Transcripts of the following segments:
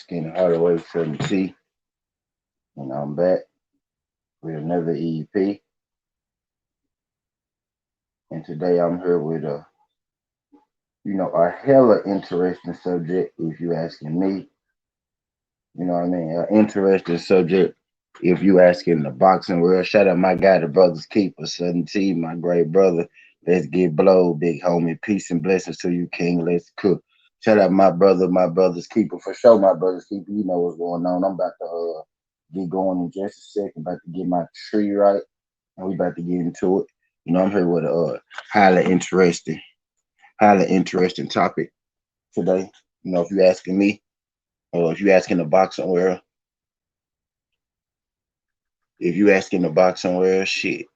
Skinny Hardaway 7T, and I'm back with another EP. And today I'm here with a hella interesting subject. If you asking me, you know what I mean, an interesting subject. If you asking the boxing world, shout out my guy, the Brothers Keeper, 7T, my great brother. Let's get blow, big homie. Peace and blessings to you, King. Let's cook. Shout out my brother, my brother's keeper. For sure, my brother's keeper. You know what's going on. I'm about to get going in just a second. About to get my tree right. And we about to get into it. I'm here with a highly interesting topic today. If you asking me, or if you asking the boxing world, shit.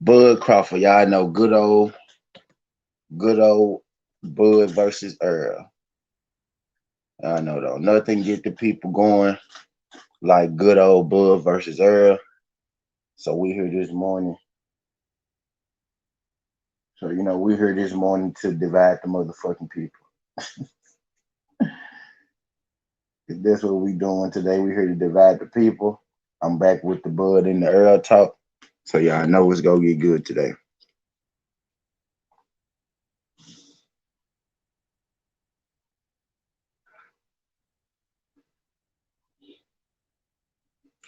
Bud Crawford, y'all know good old Bud versus Earl. I know though, nothing get the people going like good old Bud versus Earl. So we here this morning. We here this morning to divide the motherfucking people. That's what we doing today. We here to divide the people. I'm back with the Bud and the Earl talk. So y'all know it's gonna get good today.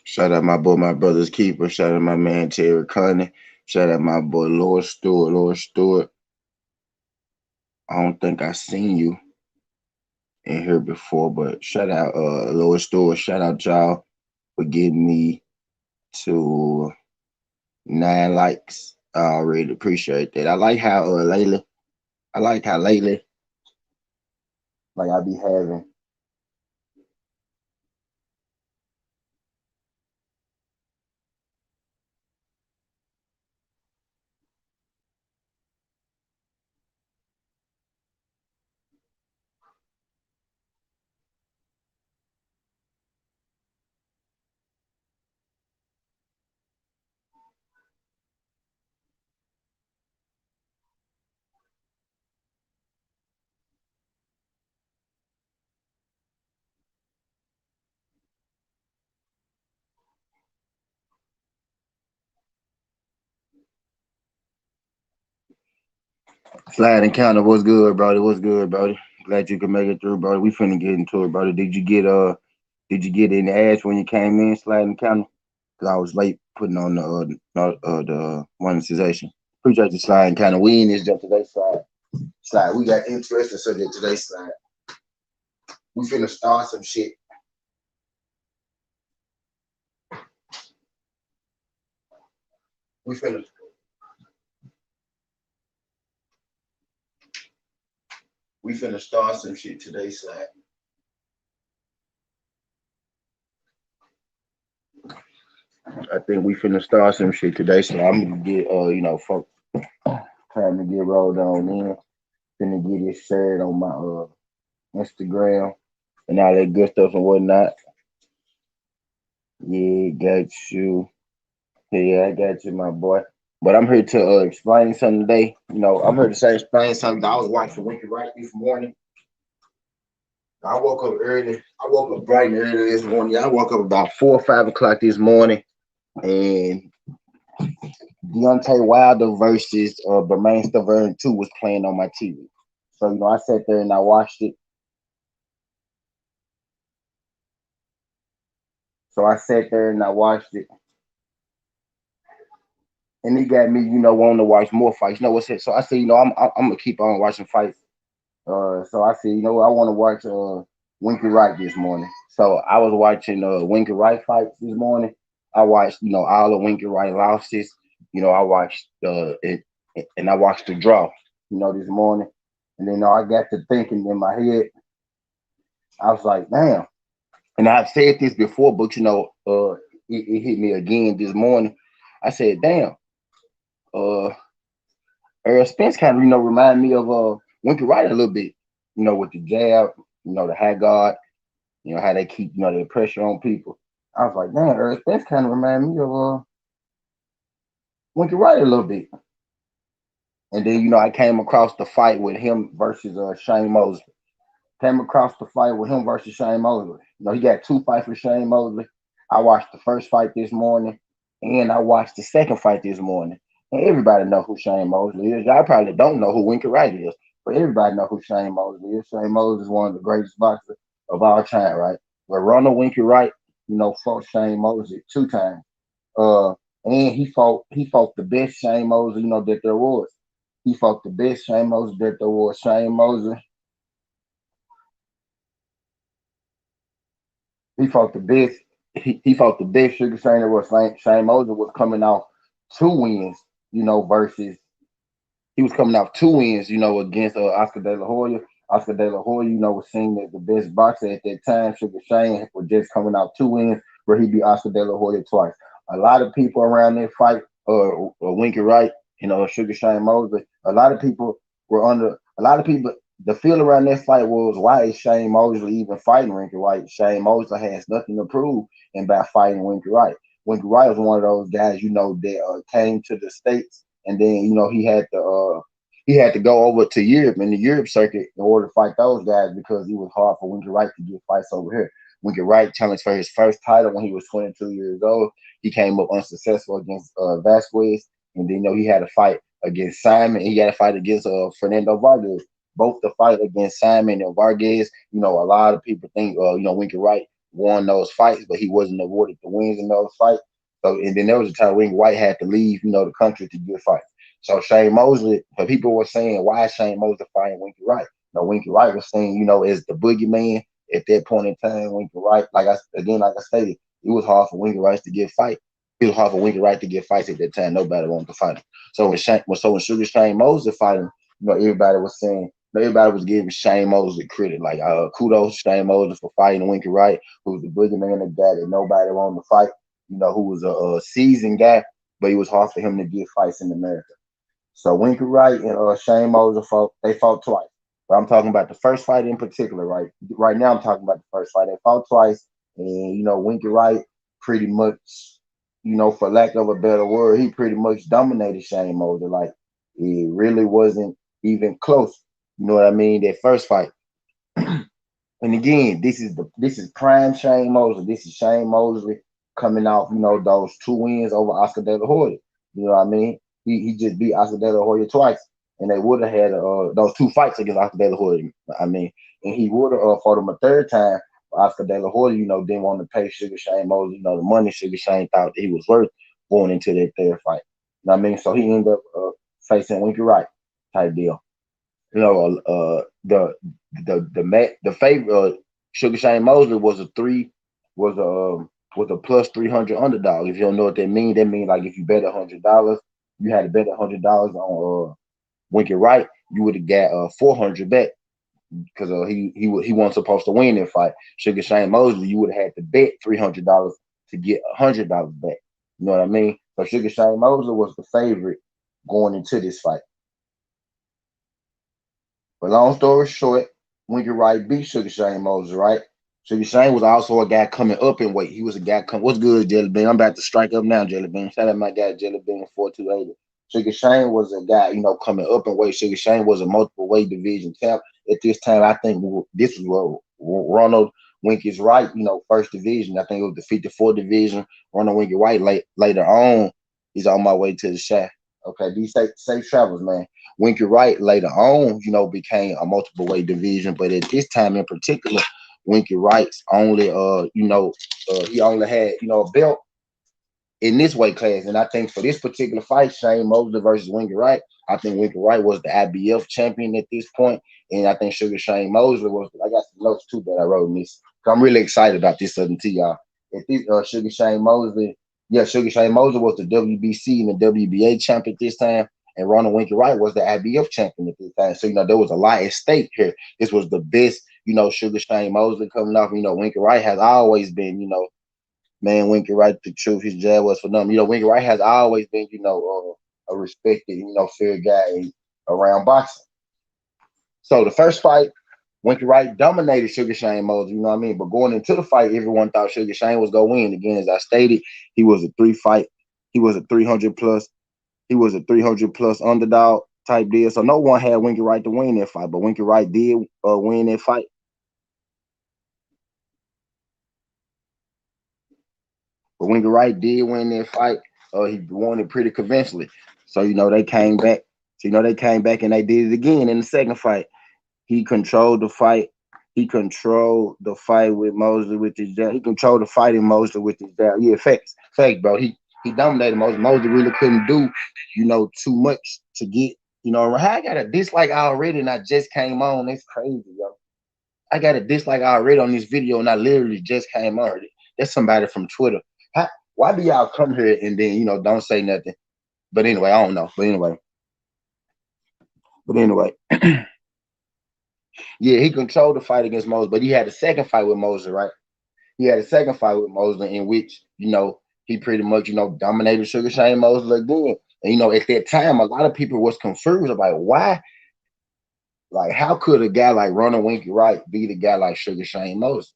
Shout out my boy, my brother's keeper. Shout out my man Terry Connie. Shout out my boy Lord Stewart. Lord Stewart. I don't think I seen you in here before, but shout out Lord Stewart. Shout out y'all for getting me to 9 likes. I really appreciate that. I like how lately, like I be having sliding counter. What's good, brother? What's good, brother? Glad you could make it through, brother. We finna get into it, brother. Did you get any ads when you came in, sliding counter? Cause I was late putting on the monetization. Appreciate you sliding counter. We in this jump today, slide. We got interesting subject today, slide. We finna start some shit. We finna we finna start some shit today, slide. I think we finna start some shit today, so I'm gonna get fuck time to get rolled on in. Finna get it shared on my Instagram and all that good stuff and whatnot. Yeah, got you. Yeah, I got you, my boy. But I'm here to explain something today. I'm here to explain something. I was watching Winky Wright this morning. I woke up early. I woke up bright and early this morning. I woke up about 4 or 5 o'clock this morning, and Deontay Wilder versus Bermain Stavern 2 was playing on my TV. So I sat there and I watched it. So I sat there and I watched it, and it got me, wanting to watch more fights. You know what's it? So I said, I'm gonna keep on watching fights. So I said, I want to watch Winky Wright this morning. So I was watching Winky Wright fights this morning. I watched, all the Winky Wright losses. I watched it, and I watched the draw, this morning. And then I got to thinking in my head. I was like, damn. And I've said this before, but it hit me again this morning. I said, damn. Uh, Spence kind of, remind me of Winky Wright a little bit, with the jab, the high guard, how they keep, their pressure on people. I was like, man, Spence kind of remind me of Winky Wright a little bit. And then, I came across the fight with him versus Shane Mosley. Came across the fight with him versus Shane Mosley. He got two fights with Shane Mosley. I watched the first fight this morning, and I watched the second fight this morning. And everybody know who Shane Mosley is. Y'all probably don't know who Winky Wright is, but everybody know who Shane Mosley is. Shane Mosley is one of the greatest boxers of all time, right? But Ronald Winky Wright, fought Shane Mosley two times. Uh, and he fought the best Shane Mosley, that there was. He fought the best Shane Mosley that there was. Shane Mosley. He fought the best. He fought the best Sugar Shane there was. Shane Mosley was coming off two wins, versus he was coming off two wins, against Oscar De La Hoya. Oscar De La Hoya, was seen as the best boxer at that time. Sugar Shane was just coming off two wins where he beat Oscar De La Hoya twice. A lot of people around that fight, Winky Wright, Sugar Shane Mosley, a lot of people were under, a lot of people, the feel around that fight was, why is Shane Mosley even fighting Winky Wright? Shane Mosley has nothing to prove in by fighting Winky Wright. Winky Wright was one of those guys, that came to the States, and then, he had to go over to Europe in the Europe circuit in order to fight those guys because it was hard for Winky Wright to get fights over here. Winky Wright challenged for his first title when he was 22 years old. He came up unsuccessful against Vasquez, and then he had a fight against Simon. He had a fight against Fernando Vargas. Both the fight against Simon and Vargas, a lot of people think Winky Wright won those fights, but he wasn't awarded the wins in those fights. So, and then there was a time Winky Wright had to leave, the country to get fights. So Shane Mosley, but people were saying, why is Shane Mosley fighting Winky Wright? Winky Wright was saying, as the boogeyman at that point in time. Winky Wright, like I stated, it was hard for Winky Wright to get fight. It was hard for Winky Wright to get fights at that time. Nobody wanted to fight him. So when Sugar Shane Mosley fight him, everybody was saying, everybody was giving Shane Mosley credit. Like, kudos to Shane Mosley for fighting Winky Wright, who was the boogeyman, the guy that nobody wanted to fight, who was a seasoned guy, but it was hard for him to get fights in America. So Winky Wright and Shane Mosley fought twice. But I'm talking about the first fight in particular, right? Right now I'm talking about the first fight. They fought twice, and Winky Wright pretty much, for lack of a better word, he pretty much dominated Shane Mosley. Like, it really wasn't even close. You know what I mean? That first fight. And again, this is prime Shane Mosley. This is Shane Mosley coming off, those two wins over Oscar De La Hoya. You know what I mean? He just beat Oscar De La Hoya twice, and they would have had those two fights against Oscar De La Hoya. I mean, and he would have fought him a third time. Oscar De La Hoya, didn't want to pay Sugar Shane Mosley, the money Sugar Shane thought that he was worth going into that third fight. You know what I mean? So he ended up facing Winky Wright type deal. The favorite Sugar Shane Mosley was a plus 300 underdog. If you don't know what that means like if you bet $100, you had to bet $100 on Winky Wright, you would have got 400 back because he wasn't supposed to win that fight. Sugar Shane Mosley, you would have had to bet $300 to get $100 back. You know what I mean? So Sugar Shane Mosley was the favorite going into this fight. But long story short, Winky Wright beat Sugar Shane Mosley, right? Sugar Shane was also a guy coming up in weight. He was a guy coming. What's good, Jelly Bean? I'm about to strike up now, Jelly Bean. Shout out my guy, Jelly Bean 4280. Sugar Shane was a guy, coming up in weight. Sugar Shane was a multiple weight division champ. At this time, I think this was Ronald Winky's Wright, first division. I think it was the 54 division. Ronald Winky Wright later on, he's on my way to the shaft. Okay, be safe travels, man. Winky Wright later on, became a multiple weight division, but at this time in particular, Winky Wright's only, he only had, a belt in this weight class. And I think for this particular fight, Shane Mosley versus Winky Wright, I think Winky Wright was the IBF champion at this point, and I think Sugar Shane Mosley was. I got some notes too that I wrote in this. I'm really excited about this something to y'all. At this, Sugar Shane Mosley was the WBC and the WBA champion at this time, and Ronald Winky Wright was the IBF champion at this time. So, there was a lot at stake here. This was the best, Sugar Shane Mosley coming off. Winky Wright has always been, man, Winky Wright, the truth, his jab was phenomenal. Winky Wright has always been, a respected, fair guy around boxing. So the first fight, Winky Wright dominated Sugar Shane Mosley, you know what I mean? But going into the fight, everyone thought Sugar Shane was going to win. Again, as I stated, he was a 300 plus underdog type deal. So no one had Winky Wright to win that fight, but Winky Wright did win that fight. But Winky Wright did win that fight. He won it pretty convincingly. So they came back. So they came back and they did it again in the second fight. He controlled the fight. He controlled the fight with Mosley with his jab. He controlled the fight in Mosley with his jab. Yeah, facts, bro. He dominated Mosley. Mosley really couldn't do, too much to get, I got a dislike already and I just came on. That's crazy, yo. I got a dislike already on this video and I literally just came on. That's somebody from Twitter. Why do y'all come here and then, don't say nothing? But anyway, I don't know. But anyway. Yeah, he controlled the fight against Mosley, but he had a second fight with Mosley, right? He had a second fight with Mosley in which, he pretty much, dominated Sugar Shane Mosley again. And, at that time, a lot of people was confused about why, like, how could a guy like Ronald Winky Wright beat a guy like Sugar Shane Mosley?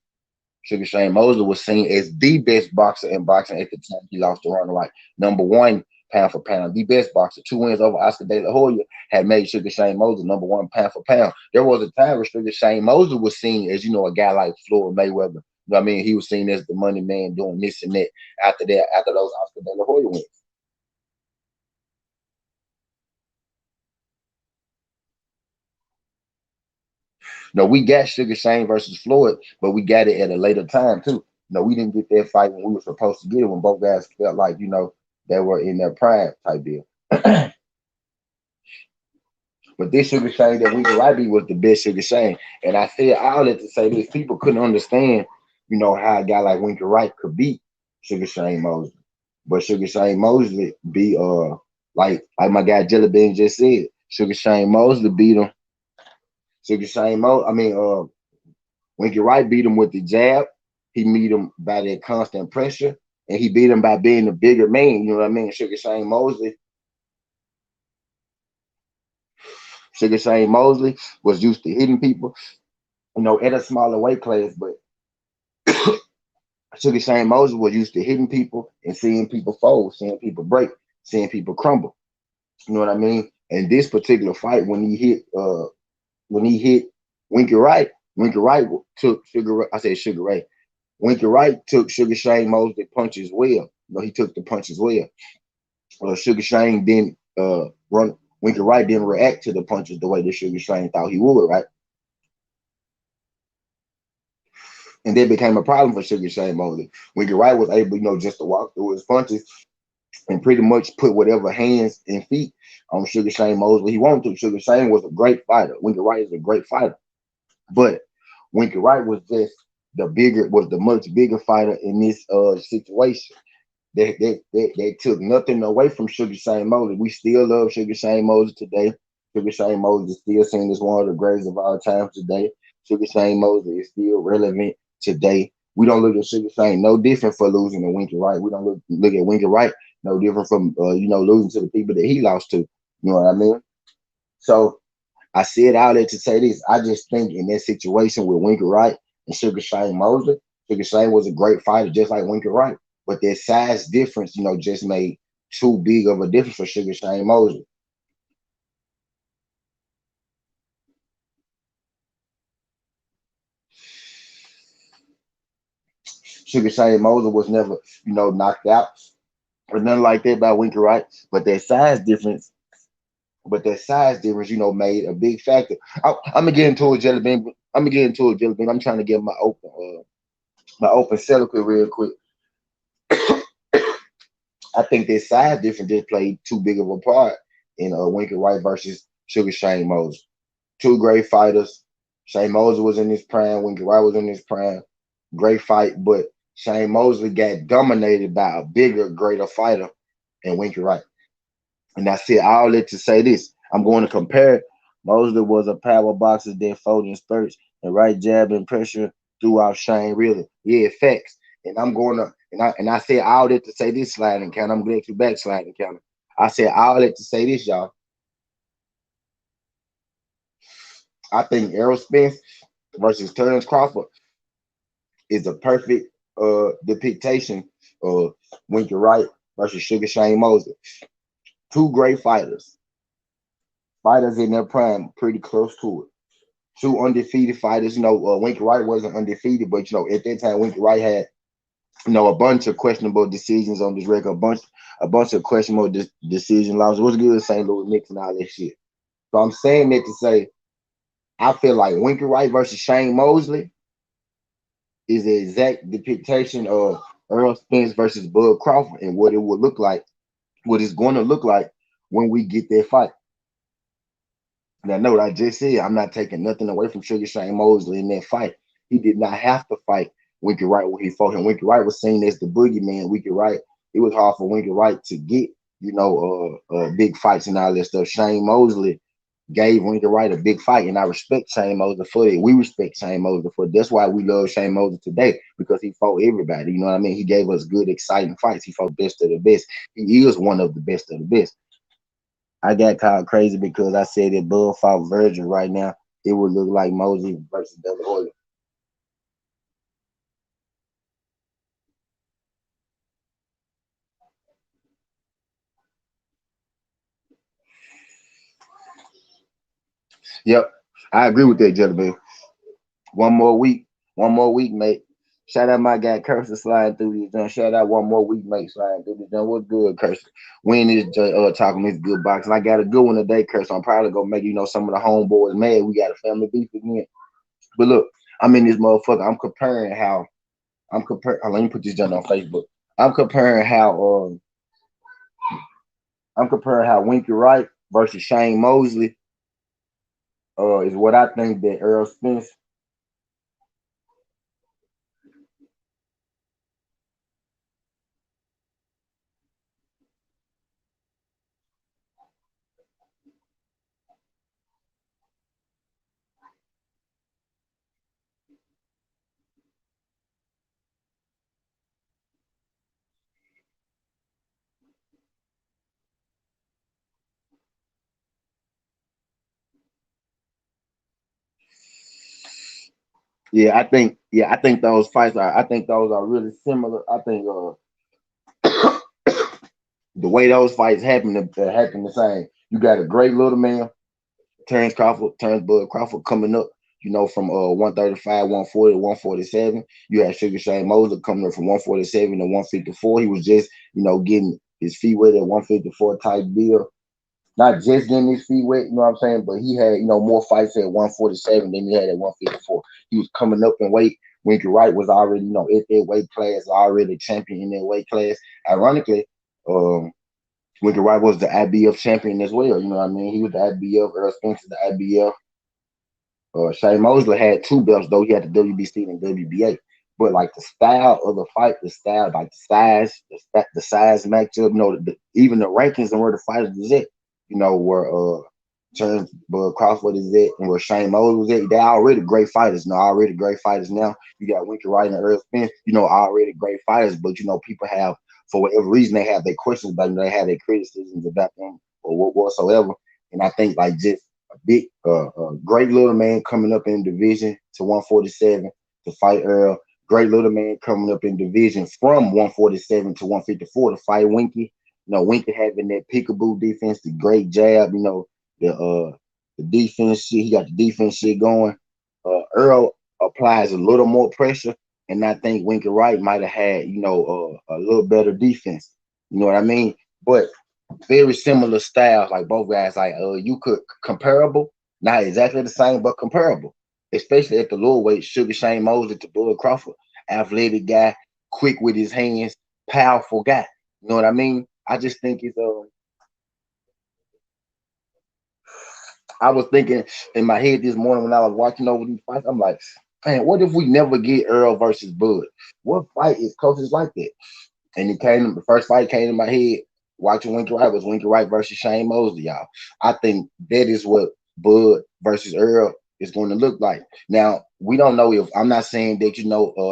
Sugar Shane Mosley was seen as the best boxer in boxing at the time he lost to Ronald Wright. Number one, pound for pound, the best boxer. 2 wins over Oscar De La Hoya had made Sugar Shane Mosley number one pound for pound. There was a time where Sugar Shane Mosley was seen as, a guy like Floyd Mayweather. You know what I mean? He was seen as the money man doing this and that after those Oscar De La Hoya wins. No, we got Sugar Shane versus Floyd, but we got it at a later time too. No, we didn't get that fight when we were supposed to get it when both guys felt like, they were in their prime type deal. But this Sugar Shane that Winky Wright beat was the best Sugar Shane. And I said all that to say this, people couldn't understand, how a guy like Winky Wright could beat Sugar Shane Mosley. But Sugar Shane Mosley beat like my guy Jelly Bean just said, Sugar Shane Mosley beat him. Winky Wright beat him with the jab. He beat him by that constant pressure. And he beat him by being a bigger man. You know what I mean? Sugar Shane Mosley was used to hitting people, at a smaller weight class, but Sugar Shane Mosley was used to hitting people and seeing people fold, seeing people break, seeing people crumble. You know what I mean? And this particular fight, when he hit Winky Wright, took Sugar Ray. Winky Wright took Sugar Shane Mosley punches well. He took the punches well. Sugar Shane didn't run. Winky Wright didn't react to the punches the way that Sugar Shane thought he would, right? And that became a problem for Sugar Shane Mosley. Winky Wright was able, just to walk through his punches and pretty much put whatever hands and feet on Sugar Shane Mosley he wanted to. Sugar Shane was a great fighter. Winky Wright is a great fighter. But Winky Wright was the much bigger fighter in this situation. They took nothing away from Sugar Shane Mosley. We still love Sugar Shane Mosley today. Sugar Shane Mosley is still seen as one of the greatest of all time today. Sugar Shane Mosley is still relevant today. We don't look at Sugar Shane no different for losing to Winky Wright. We don't look at Winky Wright no different from losing to the people that he lost to. You know what I mean? So I said all that to say this. I just think in that situation with Winky Wright and Sugar Shane Mosley, Sugar Shane was a great fighter, just like Winky Wright. But their size difference, just made too big of a difference for Sugar Shane Mosley. Sugar Shane Mosley was never, knocked out or nothing like that by Winky Wright. But their size difference, made a big factor. I'm gonna get into a Jelly Bean. I'm trying to get my open soliloquy real quick. I think that size difference just played too big of a part in Winky Wright versus Sugar Shane Mosley. Two great fighters. Shane Mosley was in his prime. Winky Wright was in his prime. Great fight, but Shane Mosley got dominated by a bigger, greater fighter than Winky Wright. And I said all that to say this. I'm going to compare. Mosley was a power boxer that folded in spurts and right jab and pressure throughout Shane really. Yeah, facts. And I'm going to and I said all that to say this, sliding counter. I'm glad you back, sliding counter. I said all that to say this, y'all. I think Errol Spence versus Terrence Crawford is a perfect depiction of Winky Wright versus Sugar Shane Mosley. Two great fighters. Fighters in their prime, pretty close to it. Two undefeated fighters. Winky Wright wasn't undefeated, but at that time, Winky Wright had a bunch of questionable decisions on this record, a bunch of questionable decision laws. What's good, St. Louis Knicks and all that shit. So I'm saying that to say I feel like Winky Wright versus Shane Mosley is the exact depiction of Earl Spence versus Bud Crawford and what it would look like, what it's going to look like when we get that fight. Now, note I just said I'm not taking nothing away from Sugar Shane Mosley in that fight. He did not have to fight Winky Wright when he fought him. Winky Wright was seen as the boogeyman. Winky Wright, it was hard for Winky Wright to get, big fights and all that stuff. Shane Mosley gave Winky Wright a big fight, and I respect Shane Mosley for it. We respect Shane Mosley for it. That's why we love Shane Mosley today, because he fought everybody. You know what I mean? He gave us good, exciting fights. He fought best of the best. He is one of the best of the best. I got called crazy because I said that Bud fought Virgil right now, it would look like Mosley versus De La Hoya. Yep, I agree with that, gentleman. One more week, one more week, mate. Shout out my guy Cursor sliding through this done. Shout out one more week, mate, sliding through this done. What's good, Cursor? When is talking this good box? And I got a good one today, Cursor. I'm probably gonna make some of the homeboys mad. We got a family beef again. But look, I'm in this motherfucker. Let me put this down on Facebook. I'm comparing how Winky Wright versus Shane Mosley is what I think that Earl Spence. I think those fights are. I think those are really similar. I think the way those fights happen the same. You got a great little man, turns Bud Crawford coming up. From 135, 140, 147. You had Sugar Shane Mosley coming up from 147 to 154. He was just, getting his feet wet at 154 type deal. Not just getting his feet wet, you know what I'm saying, but he had, more fights at 147 than he had at 154. He was coming up in weight. Winky Wright was already, at that weight class, already champion in that weight class. Ironically, um, Winky Wright was the IBF champion as well. You know what I mean? He was the IBF, Earl Spence is the IBF. Shane Mosley had two belts, though. He had the WBC and WBA. But like the style of the fight, the style, like the size matchup, even the rankings and where the fighters is at, where turns but Crawford is at and where Shane Mosley was at, they're already great fighters. Already great fighters now. You got Winky Wright and Earl Spence, already great fighters, but people have, for whatever reason, they have their questions about them, they have their criticisms about them or whatsoever. And I think like just a big, great little man coming up in division to 147 to fight Earl. Great little man coming up in division from 147 to 154 to fight Winky. Winky having that peekaboo defense, the great jab, the defense shit. He got the defense shit going. Earl applies a little more pressure, and I think Winky Wright might have had, a little better defense. You know what I mean? But very similar styles, like both guys. Like you could comparable, not exactly the same, but comparable. Especially at the lower weight, Sugar Shane Mosley to Bud Crawford, athletic guy, quick with his hands, powerful guy. You know what I mean? I just think it's I was thinking in my head this morning when I was watching over these fights, I'm like, man, what if we never get Earl versus Bud? What fight is closest like that? And the first fight came in my head watching Winky Wright was Winky Wright versus Shane Mosley, y'all. I think that is what Bud versus Earl is going to look like. Now, we don't know if I'm not saying that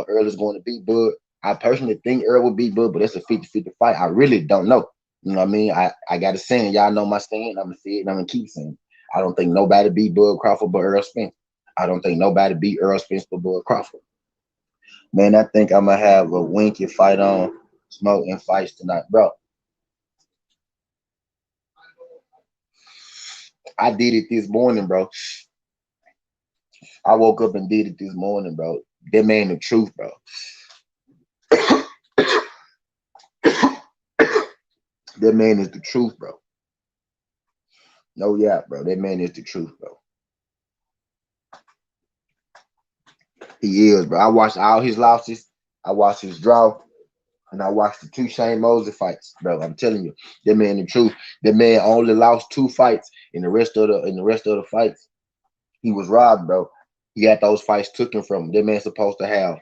Earl is going to beat Bud. I personally think Earl will beat Bud, but that's a 50-50 fight. I really don't know. You know what I mean? I got a saying. Y'all know my stand. I'm going to say it and I'm going to keep saying it. I don't think nobody beat Bud Crawford but Earl Spence. I don't think nobody beat Earl Spence but Bud Crawford. Man, I think I'm going to have a Winky fight on Smoke and fights tonight, bro. I did it this morning, bro. I woke up and did it this morning, bro. That man, the truth, bro. That man is the truth, bro. No, yeah, bro. That man is the truth, bro. He is, bro. I watched all his losses. I watched his draw. And I watched the two Shane Mosley fights, bro. I'm telling you, that man the truth. That man only lost two fights in the rest of the fights. He was robbed, bro. He got those fights taken from him. That man's supposed to have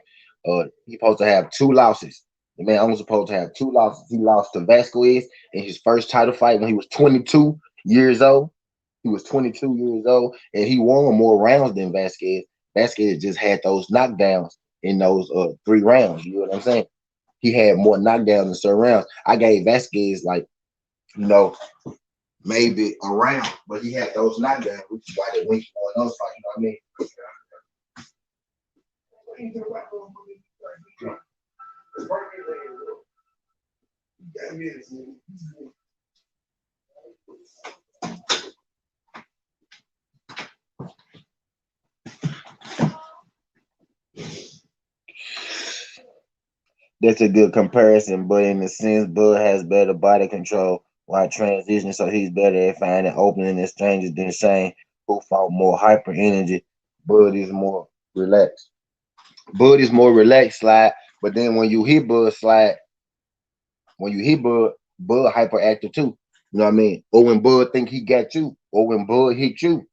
he's supposed to have two losses. The man only supposed to have two losses. He lost to Vasquez in his first title fight when he was 22 years old. He was 22 years old, and he won more rounds than Vasquez. Vasquez just had those knockdowns in those 3 rounds. You know what I'm saying? He had more knockdowns in certain rounds. I gave Vasquez like, you know, maybe a round, but he had those knockdowns, which is why they went on those fights. You know what I mean? That's a good comparison, but in a sense, Bud has better body control while transitioning, so he's better at finding opening exchanges than Shane, who fought more hyper energy. Bud is more relaxed. Bud is more relaxed, slide. But then when you hit Bud slide, when you hit Bud, Bud hyperactive too. You know what I mean? Or when Bud think he got you, or when Bud hit you,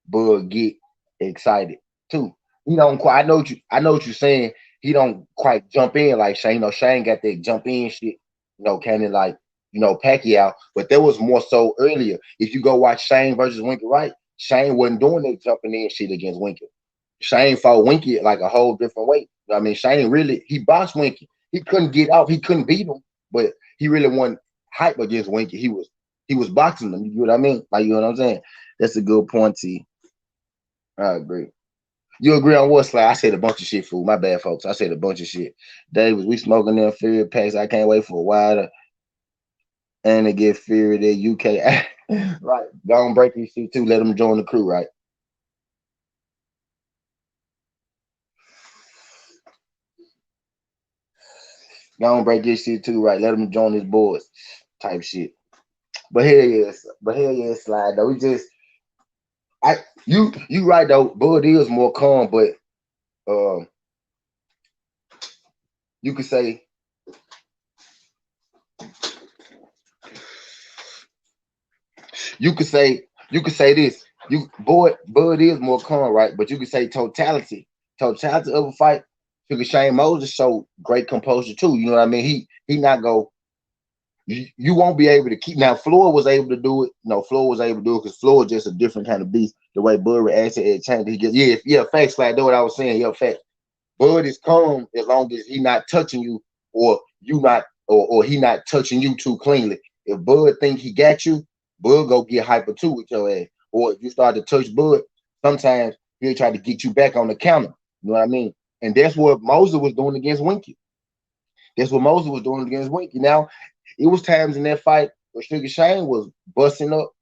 Bud get excited too. He don't quite. I know what you're saying. He don't quite jump in like Shane. You know, Shane got that jump in shit. You know, kind of like Pacquiao. But there was more so earlier. If you go watch Shane versus Winky Wright, Shane wasn't doing that jumping in shit against Winky. Shane fought Winky like a whole different way. You know what I mean, Shane really he boxed Winky. He couldn't get off. He couldn't beat him, but he really wasn't hype against Winky. He was boxing them. You know what I mean? Like you know what I'm saying? That's a good point, T. I agree. You agree on what, Sly? I said a bunch of shit, fool. My bad, folks. I said a bunch of shit. Davis, we smoking them fear packs. I can't wait for a while and to get fear of the UK. Right. Go on, break these shit too. Let them join the crew, right? Go on, break this shit too, right? Let them join this boards type shit. But here he is. Slide though. We just you right though. Bud is more calm, but uh, you could say you could say this. Bud is more calm, right? But you could say totality of a fight. Sugar Shane Moses showed great composure too. You know what I mean? He not go. You won't be able to keep. Now Floyd was able to do it. No, Floyd was able to do it because Floyd just a different kind of beast. The way Bud reacted, it changed. He gets yeah, facts like that. What I was saying, yeah, facts. Bud is calm as long as he not touching you or you not or he not touching you too cleanly. If Bud think he got you, Bud go get hyper too with your ass. Or if you start to touch Bud, sometimes he'll try to get you back on the counter. You know what I mean? And that's what Moses was doing against Winky. That's what Moses was doing against Winky. Now, it was times in that fight where Sugar Shane was busting up,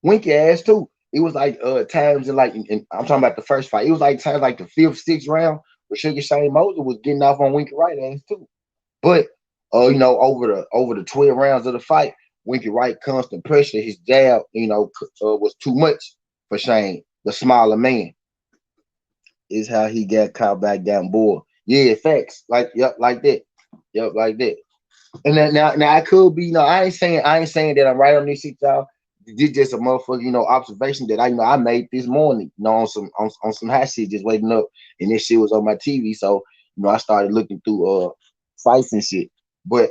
Winky ass too. It was like times I'm talking about the first fight. It was like times like the fifth, sixth round where Sugar Shane Moses was getting off on Winky Wright ass too. But over the 12 rounds of the fight, Winky Wright constant pressure, his jab, was too much for Shane, the smaller man. Is how he got caught back down board. Yeah, facts. Like that. Yep, like that. And then now I could be, I ain't saying that I'm right on this shit, y'all. This just a motherfucker, observation that I made this morning, on some hot shit, just waking up, and this shit was on my TV. So, I started looking through fights and shit. But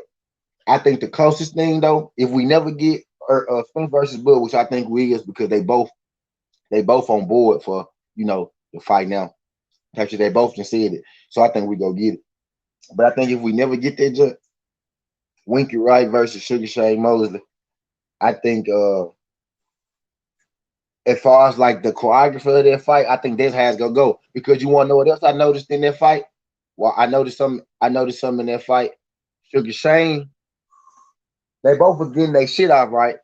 I think the closest thing though, if we never get Spence versus Bud, which I think we is because they both on board for, the fight now. Actually, they both just said it. So I think we go get it. But I think if we never get that judge, Winky Wright versus Sugar Shane Mosley, I think as far as like the choreographer of that fight, I think that's how it's gonna go. Because you wanna know what else I noticed in that fight? Well, I noticed something in that fight. Sugar Shane, they both was getting their shit off right.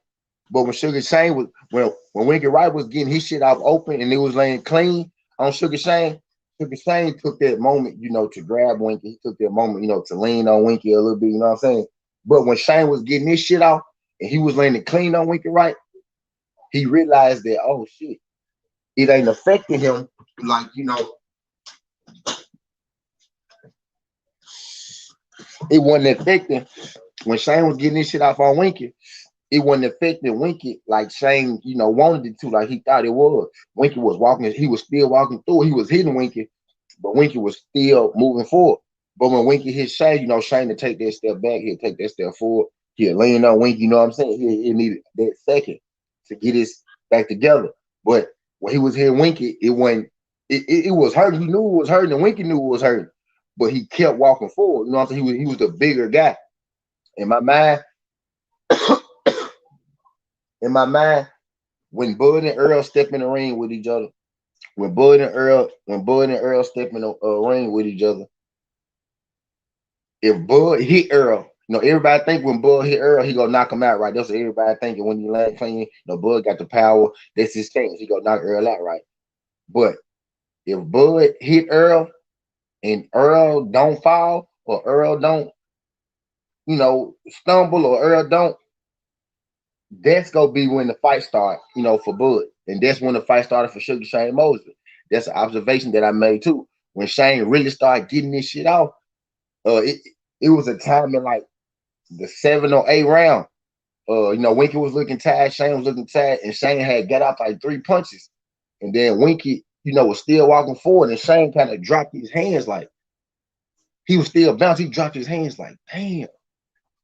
But when Sugar Shane was when Winky Wright was getting his shit off open and it was laying clean on Sugar Shane took that moment, to grab Winky. He took that moment, to lean on Winky a little bit, you know what I'm saying? But when Shane was getting this shit off and he was landing clean on Winky Wright, he realized that, oh shit, it ain't affecting him like, it wasn't affecting when Shane was getting this shit off on Winky. It wasn't affecting Winky like Shane, wanted it to, like he thought it was. Winky was walking, he was still walking through. He was hitting Winky, but Winky was still moving forward. But when Winky hit Shane, Shane to take that step back, he'll take that step forward. He'll lean on Winky, you know what I'm saying? He needed that second to get his back together. But when he was hitting Winky, it wasn't, it was hurting. He knew it was hurting, and Winky knew it was hurting. But he kept walking forward. You know what I'm saying? He was the bigger guy. In my mind, when Bud and Earl step in the ring with each other, when Bud and Earl step in the ring with each other, if Bud hit Earl, everybody think when Bud hit Earl, he gonna knock him out, right? That's what everybody thinking when he land clean. Bud got the power. That's his chance. He gonna knock Earl out, right? But if Bud hit Earl and Earl don't fall, or Earl don't, stumble, or Earl don't, that's gonna be when the fight start, for Bud. And that's when the fight started for Sugar Shane Mosley. That's an observation that I made too. When Shane really started getting this shit off, it was a time in like the 7 or 8 round. Winky was looking tired, Shane was looking tired, and Shane had got off like 3 punches. And then Winky, was still walking forward, and Shane kind of dropped his hands like he was still bouncing. He dropped his hands like, damn.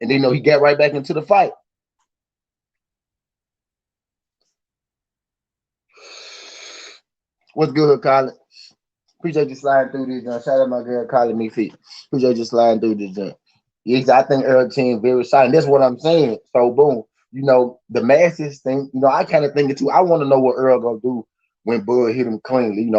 And then he got right back into the fight. What's good, Colin? Appreciate you sliding through this, John. Shout out my girl, Colin Me Feet. Appreciate you sliding through this, John. Yes, I think Earl team very exciting. That's what I'm saying. So, boom. The masses thing, I kind of think it too. I want to know what Earl gonna do when Bud hit him cleanly.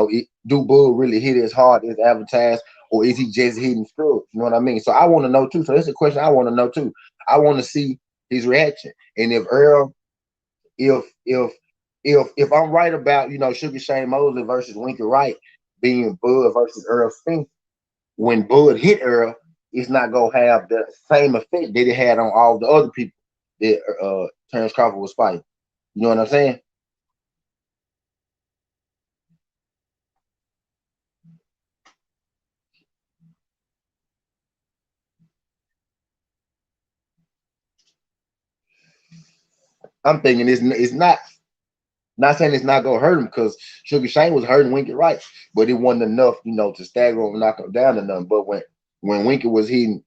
Do Bud really hit as hard as advertised, or is he just hitting scrubs? You know what I mean? So I want to know too. So that's a question I want to know too. I want to see his reaction. And if Earl, if I'm right about Sugar Shane Mosley versus Winky Wright being Bud versus Earl Spence, when Bud hit Earl, it's not gonna have the same effect that it had on all the other people that Terrence Crawford was fighting. You know what I'm saying? I'm thinking it's not saying it's not gonna hurt him, because Sugar Shane was hurting Winky Wright, but it wasn't enough, to stagger him and knock him down to nothing. But when Winky was hitting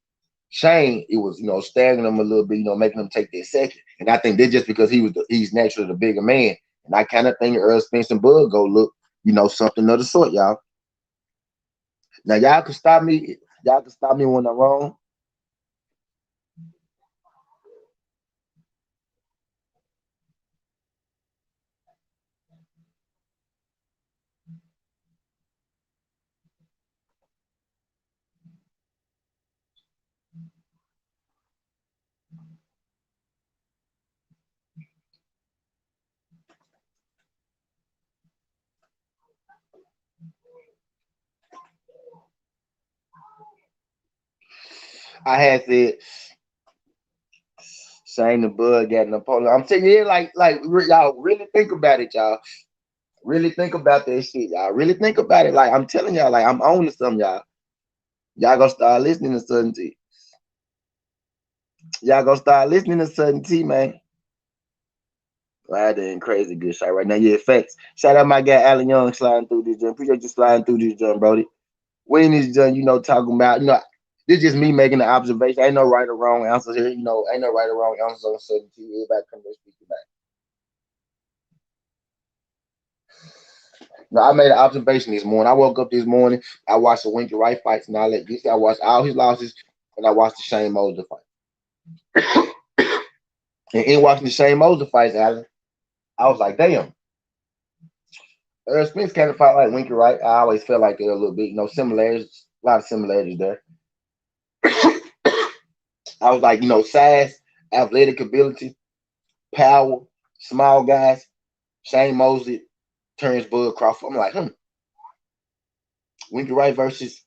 Shane, it was staggering him a little bit, making him take that second. And I think that's just because he's naturally the bigger man. And I kind of think Earl Spence and Bud go look, something of the sort, y'all. Now y'all can stop me. Y'all can stop me when I'm wrong. I had said Shane and Bud got Napoleon. I'm telling you, y'all really think about it, y'all. Really think about that shit, y'all. Really think about it. Like I'm telling y'all, like I'm on to something, y'all. Y'all gonna start listening to Sudden T. Y'all gonna start listening to Sudden T, man. Loud and crazy good shot right now. Yeah, facts. Shout out my guy Alan Young sliding through this jump. Appreciate you sliding through this jump, Brody. When this jump, talking about, this just me making an observation. Ain't no right or wrong answers here. Ain't no right or wrong answers on Sudden T. Everybody come to speak about. No, I made an observation this morning. I woke up this morning. I watched the Winky Wright fights, and I watched all his losses, and I watched the Shane Mosley fight. And in watching the Shane Mosley fights, Alan, I was like, damn. Earl Spence kind of fight like Winky Wright. I always felt like they're a little bit, similarities, a lot of similarities there. I was like, size, athletic ability, power, small guys. Shane Mosley turns Bud Crawford. I'm like, Winky Wright versus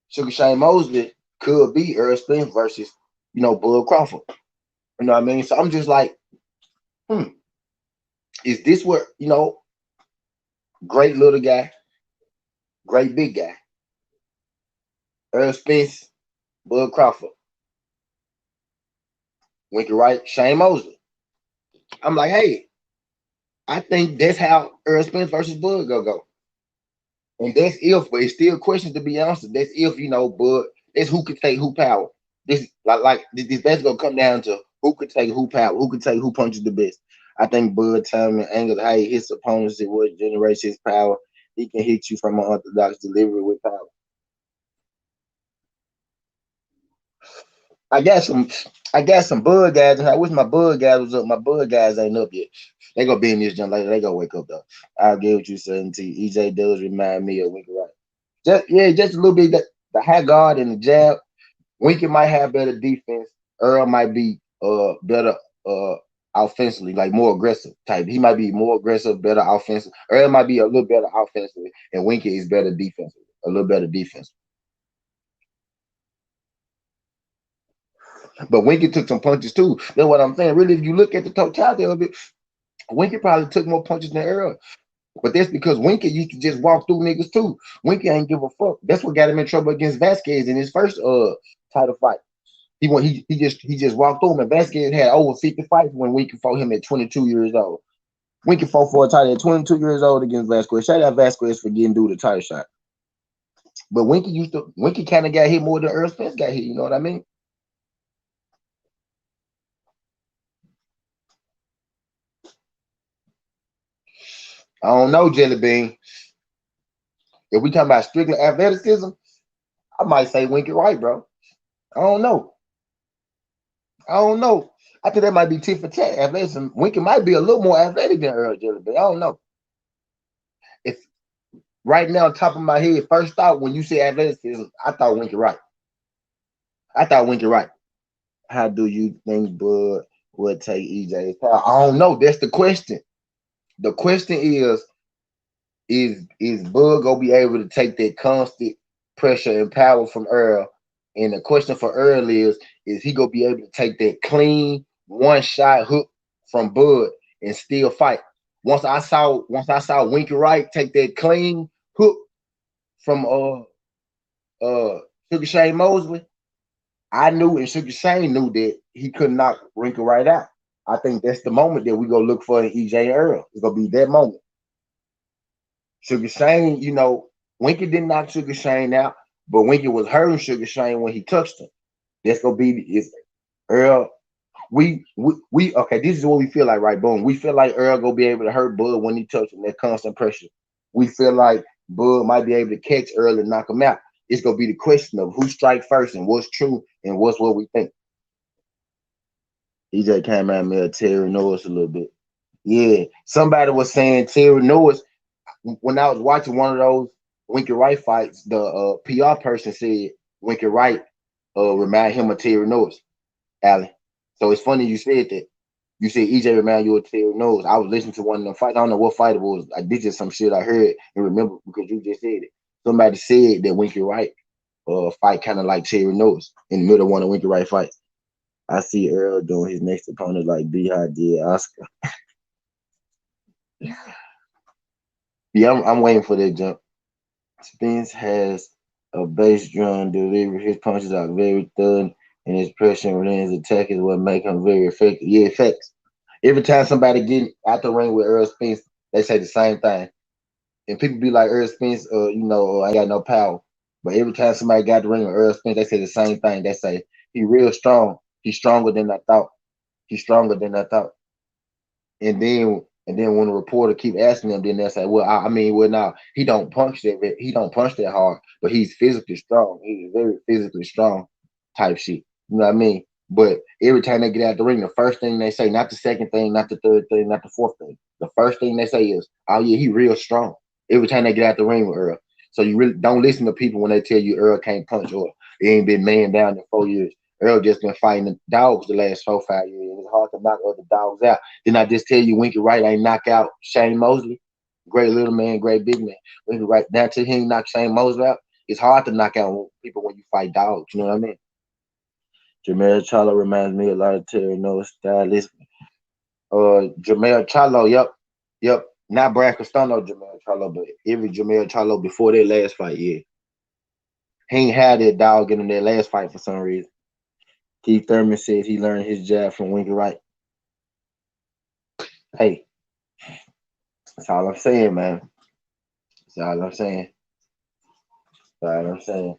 Sugar Shane Mosley could be Earl Spence versus Bud Crawford. You know what I mean? So I'm just like, hmm, is this what, great little guy, great big guy, Earl Spence, Bud Crawford, Winky Wright, Shane Mosley. I'm like, hey, I think that's how Earl Spence versus Bud go. And that's if, but it's still questions to be answered. That's if, Bud, that's who could take who power. This this that's gonna come down to who could take who power, who could take who punches the best. I think Bud time and angle, hey, his opponents, it what generates his power. He can hit you from an orthodox delivery with power. I got some Bud guys, and I wish my Bud guys was up. My Bud guys ain't up yet. They gonna be in this jump later. They gonna wake up though. I'll get what you saying. To EJ does remind me of Winky Wright. Just a little bit. The high guard and the jab. Winky might have better defense. Earl might be better offensively, like more aggressive type. He might be more aggressive, better offensive. Earl might be a little better offensively, and Winky is better defensively, a little better defense. But Winky took some punches too. That's what I'm saying. Really, if you look at the totality of it, Winky probably took more punches than Earl. But that's because Winky used to just walk through niggas too. Winky ain't give a fuck. That's what got him in trouble against Vasquez in his first title fight. He just walked through him, and Vasquez had over 50 fights when Winky fought him at 22 years old. Winky fought for a title at 22 years old against Vasquez. Shout out Vasquez for getting due the title shot. But Winky kind of got hit more than Earl Spence got hit. You know what I mean? I don't know, Jelly Bean. If we talking about strictly athleticism, I might say Winky Wright, bro. I don't know. I don't know. I think that might be tit for tat. Athleticism. Winky might be a little more athletic than Earl Jelly Bean. I don't know. If right now, top of my head, first thought when you say athleticism, I thought Winky Wright. I thought Winky Wright. How do you think Bud would take EJ's power? I don't know. That's the question. The question is Bud gonna be able to take that constant pressure and power from Earl? And the question for Earl is he gonna be able to take that clean one shot hook from Bud and still fight? Once I saw Winky Wright take that clean hook from Sugar Shane Mosley, I knew and Sugar Shane knew that he could knock Winky Wright out. I think that's the moment that we go look for in EJ Earl. It's gonna be that moment. Sugar Shane, Winky didn't knock Sugar Shane out, but Winky was hurting Sugar Shane when he touched him. That's gonna be is Earl. We okay. This is what we feel like, right? Boom. We feel like Earl gonna be able to hurt Bud when he touches him. That constant pressure. We feel like Bud might be able to catch Earl and knock him out. It's gonna be the question of who strike first and what's true and what's what we think. EJ came at me Terry Norris a little bit. Yeah, somebody was saying Terry Norris. When I was watching one of those Winky Wright fights, the PR person said Winky Wright remind him of Terry Norris, Allen. So it's funny you said that. You said EJ remind you of Terry Norris. I was listening to one of them fights. I don't know what fight it was. I did just some shit I heard and remember because you just said it. Somebody said that Winky Wright fight kind of like Terry Norris in the middle of one of Winky Wright fights. I see Earl doing his next opponent like B.I. did Oscar. Yeah, I'm waiting for that jump. Spence has a bass drum delivery. His punches are very thud, and his pressure and his attack is what make him very effective. Yeah, effects. Every time somebody get out the ring with Earl Spence, they say the same thing. And people be like, Earl Spence, I got no power. But every time somebody got the ring with Earl Spence, they say the same thing. They say, he real strong. He's stronger than I thought. He's stronger than I thought. And then when the reporter keep asking them, then they say, well, now he don't punch that hard, but he's physically strong. He's very physically strong type shit. You know what I mean? But every time they get out the ring, the first thing they say, not the second thing, not the third thing, not the fourth thing. The first thing they say is, oh yeah, he real strong. Every time they get out the ring with Earl. So you really don't listen to people when they tell you Earl can't punch or he ain't been man down in 4 years. Earl just been fighting the dogs the last 4-5 years. It's hard to knock other dogs out. Didn't I just tell you Winky Wright ain't knock out Shane Mosley? Great little man, great big man. Winky Wright, down till he knock Shane Mosley out, it's hard to knock out people when you fight dogs. You know what I mean? Jamel Charlo reminds me a lot of Terry Noah stylist. Jamel Charlo, yep. Not Brad Costello, Jamel Charlo, but every Jamel Charlo before their last fight, yeah. He ain't had that dog in their last fight for some reason. Keith Thurman says he learned his jab from Winky Wright. Hey, that's all I'm saying, man. That's all I'm saying. That's all I'm saying.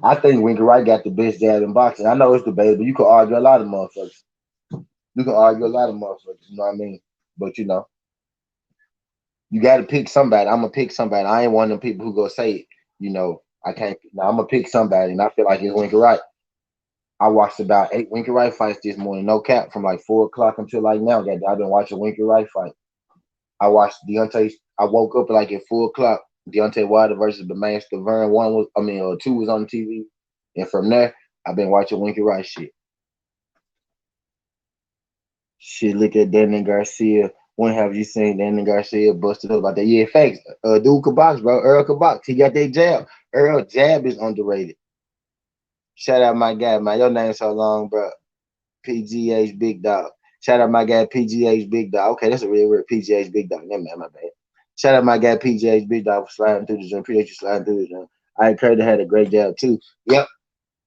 I think Winky Wright got the best jab in boxing. I know it's debatable. You could argue a lot of motherfuckers. You can argue a lot of motherfuckers. You know what I mean? But you got to pick somebody. I'm gonna pick somebody. I ain't one of them people who go say it. I can't. No, I'm gonna pick somebody, and I feel like it's Winky Wright. I watched about 8 Winky Wright fights this morning, no cap, from like 4 o'clock until like now. I've been watching Winky Wright fight. I watched Deontay. I woke up like at 4 o'clock. Deontay Wilder versus Bemain Stavern. Two was on TV, and from there, I've been watching Winky Wright shit. Shit, look at Danny Garcia. When have you seen Danny Garcia busted up about that? Yeah, facts. Dude could box, bro. Earl could box. He got that jab. Earl jab is underrated. Shout out my guy, man. Your name's so long, bro. PGH Big Dog. Shout out my guy PGH Big Dog. Okay, that's a real word. PGH Big Dog. That man, my bad. Shout out my guy PGH Big Dog for sliding through the gym. Appreciate you sliding through the gym. Ike Curtis had a great jab too. Yep.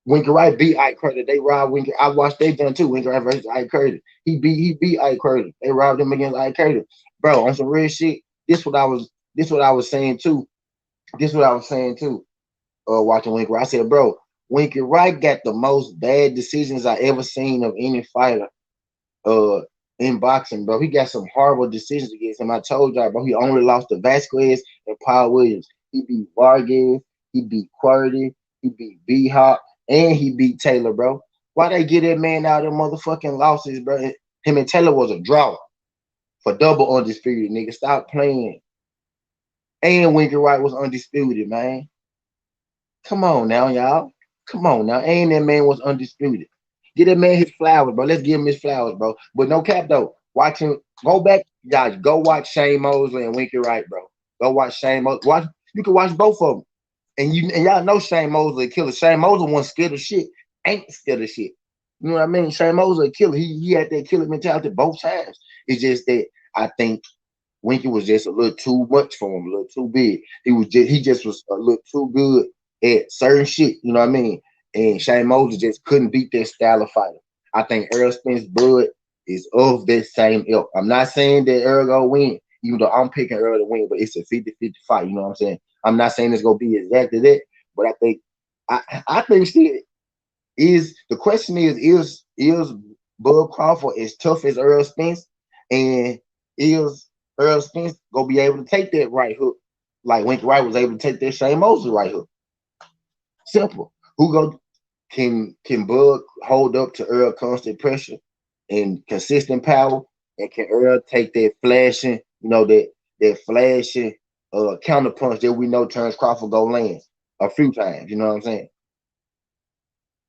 Winky Wright beat Ike Curtis. They robbed Winky. I watched they done too. Winky Wright versus Ike Curtis. He beat Ike Curtis. They robbed him against Ike Curtis. Bro, on some real shit. This what I was saying too. This what I was saying too. Watching Winky Wright. I said, bro, Winky Wright got the most bad decisions I ever seen of any fighter in boxing, bro. He got some horrible decisions against him. I told y'all, bro, he only lost to Vasquez and Paul Williams. He beat Vargas, he beat Quirty, he beat B Hop, and he beat Taylor, bro. Why they get that man out of motherfucking losses, bro? Him and Taylor was a draw for double undisputed, nigga. Stop playing. And Winky Wright was undisputed, man. Come on now, y'all. Come on now. And that man was undisputed. Get that man his flowers, bro. Let's give him his flowers, bro. But no cap though. Watch him. Go back, guys. Go watch Shane Mosley and Winky Wright, bro. Go watch Shane Mosley. Watch. You can watch both of them. And y'all know Shane Mosley a killer. Shane Mosley wasn't scared of shit. Ain't scared of shit. You know what I mean? Shane Mosley a killer. He had that killer mentality both times. It's just that I think Winky was just a little too much for him, a little too big. He just was a little too good at certain shit. You know what I mean? And Shane Mosley just couldn't beat that style of fighter. I think Earl Spence blood is of that same ilk. I'm not saying that Earl gonna win, even though I'm picking Earl to win, but it's a 50-50 fight. You know what I'm saying? I'm not saying it's gonna be exactly that, but I think shit is the question is Bud Crawford as tough as Earl Spence, and is Earl Spence gonna be able to take that right hook like Winky Wright was able to take that Shane Mosley right hook? Simple. Can Bud hold up to Earl constant pressure and consistent power? And can Earl take that flashing, that flashing counter punch that we know turns Crawford go land a few times? You know what I'm saying?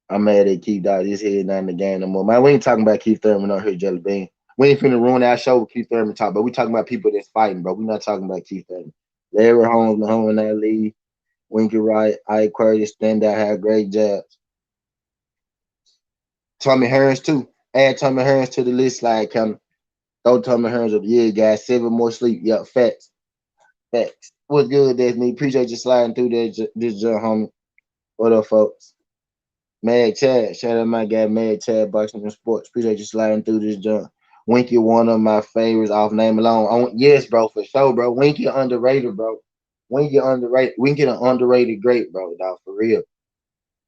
I'm mad at Keith Dot. His head not in the game no more. Man, we ain't talking about Keith Thurman on here, Jelly Bean. We ain't finna ruin our show with Keith Thurman talk, but we talking about people that's fighting, bro. We not talking about Keith Thurman. Larry Holmes, Muhammad Ali, Winky Wright, Ike Curtis, stand out, had great jabs. Tommy Hearns too. Add Tommy Hearns to the list, like throw Tommy Hearns up. Yeah, guys, 7 more sleep. Yep, facts. Facts. What's good, that's me. Appreciate you sliding through this jump, homie. What up, folks? Mad Chad. Shout out my guy, Mad Chad, Boxing and Sports. Appreciate you sliding through this jump. Winky, one of my favorites off name alone. Yes, bro, for sure, bro. Winky underrated, bro. Winky underrated. Winky an underrated great, bro, dog, for real.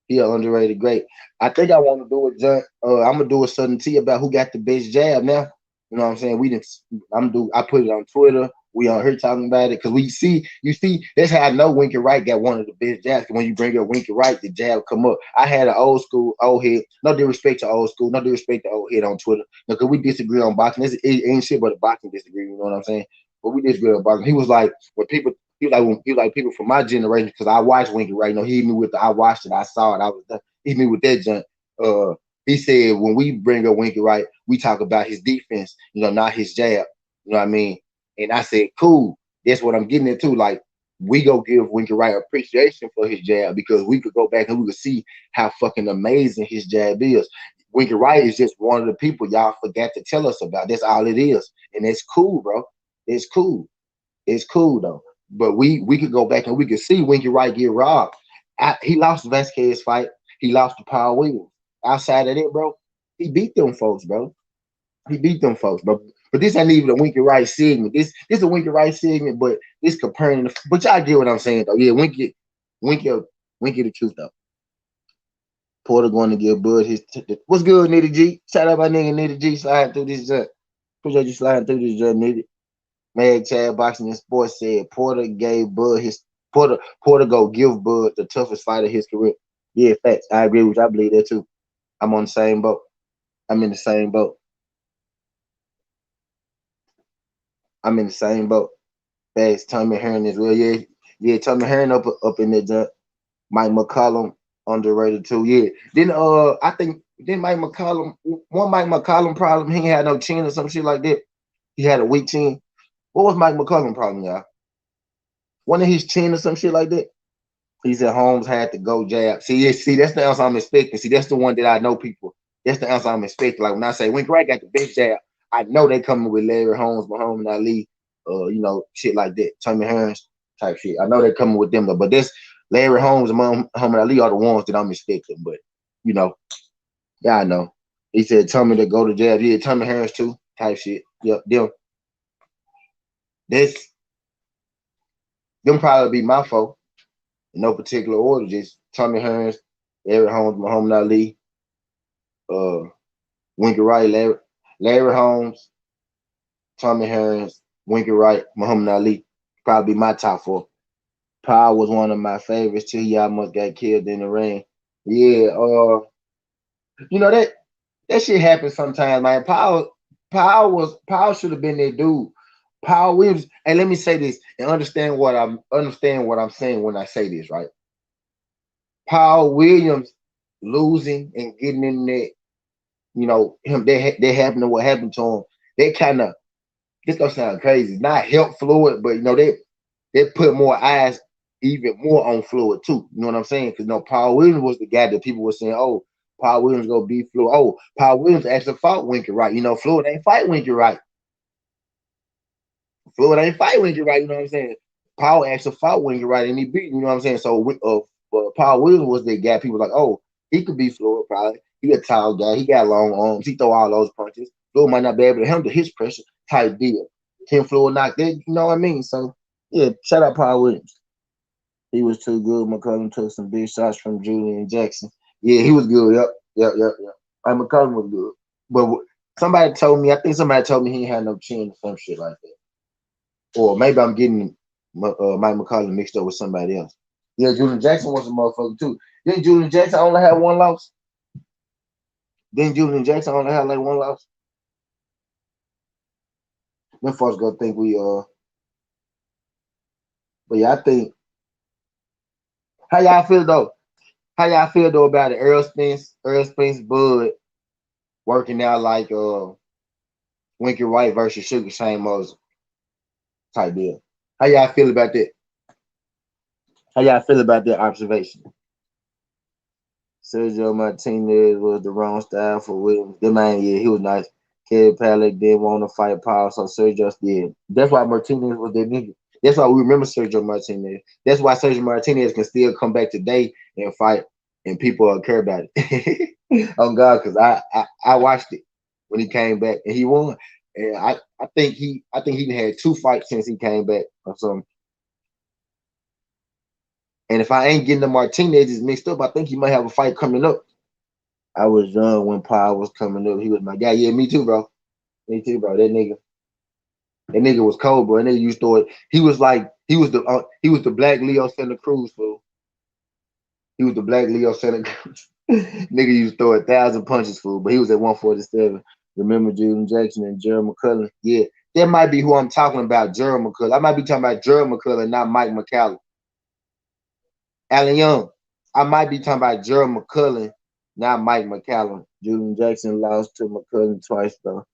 He an underrated great. I think I want to do a jump. I'm gonna do a sudden tea about who got the best jab now. You know what I'm saying? I put it on Twitter. We on here talking about it because you see, that's how I know Winky Wright got one of the best jabs. When you bring up Winky Wright, the jab come up. I had an old head. No disrespect to old school. No disrespect to old head on Twitter. Because we disagree on boxing. It ain't shit but a boxing disagree. You know what I'm saying? But we disagree on boxing. He was like people from my generation because I watched Winky Wright. He hit me with I watched it. I saw it. He hit me with that jump. He said when we bring up Winky Wright, we talk about his defense. Not his jab. You know what I mean? And I said, cool. That's what I'm getting into. Like, we go give Winky Wright appreciation for his jab because we could go back and we could see how fucking amazing his jab is. Winky Wright is just one of the people y'all forgot to tell us about. That's all it is, and it's cool, bro. It's cool. It's cool though. But we could go back and we could see Winky Wright get robbed. He lost the Vasquez fight. He lost to Paul Williams. Outside of that, bro, he beat them folks, bro. He beat them folks, bro. But this ain't even a Winky Wright segment. This is a Winky Wright segment, but this comparing. But y'all get what I'm saying though. Yeah, Winky, Winky the truth though. Porter going to give Bud his. What's good, Nitty G? Shout out my nigga Nitty G sliding through this junk. Appreciate you sliding through this junk, Nitty. Mag Chad Boxing and Sports said Porter gave Bud his Porter go give Bud the toughest fight of his career. Yeah, facts. I agree with you. I believe that too. I'm on the same boat. I'm in the same boat. I'm in the same boat. Facts. Tommy Hearn as well. Yeah, yeah. Tommy Hearn up in that jump. Mike McCollum underrated too. Yeah. Then I think Mike McCollum Mike McCollum problem. He ain't had no chin or some shit like that. He had a weak chin. What was Mike McCollum problem, y'all? One of his chin or some shit like that. He said Holmes had to go jab. See, that's the answer I'm expecting. See, that's the one that I know people. That's the answer I'm expecting. Like when I say Wink Wright got the best jab, I know they coming with Larry Holmes, Muhammad Ali, shit like that. Tommy Hearns type shit. I know they coming with them though. But this Larry Holmes and Muhammad Ali are the ones that I'm expecting. But yeah, I know. He said Tommy to go to jab. Yeah, Tommy Hearns too. Type shit. Yep, them. This them probably be my fault. In no particular order, just Tommy Hearns, Larry Holmes, Muhammad Ali, Winky Wright, Larry Holmes, Tommy Hearns, Winky Wright, Muhammad Ali. Probably my top four. Powell was one of my favorites too. He almost got killed in the ring. Yeah, that shit happens sometimes, man. Powell should have been that dude. Powell Williams, and let me say this and understand what I'm saying when I say this, right? Paul Williams losing and getting in there, him they happened to what happened to him. They kind of this gonna sound crazy, not help Floyd, but they put more eyes even more on Floyd too. You know what I'm saying? Because Paul Williams was the guy that people were saying, oh, Paul Williams gonna beat Floyd. Oh, Paul Williams actually fought Winky Wright. Floyd ain't fight Winky Wright. Floyd ain't fight Winky Wright. You know what I'm saying? Paul actually fought Winky Wright and he beat. You know what I'm saying? So Paul Williams was the guy. People were like, oh, he could be Floyd probably. He a tall guy. He got long arms. He throw all those punches. Floyd might not be able to handle his pressure type deal. Can Floyd knock that? You know what I mean? So yeah, shout out Paul Williams. He was too good. McCollum took some big shots from Julian Jackson. Yeah, he was good. Yep. And McCollum was good. But I think somebody told me he had no chin or some shit like that. Or maybe I'm getting Mike McCollum mixed up with somebody else. Yeah, Julian Jackson was a motherfucker too. Didn't Julian Jackson only have one loss? Didn't Julian Jackson only have like one loss? Them folks gonna think we but yeah, I think how y'all feel though? How y'all feel though about it? Earl Spence, Bud working out like Winky Wright versus Sugar Shane Mosley type deal. How y'all feel about that? How y'all feel about that observation? Sergio Martinez was the wrong style for Williams. The man, yeah, he was nice. Kid Palik didn't want to fight Paul, so Sergio did. That's why Martinez was that nigga. That's why we remember Sergio Martinez. That's why Sergio Martinez can still come back today and fight, and people care about it. Oh God, because I watched it when he came back and he won. And I think he had 2 fights since he came back or something. And if I ain't getting the Martinez mixed up, I think he might have a fight coming up. I was young when Paul was coming up. He was my guy. Yeah, me too, bro. Me too, bro. That nigga was cold, bro. And nigga used to throw it. He was the black Leo Santa Cruz, fool. He was the black Leo Santa Cruz. Nigga used to throw 1,000 punches, fool. But he was at 147. Remember Julian Jackson and Gerald McCullough? Yeah, that might be who I'm talking about, Gerald McCullough. I might be talking about Gerald McCullough, not Mike McCallum. Alan Young. I might be talking about Gerald McCullough, not Mike McCallum. Julian Jackson lost to McCullough twice, though.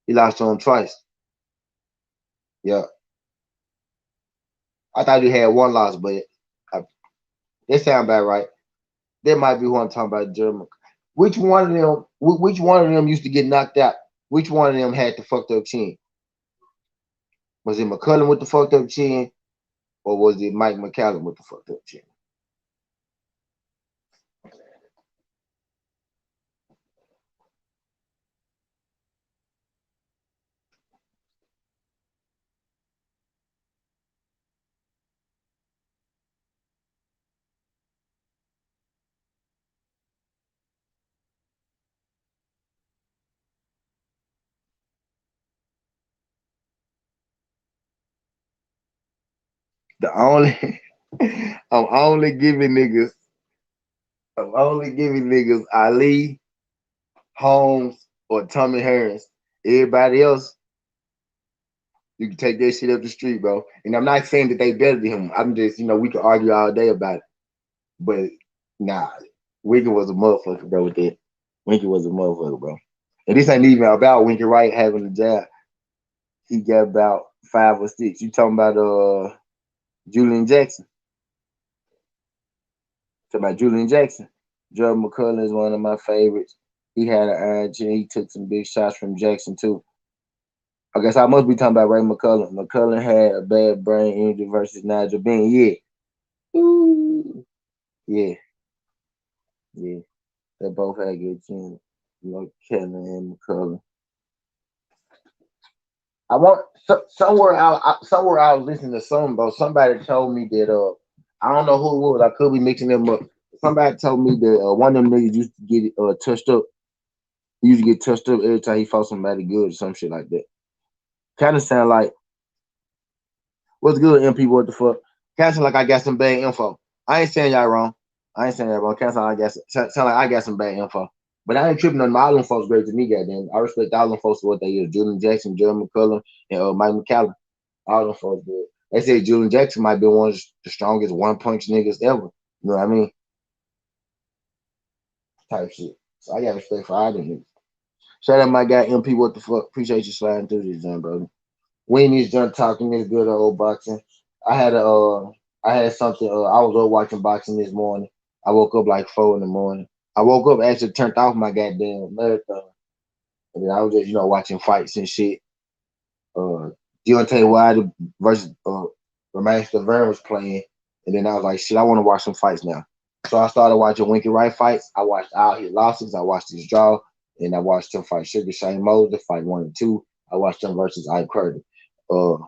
He lost to him twice. Yeah. I thought he had one loss, but that sound about right. That might be who I'm talking about, Gerald McCullough. Which one of them? Which one of them used to get knocked out? Which one of them had the fucked up chin? Was it McCullum with the fucked up chin, or was it Mike McCallum with the fucked up chin? The only I'm only giving niggas Ali, Holmes, or Tommy Hearns. Everybody else, you can take that shit up the street, bro. And I'm not saying that they better than him. I'm just, we can argue all day about it. But nah, Winky was a motherfucker, bro, with that. Winky was a motherfucker, bro. And this ain't even about Winky Wright having a job. He got about 5 or 6. You talking about Julian Jackson? Talking about Julian Jackson. Joe McCullum is one of my favorites. He had an iron chin. He took some big shots from Jackson too. I guess I must be talking about Ray McCullum. McCullum had a bad brain injury versus Nigel Bean. Yeah. Ooh. Yeah. Yeah. They both had good chins. Kelly and McCullum. I want somewhere I was listening to something, bro. Somebody told me that I don't know who it was. I could be mixing them up. Somebody told me that one of them niggas used to get touched up. He used to get touched up every time he fought somebody good or some shit like that. Kind of sound like what's good, MP? What the fuck? Kind of sound like I got some bad info. I ain't saying y'all wrong. I ain't saying y'all wrong. Kind of sound like I got some bad info. But I ain't tripping on all them folks great to me, goddamn. I respect all them folks for what they is. Julian Jackson, Jerry McCullum, and Mike McCallum. All them folks good. They say Julian Jackson might be one of the strongest one punch niggas ever. You know what I mean? Type shit. So I got respect for all them niggas. Shout out my guy MP. What the fuck? Appreciate you sliding through this, John, brother. We ain't just done talking this good old boxing. I had a I had something. I was up watching boxing this morning. I woke up like 4 in the morning. I woke up actually turned off my goddamn marathon, and then I was just watching fights and shit. Deontay Wilder versus Romain Stavern was playing, and then I was like, shit, I want to watch some fights now. So I started watching Winky Wright fights. I watched all his losses. I watched his draw, and I watched him fight Sugar Shane Mosley, fight 1 and 2. I watched him versus Ike Curtis. Uh,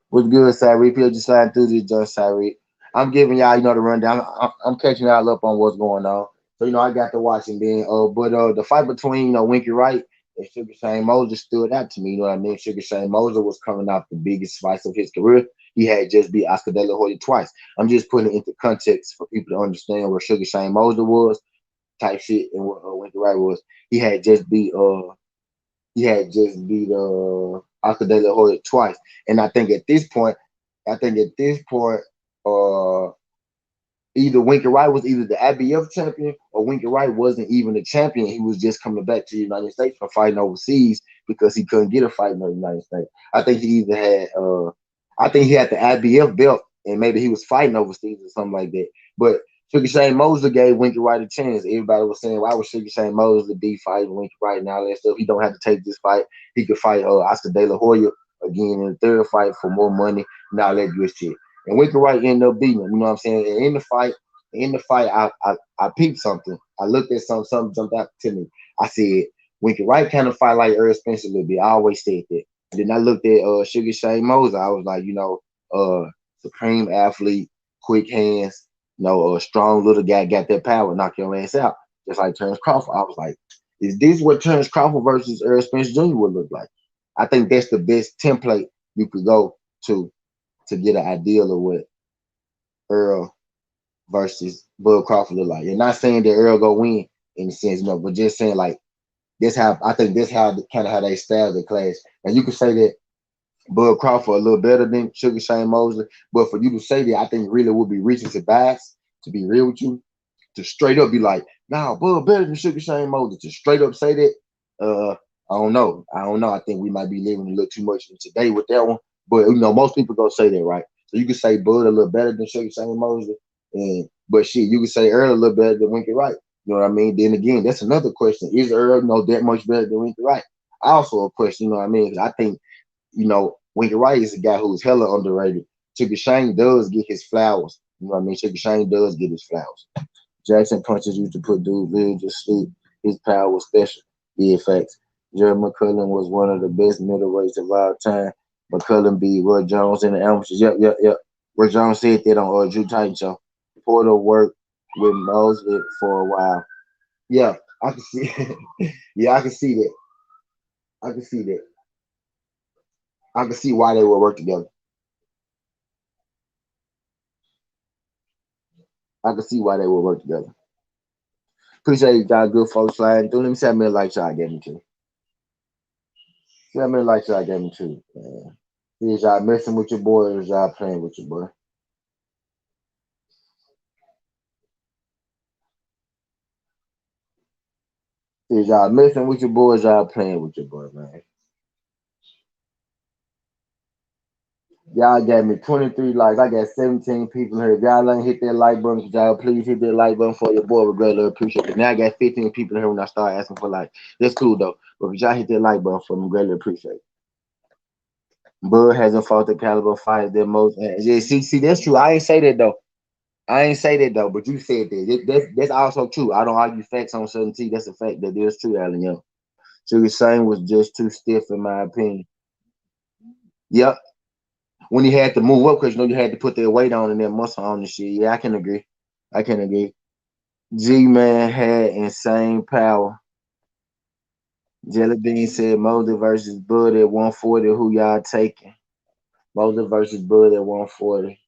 what's good, Cyree? People just sliding through this, John Cyree. I'm giving y'all, the rundown. I'm catching y'all up on what's going on. So, I got to watch and then, but the fight between, Winky Wright and Sugar Shane Mosley stood out to me. You know what I mean? Sugar Shane Mosley was coming off the biggest fights of his career. He had just beat Oscar De La Hoya twice. I'm just putting it into context for people to understand where Sugar Shane Mosley was, type shit, and what Winky Wright was. He had just beat Oscar De La Hoya twice. And I think at this point, uh, either Winky Wright was either the IBF champion or Winky Wright wasn't even a champion. He was just coming back to the United States from fighting overseas because he couldn't get a fight in the United States. I think he either had the IBF belt and maybe he was fighting overseas or something like that. But Sugar Shane Mosley gave Winky Wright a chance. Everybody was saying, why would Sugar Shane Mosley be fighting Winky Wright and all that stuff? He don't have to take this fight. He could fight Oscar De La Hoya again in the third fight for more money and all that good shit. And Winky Wright ended up beating him. You know what I'm saying? And in the fight, I peeped something. I looked at something jumped out to me. I said, Winky Wright kind of fight like Earl Spence a little bit. I always said that. And then I looked at Sugar Shane Mosley. I was like, supreme athlete, quick hands, a strong little guy, got that power, knock your ass out. Just like Terrence Crawford. I was like, is this what Terrence Crawford versus Earl Spence Jr. would look like? I think that's the best template you could go to get an ideal of what Earl versus Bud Crawford look like. You're not saying that Earl go win in a sense, but just saying like that's how I think that's how kind of how they style the clash. And you could say that Bud Crawford a little better than Sugar Shane Mosley, but for you to say that, I think really would be reaching to bias. To be real with you, to straight up be like, nah, Bud better than Sugar Shane Mosley. To straight up say that, I don't know. I think we might be living a little too much today with that one. But most people go say that, right? So you can say Bud a little better than Sugar Shane Mosley, And but shit, you could say Earl a little better than Winky Wright. You know what I mean? Then again, that's another question. Is Earl that much better than Winky Wright? Also a question, you know what I mean? 'Cause I think, Winky Wright is a guy who's hella underrated. Chicken Shane does get his flowers. You know what I mean? Chicken Shane does get his flowers. Jackson punches used to put dudes in to sleep. His power was special. Yeah, facts. Jerry McCullum was one of the best middleweights of all time. McCullum beat Roy Jones in the amateurs. Yep, yep, yep. Roy Jones said that on Drew Titan show. Porter worked with Mosley for a while. Yeah, I can see. Yeah, I can see that. I can see that. I can see why they would work together. I can see why they would work together. Appreciate you guys, good folks sliding through. Let me see how many likes y'all gave me to. See how many likes y'all gave me to. Man. See, is y'all messing with your boy or is y'all playing with your boy? See, is y'all messing with your boy or is y'all playing with your boy, man? Y'all gave me 23 likes. I got 17 people here. If y'all ain't hit that like button, could y'all please hit that like button for your boy. We greatly appreciate it. Now I got 15 people here when I start asking for likes. That's cool though. But if y'all hit that like button for me, greatly appreciate it. Bud hasn't fought the caliber fight that most. Yeah, see, that's true. I ain't say that though. I ain't say that though, but you said that. That's also true. I don't argue facts on certainty. That's a fact that is true, Alan Young. Sugar Shane was just too stiff, in my opinion. Yep. When he had to move up, because you had to put that weight on and that muscle on and shit. Yeah, I can agree. I can agree. G Man had insane power. Jelly Bean said Mosley versus Bud at 140. Who y'all taking? Mosley versus Bud at 140.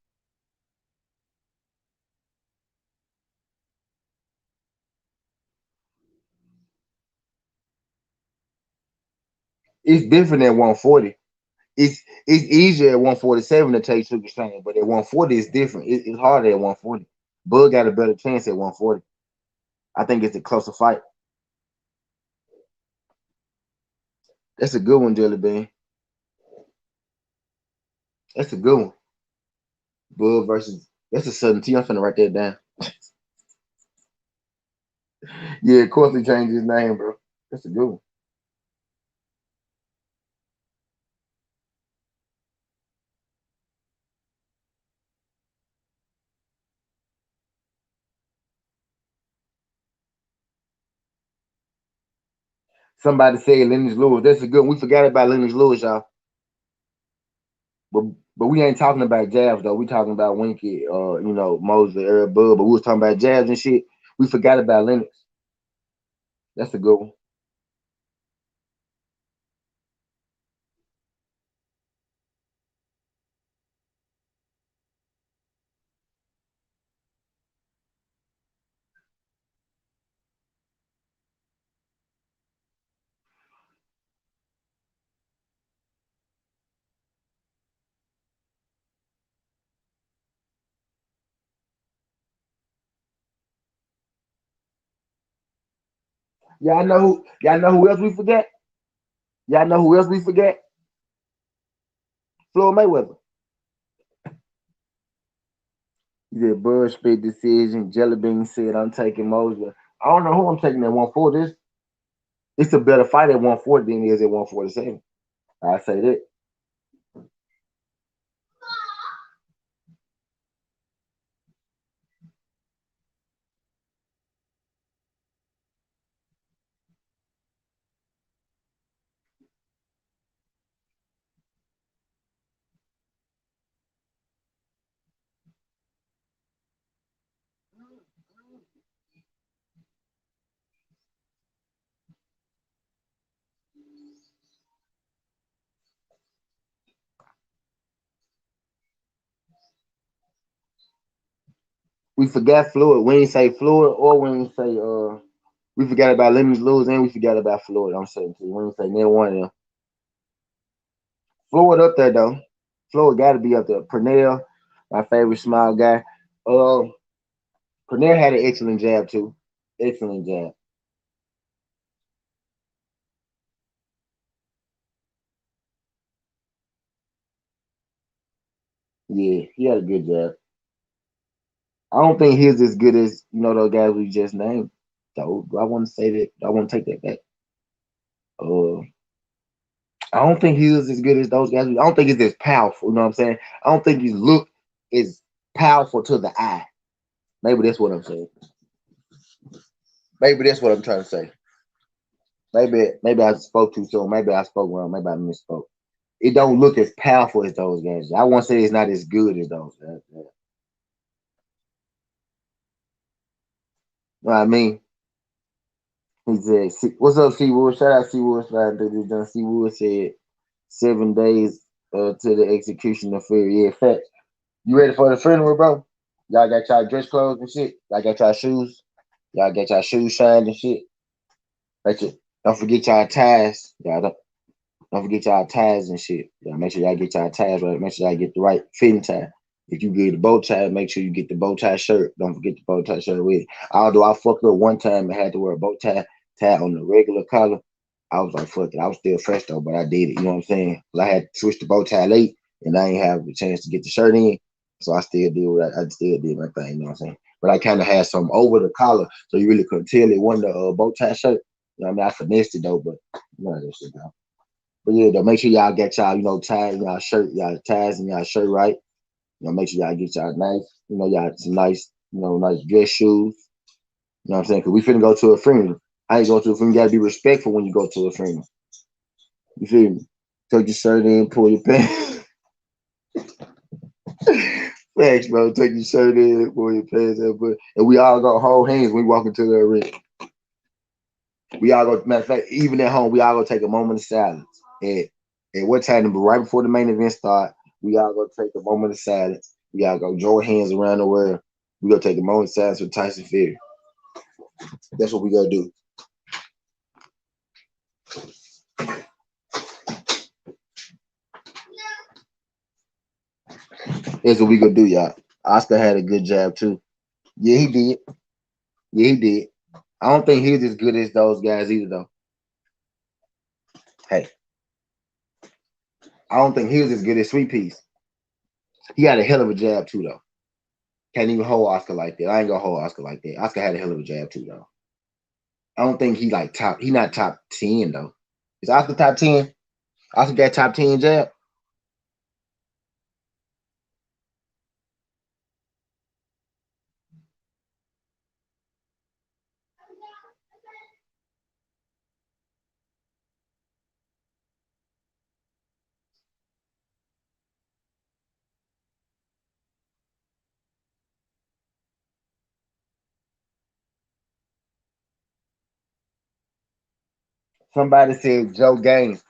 It's different at 140. It's easier at 147 to take Sugar Shane, but at 140 it's different. It's harder at 140. Bud got a better chance at 140. I think it's a closer fight. That's a good one, Jelly Bean. That's a good one. Bud versus that's a sudden T. I'm finna write that down. Yeah, of course he changed his name, bro. That's a good one. Somebody said Lennox Lewis. That's a good one. We forgot about Lennox Lewis, y'all. But but we ain't talking about jabs though. We talking about Winky, Mosley, Earl Bud. But we was talking about jabs and shit. We forgot about Lennox. That's a good one. Y'all know who else we forget? Y'all know who else we forget? Floyd Mayweather. He said Bud split decision. Jelly Bean said I'm taking Mosley. I don't know who I'm taking at 140. It's a better fight at 140 than it is at 147. I say that. We forgot Floyd. We ain't say Floyd or we ain't say we forgot about Lemons Lewis and we forgot about Floyd. I'm saying too. We ain't say neither one of them. Floyd up there though. Floyd got to be up there. Pernell, my favorite small guy. Uh, Pernell had an excellent jab too. Excellent jab. Yeah, he had a good jab. I don't think he's as good as those guys we just named. So do I want to say that? I want to take that back. Uh, I don't think he was as good as those guys. I don't think he's as powerful. You know what I'm saying? I don't think his look is powerful to the eye. Maybe that's what I'm saying. Maybe that's what I'm trying to say. Maybe I spoke too soon. Maybe I spoke wrong. Maybe I misspoke. It don't look as powerful as those guys. I won't say it's not as good as those guys. You know what I mean? He said, "What's up, Seawood? Shout out Seawood. Shout out to done. Seawood said 7 days to the execution of fear. Yeah, fact. You ready for the funeral, bro? Y'all got y'all dress clothes and shit. Y'all got y'all shoes. Y'all got y'all shoes shined and shit. That's it. Don't forget y'all ties. Don't forget y'all ties and shit. Y'all make sure y'all get y'all ties right. Make sure y'all get the right fitting tie. If you get the bow tie, make sure you get the bow tie shirt. Don't forget the bow tie shirt with it. Although I fucked up one time and had to wear a bow tie on the regular collar. I was like, fuck it. I was still fresh though, but I did it. You know what I'm saying? But I had to switch the bow tie late and I ain't have the chance to get the shirt in. So I still did what I still did my thing, you know what I'm saying? But I kind of had some over the collar, so you really couldn't tell it wasn't a bow tie shirt. You know what I mean? I finessed it though, but none of that shit though. But yeah, though, make sure y'all get y'all, ties, y'all shirt, y'all ties and y'all shirt right. Make sure y'all get y'all nice, y'all some nice, nice dress shoes. You know what I'm saying? Because we finna go to a funeral. I ain't going to a funeral. You gotta be respectful when you go to a funeral. You feel me? Tuck your shirt in, pull your pants. Thanks, bro. Take your shirt in, pull your pants up, and we all go hold hands when we walk into the arena. We all go, matter of fact, even at home, we all go take a moment of silence. At what time? Right before the main event start, we all go take a moment of silence. We all go join hands around the world. We go take a moment of silence with Tyson Fury. That's what we gonna do. That's what we gonna do, y'all. Oscar had a good jab too. Yeah, he did. Yeah, he did. I don't think he's as good as those guys either, though. Hey, I don't think he was as good as Sweet Peas. He had a hell of a jab too, though. Can't even hold Oscar like that. I ain't gonna hold Oscar like that. Oscar had a hell of a jab too, though. I don't think he like top. He not top 10 though. Is Oscar top 10? Oscar got top 10 jab. Somebody said Joe Gaines.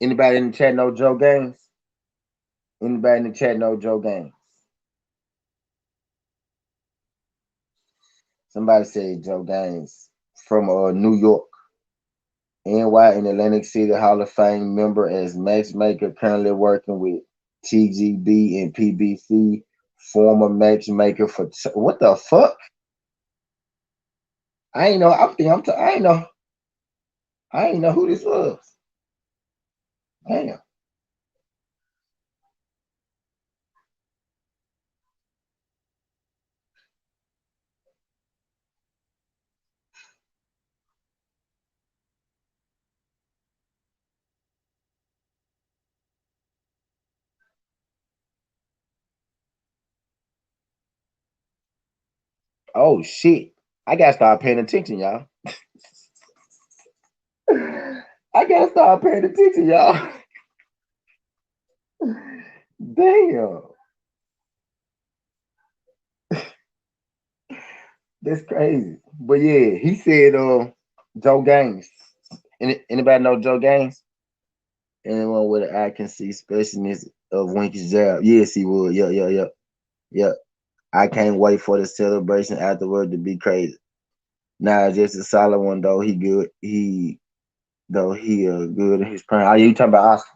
Anybody in the chat know Joe Gaines? Anybody in the chat know Joe Gaines? Somebody said Joe Gaines from New York. NY in Atlantic City Hall of Fame member as matchmaker, currently working with TGB and PBC. Former matchmaker for what the fuck? I ain't know. I ain't know who this was. Damn. Oh shit. I gotta start paying attention, y'all. I gotta start paying attention, y'all. Damn. That's crazy. But yeah, he said Joe Gaines. Anybody know Joe Gaines? Anyone with an eye can see specialness of Winky's jab. Yes, he would. Yeah, yeah, yeah. Yeah. I can't wait for the celebration afterward to be crazy. Nah, just a solid one though. He good. He good in his prime. Are you talking about Oscar?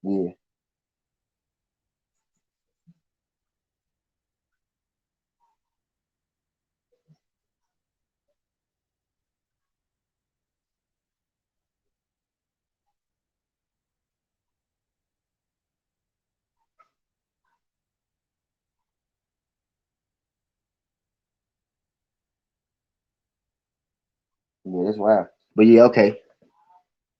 Yeah. Yeah, that's wild. But yeah, okay.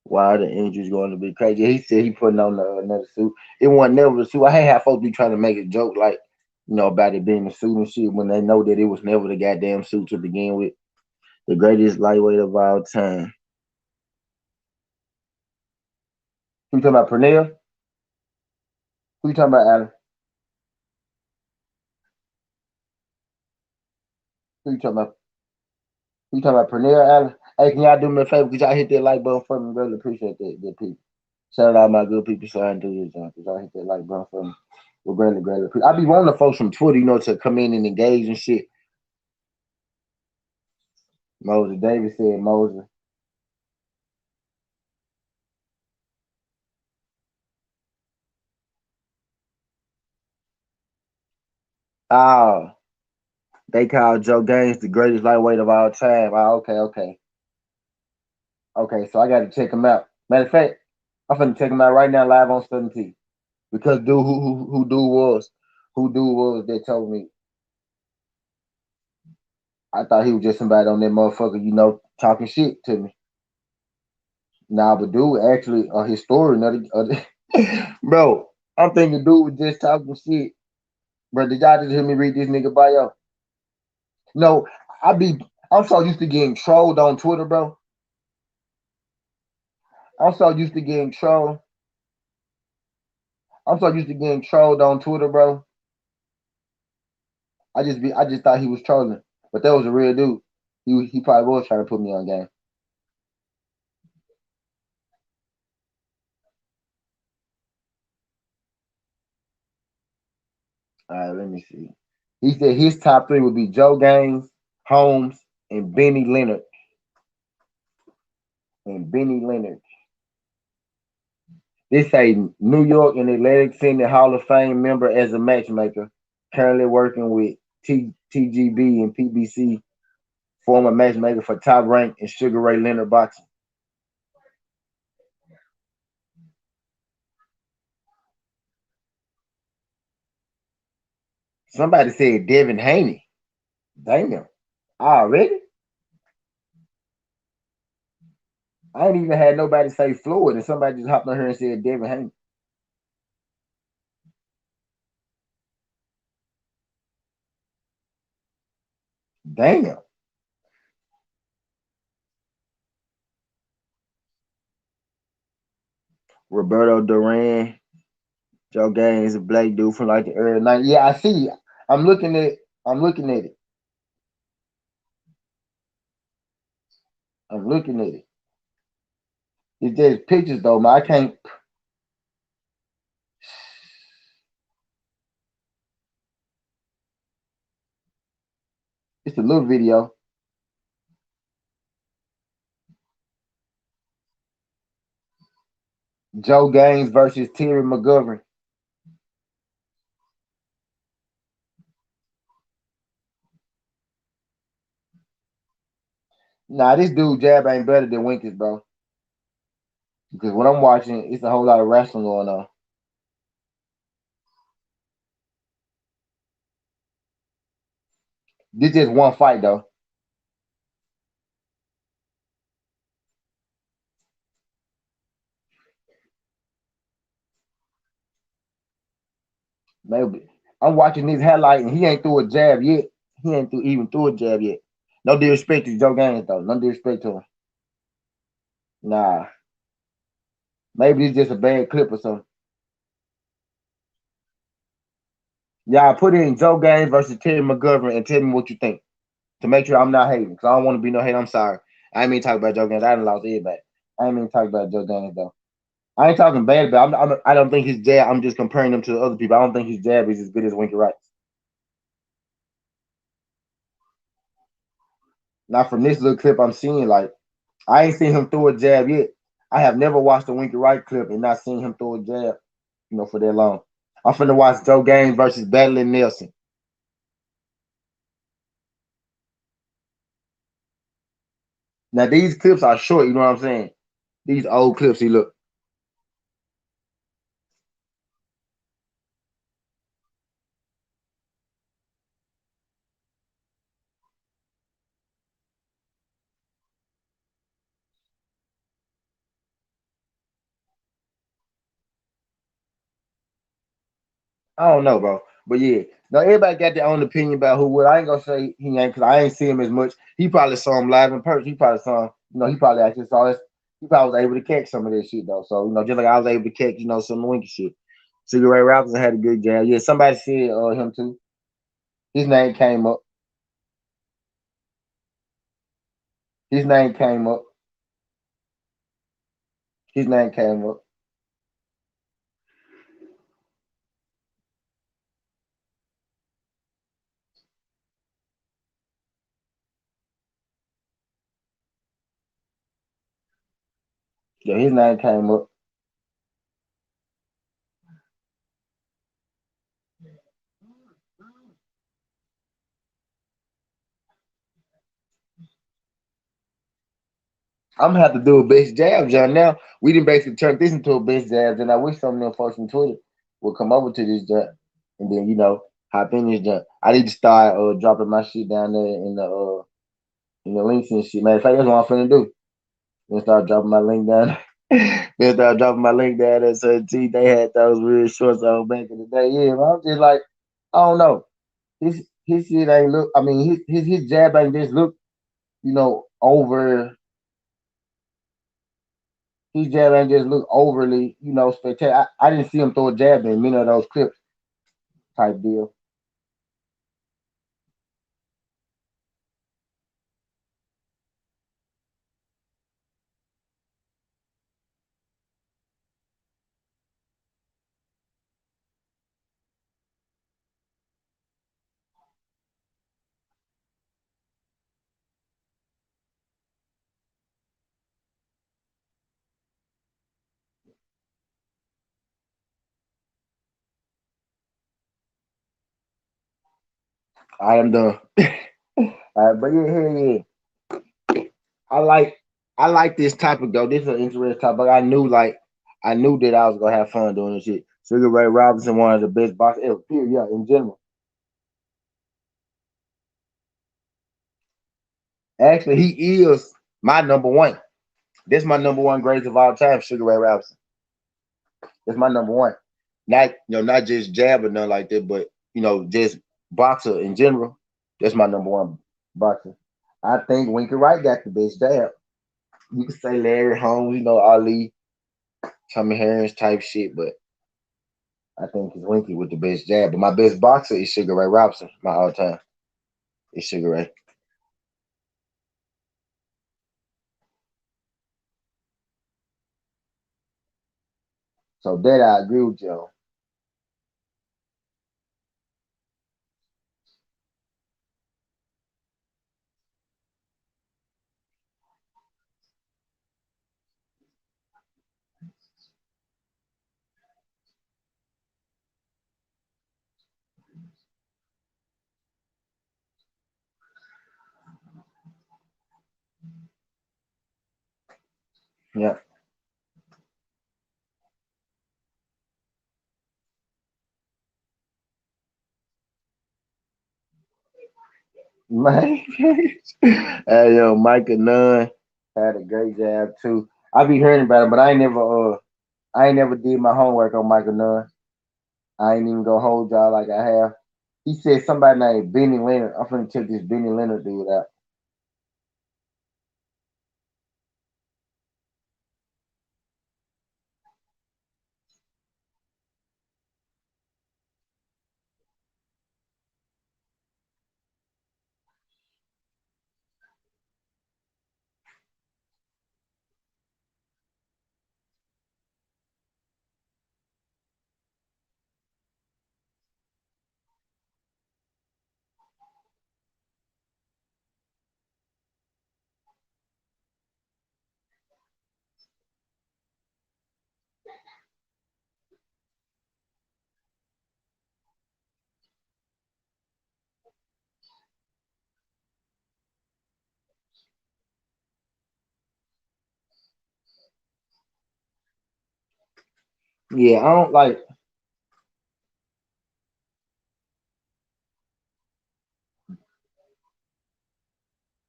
Wow, the injuries going to be crazy. He said he putting on another suit. It wasn't never a suit. I hate how folks be trying to make a joke like, about it being a suit and shit when they know that it was never the goddamn suit to begin with. The greatest lightweight of all time. Who you talking about, Pernell? Who you talking about, Adam? Who you talking about? Who you talking about, Pernell, Adam? Hey, can y'all do me a favor? Could y'all hit that like button for me? Really appreciate that, good people. Shout out my good people so I can do this, Could y'all hit that like button for me? We're greatly appreciate. I be wanting the folks from Twitter, to come in and engage and shit. Moses Davis said Moses. Oh, they call Joe Gaines the greatest lightweight of all time. Oh, okay. Okay, so I got to check him out. Matter of fact, I'm finna check him out right now live on Southern T. Because dude, who dude was that told me. I thought he was just somebody on that motherfucker, talking shit to me. Nah, but dude actually a historian bro. I'm thinking dude was just talking shit. Bro, did y'all just hear me read this nigga bio? No, I be I'm so used to getting trolled on Twitter, bro. I'm so used to getting trolled. I'm so used to getting trolled on Twitter, bro. I just thought he was trolling, but that was a real dude. He probably was trying to put me on game. All right, let me see. He said his top three would be Joe Gaines, Holmes, and Benny Leonard. And Benny Leonard. This a New York and Atlantic City Hall of Fame member as a matchmaker, currently working with TGB and PBC, former matchmaker for Top Rank and Sugar Ray Leonard Boxing. Somebody said Devin Haney. Damn. Already? I ain't even had nobody say Floyd, and somebody just hopped on here and said Devin Haney. Damn. Roberto Duran, Joe Gaines, a black dude from like the early 90s. Yeah, I see. I'm looking at I'm looking at it. I'm looking at it. It's just pictures though, man. I can't. It's a little video. Joe Gaines versus Terry McGovern. Nah, this dude jab ain't better than Winky's, bro. Because when I'm watching, it's a whole lot of wrestling going on. This just one fight though. Maybe I'm watching this highlight and he ain't threw a jab yet. He ain't even threw a jab yet. No disrespect to Joe Gaines though. No disrespect to him. Nah, maybe it's just a bad clip or something. Y'all put in Joe Gaines versus Terry McGovern and tell me what you think to make sure I'm not hating because I don't want to be no hate. I'm sorry. I ain't mean to talk about Joe Gaines. I done lost everybody. I ain't mean to talk about Joe Gaines though. I ain't talking bad, but I don't think his jab. I'm just comparing him to the other people. I don't think his jab is as good as Winky Wright. Not from this little clip I'm seeing. Like I ain't seen him throw a jab yet. I have never watched a Winky Wright clip and not seen him throw a jab. For that long. I'm finna watch Joe Gaines versus Battling Nelson. Now these clips are short. You know what I'm saying? These old clips. He look. I don't know, bro. But yeah, no, everybody got their own opinion about who would. I ain't gonna say he ain't because I ain't see him as much. He probably saw him live in person. He probably saw him, he probably actually saw this. He probably was able to catch some of this shit though. So, just like I was able to catch, some of the Winky shit. Cigarette Robinson had a good jab. Yeah, somebody said him too. His name came up. His name came up. His name came up. Yeah, his name came up. I'm gonna have to do a best jab, John. Now we didn't basically turn this into a best jab, and I wish some of them folks on Twitter would come over to this jab, and then hop in this jab. I need to start dropping my shit down there in the links and shit. Matter of fact, that's what I'm finna do. Then start dropping my link down. Then start dropping my link down there. So they had those real shorts on back in the day. Yeah, but I'm just like, I don't know. His shit ain't look. I mean, his jab ain't just look, over. His jab ain't just look overly, spectacular. I didn't see him throw a jab in many of those clips type deal. I am done. But yeah. I like I like this topic though. This is an interesting topic. I knew that I was gonna have fun doing this shit. Sugar Ray Robinson, one of the best boxers ever. Period. Yeah, in general. Actually, he is my number one. This my number one greatest of all time, Sugar Ray Robinson. That's my number one. Not not just jab or nothing like that, but just boxer in general. That's my number one boxer. I think Winky Wright got the best jab. You could say Larry Holmes, Ali, Tommy Harris type shit, but I think it's Winky with the best jab. But my best boxer is Sugar Ray Robinson. My all time is Sugar Ray. So that I agree with you on. Yeah. Mike, hey, yo, Micah Nunn had a great jab too. I be hearing about it, but I ain't never did my homework on Micah Nunn. I ain't even gonna hold y'all like I have. He said somebody named Benny Leonard. I'm finna check this Benny Leonard dude out. Yeah, I don't like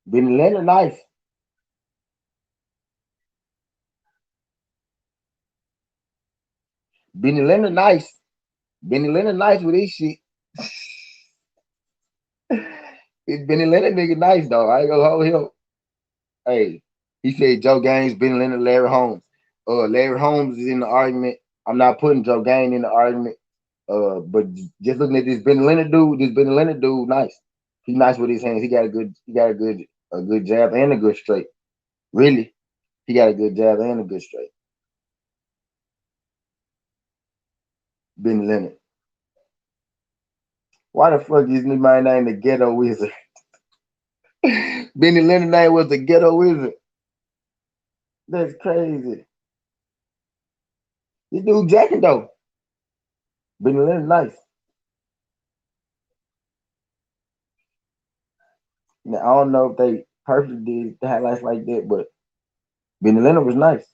Benny Leonard. Nice, Benny Leonard. Nice. Benny Leonard nice with his shit. It's Benny Leonard nigga nice though. I ain't gonna hold him. Hey, he said Joe Gaines, Benny Leonard, Larry Holmes. Larry Holmes is in the argument. I'm not putting Joe Gaines in the argument. But just looking at this Benny Leonard dude, nice. He's nice with his hands. A good jab and a good straight. Really, he got a good jab and a good straight. Benny Leonard. Why the fuck is my name the Ghetto Wizard? Benny Leonard name was the Ghetto Wizard. That's crazy. This dude jacking though. Benny Leonard nice. Now, I don't know if they perfectly did the highlights like that, but Benny Leonard was nice.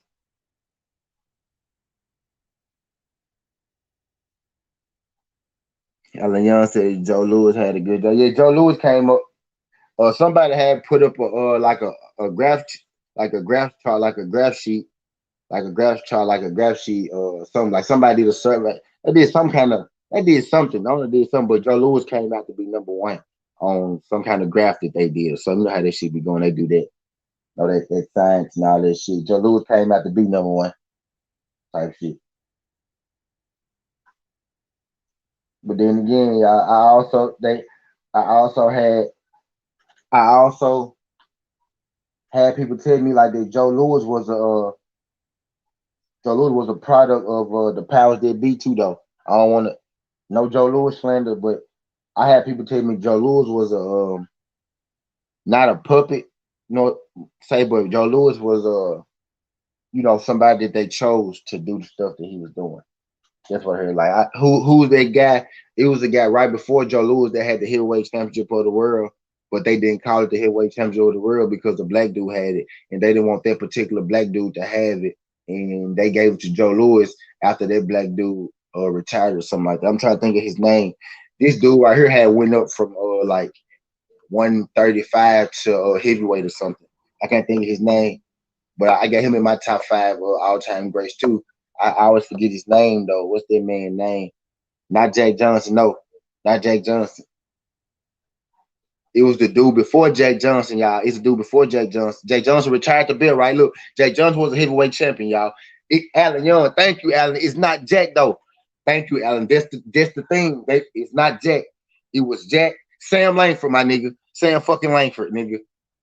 Alan Young said Joe Lewis had a good day. Yeah, Joe Lewis came up. Somebody had put up a graph like a graph chart like a graph sheet like a graph chart like a graph sheet or something like somebody did a survey. They did something. I don't know did something, but Joe Lewis came out to be number one on some kind of graph that they did. So you know how that shit be going. They do that. You know that science and all that shit. Joe Lewis came out to be number one type shit. But then again, y'all, I also had I also had people tell me like that Joe Lewis was a product of the powers that be too though. I don't want to no Joe Lewis slander, but I had people tell me Joe Lewis was a not a puppet, you know, say, but Joe Lewis was somebody that they chose to do the stuff that he was doing. That's what I heard. Like, who was that guy? It was the guy right before Joe Louis that had the heavyweight championship of the world, but they didn't call it the heavyweight championship of the world because the black dude had it, and they didn't want that particular black dude to have it, and they gave it to Joe Louis after that black dude retired or something like that. I'm trying to think of his name. This dude right here had went up from like 135 to heavyweight or something. I can't think of his name, but I got him in my top five all-time greats too. I always forget his name though. What's that man's name? Not Jack Johnson. No, not Jack Johnson. It was the dude before Jack Johnson, y'all. It's the dude before Jack Johnson. Jack Johnson retired the belt, right? Look, Jack Johnson was a heavyweight champion, y'all. Alan Young, thank you, Alan. It's not Jack though. Thank you, Alan. That's the thing. It's not Jack. It was Jack. Sam Langford, my nigga. Sam fucking Langford, nigga.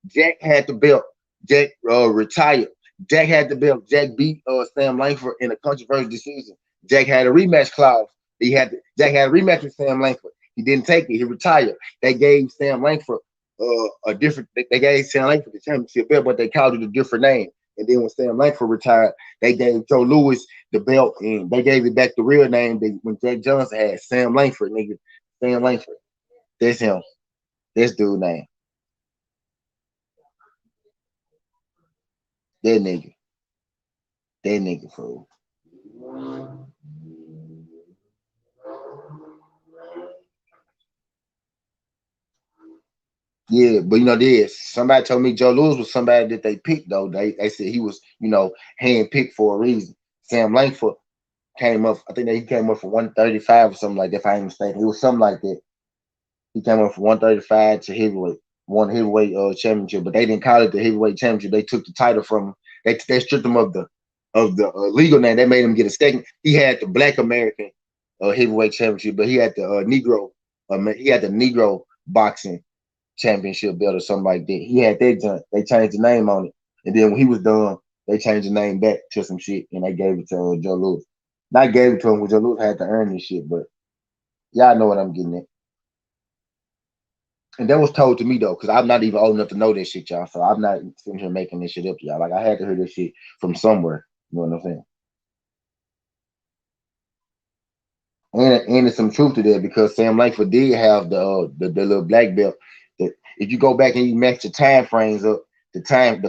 Jack had the belt. Jack retired. Jack had the belt. Jack beat Sam Langford in a controversial decision. Jack had a rematch clause. Jack had a rematch with Sam Langford. He didn't take it. He retired. They gave Sam Langford a different. They gave Sam Langford the championship belt, but they called it a different name. And then when Sam Langford retired, they gave Joe Louis the belt, and they gave it back the real name when Jack Johnson had Sam Langford, nigga. Sam Langford. That's him. That's dude name. That nigga. That nigga fool. Yeah, but somebody told me Joe Louis was somebody that they picked though. They said he was, hand picked for a reason. Sam Langford came up, I think that he came up for 135 or something like that, if I ain't mistaken. It was something like that. He came up from 135 to heavyweight, won heavyweight championship, but they didn't call it the heavyweight championship. They took the title from him. They stripped him of the legal name. They made him get a second. He had the Black American heavyweight championship, but he had the Negro boxing championship belt or something like that. He had that junk. They changed the name on it, and then when he was done, they changed the name back to some shit, and they gave it to Joe Louis. Not gave it to him, Joe Louis had to earn this shit, but y'all know what I'm getting at. And that was told to me though, because I'm not even old enough to know this shit, y'all. So I'm not sitting here making this shit up to y'all. Like I had to hear this shit from somewhere. You know what I'm saying? And there's some truth to that because Sam Langford did have the little black belt. That if you go back and you match the time frames up, the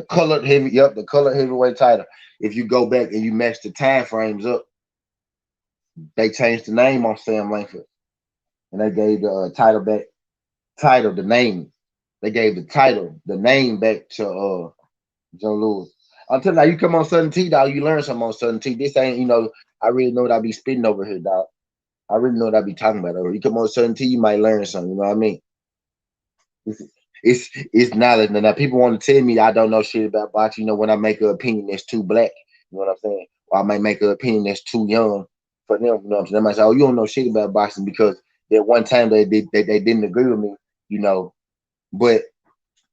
colored heavyweight title. If you go back and you match the time frames up, they changed the name on Sam Langford, and they gave the title back. The name. They gave the name back to Joe Louis. I'm telling you, you come on Southern T, dog, you learn something on Southern T. This ain't, I really know what I be spitting over here, dog. I really know what I be talking about. Though. You come on certain T, you might learn something. You know what I mean? It's it's knowledge. Now people want to tell me I don't know shit about boxing. You know, when I make an opinion that's too black, you know what I'm saying? Or I might make an opinion that's too young for them. You know what I'm saying? They might say, "Oh, you don't know shit about boxing because that one time they didn't agree with me." You know, but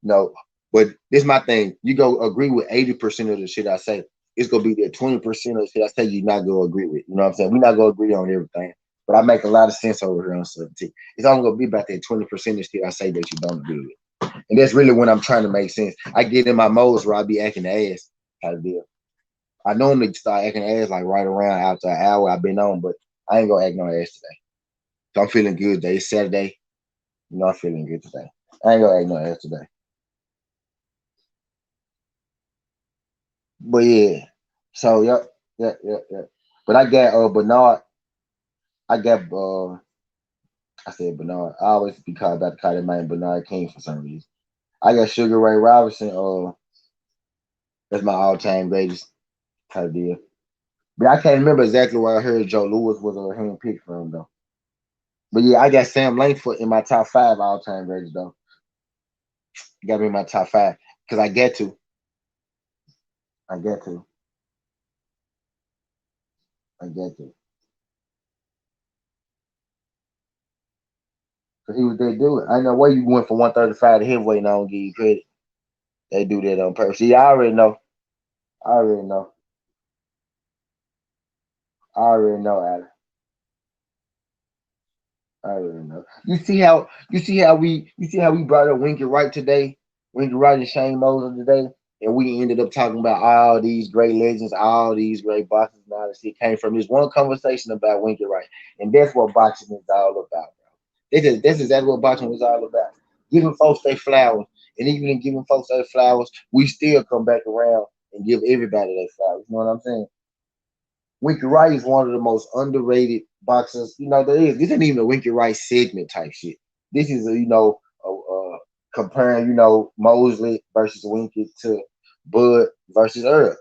no, but this my thing. You go agree with 80% of the shit I say. It's gonna be that 20% of the shit I say you're not gonna agree with. You know what I'm saying? We're not gonna agree on everything. But I make a lot of sense over here on certainty. It's only gonna be about that 20% of shit I say that you don't agree with. And that's really when I'm trying to make sense. I get in my modes where I be acting the ass. How to deal. I normally start acting ass like right around after an hour I've been on, but I ain't gonna act no ass today. So I'm feeling good today. It's Saturday. You know I'm feeling good today. I ain't gonna act no ass today. But yeah. So yep. But I got Bernard. I got I said Bernard. I always be called about to call that man Bernard King for some reason. I got Sugar Ray Robinson. That's my all time greatest type deal. But I can't remember exactly where I heard Joe Louis was a hand pick from though. But yeah, I got Sam Langford in my top five all time greatest though. Got me in my top five because I get to. I get to. I get to. Cause he was there do it. I know where you went from 135 to heavyweight and I don't give you credit. They do that on purpose. See, I already know. I already know. I already know, Adam. I already know. You see how we brought up Winky Wright today, Winky Wright and Shane Mosley today, and we ended up talking about all these great legends, all these great boxers, and all this shit came from this one conversation about Winky Wright, and that's what boxing is all about, bro. This is exactly what boxing was all about. Giving folks their flowers, and even in giving folks their flowers, we still come back around and give everybody their flowers. You know what I'm saying? Winky Wright is one of the most underrated boxers. There is. This isn't even a Winky Wright segment type shit. This is comparing Mosley versus Winky to Bud versus Earl,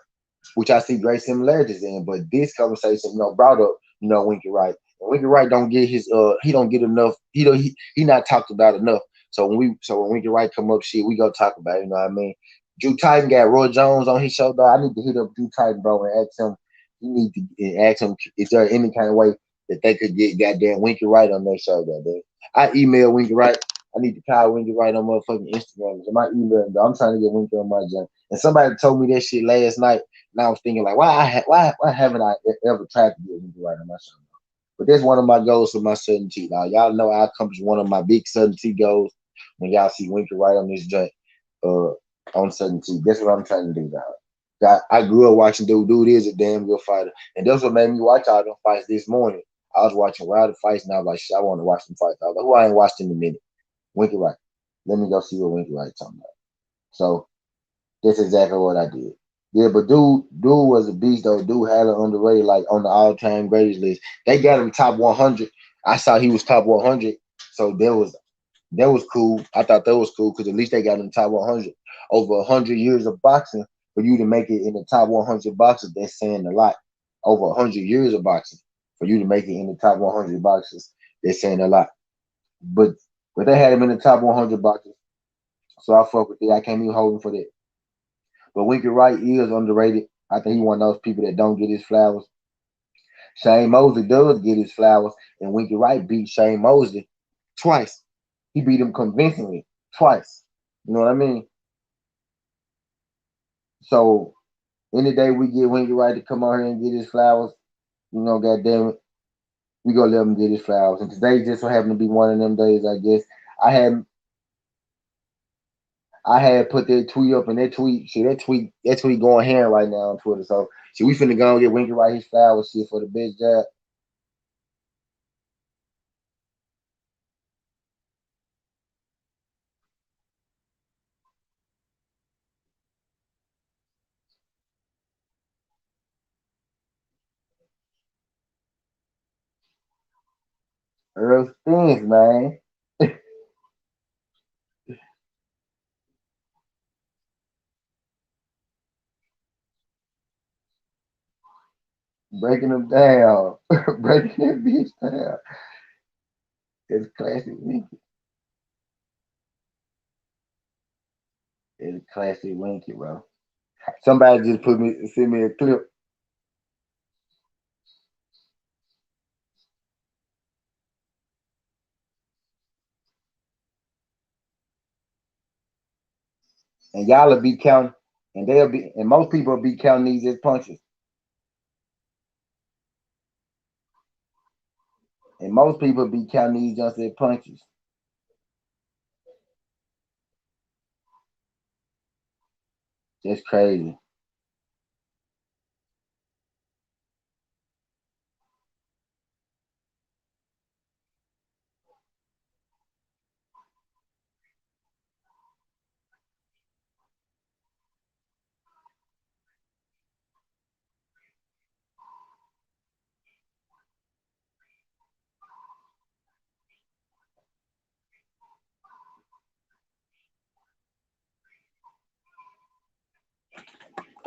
which I see great similarities in. But this conversation, brought up Winky Wright. And Winky Wright don't get his he don't get enough. He not talked about enough. So when Winky Wright come up, shit, we go talk about it. You know what I mean? Drew Titan got Roy Jones on his show, though. I need to hit up Drew Titan, bro, and ask him. You need to ask him, is there any kind of way that they could get goddamn Winky Wright on their show, goddamn? I email Winky Wright. I need to call Winky Wright on motherfucking Instagram. So my email, though. I'm trying to get Winky on my junk. And somebody told me that shit last night, and I was thinking like, why haven't I ever tried to get Winky Wright on my show? But that's one of my goals for my certainty. Now y'all know I accomplished one of my big certainty goals when y'all see Winky Wright on this joint uh on certainty. That's what I'm trying to do, dog. I grew up watching dude is a damn good fighter. And that's what made me watch all them fights this morning. I was watching Wilder fights and I was like, shit, I want to watch them fights. I was like, who I ain't watched in a minute? Winky Wright. Let me go see what Winky Wright talking about. So that's exactly what I did. Yeah, but dude was a beast though. Dude had an underrated, like on the all-time greatest list. They got him top 100. I saw he was top 100, so that was cool. I thought that was cool because at least they got in the top 100. Over 100 years of boxing, for you to make it in the top 100 boxers, that's saying a lot. Over 100 years of boxing, for you to make it in the top 100 boxers, that's saying a lot. But but they had him in the top 100 boxers, so I fuck with it. I can't even hold him for that. But Winky Wright is underrated. I think he one of those people that don't get his flowers. Shane Mosley does get his flowers, and Winky Wright beat Shane Mosley twice. He beat him convincingly twice. You know what I mean? So any day we get Winky Wright to come on here and get his flowers, goddamn it, we gonna let him get his flowers. And today just so happened to be one of them days, I guess. I had I had put that tweet up, and that tweet going hand right now on Twitter. So we finna go and get Winky Wright his flowers shit for the best job. Earl Spence, man. breaking them down, breaking that bitch down. It's classic Winky. It's classic Winky, bro. Somebody just send me a clip, and y'all will be counting, and most people will be counting these as punches, and most people be counting these just as punches. That's crazy.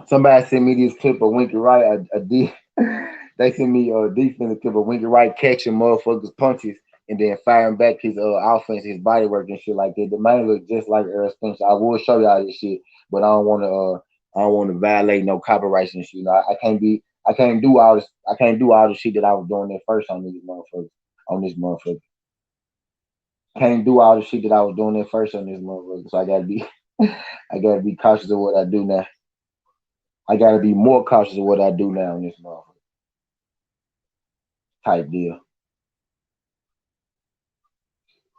Somebody sent me this clip of Winky Wright. They sent me a defensive clip of Winky Wright catching motherfuckers punches and then firing back his offense, his body work and shit like that. The man look just like Earl Spence. I will show y'all this shit, but I don't want to violate no copyrights and shit. You know, I can't do all this. I can't do all the shit that I was doing at first on these motherfuckers. On this motherfucker, can't do all the shit that I was doing at first on this motherfucker. So I gotta be, I gotta be cautious of what I do now. I gotta be more cautious of what I do now in this motherfucker type deal.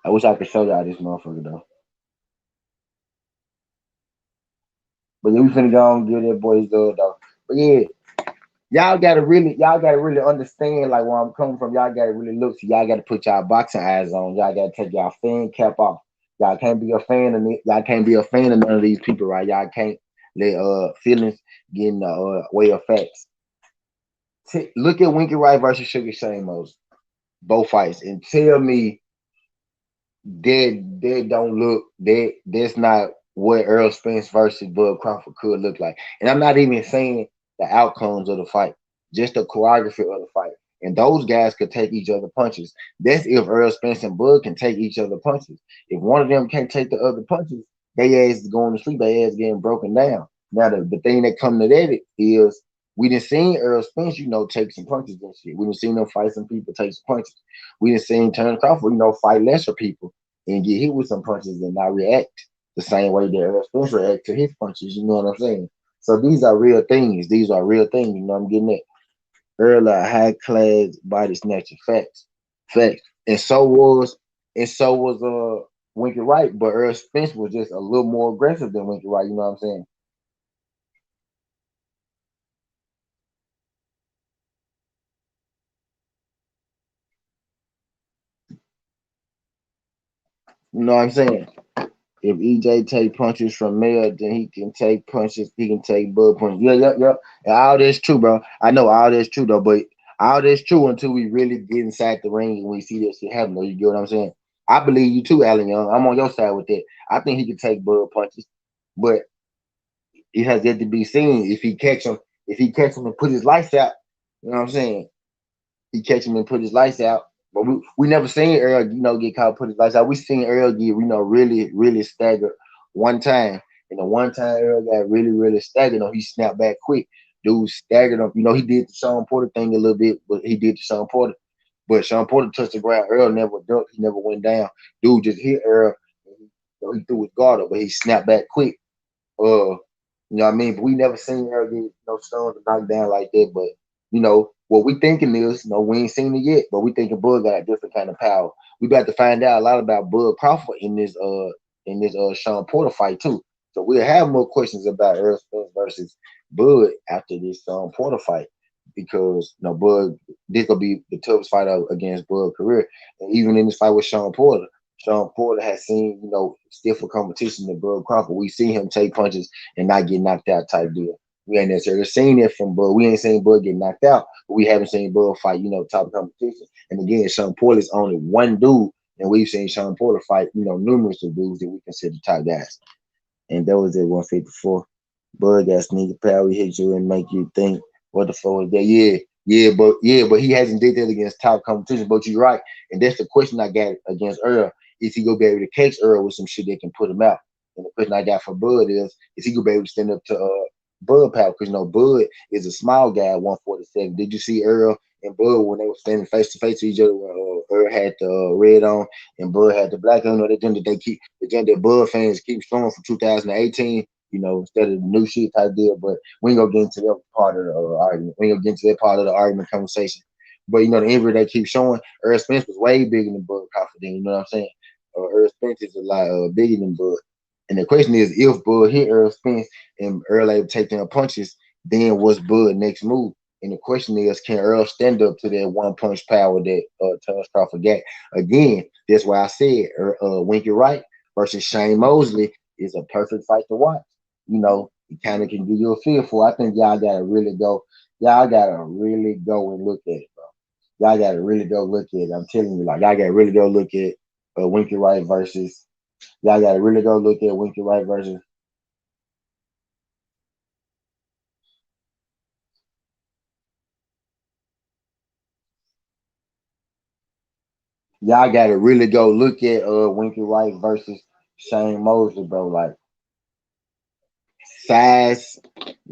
I wish I could show y'all this motherfucker though. But yeah, we finna go on and give that boys love though. But yeah, y'all gotta really understand like where I'm coming from. Y'all gotta really look. So y'all gotta put y'all boxing eyes on. Y'all gotta take y'all fan cap off. Y'all can't be a fan of me. Y'all can't be a fan of none of these people, right? Y'all can't let feelings get in the way of facts. Look at Winky Wright versus Sugar Shane Moses, both fights, and tell me that don't look that's not what Earl Spence versus Bud Crawford could look like. And I'm not even saying the outcomes of the fight, just the choreography of the fight. And those guys could take each other punches. That's if Earl Spence and Bud can take each other punches. If one of them can't take the other punches, they ass is going to sleep, they ass getting broken down. Now the thing that come to that is we didn't see Earl Spence, take some punches and shit. We didn't see him fight some people, take some punches. We didn't see him turn Crawford, fight lesser people and get hit with some punches and not react the same way that Earl Spence react to his punches. You know what I'm saying? So these are real things. These are real things. You know what I'm getting at? Earl a high class body snatcher. Facts. Facts. And so was Winky Wright, but Earl Spence was just a little more aggressive than Winky Wright. You know what I'm saying? You know what I'm saying? If EJ take punches from Mel, then he can take punches. He can take Bud punches. Yeah, yep, yep. And all that's true, bro. I know all that's true though, but all that's true until we really get inside the ring and we see that shit happen. Though, you get what I'm saying? I believe you too, Alan Young. I'm on your side with that. I think he can take Bud punches, but it has yet to be seen if he catch him. If he catch him and put his lights out, you know what I'm saying? He catch him and put his lights out. But we never seen Earl, get caught put his lights out. We seen Earl get, really, really staggered one time. And the one time Earl got really, really staggered, he snapped back quick. Dude staggered him. He did the Sean Porter thing a little bit, but he did the Sean Porter. But Sean Porter touched the ground. Earl never ducked. He never went down. Dude just hit Earl. He threw his guard up, but he snapped back quick. You know what I mean? But we never seen her get stunned or knocked down like that. But what we thinking is, we ain't seen it yet, but we thinking Bud got a different kind of power. We about to find out a lot about Bud Crawford in this Sean Porter fight too. So we'll have more questions about Earl Spence versus Bud after this Sean Porter fight because Bud this gonna be the toughest fight against Bud career. And even in this fight with Sean Porter has seen, stiffer competition than Bud Crawford. We see him take punches and not get knocked out type deal. We ain't necessarily seen it from Bud. We ain't seen Bud get knocked out, but we haven't seen Bud fight, top competition. And again, Sean Porter is only one dude, and we've seen Sean Porter fight, numerous of dudes that we consider top guys. And that was at 154. Bud got sneaky power. He hit you and make you think, what the fuck was that? Yeah, yeah, but he hasn't did that against top competition. But you're right, and that's the question I got against Earl. Is he gonna be able to catch Earl with some shit that can put him out? And the question I got for Bud is he gonna be able to stand up to Bud power? Because Bud is a small guy at 147. Did you see Earl and Bud when they were standing face to face to each other? When Earl had the red on and Bud had the black on. The gender they keep the gender Bud fans keep showing from 2018. Instead of the new shit type deal. But we ain't gonna get into that part of the argument. We ain't gonna get into that part of the argument conversation. But the injury they keep showing, Earl Spence was way bigger than Bud Crawford. You know what I'm saying? Earl Spence is a lot bigger than Bud. And the question is, if Bud hit Earl Spence and Earl able to take them punches, then what's Bud next move? And the question is, can Earl stand up to that one punch power that Terence Crawford got? Again, that's why I said Winky Wright versus Shane Mosley is a perfect fight to watch. It kind of can give you a feel for. I think y'all gotta really go. Y'all gotta really go and look at it, bro. Y'all gotta really go look at it. I'm telling you, like y'all gotta really go look at Winky Wright versus. Y'all gotta really go look at Winky Wright versus. Y'all gotta really go look at Winky Wright versus Shane Mosley, bro. Like size,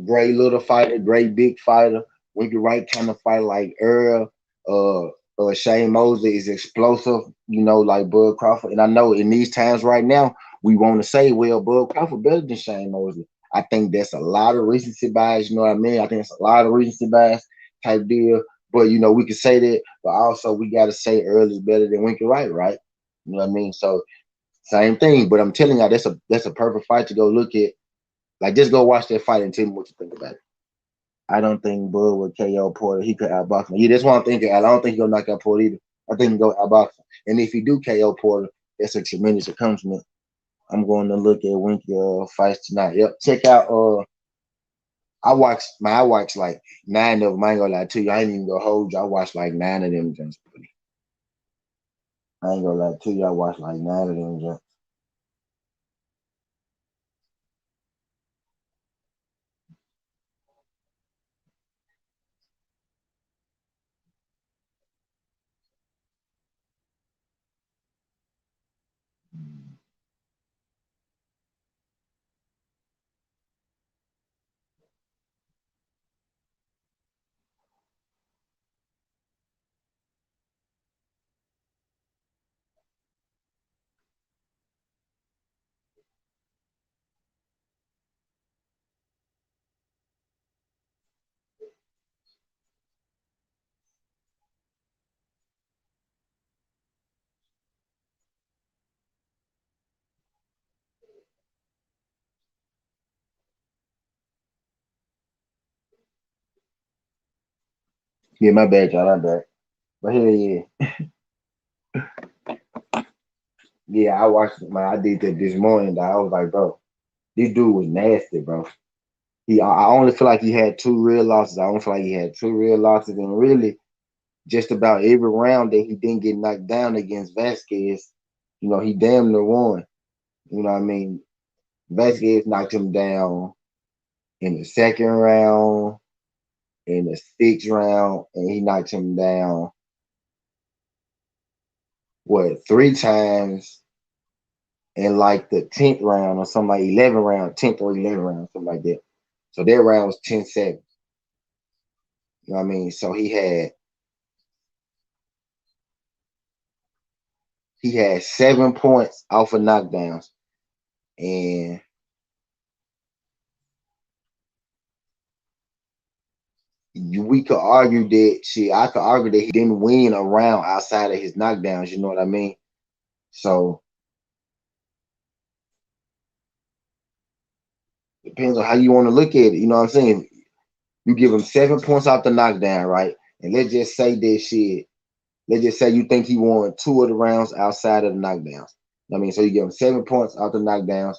great little fighter, great big fighter. Winky Wright kind of fight like Earl. Shane Mosley is explosive, like Bud Crawford. And I know in these times right now, we want to say, well, Bud Crawford better than Shane Mosley. I think that's a lot of recency bias. You know what I mean? I think it's a lot of recency bias type deal. But we can say that, but also we got to say Earl is better than Winky Wright, right? You know what I mean? So same thing. But I'm telling you, that's a perfect fight to go look at. Like, just go watch that fight and tell me what you think about it. I don't think Bud would KO Porter. He could outbox him. Yeah, that's what I'm thinking. I don't think he'll knock out Porter either. I think he'll go outbox him. And if he do KO Porter, that's a tremendous accomplishment. I'm going to look at Winky fights tonight. Yep. Check out I watched like 9 of them. I ain't gonna lie to you. I ain't even gonna hold you. I watched like 9 of them just I ain't gonna lie to you. I watched like 9 of them just. Yeah, my bad, y'all. My bad. But hell yeah. Yeah, I watched I did that this morning. Dog. I was like, bro, this dude was nasty, bro. I only feel like he had 2 real losses. I only feel like he had 2 real losses, and really, just about every round that he didn't get knocked down against Vasquez, he damn near won. You know what I mean? Vasquez knocked him down in the second round, in the sixth round, and he knocked him down 3 times in like the 10th round or something like 11 round, 10th or 11th round, something like that. So that round was 10-7. You know what I mean? So he had 7 points off of knockdowns. And we could argue that I could argue that he didn't win a round outside of his knockdowns, you know what I mean? So depends on how you want to look at it. You know what I'm saying? You give him 7 points off the knockdown, right? And let's just say that let's just say you think he won 2 of the rounds outside of the knockdowns. I mean, so you give him 7 points off the knockdowns,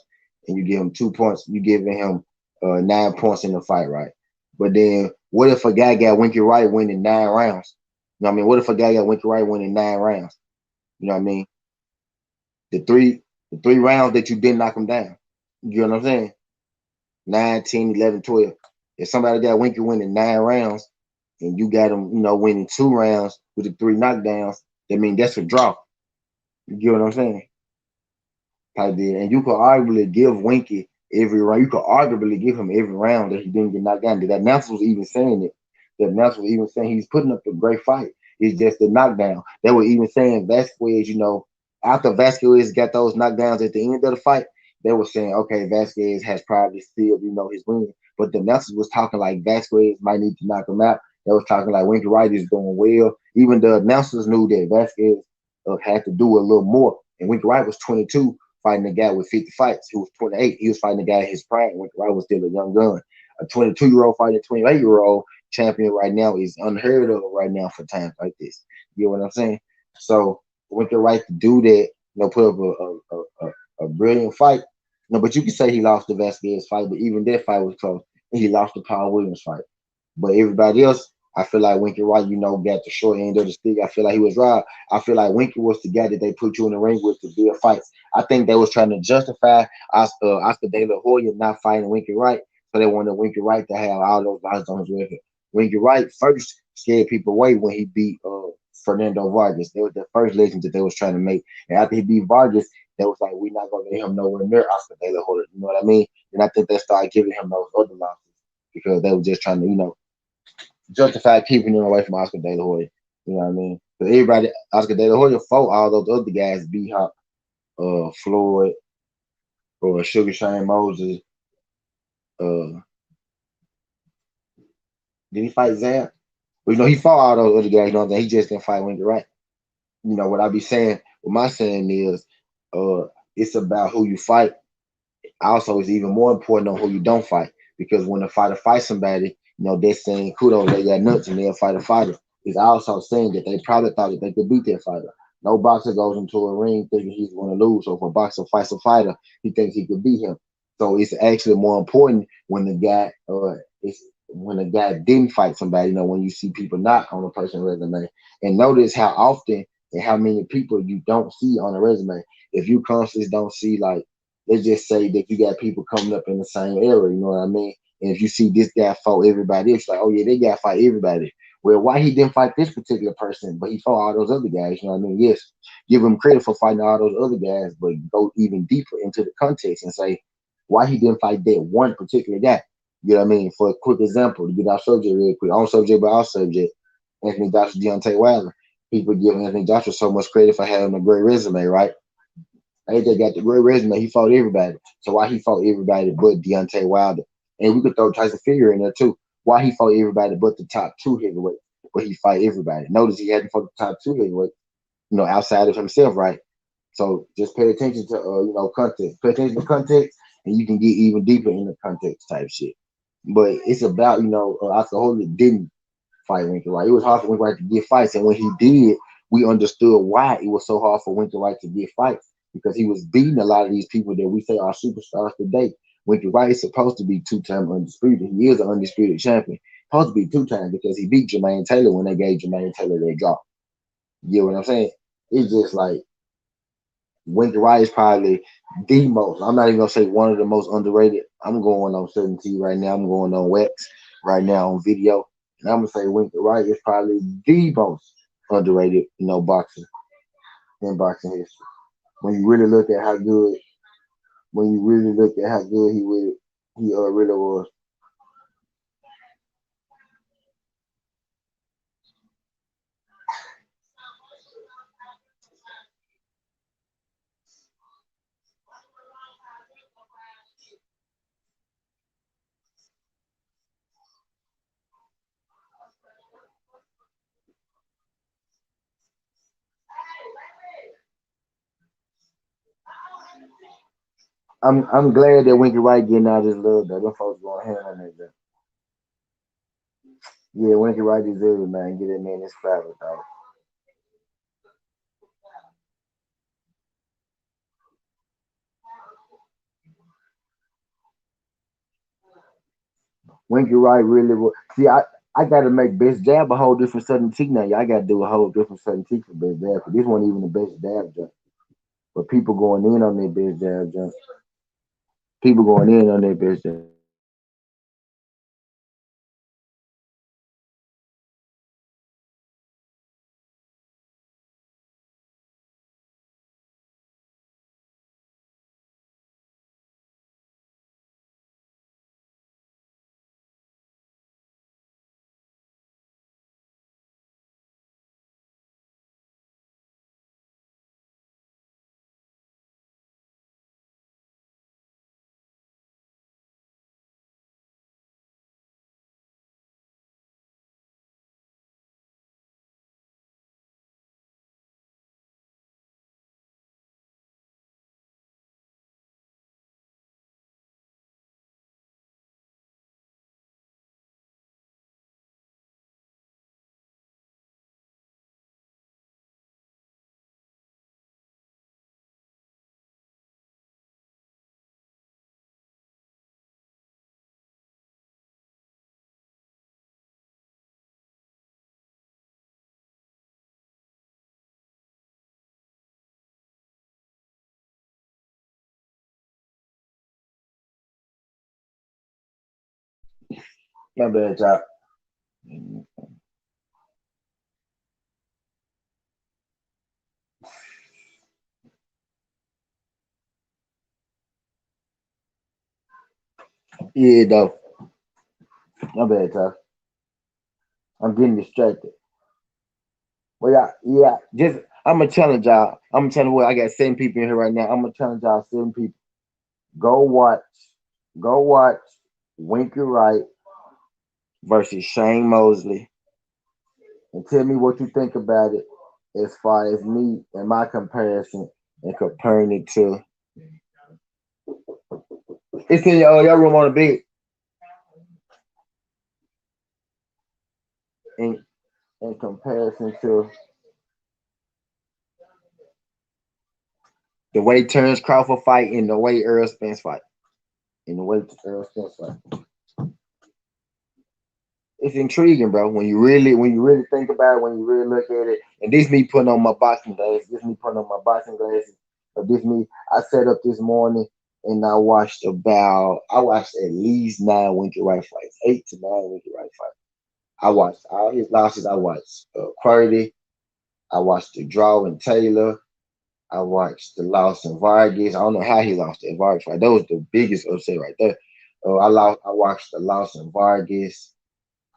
and you give him 2 points. You giving him 9 points in the fight, right? But then, what if a guy got Winky Wright winning 9 rounds? You know what I mean? What if a guy got Winky Wright winning 9 rounds? You know what I mean? The three rounds that you didn't knock him down. You know what I'm saying? 9, 10, 11, 12. If somebody got Winky winning 9 rounds, and you got him, winning 2 rounds with the 3 knockdowns, that mean that's a draw. You get what I'm saying? Type deal. And you could arguably give Winky every round. You could arguably give him every round that he didn't get knocked down. The announcer was even saying it. The announcer was even saying he's putting up a great fight. It's just the knockdown. They were even saying Vasquez, after Vasquez got those knockdowns at the end of the fight, they were saying, okay, Vasquez has probably still, his win. But the announcers was talking like Vasquez might need to knock him out. They was talking like Winky Wright is doing well. Even the announcers knew that Vasquez had to do a little more. And Winky Wright was 22, fighting a guy with 50 fights. He was 28. He was fighting a guy in his prime. Winky Wright was still a young gun. A 22-year-old fighting a 28-year-old champion right now is unheard of right now for times like this. You know what I'm saying? So with the right to do that, put up a brilliant fight. No, but you can say he lost the Vasquez fight, but even that fight was close. And he lost the Paul Williams fight. But everybody else, I feel like Winky Wright, got the short end of the stick. I feel like he was robbed. I feel like Winky was the guy that they put you in the ring with to build fights. I think they was trying to justify Oscar De La Hoya not fighting Winky Wright, so they wanted Winky Wright to have all those fights on his record. Winky Wright first scared people away when he beat Fernando Vargas. That was the first legend that they was trying to make. And after he beat Vargas, they was like, we're not gonna let him nowhere near Oscar De La Hoya. You know what I mean? And I think they started giving him those other losses because they were just trying to, justify keeping him away from Oscar De La Hoya. You know what I mean? Because everybody, Oscar De La Hoya fought all those other guys, B Hop, Floyd, or Sugar Shane Moses. Uh, did he fight Zab? But he fought all those other guys. He just didn't fight Winky Wright. What I be saying, what my saying is, it's about who you fight. Also, it's even more important on who you don't fight because when a fighter fights somebody, they're saying kudos, they got nuts, and they'll fight a fighter. It's also saying that they probably thought that they could beat that fighter. No boxer goes into a ring thinking he's going to lose. So if a boxer fights a fighter, he thinks he could beat him. So it's actually more important when the guy didn't fight somebody. When you see people not on a person's resume, and notice how often and how many people you don't see on a resume. If you constantly don't see, like, let's just say that you got people coming up in the same area, you know what I mean? And if you see this guy fought everybody, it's like, oh yeah, they got to fight everybody. Well, why he didn't fight this particular person, but he fought all those other guys, you know what I mean? Yes, give him credit for fighting all those other guys, but go even deeper into the context and say why he didn't fight that one particular guy. You know what I mean? For a quick example, to get off subject real quick, on subject but off subject, Anthony Joshua, Deontay Wilder. People give Anthony Joshua so much credit for having a great resume, right? AJ got the great resume. He fought everybody. So why he fought everybody but Deontay Wilder? And we could throw Tyson Fury in there too. Why he fought everybody but the top 2 heavyweights, but he fight everybody. Notice he hadn't fought the top 2 heavyweights, outside of himself, right? So just pay attention to context. Pay attention to context, and you can get even deeper in the context type shit. But it's about Oscar Holy didn't fight Winky Wright. It was hard for Winky Wright to get fights, and when he did, we understood why it was so hard for Winky Wright to get fights because he was beating a lot of these people that we say are superstars today. Winky Wright is supposed to be 2-time undisputed. He is an undisputed champion. Supposed to be 2 times because he beat Jermaine Taylor when they gave Jermaine Taylor that drop. You know what I'm saying? It's just like Winky Wright is probably the most. I'm not even gonna say one of the most underrated. I'm going on 7T right now. I'm going on Wax right now on video, and I'm gonna say Winky Wright is probably the most underrated, boxer in boxing history. When you really look at how good, he really was. I'm glad that Winky Wright getting out his love though. Them folks going hand on that. Yeah, Winky Wright deserves it, man. Get that man his flowers, dog. Winky Wright really was. See, I got to make best jab a whole different Southern T now. Yeah, I got to do a whole different Southern T for best jab. Cause this wasn't even the best jab jump. But people going in on their best jab jump. People going in on their best jab. My bad, y'all. Yeah, though. My bad, y'all. I'm getting distracted. Well, yeah. Just I'm gonna challenge y'all. I'm gonna tell you what. I got 7 people in here right now. I'm gonna challenge y'all 7 people. Go watch. Go watch Winky Wright versus Shane Mosley, and tell me what you think about it as far as me and my comparison and comparing it to. It's in your room on the bed. In in comparison to the way Terrence Crawford fight and the way Earl Spence fight. And the way Earl Spence fight. It's intriguing, bro. When you really think about it, when you really look at it, and this me putting on my boxing glasses, this me putting on my boxing glasses, but this me, I sat up this morning and I watched at least 9 Winky Wright fights, 8 to 9 Winky Wright fights. I watched all his losses. I watched Quirty. I watched the draw in Taylor. I watched the loss in Vargas. I don't know how he lost that Vargas fight. That was the biggest upset right there. I watched the loss in Vargas.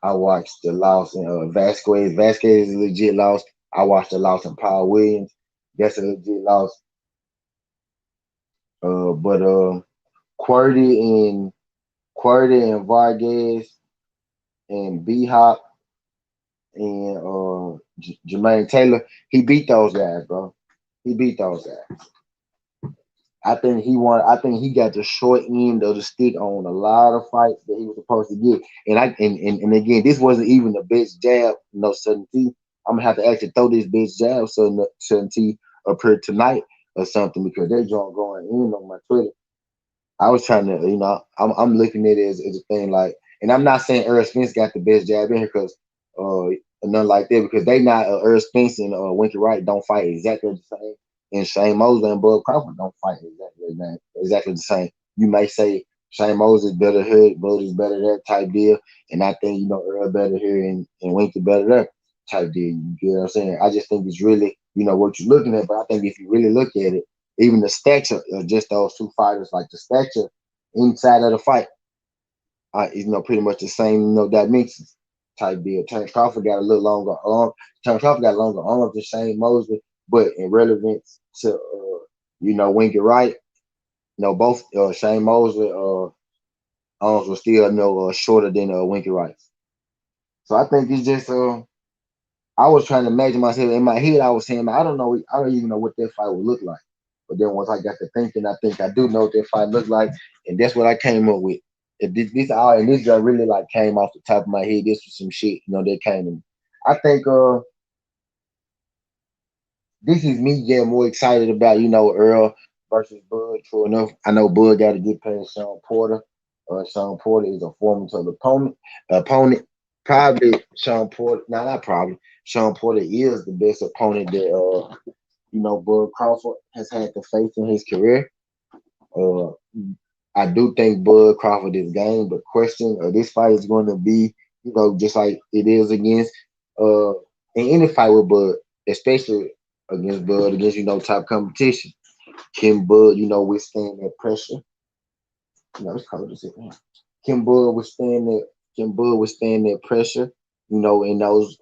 I watched the loss in Vasquez. Vasquez is a legit loss. I watched the loss in Paul Williams. That's a legit loss. But Quirty and Vargas and B Hop and Jermaine Taylor, he beat those guys, bro. He beat those guys. I think he won. I think he got the short end of the stick on a lot of fights that he was supposed to get. And again, this wasn't even the best jab, no certainty. I'm gonna have to actually throw this bitch jab certainty up here tonight or something because they're going in on my Twitter. I was trying to, I'm looking at it as a thing like, and I'm not saying Earl Spence got the best jab in here because nothing like that because they not Earl Spence and Winky Wright don't fight exactly the same, and Shane Mosley and Bud Crawford don't fight exactly the same. You may say Shane Mosley is better here, Bud is better there type deal, and I think Earl better here and Winky better there type deal. You get what I'm saying? I just think it's really what you're looking at, but I think if you really look at it even the stature of just those two fighters, like the stature inside of the fight, is pretty much the same, dimensions type deal. Terrence Crawford got a little longer arm. Terrence Crawford got longer arms than Shane Mosley, but in relevance to Winky Wright, both Shane Mosley arms were still shorter than Winky Wright. So I think it's just I was trying to imagine myself in my head. I was saying, I don't even know what that fight would look like. But then once I got to thinking, I think I do know what that fight looked like, and that's what I came up with. This just really like came off the top of my head. This was some shit, that came in. I think this is me getting more excited about Earl versus Bud. True enough, I know Bud got to get past Sean Porter. Sean Porter is a formidable opponent. Probably Sean Porter. No, not probably. Sean Porter is the best opponent that Bud Crawford has had to face in his career. Uh, I do think Bud Crawford is game, but question this fight is going to be, just like it is against in any fight with Bud, especially against Bud, against top competition. Can Bud, withstand that pressure? It's cold as it. Can Bud withstand that? Can Bud withstand that pressure? In those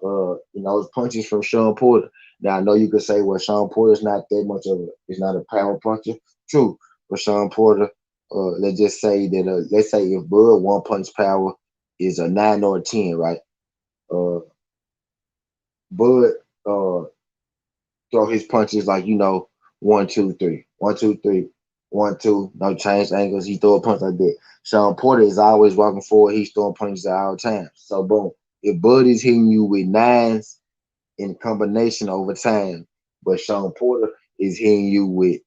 punches from Sean Porter. Now I know you could say, well, Sean Porter's not that much of he's not a power puncher. True, but Sean Porter, let's just say that let's say if Bud one punch power is a 9 or a 10, right? Uh, Bud throw his punches like 1, 2, 3, 1, 2, 3, 1, 2, no change angles. He throw a punch like that. Sean Porter is always walking forward. He's throwing punches at all times. So boom, if Bud is hitting you with nines in combination over time, but Sean Porter is hitting you with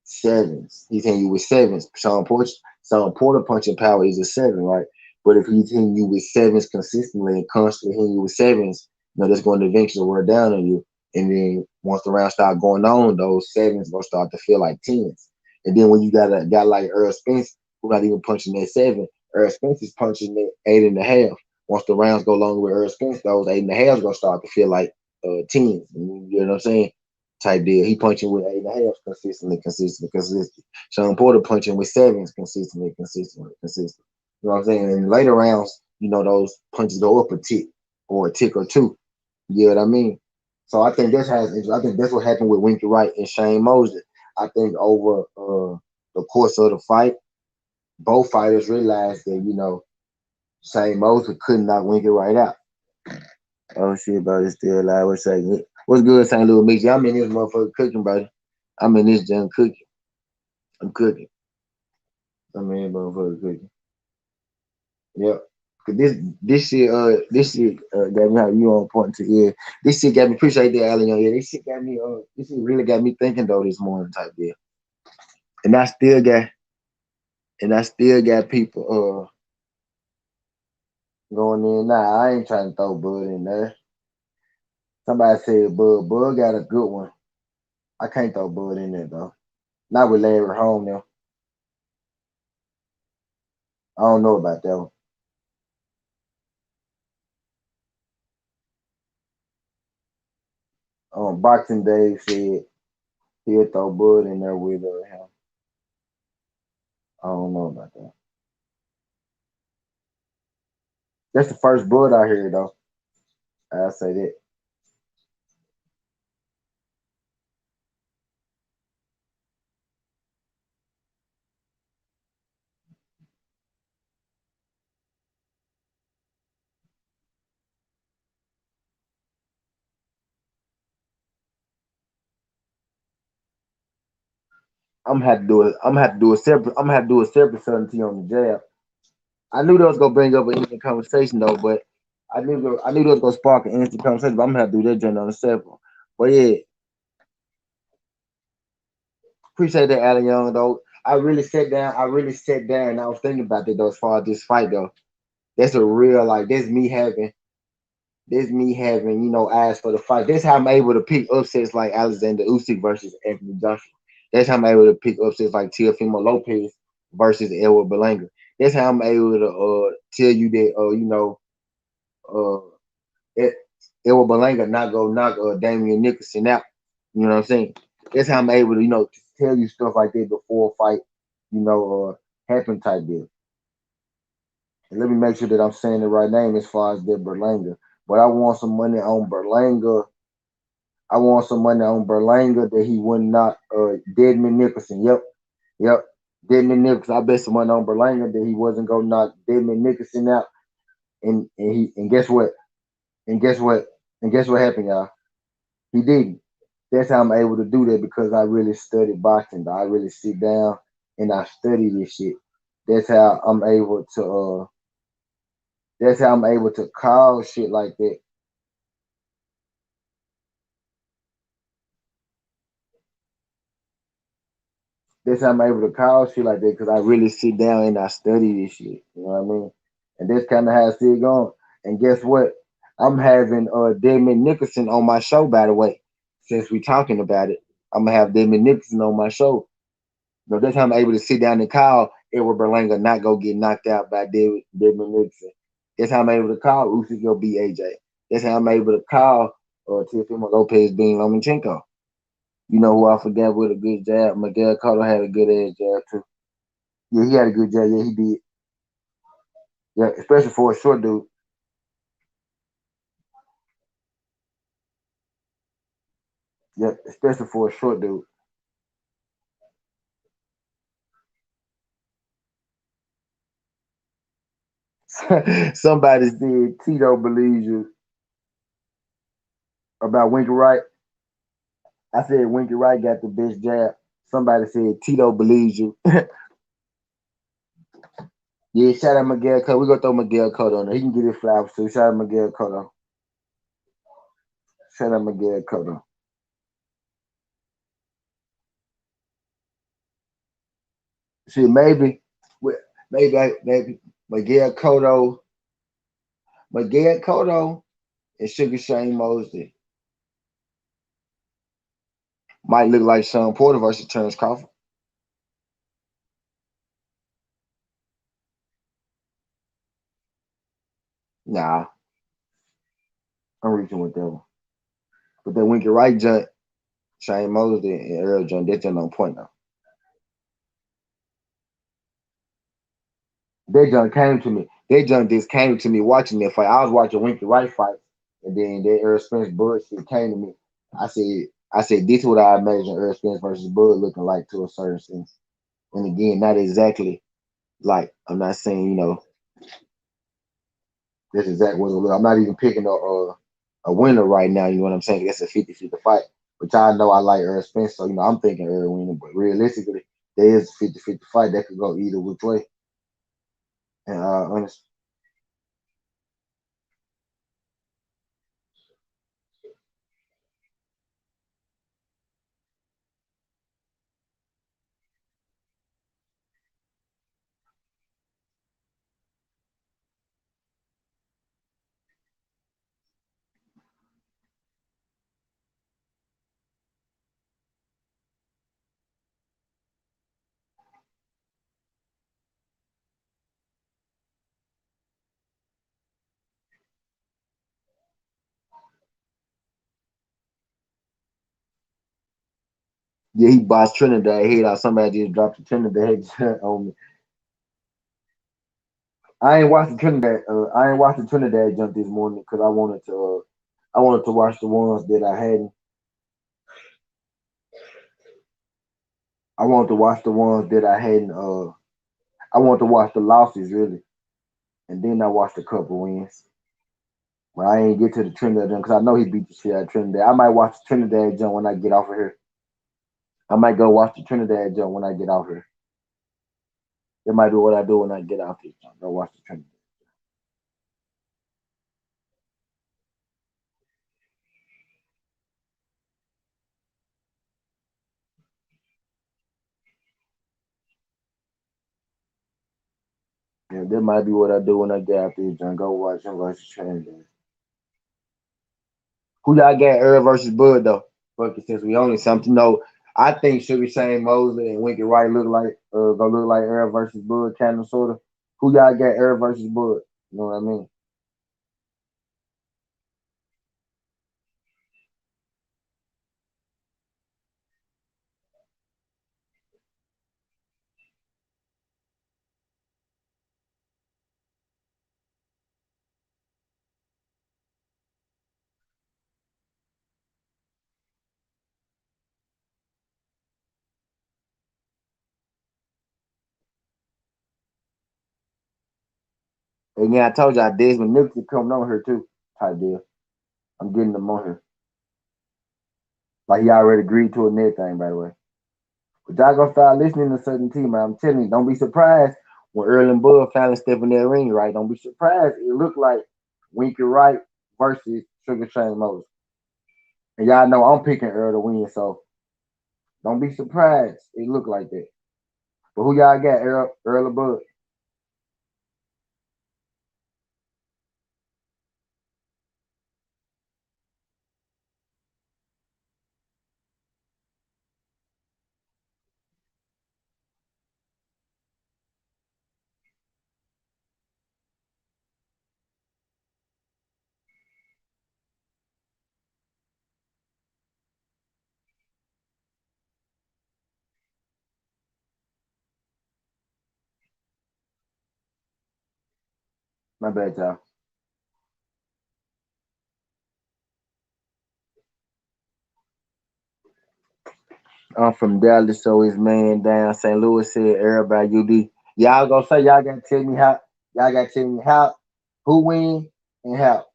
sevens. He's hitting you with sevens. Sean Porter punching power is a 7, right? But if he's hitting you with sevens consistently and constantly hitting you with sevens, that's going to eventually wear down on you. And then once the round start going on, those sevens gonna start to feel like 10s. And then when you got a guy like Earl Spence who not even punching that 7, Spence is punching at 8.5. Once the rounds go longer with Spence, those 8.5 gonna start to feel like tens. You know what I'm saying? Type deal. He punching with 8.5 consistently. Sean Porter punching with sevens consistently. You know what I'm saying? In later rounds, those punches go up a tick or a tick or two. You know what I mean? So I think that's what happened with Winky Wright and Shane Mosley. I think over the course of the fight, both fighters realized that Shane Mosley couldn't knock Winky Wright out. Oh shit, bro, it's still alive. What's good, St. Louis Mix? I'm in this motherfucker cooking, buddy. I'm in this junk cooking. I'm cooking. I'm in this motherfucker cooking. Yep. Cause this shit got me how you on point to yeah. This shit got me appreciate that Allen. Yeah, this shit really got me thinking though this morning type deal. And I still got people going in now. I ain't trying to throw Bud in there. Somebody said Bud got a good one. I can't throw Bud in there though. Not with Larry home now. I don't know about that one. Boxing Dave said he'll throw Bud in there with him. I don't know about that. That's the first Bud I hear though. I say that. I'm gonna have to do it. I'm gonna have to do a separate. I'm gonna have to do a separate something on the jab. I knew that was gonna bring up an instant conversation though, but I knew that was gonna spark an instant conversation. But I'm gonna have to do that joint on the separate. But yeah, appreciate that, Alan Young though. I really sat down. And I was thinking about that though, as far as this fight though. That's a real like. That's me having eyes for the fight. That's how I'm able to pick upsets like Alexander Usyk versus Anthony Joshua. That's how I'm able to pick upsets like Teofimo Lopez versus Edward Berlanga. That's how I'm able to tell you that Ed- Edward Berlanga not go knock Damian Nicholson out. You know what I'm saying? That's how I'm able to to tell you stuff like that before a fight happen type deal. And let me make sure that I'm saying the right name as far as that Berlanga. But I want some money on Berlanga. I want some money on Berlanga that he would not Deadman Nicholson. Yep. Deadman Nicholson. I bet some money on Berlanga that he wasn't gonna knock Deadman Nicholson out. And guess what? And guess what? And guess what happened, y'all? He didn't. That's how I'm able to do that because I really studied boxing. I really sit down and I study this shit. That's how I'm able to call shit like that. That's how I'm able to call shit like that because I really sit down and I study this shit. You know what I mean? And that's kind of how I see it going. And guess what? I'm having Damon Nicholson on my show, by the way. Since we talking about it, I'm gonna have Damon Nicholson on my show. That's how I'm able to sit down and call Edward Berlanga not go get knocked out by Damon Nicholson. That's how I'm able to call Usyk go beat AJ. That's how I'm able to call Teofimo Lopez being Lomachenko. You know who I forgot with a good jab? Miguel Cotto had a good ass jab too. Yeah, he had a good jab. Yeah, he did. Yeah, especially for a short dude. Yeah, especially for a short dude. Somebody said Tito believes you about Winky Wright. I said Winky Wright got the best jab. Somebody said Tito believes you. Yeah, shout out Miguel Cotto. We gonna throw Miguel Cotto on there. He can get his flowers too. Shout out Miguel Cotto. Shout out Miguel Cotto. See, maybe Miguel Cotto, and Sugar Shane Mosley might look like Sean Porter versus Terrence Crawford. Nah, I'm reaching with that one. But that Winky Wright jump, Shane Mosley and Earl jump, that jump on point now. That jump came to me. That jump just came to me watching that fight. I was watching Winky Wright fight, and then that Earl Spence Bud shit came to me. I said, this is what I imagine Earl Spence versus Bud looking like to a certain sense. And again, not exactly like I'm not saying that's exactly what it look. I'm not even picking a winner right now. You know what I'm saying? That's a 50-50 fight. But y'all know I like Earl Spence, so I'm thinking Earl winning. But realistically, there is a 50-50 fight that could go either which way. And honestly, yeah, he boxed Trinidad head out. Somebody just dropped the Trinidad on me. I ain't watched the Trinidad. I ain't watched the Trinidad jump this morning because I wanted to watch the ones that I hadn't. I wanted to watch the ones that I hadn't. I wanted to watch the losses really, and then I watched a couple wins. But I ain't get to the Trinidad jump because I know he beat the shit out of Trinidad. I might watch the Trinidad jump when I get off of here. I might go watch the Trinidad jump when I get off here. That might be what I do when I get off this jump. Go watch the Trinidad. Yeah, that might be what I do when I get out this jump. Go watch him versus Trinidad. Who y'all got Earl versus Bud though? Fuck it, since we only something know. I think Sugar Shane Mosley and Winky Wright look like gonna look like Earl versus Bud, kind of sorta. Who y'all got Earl versus Bud? You know what I mean? And yeah, I told y'all Desmond Nixon coming on here too. Type deal. I'm getting them on here. Like he already agreed to a net thing, by the way. But y'all gonna start listening to certain team, man. I'm telling you, don't be surprised when Earl and Bud finally step in that ring, right? Don't be surprised. It looked like Winky Wright versus Sugar Shane Moses. And y'all know I'm picking Earl to win, so don't be surprised. It looked like that. But who y'all got, Earl or Bud? My bad, y'all. I'm from Dallas, so his man down St. Louis said everybody UD. Y'all gonna say y'all gotta tell me how who win and how.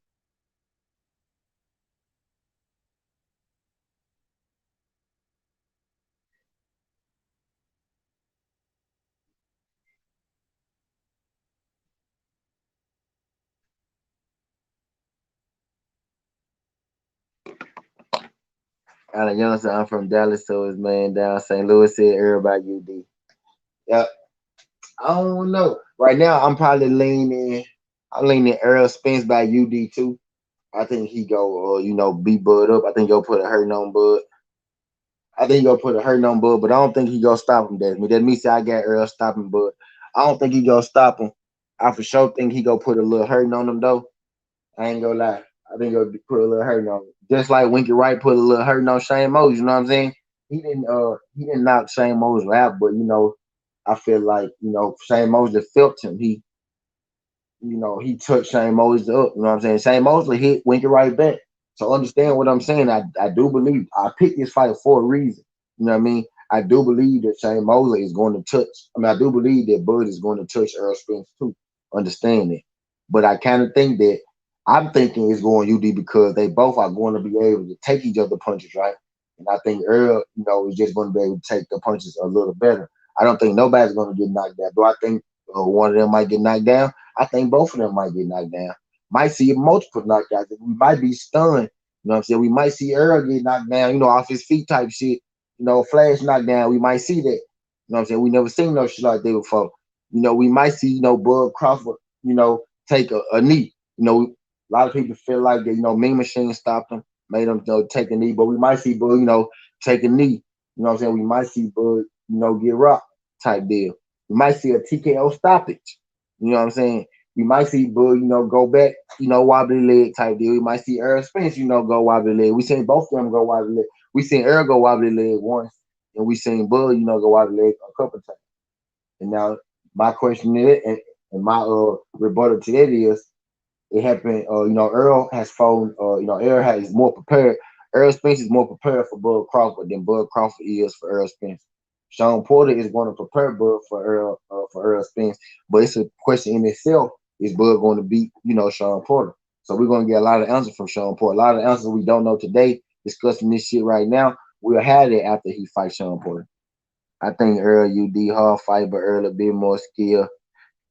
Alan Young said I'm from Dallas, so his man down St. Louis said everybody UD. Yeah, I don't know. Right now I'm probably leaning Earl Spence by UD too. I think he go beat Bud up. I think he'll put a hurting on Bud. I think he gonna put a hurting on Bud, but I don't think he gonna stop him. That me say I got Earl stopping Bud. I don't think he gonna stop him. I for sure think he gonna put a little hurting on him though. I ain't gonna lie. I think he'll put a little hurt on him. Just like Winky Wright put a little hurt on Shane Mosley, you know what I'm saying? He didn't knock Shane Mosley out, but I feel like, Shane Mosley felt him. He touched Shane Mosley up. You know what I'm saying? Shane Mosley hit Winky right back. So understand what I'm saying. I do believe I picked this fight for a reason. You know what I mean? I do believe that Shane Mosley is going to touch. I mean, I do believe that Bud is going to touch Earl Spence too. Understand it. But I kind of think that I'm thinking it's going UD because they both are going to be able to take each other punches, right? And I think Earl, is just going to be able to take the punches a little better. I don't think nobody's going to get knocked out. Do I think one of them might get knocked down? I think both of them might get knocked down. Might see multiple knockouts. We might be stunned. You know what I'm saying? We might see Earl get knocked down, off his feet type shit. Flash knockdown. We might see that. You know what I'm saying? We never seen no shit like that before. We might see, Bud Crawford, take a knee. A lot of people feel like that, Mean Machine stopped him, made him take a knee. But we might see Bud, take a knee. You know what I'm saying? We might see Bud, get rocked type deal. We might see a TKO stoppage. You know what I'm saying? We might see Bud, go back, wobbly leg type deal. We might see Earl Spence, go wobbly leg. We seen both of them go wobbly leg. We seen Earl go wobbly leg once, and we seen Bud, go wobbly leg a couple times. And now my question is, and my rebuttal to that is, it happened. Earl has phone. Earl is more prepared. Earl Spence is more prepared for Bud Crawford than Bud Crawford is for Earl Spence. Sean Porter is going to prepare Bud for Earl Spence, but it's a question in itself: is Bud going to beat Sean Porter? So we're going to get a lot of answers from Sean Porter. A lot of answers we don't know today. Discussing this shit right now, we'll have it after he fights Sean Porter. I think Earl UD hard fight, but Earl a bit more skill.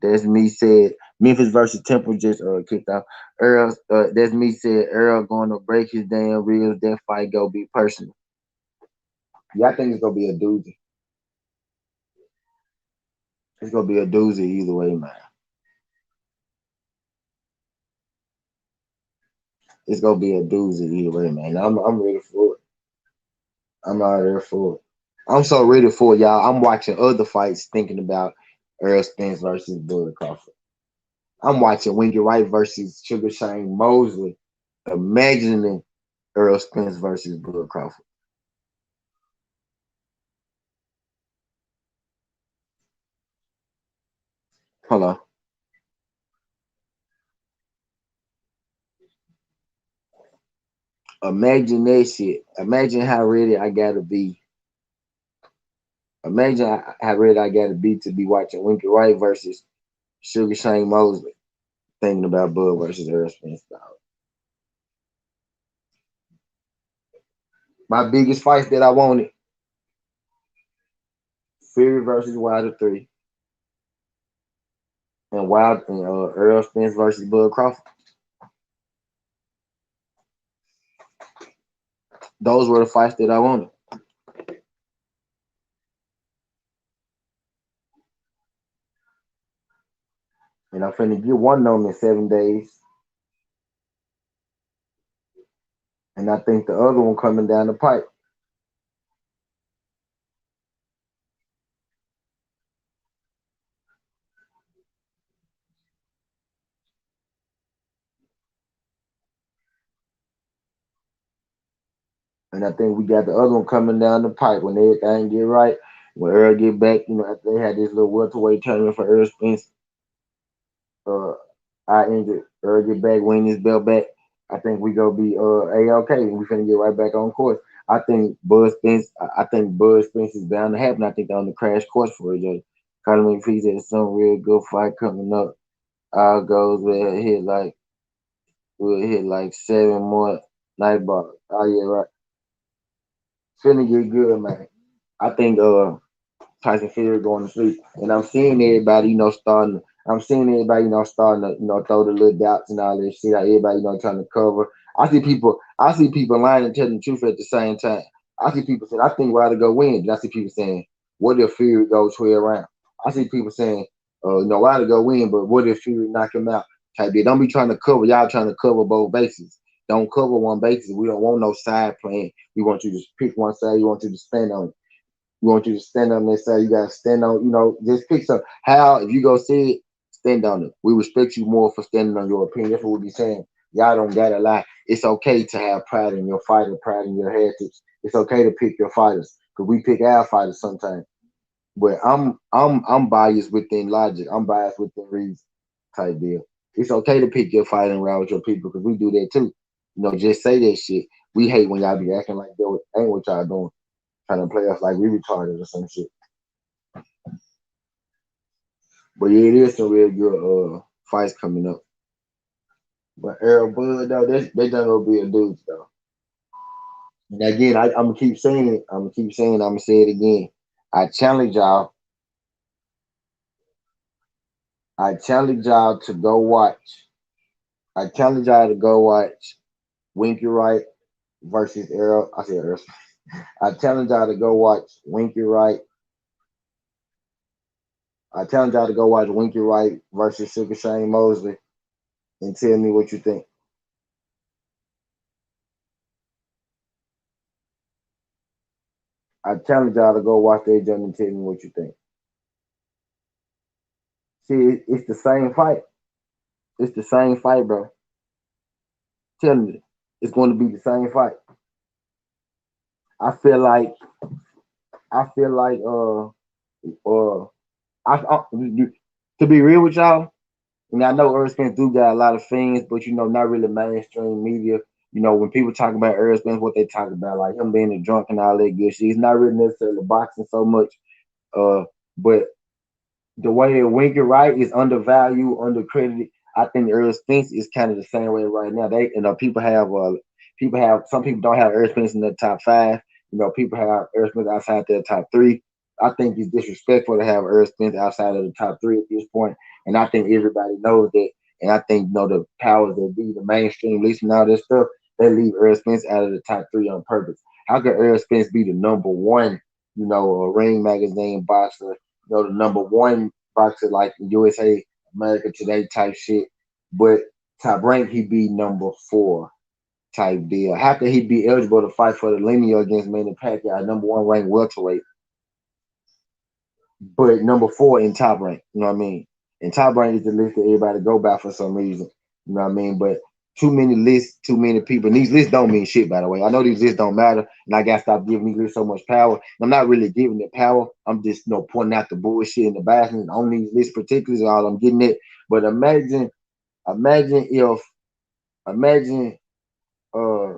That's me said Memphis versus Temple just kicked off. Earl, that's me said Earl going to break his damn ribs. That fight go be personal. Yeah, I think it's gonna be a doozy. It's gonna be a doozy either way, man. It's gonna be a doozy either way, man. I'm ready for it. I'm out there for it. I'm so ready for it, y'all. I'm watching other fights, thinking about Earl Spence versus Bud Crawford. I'm watching Winky Wright versus Sugar Shane Mosley, imagining Earl Spence versus Bud Crawford. Hold on. Imagine that shit. Imagine how ready I gotta be. Imagine how ready I gotta be to be watching Winky Wright versus Sugar Shane Mosley, thinking about Bud versus Earl Spence. My biggest fights that I wanted: Fury versus Wilder 3, and Earl Spence versus Bud Crawford. Those were the fights that I wanted. And I'm finna get one of them in 7 days. And I think the other one coming down the pipe. And I think we got the other one coming down the pipe when everything get right. When Earl get back, after they had this little welterweight tournament for Earl Spence, uh, I injured. Earl get back, win his belt back. I think we gonna be A-okay. We finna get right back on course. I think Bud Spence is bound to happen. I think they're on the crash course for it. Just Carter McPhee said some real good fight coming up. All goes we'll hit like 7 more night bars. Oh yeah, right. Finna get good, man. I think Tyson Fury going to sleep. And I'm seeing everybody, starting. I'm seeing everybody, starting to, throw the little doubts and all that shit. How everybody, trying to cover. I see people lying and telling the truth at the same time. I see people saying, I think Wilder go win. And I see people saying, what if Fury goes 12 rounds? I see people saying, Wilder go win, but what if Fury knock him out? Type deal. Don't be trying to cover. Y'all trying to cover both bases. Don't cover one basis. We don't want no side playing. We want you to pick one side. We want you to stand on it. We want you to stand on that side. You gotta stand on, just pick some. How if you go see it, stand on it. We respect you more for standing on your opinion. That's what we be saying. Y'all don't gotta lie. It's okay to have pride in your fighter, pride in your heritage. It's okay to pick your fighters because we pick our fighters sometimes. But I'm biased within logic. I'm biased within reason type deal. It's okay to pick your fighting around with your people because we do that too. Just say that shit. We hate when y'all be acting like that ain't what y'all doing, trying to play us like we retarded or some shit. But yeah, it is some real good fights coming up. But Earl Bud though, they done gonna be a dudes though. And again, I'm gonna keep saying it. I'm gonna keep saying it. I'm gonna say it again. I challenge y'all. I challenge y'all to go watch. I challenge y'all to go watch Winky Wright versus Earl. I said Earl. I challenge y'all to go watch Winky Wright. I challenge y'all to go watch Winky Wright versus Sugar Shane Mosley and tell me what you think. I challenge y'all to go watch that joint and tell me what you think. See, it's the same fight. It's the same fight, bro. Tell me, it's going to be the same fight. I feel like I feel like to be real with y'all, and I know Earl Spence do got a lot of fans, but not really mainstream media. When people talk about Earl Spence, what they talk about, like him being a drunk and all that good shit. He's not really necessarily boxing so much. But the way that Winky Wright is undervalued, undercredited, I think Earl Spence is kind of the same way right now. People have some people don't have Earl Spence in the top five. People have Earl Spence outside their top three. I think it's disrespectful to have Earl Spence outside of the top three at this point, and I think everybody knows that. And I think the powers that be, the mainstream release and all this stuff, they leave Earl Spence out of the top three on purpose. How could Earl Spence be the number one, a Ring magazine boxer, the number one boxer like USA, America Today type shit, but top rank he be number four type deal. How could he be eligible to fight for the lineal against Manny Pacquiao, number one ranked welterweight, but number four in top rank? You know what I mean? And top rank is the list that everybody go by for some reason. You know what I mean? But too many lists, too many people. And these lists don't mean shit, by the way. I know these lists don't matter, and I gotta stop giving these lists so much power. And I'm not really giving it power. I'm just pointing out the bullshit in the bathroom on these lists particulars. All I'm getting it. But imagine if imagine uh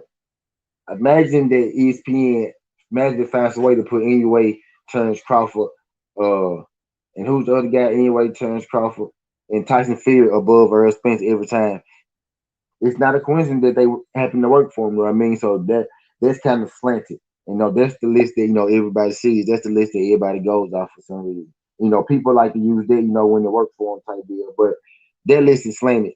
imagine that ESPN imagine finds a way to put anyway turns Crawford uh and who's the other guy anyway turns Crawford and Tyson Fury above Earl Spence every time. It's not a coincidence that they happen to work for him. You know what I mean? So that's kind of slanted. That's the list that everybody sees. That's the list that everybody goes off for some reason. People like to use that, when they work for them type deal. But that list is slanted.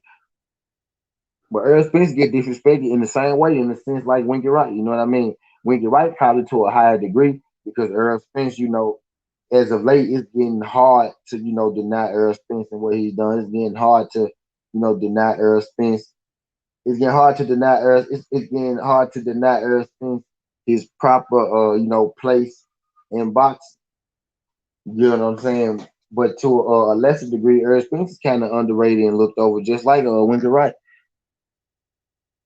But Earl Spence get disrespected in the same way, in the sense like Winky Wright. You know what I mean? Winky Wright probably to a higher degree because Earl Spence, as of late, it's getting hard to, deny Earl Spence and what he's done. It's getting hard to, deny Earl Spence. It's getting hard to deny Earl. It's getting hard to deny Earl Spence his proper, place in boxing. You know what I'm saying? But to a lesser degree, Earl Spence is kind of underrated and looked over, just like Winky Wright.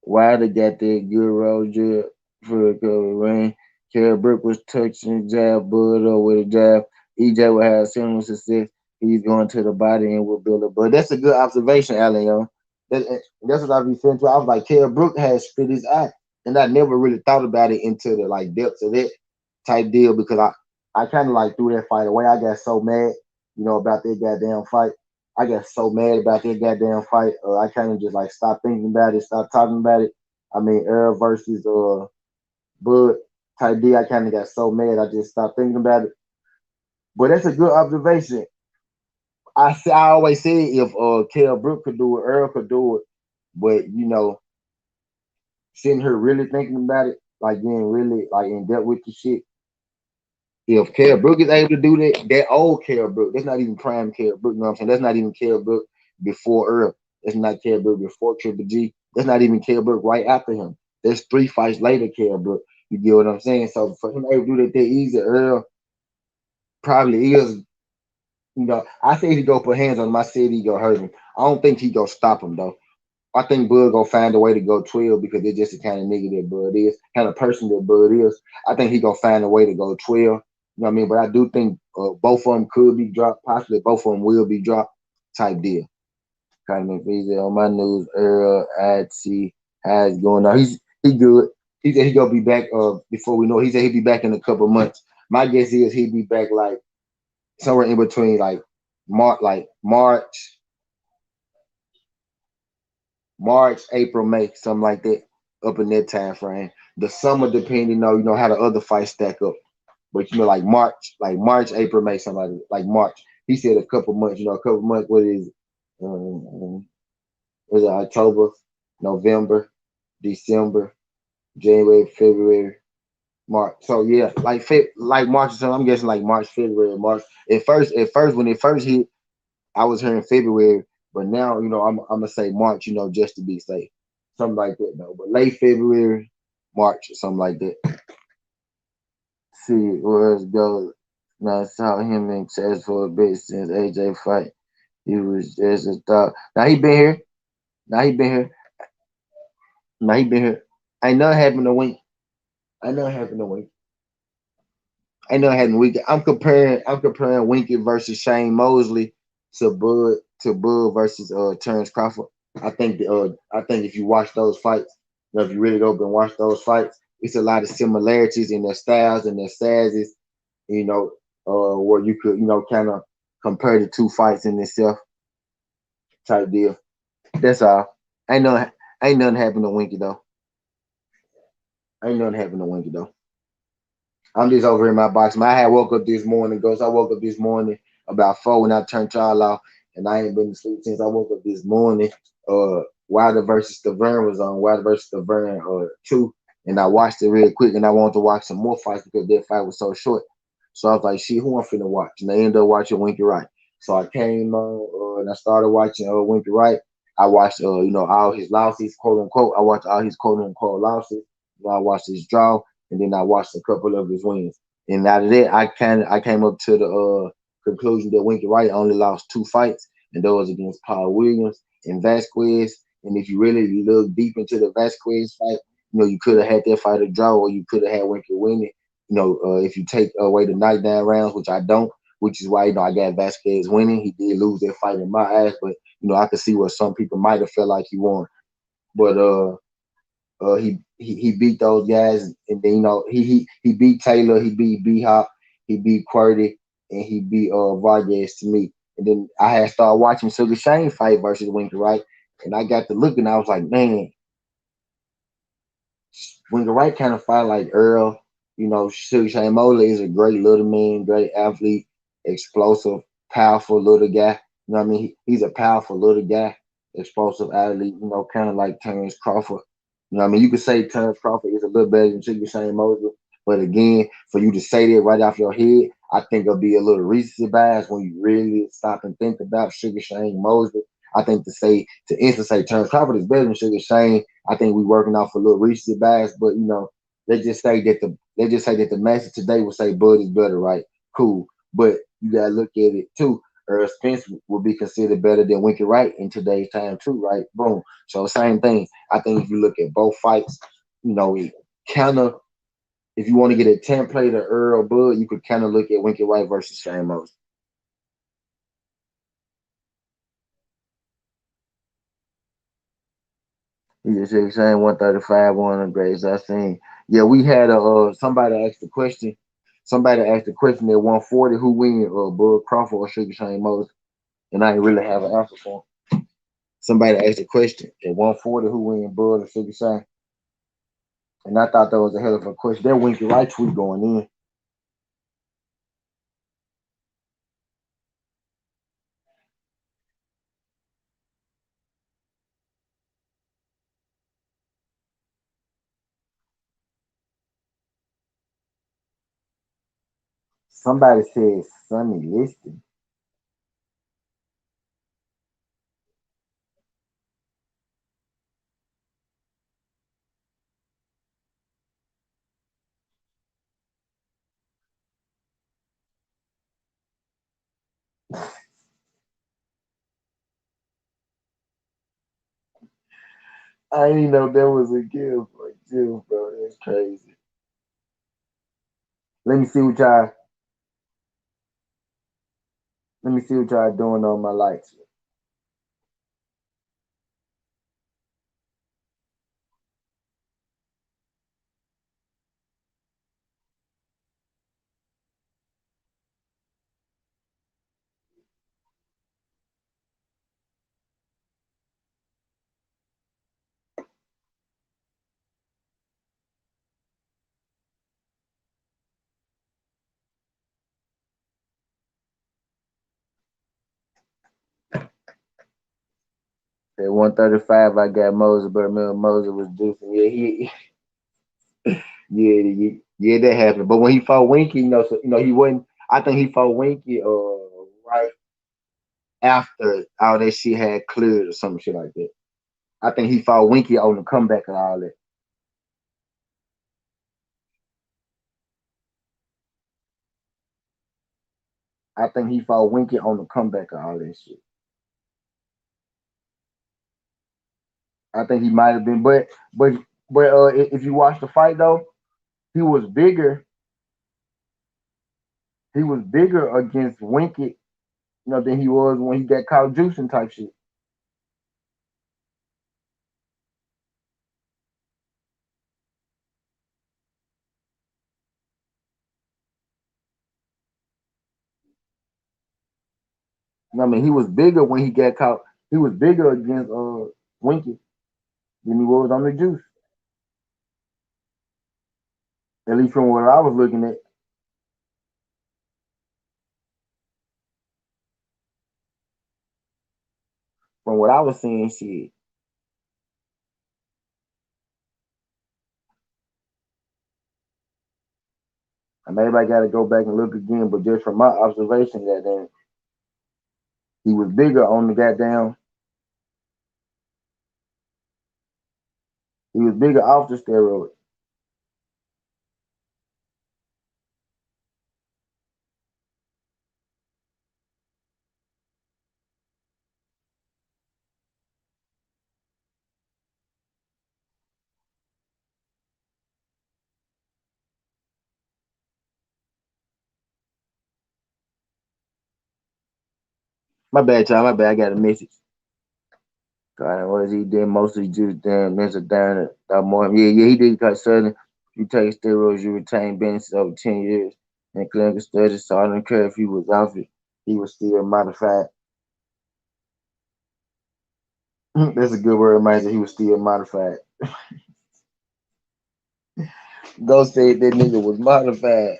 Wilder got that good road jab for a cover ring. Kell Brook was touching jab, Bud up with a jab. EJ will have similar success. He's going to the body and will build up. But that's a good observation, Allen, yo. That's what I be saying to. I was like, Kell Brook has spit his eye. And I never really thought about it into the depths of that type deal because I kind of threw that fight away. I got so mad, about that goddamn fight. I got so mad about that goddamn fight. I kind of just stopped thinking about it, stopped talking about it. I mean, Earl versus Bud type deal. I kind of got so mad, I just stopped thinking about it. But that's a good observation. I always say if Kell Brook could do it, Earl could do it. But sitting here really thinking about it, getting really in depth with the shit. If Kell Brook is able to do that, that old Kell Brook, that's not even prime Kell Brook. You know what I'm saying? That's not even Kell Brook before Earl. That's not Kell Brook before Triple G. That's not even Kell Brook right after him. That's 3 fights later, Kell Brook. You get what I'm saying? So for him able to do that easy, Earl probably is. I say he go put hands on him. I said he go hurt him. I don't think he go stop him though. I think Bud gonna find a way to go 12 because it's just the kind of nigga that Bud is, kind of person that Bud is. I think he gonna find a way to go 12. You know what I mean? But I do think both of them could be dropped. Possibly both of them will be dropped. Type deal. Kind of easy on my news. Earl, I'd see how it's going on. He good. He said he gonna be back. Before we know, he said he'll be back in a couple months. My guess is he'll be back like somewhere in between March, April, May, something like that, up in that time frame. The summer, depending on how the other fights stack up. But like March, April, May, something like March. He said a couple months. A couple months. What is it? Was it October, November, December, January, February, March? So yeah, like March. So I'm guessing like March, February, March. At first, when it first hit, I was hearing February, but now I'm gonna say March. Just to be safe, something like that though. But late February, March, or something like that. See where it goes. Now I saw him in chest for a bit since AJ fight. He was just a thought. Now he been here. Now he been here. Now he been here. Ain't nothing happened to Wink. Ain't nothing happened to Wink. Ain't nothing happened to Wink. I'm comparing Winky versus Shane Mosley to Bud versus Terrence Crawford. I think if you watch those fights, if you really go and watch those fights, it's a lot of similarities in their styles and their sizes. You know, where you could kind of compare the two fights in itself type deal. That's all. Ain't nothing. Ain't nothing happened to Winky though. Ain't nothing happened to Winky though. I'm just over in my box. Man, I had woke up this morning, Ghost. I woke up this morning about 4 when I turned y'all off, and I ain't been to sleep since I woke up this morning. Wilder versus Stavern was on Wilder versus Stavern 2, and I watched it real quick, and I wanted to watch some more fights because that fight was so short. So I was like, shit, who I'm finna watch? And I ended up watching Winky Wright. So I came on and I started watching Winky Wright. I watched, all his losses, quote unquote. I watched all his quote unquote losses. I watched his draw, and then I watched a couple of his wins. And out of that, I came up to the conclusion that Winky Wright only lost 2 fights, and those against Paul Williams and Vasquez. And if you really look deep into the Vasquez fight, you could have had that fight a draw, or you could have had Winky winning. If you take away the knockdown rounds, which I don't, which is why I got Vasquez winning. He did lose that fight in my eyes, but I could see where some people might have felt like he won. But he beat those guys, and then he beat Taylor, he beat B Hop, he beat Qwerty, and he beat Vargas to me. And then I had started watching Sugar Shane fight versus Winker, right? And I got to look, and I was like, man, Winker Wright kind of fight like Earl. Sugar Shane Mosley is a great little man, great athlete, explosive, powerful little guy. You know what I mean? He's a powerful little guy, explosive athlete, kind of like Terrence Crawford. You know what I mean? You could say Terrence Crawford is a little better than Sugar Shane Mosley, but again, for you to say that right off your head, I think it'll be a little recency bias when you really stop and think about Sugar Shane Mosley. I think to instantly say Terrence Crawford is better than Sugar Shane, I think we're working off a little recency bias, but let's just say that the masses today will say Bud is better, right? Cool. But you gotta look at it too. Spence will be considered better than Winky Wright in today's time too, right? Boom. So same thing. I think if you look at both fights, it kind of if you want to get a template of Earl Bud, you could kind of look at Winky Wright versus Shane Mosley. He just said saying 135, one of the greatest I've seen. Yeah, we had a somebody asked the question. Somebody asked the question at 140, who win, Bud Crawford or Sugar Shane Mosley? And I didn't really have an answer for him. Somebody asked the question at 140, who win, Bud or Sugar Shane? And I thought that was a hell of a question. That Winky Wright tweet going in. Somebody said Sonny Liston. I ain't know that was a gift. Like, gift, bro. That's crazy. Let me see what y'all. Let me see what y'all doing on my lights. At 135, I got Moses, but remember Moses was juicing. Yeah, yeah, that happened. But when he fought Winky, he wasn't. I think he fought Winky, right after all that shit had cleared or some shit like that. I think he fought Winky on the comeback and all that. I think he fought Winky on the comeback and all that shit. I think he might have been, but if you watch the fight though, he was bigger. He was bigger against Winky, than he was when he got caught juicing type shit. I mean, he was bigger when he got caught. He was bigger against Winky than he was on the juice. At least from what I was looking at, from what I was seeing, shit. And maybe I got to go back and look again, but just from my observation, that then he was bigger on the goddamn. He was bigger off the steroid. My bad, child. My bad. I got a message. God, what is he did? Mostly just damn mental down that more. Yeah, he did cut sudden. You take steroids, you retain benefits over 10 years. And clinical studies, so I don't care if he was off it, he was still modified. That's a good word, man. He was still modified. Ghost said that nigga was modified.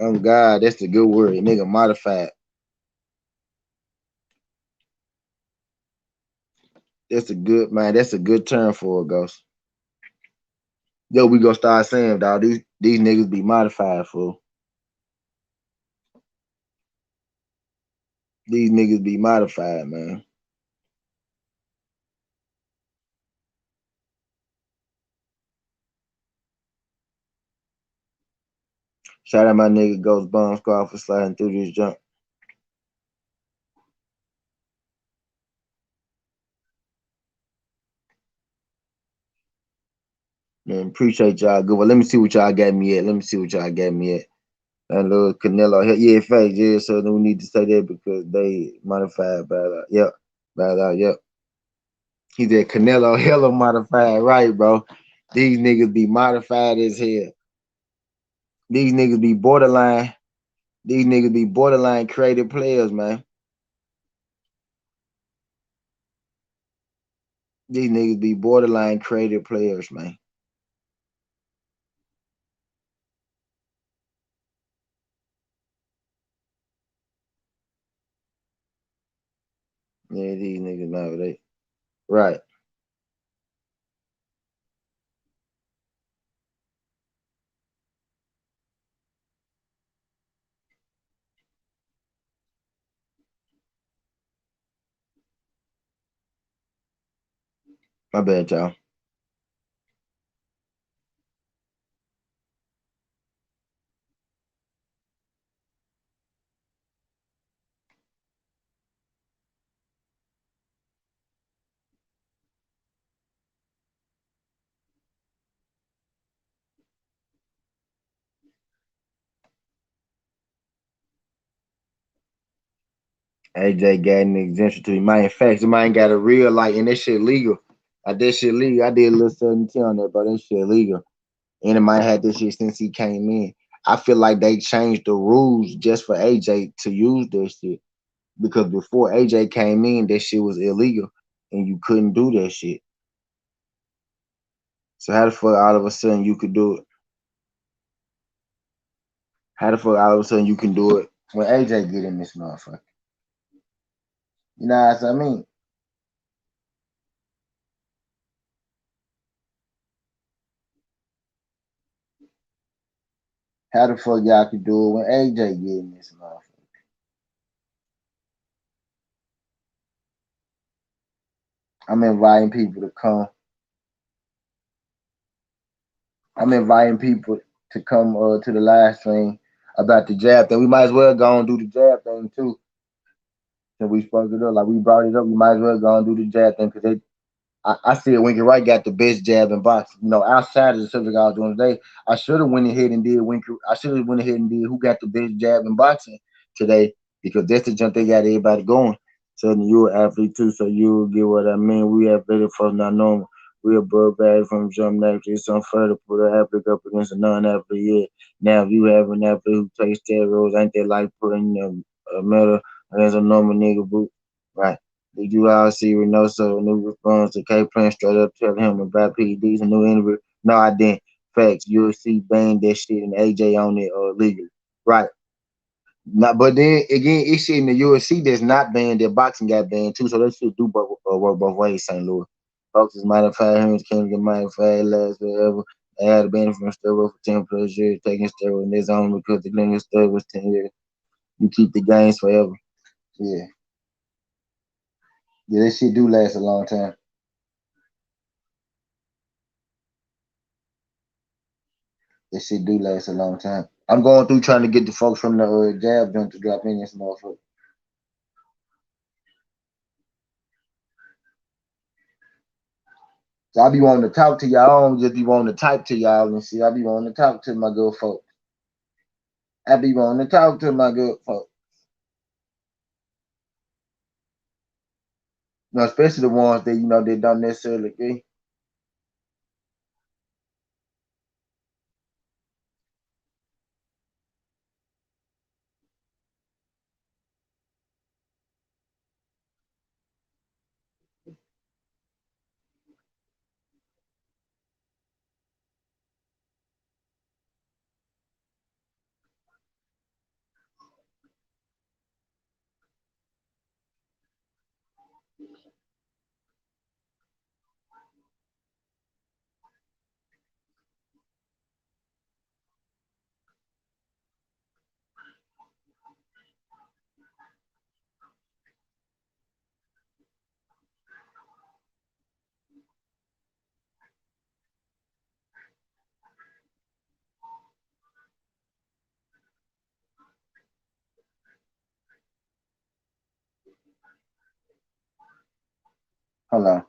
Oh God, that's a good word. Nigga modified. That's a good man. That's a good term for a ghost. Yo, we gonna start saying, dog. These niggas be modified, fool. These niggas be modified, man. Shout out my nigga Ghost Bomb Squad for sliding through this jump. Man, appreciate y'all. Good. Well, let me see what y'all got me at. Let me see what y'all got me at. That little Canelo. Yeah, facts. Yeah, so we need to say that because they modified bad out. Yep. Bad out. Yep. He said Canelo hella modified. Right, bro. These niggas be modified as hell. These niggas be borderline. These niggas be borderline creative players, man. These niggas be borderline creative players, man. Yeah, these niggas nowadays. Right. My bad, y'all. AJ got an exemption to him. In fact, the man got a real and that shit legal. Like that shit legal. I did a little 70 on that, but that shit legal. And the man had this shit since he came in. I feel like they changed the rules just for AJ to use that shit. Because before AJ came in, that shit was illegal and you couldn't do that shit. So how the fuck all of a sudden you could do it? How the fuck all of a sudden you can do it when AJ get in this motherfucker? You know what I mean? How the fuck y'all could do it when AJ get in this motherfucker? I'm inviting people to come. I'm inviting people to come to the live stream about the jab thing. We might as well go and do the jab thing too. Since we spoke it up, like we brought it up, we might as well go and do the jab thing because I see Winky Wright got the best jab in boxing. You know, outside of the subject I was doing today, I should have went ahead and did Winky. I should have went ahead and did who got the best jab in boxing today because that's the jump they got everybody going. So you're an athlete too, so you'll get what I mean. We athletic folks not normal. We above bad from jump naturally. It's unfair to put an athlete up against a non-athlete. Yeah. Now, if you have an athlete who takes steroids, ain't that like putting a medal against a normal nigga boot? Right. Did you all see Reynoso new response to K Plan straight up telling him about PEDs and new interview? No, I didn't. Facts. UFC banned that shit and AJ on it legally. Right. Not, but then again, it's shit in the UFC that's not banned. That boxing got banned too, so that shit do work both ways. St. Louis, folks is mighty five hundred can't get mighty five last forever. They had a ban from steroids for 10 plus years, taking steroids in their zone because the limit steroid was 10 years. You keep the gains forever. Yeah, yeah, that shit do last a long time. That shit do last a long time. I'm going through trying to get the folks from the jab joint to drop in this motherfucker. So I be wanting to talk to y'all. I don't just be wanting to type to y'all and shit. I be wanting to talk to my good folks. I be wanting to talk to my good folks. You know, especially the ones that they don't necessarily agree. Hold on.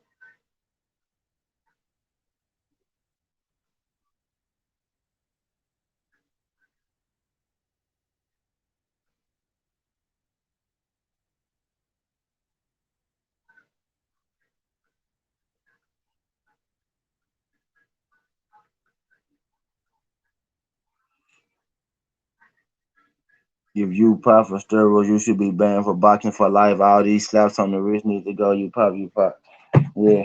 If you pop for steroids, you should be banned for boxing for life. All these slaps on the wrist need to go. You pop, you pop. Yeah.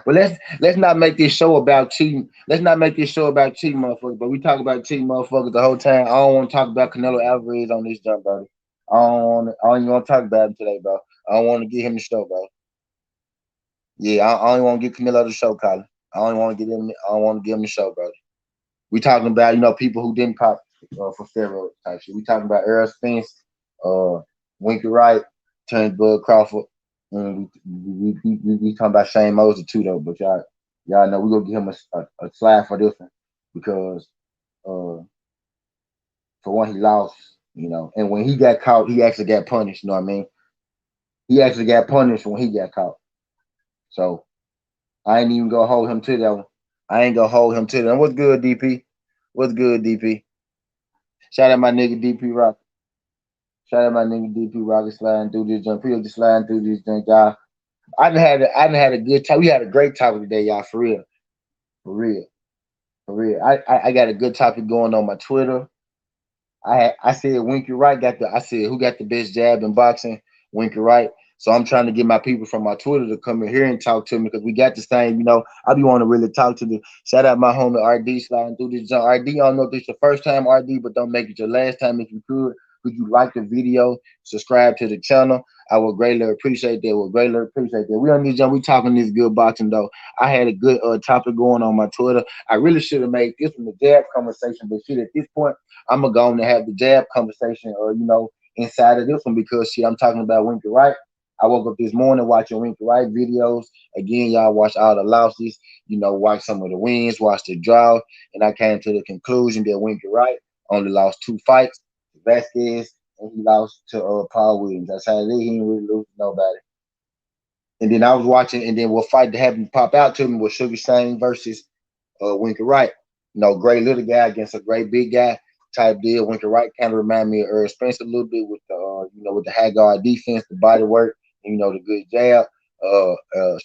But let's not make this show about cheating. Let's not make this show about cheating motherfuckers. But we talk about cheating motherfuckers the whole time. I don't want to talk about Canelo Alvarez on this jump, bro. I don't even want to talk about him today, bro. I don't want to get him the show, bro. Yeah, I only want to get Canelo the show, Colin. I only want to get him. I don't want to give him the show, bro. We talking about people who didn't pop for steroids type shit. We talking about Earl Spence, uh, Winky Wright, Bud Crawford. And we talking about Shane Mosley too though. But y'all know we gonna give him a slide for this one because uh, for one he lost, and when he got caught, he actually got punished. You know what I mean? He actually got punished when he got caught. So I ain't even gonna hold him to that one. I ain't gonna hold him to that. What's good, DP? What's good, DP? Shout out my nigga DP Rock. Shout out my nigga DP Rocket sliding through this jump. People just sliding through this jump, y'all. I done had a good time. We had a great topic today, y'all. For real, for real, for real. I got a good topic going on my Twitter. I said Winky Wright got the. I said who got the best jab in boxing? Winky Wright. So I'm trying to get my people from my Twitter to come in here and talk to me because we got the same. I be want to really talk to the. Shout out my homie RD sliding through this jump. RD, I don't know if this your first time RD, but don't make it your last time if you could. Could you like the video, subscribe to the channel? I would greatly appreciate that. Would greatly appreciate that. We on this jump. We talking this good boxing though. I had a good topic going on my Twitter. I really should have made this one the jab conversation, but shit, at this point. I'm gonna go on to have the jab conversation, inside of this one because shit, I'm talking about Winky Wright. I woke up this morning watching Winky Wright videos. Again, y'all watch all the losses, watch some of the wins, watch the draw, and I came to the conclusion that Winky Wright only lost 2 fights, Vasquez, and he lost to Paul Williams. That's how it is. He didn't really lose to nobody. And then I was watching, and then what fight that happened to pop out to me was Sugar Shane versus Winky Wright. Great little guy against a great big guy type deal. Winky Wright kind of remind me of Spence a little bit with with the high guard defense, the body work, the good jab.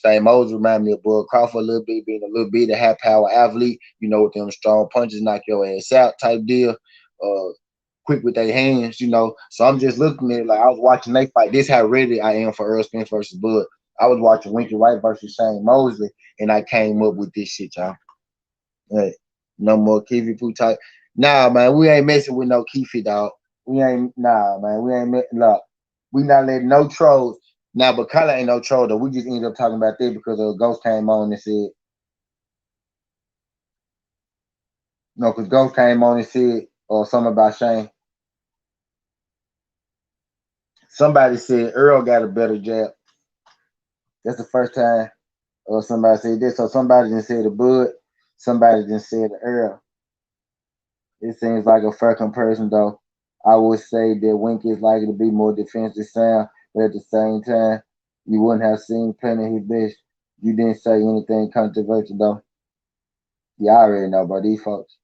Shane Mosley remind me of Bud Crawford a little bit, being a little bit of high power athlete, with them strong punches, knock your ass out type deal. Quick with their hands. So I'm just looking at it like I was watching they fight. This how ready I am for Spence versus Bud. I was watching Winky Wright versus Shane Mosley, and I came up with this shit, y'all. Hey, no more Kiffy Poo type. Nah, man, we ain't messing with no Kiffy, dog. Nah, man, look. We not letting no trolls. Now, but Kyla ain't no troll, though. We just ended up talking about that because Ghost came on and said, no, because Ghost came on and said, something about Shane. Somebody said Earl got a better jab. That's the first time somebody said this. So somebody didn't say the Bud. Somebody didn't say the Earl. It seems like a fair comparison, though. I would say that Winky is likely to be more defensive sound, but at the same time, you wouldn't have seen plenty of his best. You didn't say anything controversial, though. Yeah, I already know about these folks.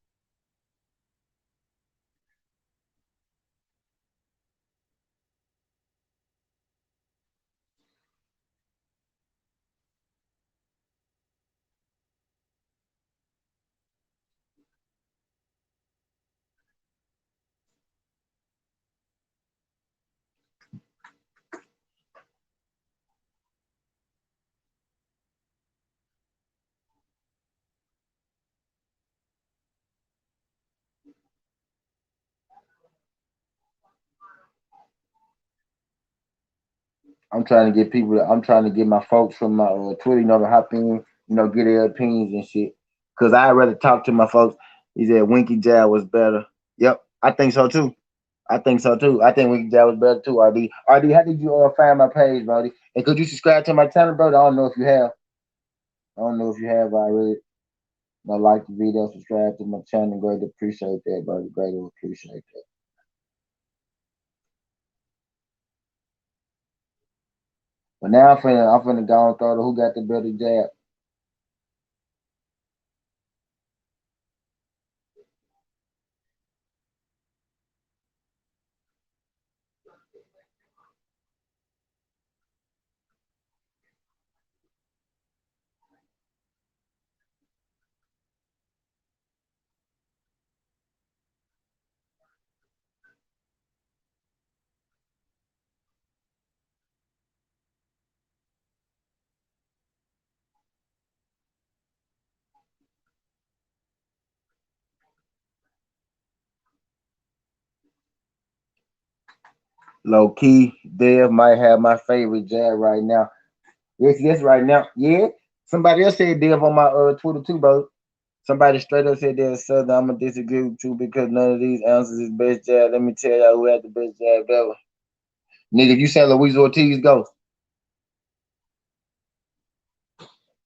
I'm trying to get people. I'm trying to get my folks from my Twitter, to hop in, get their opinions and shit. Cause I'd rather talk to my folks. He said Winky Jab was better. Yep, I think so too. I think so too. I think Winky Jab was better too. RD, RD, how did you find my page, buddy? And could you subscribe to my channel, bro? I don't know if you have. I don't know if you have already. Like the video, subscribe to my channel. Greatly appreciate that, buddy. Greatly appreciate that. But now I'm finna go and throw the who got the better jab. Low key, Dev might have my favorite jab right now. Yes, right now. Yeah. Somebody else said Dev on my Twitter too, bro. Somebody straight up said they're Southern. I'm gonna disagree with you because none of these answers is best jab. Let me tell y'all who had the best jab ever. Nigga, if you say Luis Ortiz, go.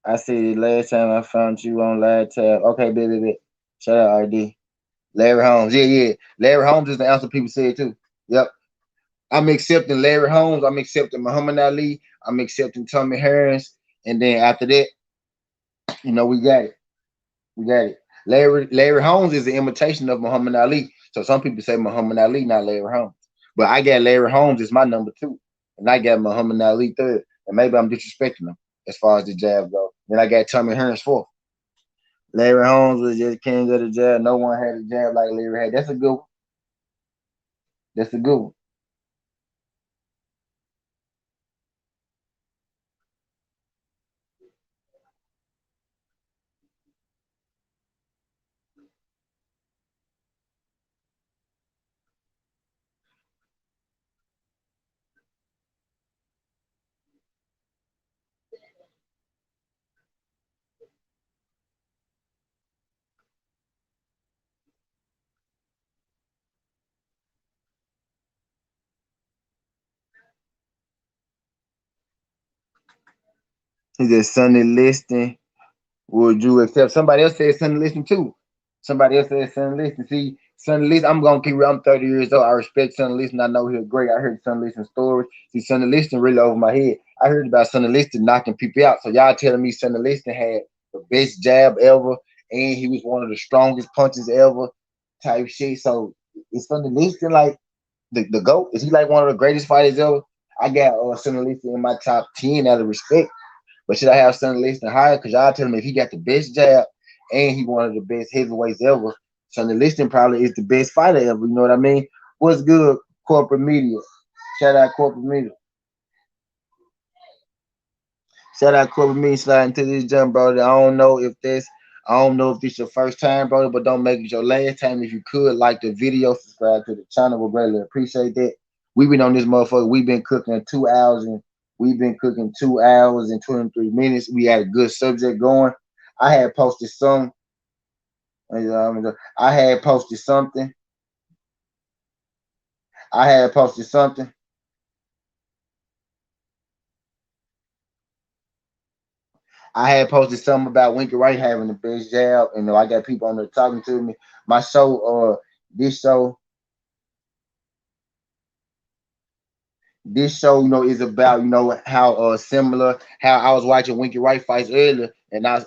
I said last time I found you on live tab. Okay, baby. Shout out RD. Larry Holmes. Yeah. Larry Holmes is the answer people said too. Yep. I'm accepting Larry Holmes. I'm accepting Muhammad Ali. I'm accepting Tommy Harris. And then after that, we got it. We got it. Larry Holmes is an imitation of Muhammad Ali. So some people say Muhammad Ali, not Larry Holmes. But I got Larry Holmes as my number two, and I got Muhammad Ali third. And maybe I'm disrespecting them as far as the jab go. Then I got Tommy Hearns fourth. Larry Holmes was just king of the jab. No one had a jab like Larry had. That's a good one. That's a good one. He said Sonny Liston. Would you accept? Somebody else said Sonny Liston too. Somebody else said Sonny Liston. See, Sonny Liston, I'm gonna keep real. I'm 30 years old. I respect Sonny Liston. I know he's great. I heard Sonny Liston stories. See, Sonny Liston really over my head. I heard about Sonny Liston knocking people out. So y'all telling me Sonny Liston had the best jab ever, and he was one of the strongest punches ever, type shit. So is Sonny Liston like the GOAT? Is he like one of the greatest fighters ever? I got Sonny Liston in my top 10 out of respect. But should I have Sonny Liston higher? Because y'all tell me if he got the best jab and he one of the best heavyweights ever, Sonny Liston probably is the best fighter ever. You know what I mean? What's good, corporate media? Shout out corporate media. Shout out corporate media sliding to this jump, brother. I don't know if this your first time, brother, but don't make it your last time. If you could, like the video, subscribe to the channel. We greatly appreciate that. We've been on this motherfucker. We've been cooking 2 hours and 23 minutes. We had a good subject going. I had posted some. I had posted something. I had posted something. I had posted something about Winky Wright having the best jab. You know, I got people on there talking to me. My show, this show, you know, is about, you know, how similar how I was watching Winky Wright fights earlier, and I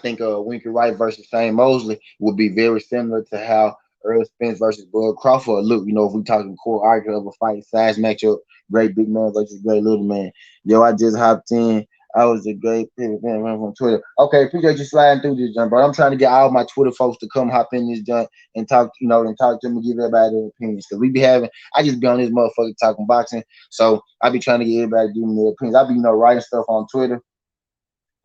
think Winky Wright versus Shane Mosley would be very similar to how Spence versus Bud Crawford look. You know, if we talking core argument of a fight, size matchup, great big man versus great little man. Yo, I just hopped in. I was a great man from Twitter. Okay, appreciate you sliding through this, John, bro. I'm trying to get all my Twitter folks to come hop in this joint and talk, you know, and talk to me, give everybody their opinions. Because we be having, I just be on this motherfucker talking boxing. So I be trying to get everybody to give me their opinions. I be, you know, writing stuff on Twitter.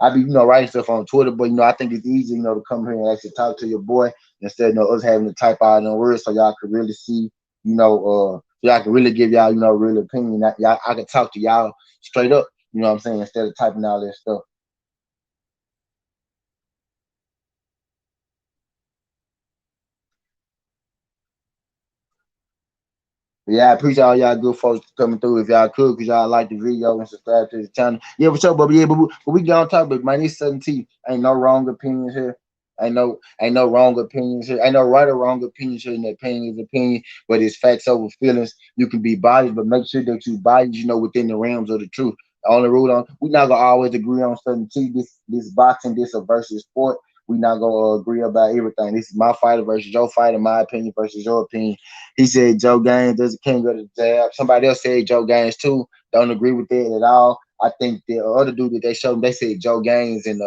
I be, you know, writing stuff on Twitter, but you know, I think it's easy, you know, to come here and actually talk to your boy instead of, you know, us having to type out no words, so y'all could really see, you know, so y'all can really give y'all, you know, real opinion. Y'all, I can talk to y'all straight up, you know what I'm saying, instead of typing all this stuff. Yeah, I appreciate all y'all good folks coming through. If y'all could, cause y'all like the video and subscribe to the channel. Yeah, for sure, but yeah, but we gonna talk about man. It's 17. Ain't no wrong opinions here. Ain't no wrong opinions here. Ain't no right or wrong opinions here. And opinion is opinion, but it's facts over feelings. You can be biased, but make sure that you biased, you know, within the realms of the truth. The only rule on we not gonna always agree on certain things. This boxing, this a versus sport. We not gonna agree about everything. This is my fighter versus your fighter, my opinion versus your opinion. He said Joe Gaines doesn't can't go to the jab. Somebody else said Joe Gaines too. Don't agree with that at all. I think the other dude that they showed, they said Joe Gaines and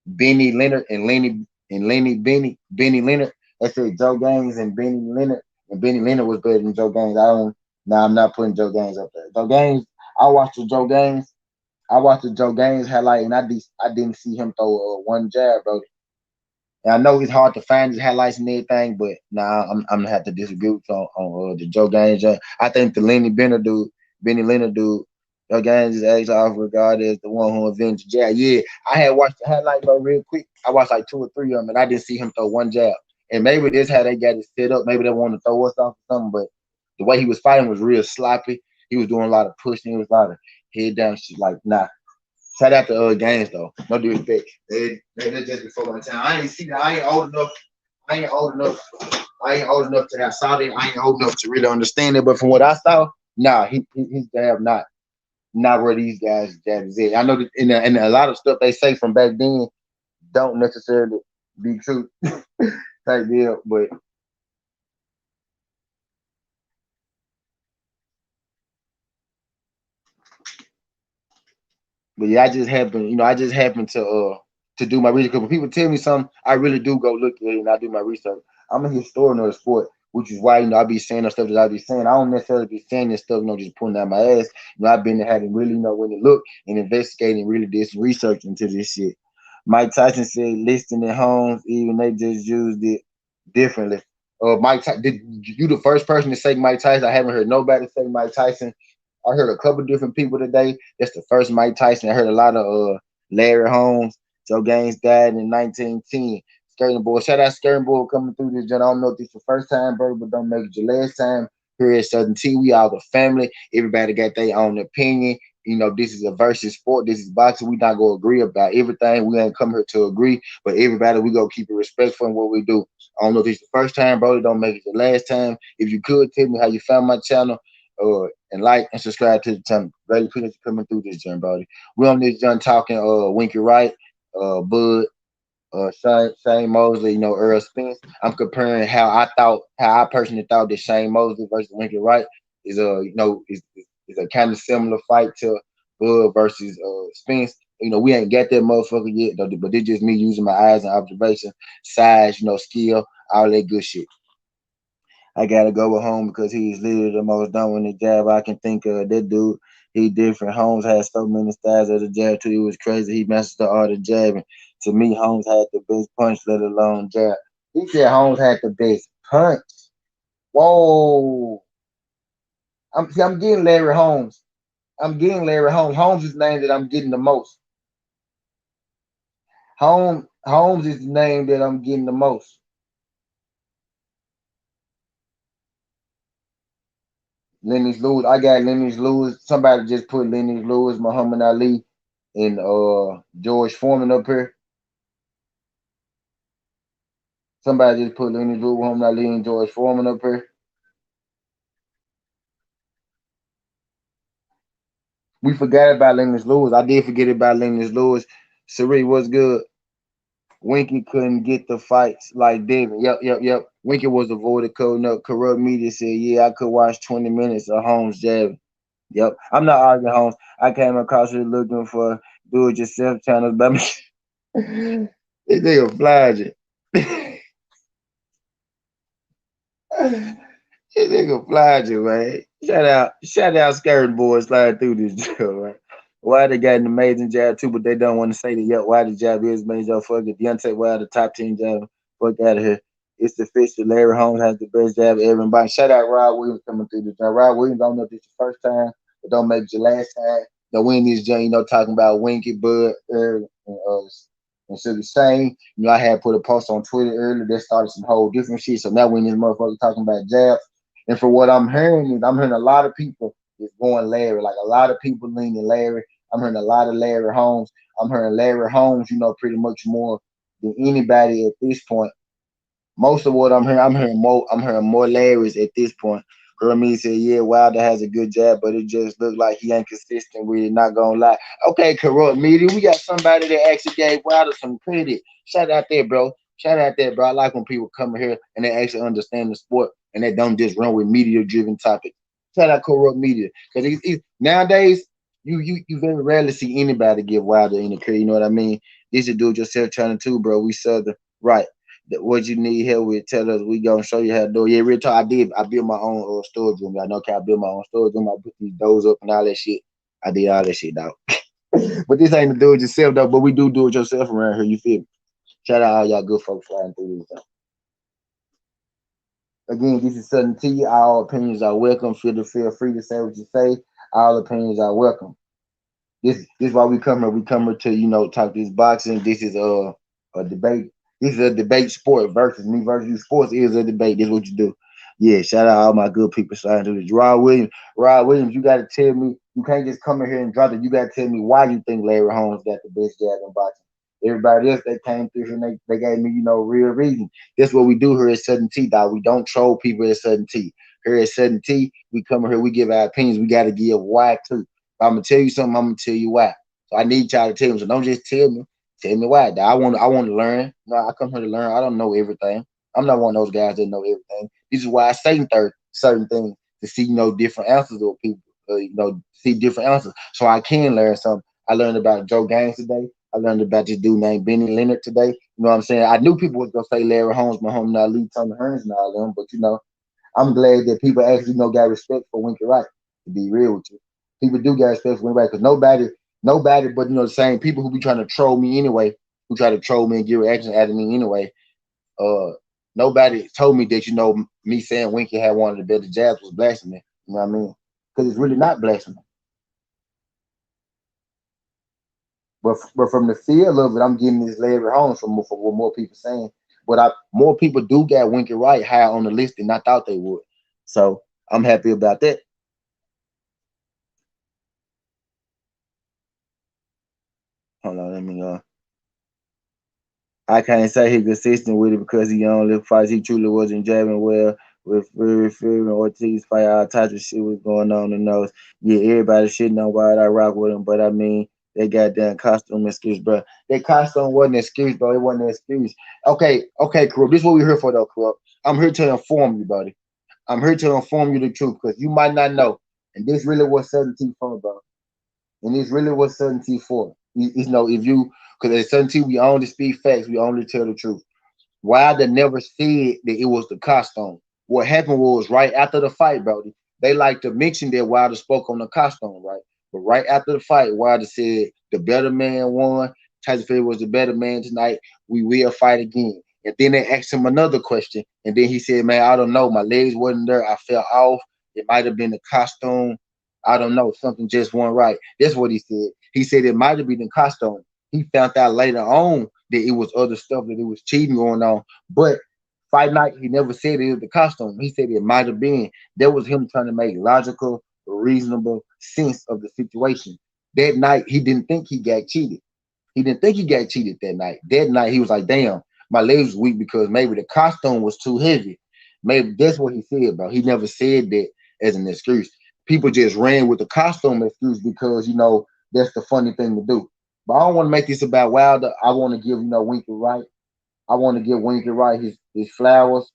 Benny Leonard and Benny Leonard. They said Joe Gaines and Benny Leonard, and Benny Leonard was better than Joe Gaines. I don't. Now I'm not putting Joe Gaines up there. Joe Gaines. I watched the Joe Gaines. I watched the Joe Gaines highlight, and I didn't see him throw one jab, bro. And I know it's hard to find his highlights and everything, but nah, I'm gonna have to disagree with you on the Joe Gaines. I think the Benny Leonard dude, Joe Gaines is actually off regarded as the one who invented the jab. Yeah, I had watched the highlight though real quick. I watched like two or three of them, and I didn't see him throw one jab. And maybe this how they got it set up. Maybe they wanted to throw us off or something, but the way he was fighting was real sloppy. He was doing a lot of pushing. It was a lot of head down shit. Like, nah, shout out to Gaines though. No disrespect. They just before my time. I ain't see that. I ain't old enough. I ain't old enough. I ain't old enough to have saw it. I ain't old enough to really understand it. But from what I saw, nah, he's damn not where these guys jab is at. I know that in a lot of stuff they say from back then don't necessarily be true type deal. But But yeah, I just happened to do my research. 'Cause when people tell me something, I really do go look at it and I do my research. I'm a historian of the sport, which is why I be saying the stuff that I be saying. I don't necessarily be saying this stuff, just pulling out my ass. I've been having really know when to look and investigate and really did some research into this shit. Mike Tyson said listing at homes, even they just used it differently. Did you the first person to say Mike Tyson? I haven't heard nobody say Mike Tyson. I heard a couple different people today. That's the first Mike Tyson. I heard a lot of Larry Holmes. Joe Gaines died in 1910. Skirting Boy. Shout out Skirting Boy coming through this. I don't know if this is your first time, bro, but don't make it your last time. Here at Southern T, we all the family. Everybody got their own opinion. This is a versus sport. This is boxing. We not gonna agree about everything. We ain't come here to agree, but everybody we gonna keep it respectful in what we do. I don't know if this is the first time, bro. Don't make it the last time. If you could tell me how you found my channel, and like and subscribe to the channel. Really appreciate you coming through this, John Brody. We on this John talking Winky Wright, Bud, Shane Mosley, Earl Spence. I'm comparing how I personally thought that Shane Mosley versus Winky Wright is is a kind of similar fight to Bud versus Spence. We ain't got that motherfucker yet, though, but it's just me using my eyes and observation, size, skill, all that good shit. I gotta go with Holmes because he's literally the most dominant jab I can think of. That dude, he different. Holmes had so many styles of the jab too. It was crazy. He mastered the art of jabbing. To me, Holmes had the best punch, let alone jab. He said Holmes had the best punch. Whoa. I'm getting Larry Holmes. I'm getting Larry Holmes. Holmes is the name that I'm getting the most. Holmes is the name that I'm getting the most. Lennox Lewis. I got Lennox Lewis. Somebody just put Lennox Lewis, Muhammad Ali, and George Foreman up here. Somebody just put Lennox Lewis, Muhammad Ali, and George Foreman up here. We forgot about Lennox Lewis. I did forget about Lennox Lewis. Sari, what's good? Winky couldn't get the fights like David. Yep. Winky was avoided coding up. Corrupt media said, yeah, I could watch 20 minutes of Holmes jabbing. Yep. I'm not arguing Holmes. I came across here looking for do-it-yourself channels. But this nigga flying. This nigga flying, man. Shout out Scary Boy sliding through this deal, right? Why they got an amazing jab too, but they don't want to say that yet. Why the jab is major fuck it. Deontay Wilder, top 10 jab. Fuck out of here. It's the official. Larry Holmes has the best jab ever. And shout out Rod Williams coming through the jab. Rod Williams, I don't know if this is your first time, but don't make it your last time. The win this joint, talking about Winky, Bud, and so the same. I had put a post on Twitter earlier that started some whole different shit. So now when this motherfucker talking about jabs, and for what I'm hearing is I'm hearing a lot of people is going Larry. Like a lot of people leaning Larry. I'm hearing a lot of Larry Holmes. I'm hearing Larry Holmes, pretty much more than anybody at this point. Most of what I'm hearing more Larry's at this point. Hermes said, yeah, Wilder has a good jab, but it just looks like he ain't consistent with it, not gonna lie. Okay, corrupt media. We got somebody that actually gave Wilder some credit. Shout out there, bro. Shout out there, bro. I like when people come here and they actually understand the sport and they don't just run with media driven topics. Shout out corrupt media. Because nowadays, you very rarely see anybody give Wilder any credit, you know what I mean? This is do it yourself trying to bro. We southern. Right. What you need help with, tell us. We gonna show you how to do it. Yeah, real talk. I built my own storage room. I know I built my own storage room. I put these doors up and all that shit. I did all that shit, dog. But this ain't to do it yourself, though. But we do it yourself around here. You feel me? Shout out all y'all good folks flying through this. Again, this is Southern T. All opinions are welcome. Feel free to say what you say. All opinions are welcome. This is why we come here. We come here to talk this boxing. This is a debate. This is a debate sport versus me versus you. Sports is a debate. This is what you do. Yeah, shout out all my good people starting to this. Rod Williams, you gotta tell me, you can't just come in here and drop it. You gotta tell me why you think Larry Holmes got the best jab in boxing. Everybody else that came through here and they gave me, real reason. That's what we do here at Southern T, dog. We don't troll people at Southern T. Here at Southern T, we come here, we give our opinions. We gotta give why too. If I'm gonna tell you something, I'm gonna tell you why. So I need y'all to tell me. So don't just tell me. Tell me why. I want to learn. No, I come here to learn. I don't know everything. I'm not one of those guys that know everything. This is why I say certain things to see, different answers of people. See different answers, so I can learn something. I learned about Joe Gaines today. I learned about this dude named Benny Leonard today. You know what I'm saying? I knew people was gonna say Larry Holmes, Muhammad Ali, Tony Hearns, and all them, but I'm glad that people actually got respect for Winky Wright. To be real with you, people do get respect for Winky Wright because nobody, but the same people who be trying to troll me anyway, who try to troll me and give reaction out of me anyway. Uh, Nobody told me that me saying Winky had one of the better jabs was blasphemy. You know what I mean? Because it's really not blasphemy. But from the feel of it, I'm getting this Larry Holmes from what more people saying. But more people do got Winky Wright high on the list than I thought they would. So I'm happy about that. Hold on, let me I can't say he's consistent with it because he only fights. He truly wasn't jabbing well with Fury and Ortiz fight. All types of shit was going on in those. Yeah, everybody shitting on why I rock with him, but I mean, they goddamn costume excuse, bro. That costume wasn't an excuse, bro. It wasn't an excuse. Okay, Corrupt. This is what we're here for, though, Corrupt. I'm here to inform you, buddy. I'm here to inform you the truth because you might not know. And this really was 17 for, bro. And this really was 17 for. If you, because at 17 we only speak facts, we only tell the truth. Wilder never said that it was the costume. What happened was right after the fight, Brody, they like to mention that Wilder spoke on the costume, right? But right after the fight, Wilder said the better man won. Tyson Fury was the better man tonight. We will fight again. And then they asked him another question, and then he said, "Man, I don't know. My legs wasn't there. I fell off. It might have been the costume. I don't know. Something just went right." That's what he said. He said it might have been the costume. He found out later on that it was other stuff, that it was cheating going on. But fight night, he never said it was the costume. He said it might have been. That was him trying to make logical, reasonable sense of the situation. That night, he didn't think he got cheated. He didn't think he got cheated that night. That night, he was like, damn, my legs was weak because maybe the costume was too heavy. Maybe that's what he said, bro. He never said that as an excuse. People just ran with the costume excuse because, that's the funny thing to do. But I don't want to make this about Wilder. I want to give, Winky Wright. I want to give Winky Wright his flowers.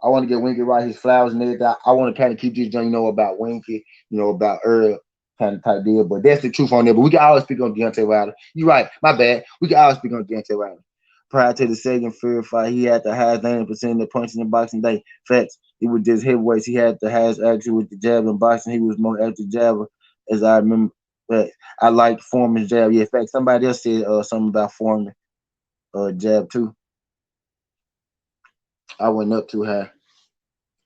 I want to give Winky Wright his flowers and everything. I want to kind of keep this, about Winky, about Earl kind of type deal. But that's the truth on there. But we can always speak on Deontay Wilder. You're right. My bad. We can always speak on Deontay Wilder. Prior to the second Fury fight, he had the highest 90% of the punches in boxing day. Facts. It was just heavyweights. He had the highest accuracy with the jab in boxing. He was more active jabber, as I remember. But I like Foreman's jab. Yeah, in fact, somebody else said something about Foreman jab too. I went up too high.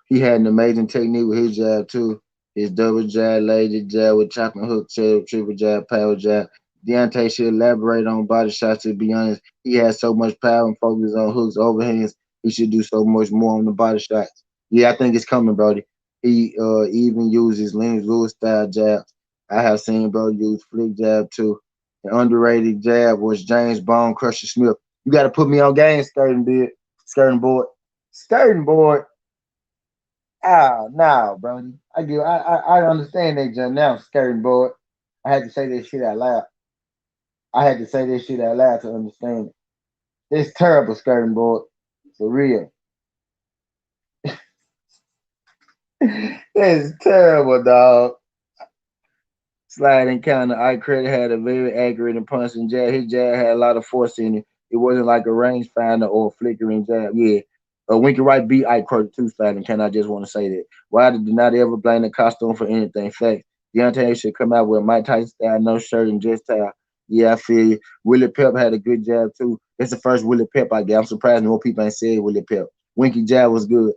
He had an amazing technique with his jab too. His double jab, laser jab with chopping hook, triple jab, power jab. Deontay should elaborate on body shots. To be honest, he has so much power and focus on hooks, overhands. He should do so much more on the body shots. Yeah, I think it's coming, Brody. He even uses Lennox Lewis style jabs. I have seen Brody use flick jab too. An underrated jab was James Bone Crusher Smith. You got to put me on game, skirting board, skirting board. Ah, now, Brody. I understand that just now, skirting board. I had to say that shit out loud. I had to say that shit out loud to understand it. It's terrible, skirting board. For real. It's terrible, dog. Sliding counter. I credit had a very accurate and punching jab. His jab had a lot of force in it. It wasn't like a rangefinder or a flickering jab. Yeah. Winky Wright beat Ike Credit too, sliding can. I just want to say that. Wilder did not ever blame the costume for anything. Fact. Deontay should come out with Mike Tyson style, no shirt and just towel. Yeah, I feel you. Willie Pep had a good jab too. That's the first Willie Pep I get. I'm surprised more people ain't said Willie Pep. Winky jab was good.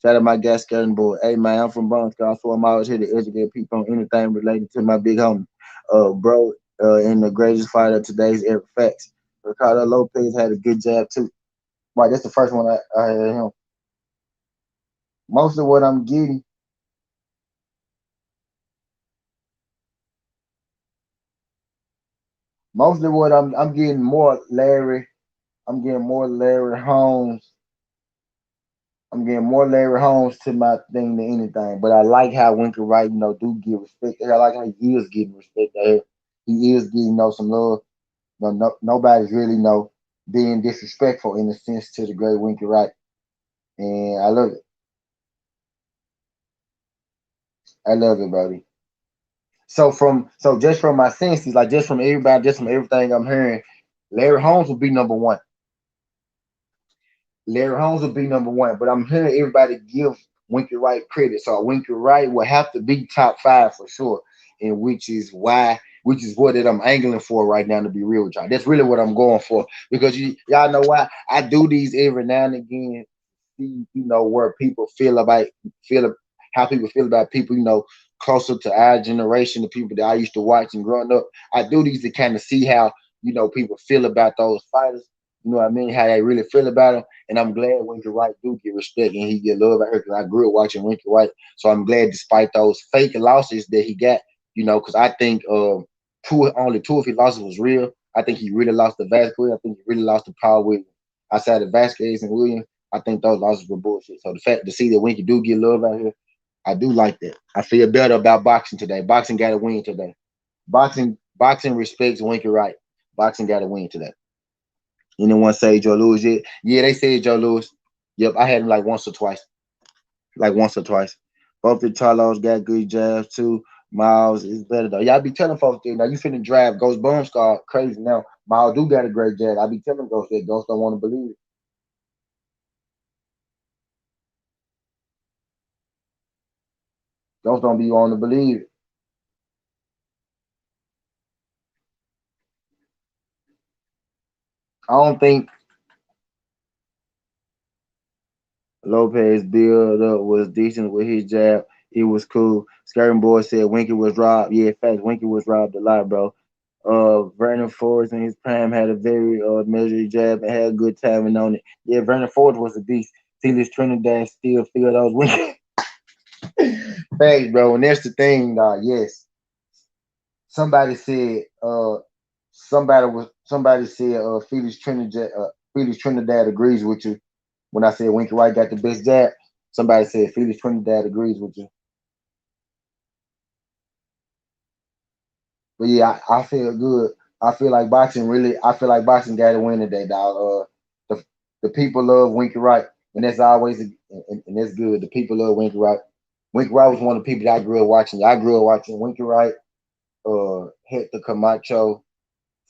Shout out my guy skirting boy. Hey man, I'm from Bronx, so I'm always here to educate people on anything related to my big homie. Bro, and the greatest fighter of today's Eric Facts. Ricardo Lopez had a good jab too. Right, that's the first one I had him. Most of what I'm getting, mostly what I'm getting more Larry. I'm getting more Larry Holmes. I'm getting more Larry Holmes to my thing than anything. But I like how Winker Wright, do give respect. I like how he is getting respect there. He is getting some love. Nobody's really being disrespectful in a sense to the great Winky Wright. And I love it. I love it, buddy. So just from my senses, like just from everybody, just from everything I'm hearing, Larry Holmes will be number one. Larry Holmes will be number one, but I'm hearing everybody give Winky Wright credit. So Winky Wright will have to be top five for sure, and which is what that I'm angling for right now. To be real with y'all, that's really what I'm going for because y'all know why I do these every now and again. See, where people feel how people feel about people, closer to our generation, the people that I used to watch and growing up. I do these to kind of see how people feel about those fighters. You know what I mean? How they really feel about them. And I'm glad Winky Wright do get respect and he get love out here because I grew up watching Winky Wright. So I'm glad despite those fake losses that he got, because I think only two of his losses was real. I think he really lost to Vasquez. I think he really lost to Paul Williams. Outside of Vasquez and Williams, I think those losses were bullshit. So the fact to see that Winky do get love out here, I do like that. I feel better about boxing today. Boxing got to win today. Boxing respects Winky Wright. Boxing got to win today. Anyone say Joe Louis yet? Yeah, they said Joe Louis. Yep, I had him like once or twice. Like once or twice. Both the Charlos got good jabs too. Miles is better though. Y'all be telling folks that now you finna drive Ghost Boom Scar crazy now. Miles do got a great jab. I be telling Ghost that Ghost don't want to believe it. Ghost don't be wanting to believe it. I don't think Lopez build up was decent with his jab. It was cool. Skirting Boy said Winky was robbed. Yeah, in fact, Winky was robbed a lot, bro. Vernon Forrest in his prime had a very measured jab and had a good timing on it. Yeah, Vernon Forrest was a beast. See this Trinidad still feel those Winky. Thanks, bro. And that's the thing, yes. Somebody said somebody said Felix Trinidad agrees with you. When I said Winky Wright got the best jab, somebody said Felix Trinidad agrees with you. But yeah, I feel good. I feel like boxing got to win today, dog. The people love Winky Wright, and that's always and that's good. The people love Winky Wright. Winky Wright was one of the people that I grew up watching. I grew up watching Winky Wright, Hector Camacho,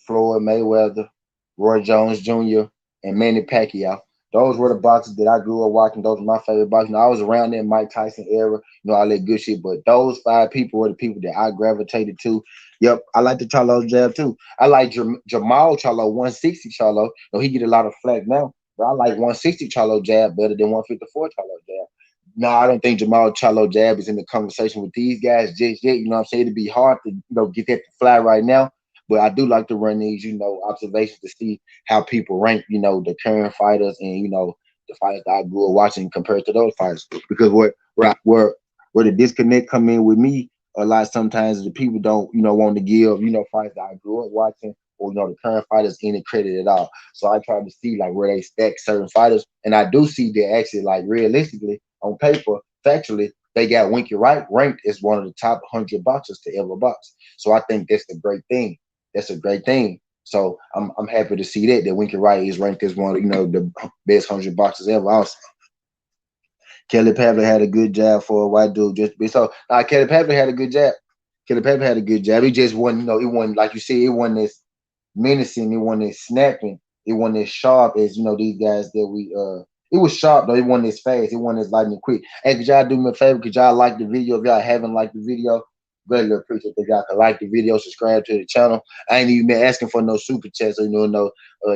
Floyd Mayweather, Roy Jones Jr., and Manny Pacquiao. Those were the boxers that I grew up watching. Those were my favorite boxers. I was around that Mike Tyson era, all that good shit. But those five people were the people that I gravitated to. Yep, I like the Charlo jab too. I like Jamal Charlo, 160 Charlo. He get a lot of flack now, but I like 160 Charlo jab better than 154 Charlo jab. No, I don't think Jamal Charlo jab is in the conversation with these guys just yet. You know what I'm saying? It'd be hard to get that to fly right now. But I do like to run these, observations to see how people rank, the current fighters and the fighters that I grew up watching compared to those fighters. Because where the disconnect come in with me a lot sometimes the people don't, want to give, fighters that I grew up watching or the current fighters any credit at all. So I try to see like where they stack certain fighters. And I do see that actually like realistically on paper, factually, they got Winky Wright ranked as one of the top 100 boxers to ever box. So I think that's the great thing. That's a great thing. So I'm happy to see that Winky Wright is ranked as one of the best 100 boxers ever. Also, Kelly Pavlik had a good jab for a white dude. Kelly Pavlik had a good jab. Kelly Pavlik had a good jab. It just wasn't, it wasn't like you said. It wasn't as menacing. It wasn't as snapping. It wasn't as sharp as these guys that we. It was sharp though. It wasn't as fast. It wasn't as lightning quick. Hey, could y'all do me a favor? Could y'all like the video? If y'all haven't liked the video, greatly appreciate if y'all could like the video, subscribe to the channel. I ain't even been asking for no super chats or no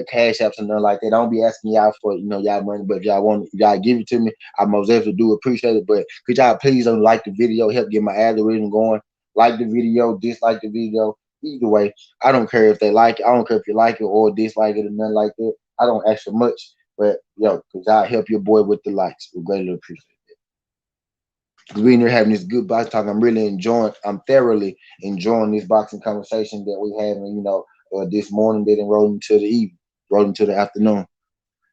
cash apps or nothing like that. I don't be asking y'all for y'all money, but if y'all want, if y'all give it to me, I most definitely do appreciate it. But could y'all please don't like the video, help get my algorithm going. Like the video, dislike the video. Either way, I don't care if they like it. I don't care if you like it or dislike it or nothing like that. I don't ask for much, but cause y'all help your boy with the likes. We greatly appreciate it. We in here having this good box talk. I'm thoroughly enjoying this boxing conversation that we having, this morning that rolled into the evening, rolled into the afternoon.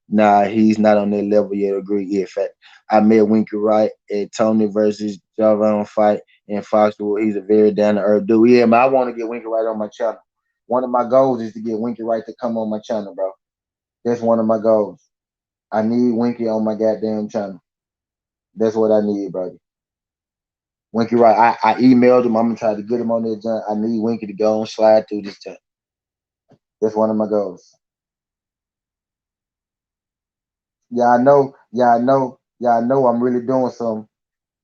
Nah, he's not on that level yet. Agree. Yeah, in fact, I met Winky Wright at Tony versus Javon fight in Foxwood. He's a very down to earth dude. Yeah, man, I want to get Winky Wright on my channel. One of my goals is to get Winky Wright to come on my channel, bro. That's one of my goals. I need Winky on my goddamn channel. That's what I need, brother. Winky Wright. I emailed him. I'm gonna try to get him on that jump. I need Winky to go and slide through this jump. That's one of my goals. Yeah, I know. Yeah, I know. Yeah, I know. I'm really doing something.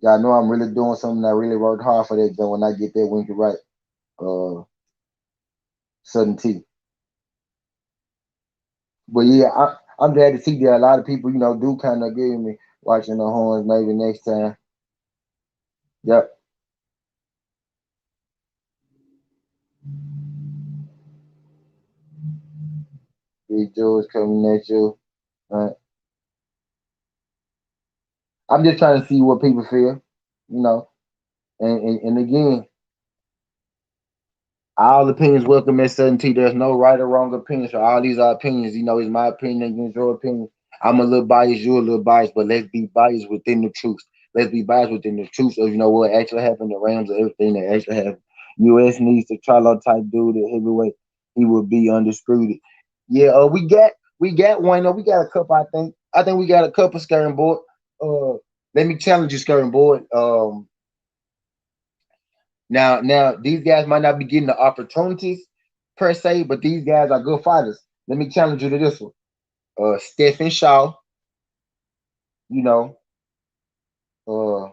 Yeah, I know. I'm really doing something. I really worked hard for that jump when I get that Winky Wright. Uh, Sudden T. But yeah, I'm glad to see that a lot of people, do kind of give me watching the horns. Maybe next time. Yep. Big Joe's coming at you. Right. I'm just trying to see what people feel, you know. And again, all opinions welcome at certainty. There's no right or wrong opinion. So all these are opinions. It's my opinion against your opinion. I'm a little biased, you're a little biased, but let's be biased within the truth. Let's be biased within the truth of what actually happened, the Rams, of everything that actually happened. US needs to Charlo type dude at heavyweight. He will be undisputed. Yeah, we got one. We got a couple. I think we got a couple skirting board. Let me challenge you, skirting board. Now these guys might not be getting the opportunities per se, but these guys are good fighters. Let me challenge you to this one. Stephen Shaw, you know, uh,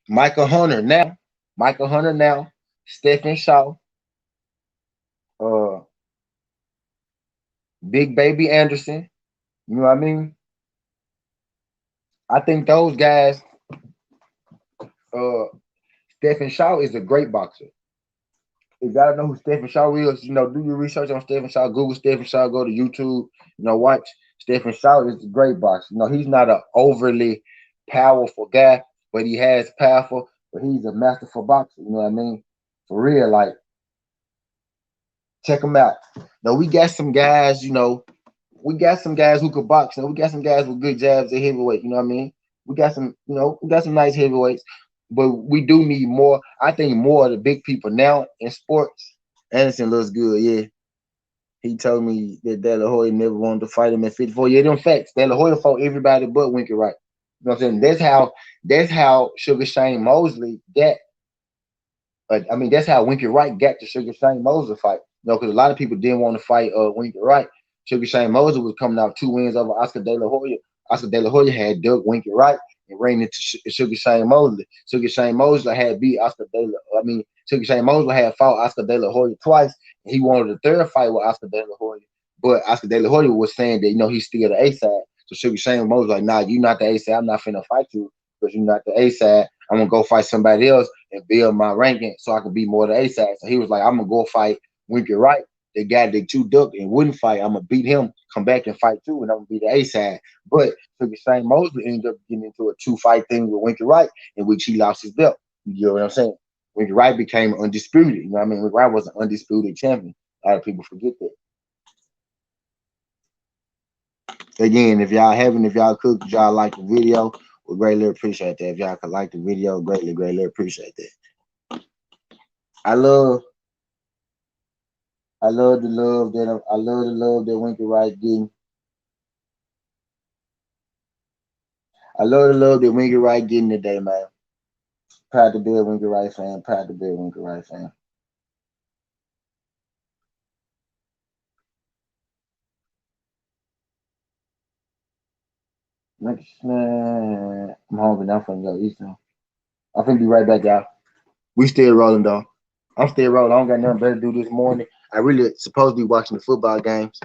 Michael Hunter now, Stephen Shaw, uh, Big Baby Anderson. You know what I mean? I think those guys. Uh, Stephen Shaw is a great boxer. You gotta know who Stephen Shaw is. Do your research on Stephen Shaw. Google Stephen Shaw. Go to YouTube. Watch Stephen Shaw is a great boxer. He's not an overly powerful guy, but he has powerful. But he's a masterful boxer. You know what I mean? For real, like check him out. Now we got some guys. We got some guys who could box. We got some guys with good jabs at heavyweight. You know what I mean? We got some. We got some nice heavyweights, but we do need more. I think more of the big people now in sports. Anderson looks good, yeah. He told me that De La Hoya never wanted to fight him at 54. Yeah, them facts. De La Hoya fought everybody but Winky Wright. You know what I'm saying? That's how Sugar Shane Mosley got. I mean, that's how Winky Wright got the Sugar Shane Mosley fight. Because a lot of people didn't want to fight Winky Wright. Sugar Shane Mosley was coming out 2 wins over Oscar De La Hoya. Oscar De La Hoya had dug Winky Wright and ran into Sugar Shane Mosley. Sugar Shane Mosley had beat Oscar De La. I mean, Sugar Shane Mosley had fought Oscar De La Hoya twice. And he wanted a third fight with Oscar De La Hoya, but Oscar De La Hoya was saying that he's still the A side. So Sugar Shane Mosley was like, nah, you not the A side. I'm not finna fight you because you're not the A side. I'm gonna go fight somebody else and build my ranking so I can be more the A side. So he was like, I'm gonna go fight Winky Wright, the guy that you ducked and wouldn't fight. I'm gonna beat him, come back and fight you, and I'm gonna be the A side. But Sugar Shane Mosley ended up getting into a 2-fight thing with Winky Wright, in which he lost his belt. You know what I'm saying? Winky Wright became undisputed. You know what I mean? Winky Wright was an undisputed champion. A lot of people forget that. Again, if y'all could, y'all like the video, we greatly appreciate that. If y'all could like the video, greatly appreciate that. I love I love the love that Winky Wright getting. I love the love that Winky Wright getting today, man. Proud to be a Winky Wright fan. Proud to be a Winky Wright fan. Man, I'm hungry now. I'm finna go eat some. I'm finna be right back, y'all. We still rolling though. I'm still rolling. I don't got nothing better to do this morning. I really supposed to be watching the football games.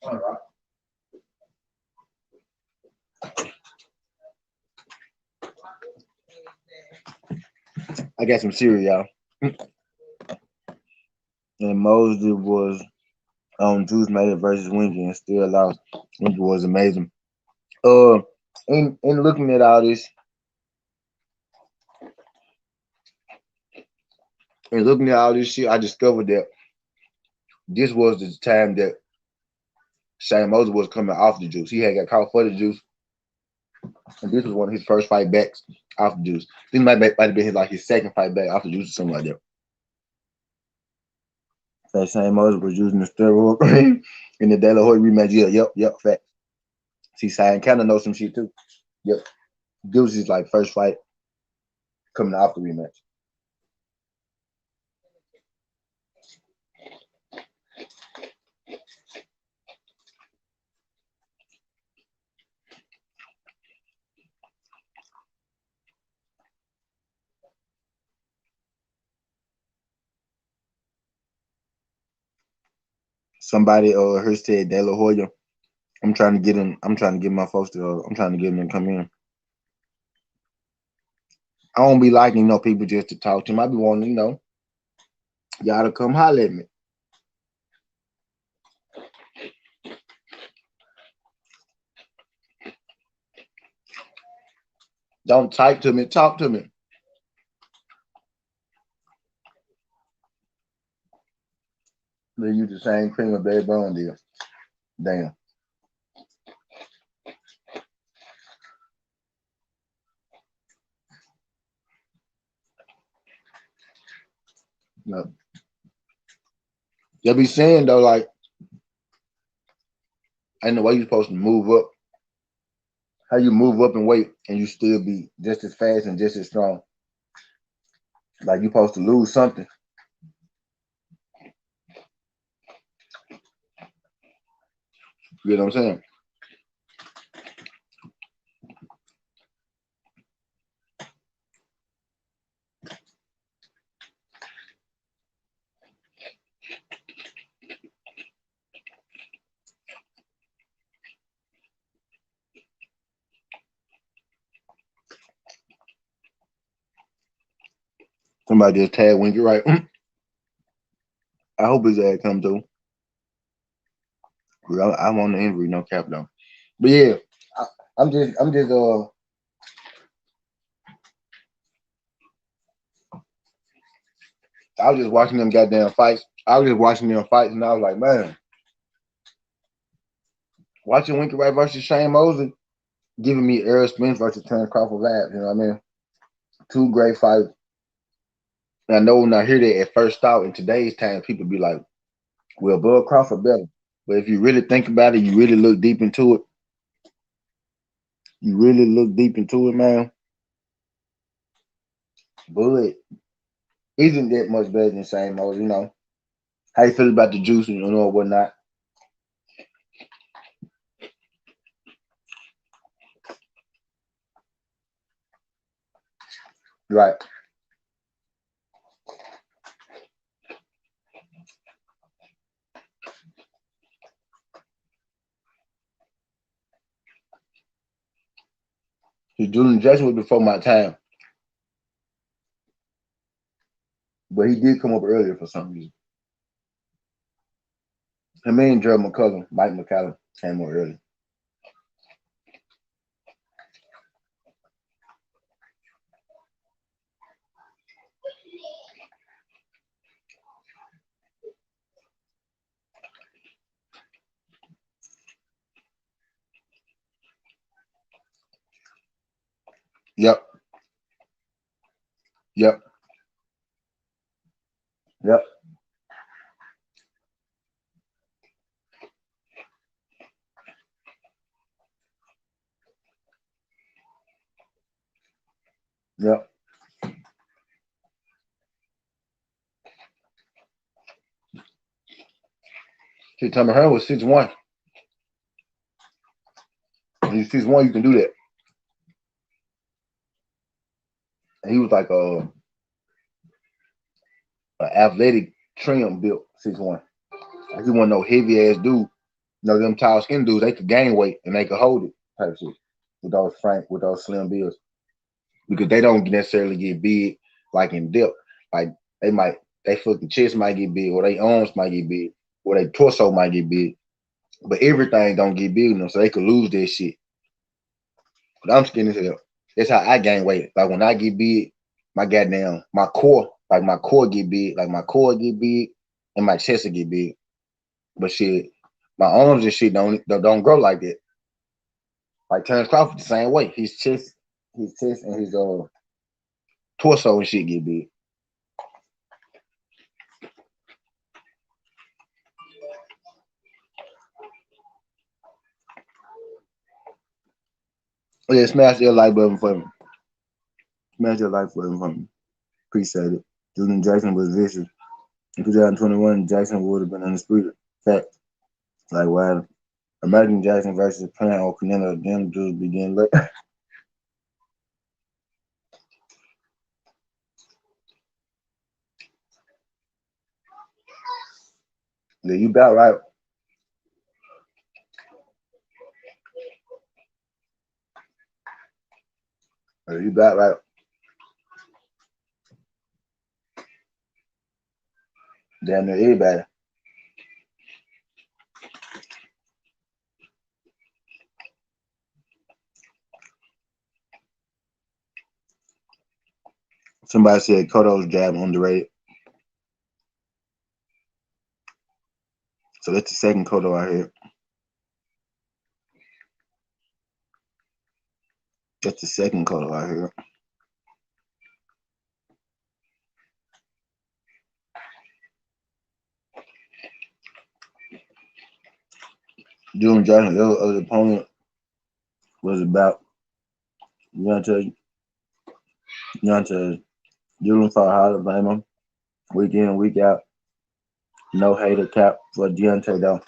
All right. I got some cereal, y'all. And Mosley was on Juice made it versus Winky and still lost. Winky was amazing. Uh, in looking at all this, and looking at all this shit, I discovered that this was the time that Shane Mosley was coming off the juice. He had got caught for the juice, and this was one of his first fight backs off the juice. This might have been his second fight back off the juice or something like that. That Shane Mosley was using the steroid in the De La Hoya rematch. Yeah, yep, fact. See, Shane kind of knows some shit too. Yep, this was his first fight coming off the rematch. Somebody her said De La Hoya. I'm trying to get him. I'm trying to get my folks to. I'm trying to get him to come in. I don't be liking people just to talk to him. I be wanting y'all to come holler at me. Don't type to me. Talk to me. They use the same cream of Baby Bone deal. Damn. No. They be saying though, I know why you're supposed to move up. How you move up in weight and you still be just as fast and just as strong. Like you're supposed to lose something. You know what I'm saying? Somebody just tagged Winky right. I hope his ass come through. I'm on the injury, no cap though. But yeah, I'm just I was just watching them goddamn fights. I was just watching them fights and I was like, man, watching Winky Wright versus Shane Mosley giving me Errol Spence versus Terrence Crawford vibes, you know what I mean? Two great fights. And I know when I hear that at first thought in today's time, people be like, well, Bud Crawford better. But if you really think about it, you really look deep into it. You really look deep into it, man. Bud isn't that much better than Shane Mosley, How you feel about the juice and whatnot? Right. Julian Jackson was before my time, but he did come up earlier for some reason. Him and Gerald McCullum, Mike McCallum, came up early. Yep. Yep. Yep. Yep. See, Tommy Hearn was 6'1". When you 6'1", you can do that. And he was like a athletic trim built 6'1". Like he wasn't no heavy ass dude. Them tall skin dudes, they could gain weight and they could hold it type shit with those slim builds. Because they don't necessarily get big like in depth. Like they fucking chest might get big, or their arms might get big, or their torso might get big. But everything don't get big enough, so they could lose their shit. But I'm skinny as hell. That's how I gain weight. Like when I get big, my core get big, like my core get big, and my chest will get big. But shit, my arms and shit don't grow like that. Like Terrence Crawford the same way. His chest and his torso and shit get big. Oh, yeah, smash your like button for me. Smash your like button for me. Appreciate it. Julian Jackson was vicious. In 2021, Jackson would have been undisputed. Fact. Like, wow. Imagine Jackson versus Plant or Canelo. Them dudes begin late. Yeah, you about right. Yeah, you about right. Damn near everybody. Somebody said Cotto's jab underrated. So that's the second Cotto I heard. That's the second Cotto I heard. Julian Jackson, the other opponent was about Deontay. Deontay. Julian fought hard to blame him. Week in, week out. No hater cap for Deontay though.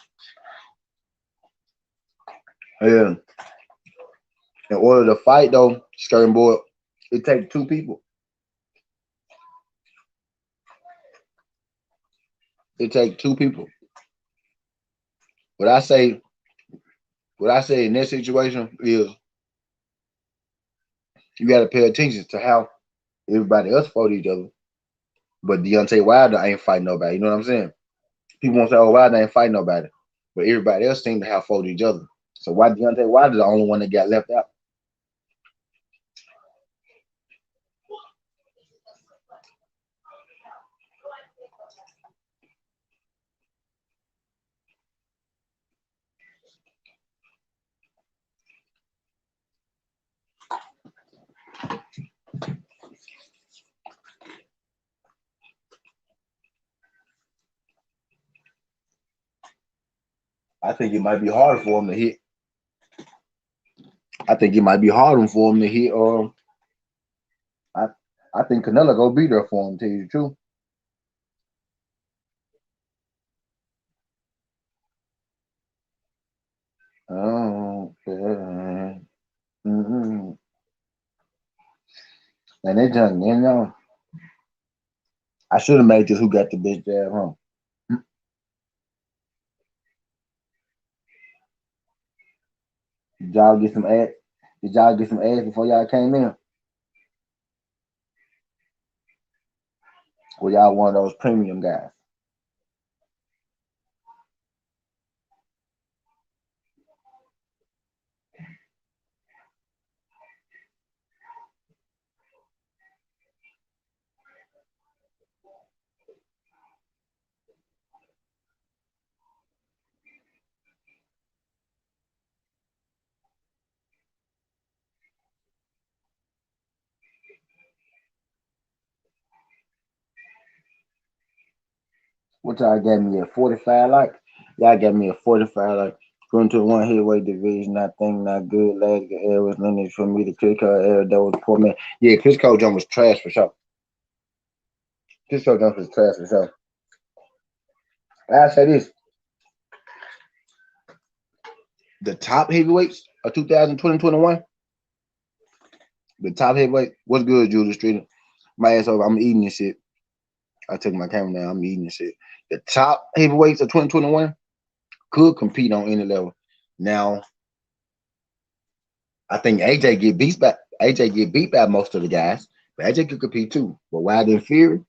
Yeah. In order to fight though, skirting board, it takes two people. It takes two people. What I say, what I say in that situation is you got to pay attention to how everybody else fought each other. But Deontay Wilder ain't fighting nobody. You know what I'm saying? People won't say, "Oh, Wilder ain't fighting nobody," but everybody else seemed to have fought each other. So why Deontay Wilder the only one that got left out? I think it might be hard for him to hit. I think it might be harder for him to hit. I I think Canelo go be there for him. Tell you the truth. Oh, yeah. Mm-hmm. And they done, I should have made this who got the bitch jab, huh? Did y'all get some ads? Did y'all get some ads before y'all came in? Or y'all one of those premium guys? What y'all got me at 45 like? Y'all got me at 45 like. Going to one heavyweight division, I think not good. Last air was lineage for me. The Klitschko era, that was poor man. Yeah, Klitschko jump was trash for sure. Klitschko jump was trash for sure. I say this: the top heavyweights of 2020-21, the top heavyweight. What's good, Julius Street? My ass over. I'm eating this shit. I took my camera down. I'm eating this shit. The top heavyweights of 2021 could compete on any level. Now, I think AJ get beat by most of the guys, but AJ could compete too. But Wilder and Fury,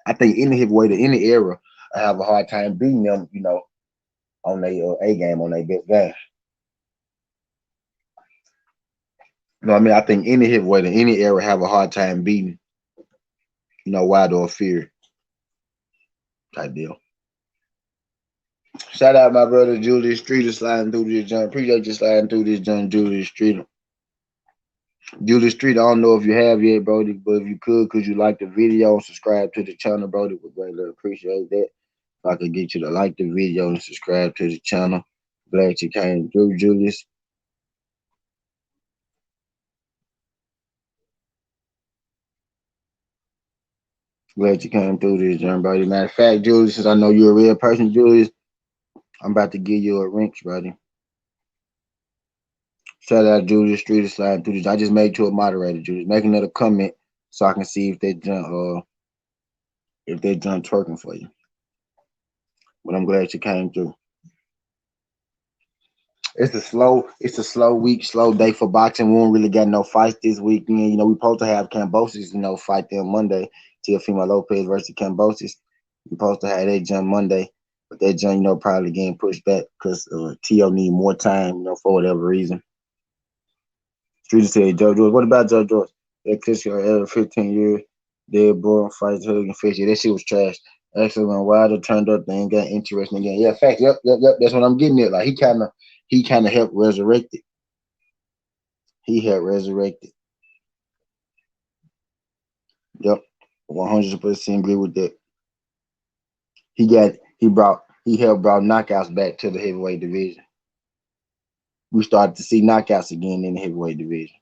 I think any heavyweight in any era, I have a hard time beating them. On their A game, on their best game. You know what I mean? I think any heavyweight in any era have a hard time beating, Wilder or Fury type deal. Shout out my brother Julius Streeter sliding through this joint. Appreciate you sliding through this joint, Julius Streeter. Julius Street, I don't know if you have yet, Brody, but if you could you like the video and subscribe to the channel, Brody? Would greatly appreciate that. If I could get you to like the video and subscribe to the channel. Glad you came through, Julius. Glad you came through this, John, Brody. Matter of fact, Julius, since I know you're a real person, Julius, I'm about to give you a wrench, Brody. Shout out Julius Street sliding through this. I just made you a moderator, Julius. Make another comment so I can see if they jump twerking for you. But I'm glad you came through. It's a slow week, slow day for boxing. We don't really got no fights this weekend. We supposed to have Cambosis, fight them Monday. Teofimo Lopez versus Cambosis. We supposed to have that jump Monday, but that jump, probably getting pushed back because Tio need more time, for whatever reason. Street said, Joe George. What about Joe George? That Klitschko era 15 years. Dead boy fights Hogan Fish. Yeah, that shit was trash. Actually, when Wilder turned up, they ain't got interesting again. Yeah, fact. Yep. That's what I'm getting at. Like he kind of helped resurrect it. He helped resurrect it. Yep, 100% agree with that. He helped brought knockouts back to the heavyweight division. We started to see knockouts again in the heavyweight division.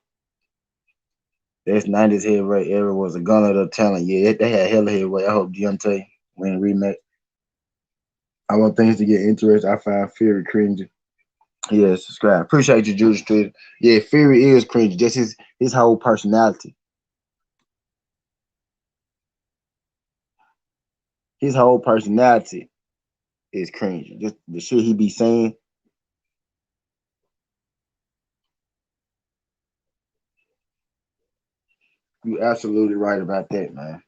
That's 90s heavyweight era was a gun of the talent. Yeah, they had hella heavyweight. I hope Deontay win rematch. I want things to get interesting. I find Fury cringy. Yeah, subscribe. Appreciate you, Judas Street. Yeah, Fury is cringy. Just his whole personality. His whole personality is cringy. Just the shit he be saying. You absolutely right about that, man.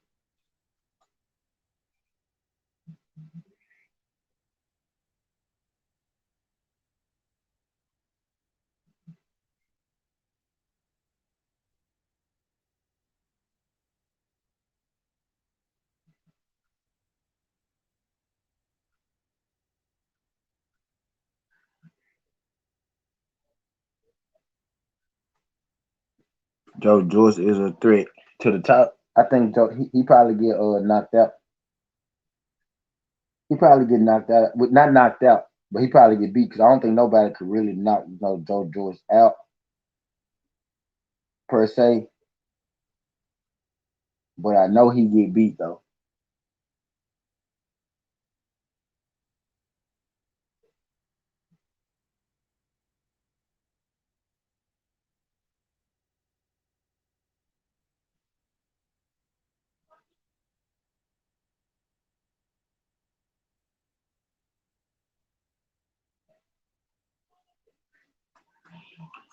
Joe Joyce is a threat to the top. I think Joe he probably get knocked out. He probably get knocked out. Well, not knocked out, but he probably get beat because I don't think nobody could really knock Joe Joyce out per se. But I know he get beat though.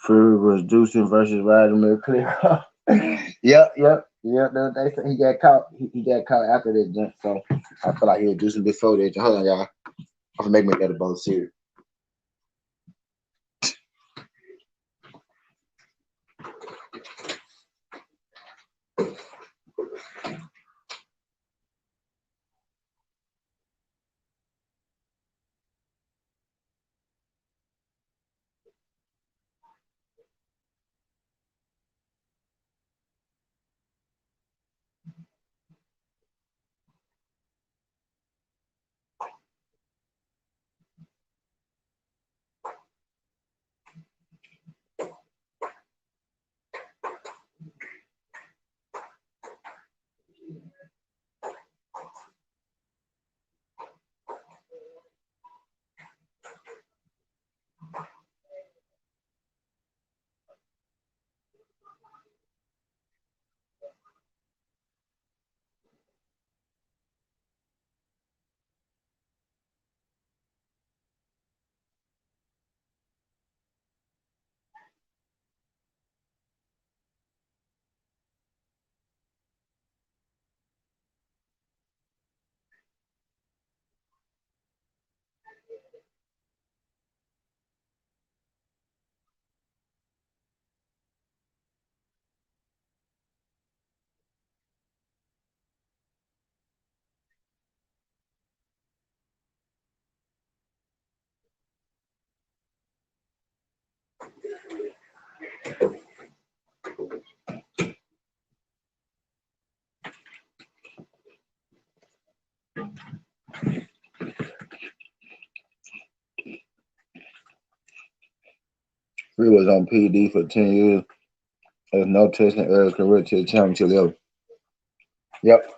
Fury was juicing versus Vladimir Clear. Yep. They say he got caught. He got caught after that jump. So I feel like he was juicing before that. Hold on, y'all. I'm gonna make me another bowl series. Free was on PD for 10 years. There's no testing error career to the championship level. Yep.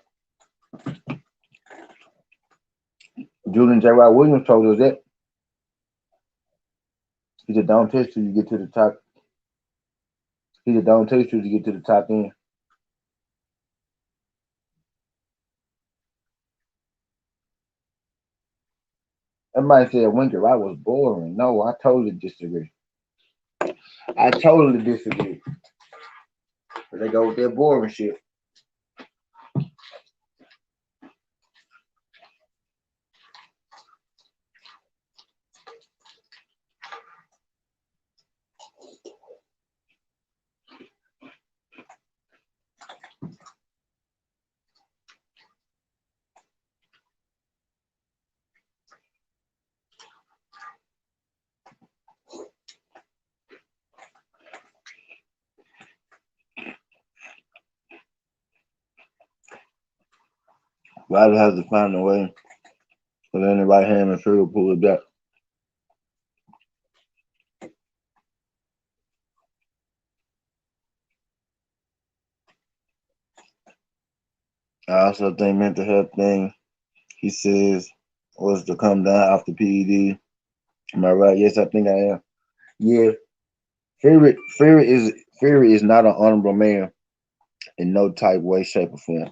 Julian J. Wright Williams told us that. He said, don't test till you get to the top. He said, don't test till you get to the top end. Everybody said Winky Wright was boring. No, I totally disagree. I totally disagree. They go with their boring shit. Wright has to find a way to let the right hand and field pull it back. I also think mental health thing, he says, was to come down after PED. Am I right? Yes, I think I am. Yeah. Fury is not an honorable man in no type, way, shape, or form.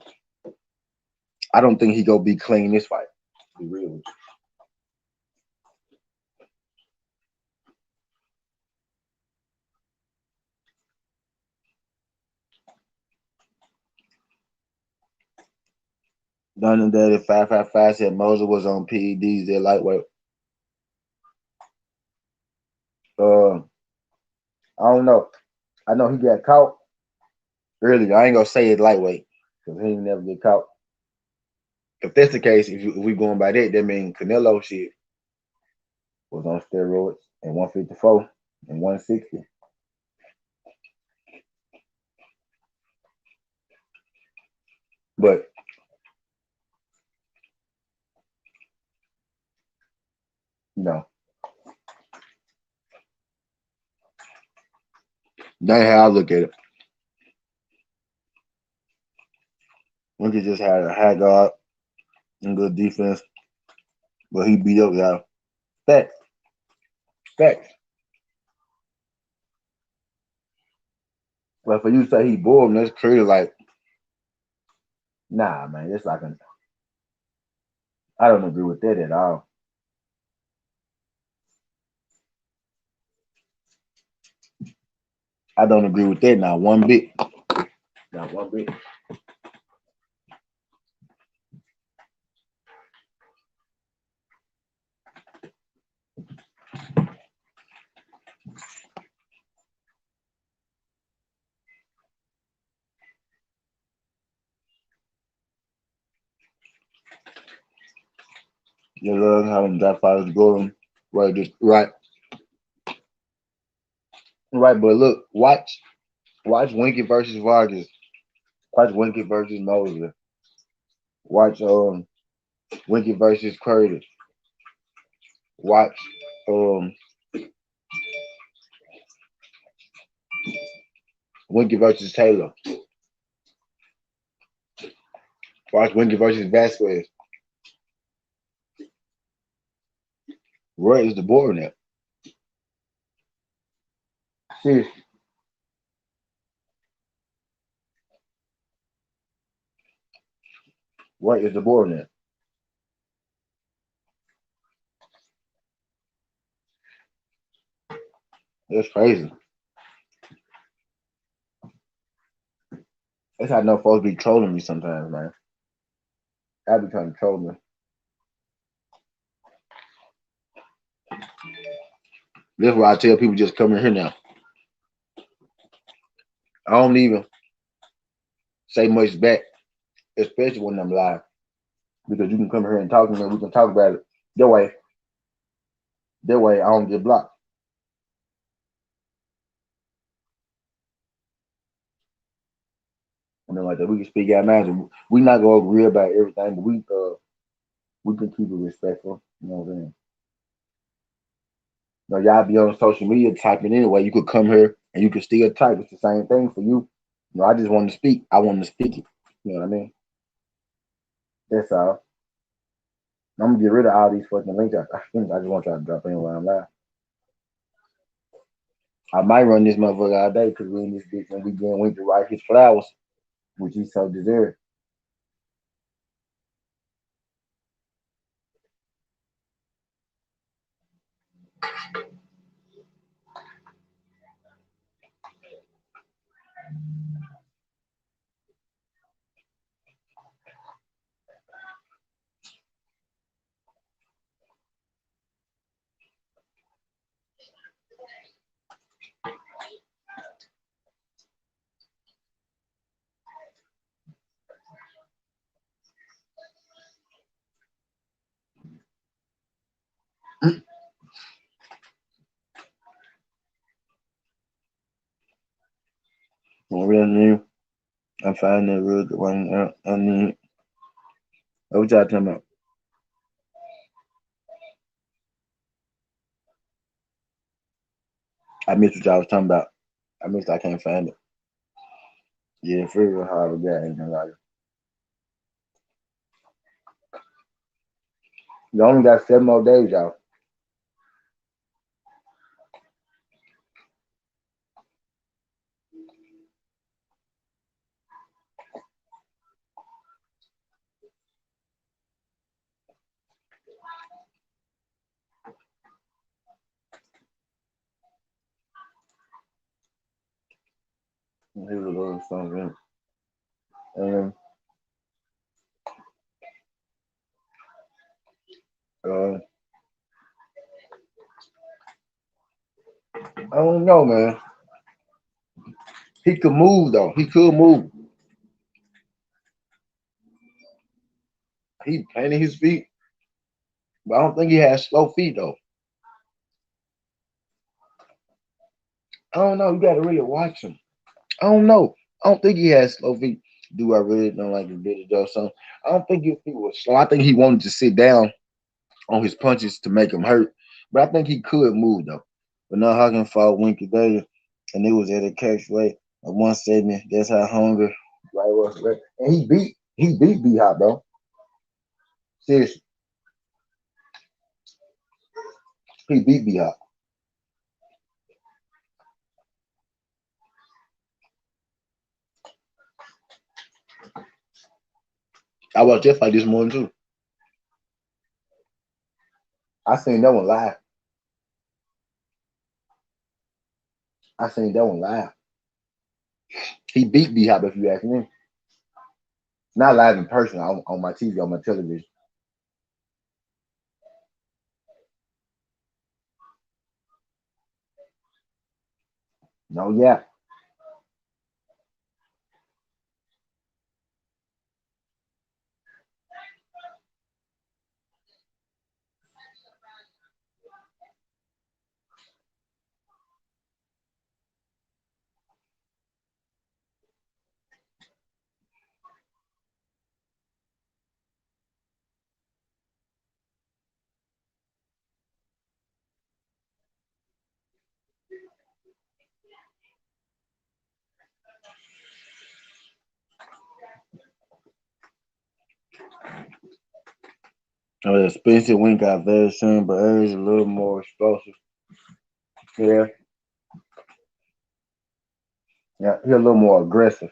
I don't think he gonna be clean this fight. Be real with you. Done that at 555 said Mosley was on PEDs, they're lightweight. I don't know. I know he got caught earlier. I ain't gonna say it's lightweight because he ain't never get caught. If that's the case, if we going by that, that means Canelo shit was on steroids and 154 and 160. But no, that's how I look at it. Winky just had a high guard and good defense, but he beat up y'all. Facts. Facts. But for you to say he bored, that's crazy. Like, nah, man, it's like I don't agree with that at all. I don't agree with that, not one bit. Not one bit. You learn how them drop fighters go. Right, right, right. But look, watch Winky versus Vargas. Watch Winky versus Mosley. Watch Winky versus Curtis. Watch Winky versus Taylor. Watch Winky versus Vasquez. Where is the board at? Seriously. Where is the board at? That's crazy. That's how I know folks be trolling me sometimes, man. I be trying to troll me. That's why I tell people just come in here now. I don't even say much back, especially when I'm live. Because you can come here and talk to me and we can talk about it. That way I don't get blocked. And then like that, we can speak our minds. We not gonna agree about everything, but we can keep it respectful. You know what I'm saying? You know, y'all be on social media typing anyway. You could come here and you could still type. It's the same thing for you. You know, I just want to speak. I want to speak it. You know what I mean? That's all. I'm gonna get rid of all these fucking links. I just want y'all to drop in while I'm live. I might run this motherfucker all day because we in this bitch and we getting Winky right his flowers, which he so deserves. Real new. I'm finding that real good one. I mean, what y'all talking about? I missed what y'all was talking about. I missed. I can't find it. Yeah, free real hard with that. Ain't gonna lie. You only got 7 more days, y'all. Here's a little something. And uh, I don't know, man. He could move though. He could move. He planted his feet, but I don't think he has slow feet though. I don't know. You gotta really watch him. I don't know. I don't think he has slow feet. Do I really don't like his video though? So I don't think his feet was slow. I think he wanted to sit down on his punches to make him hurt. But I think he could move though. But now Hawkins fought Winky Day, and it was at a catch weight of 170. That's how hunger right was. And he beat B Hop though. Seriously, he beat B Hop. I watched that fight this morning too. I seen that one live. I seen that one live. He beat B Hop if you ask me. Not live in person on my TV, on my television. No, yeah. Spencer Wink got very soon, but Aries a little more explosive. Yeah, yeah, he's a little more aggressive.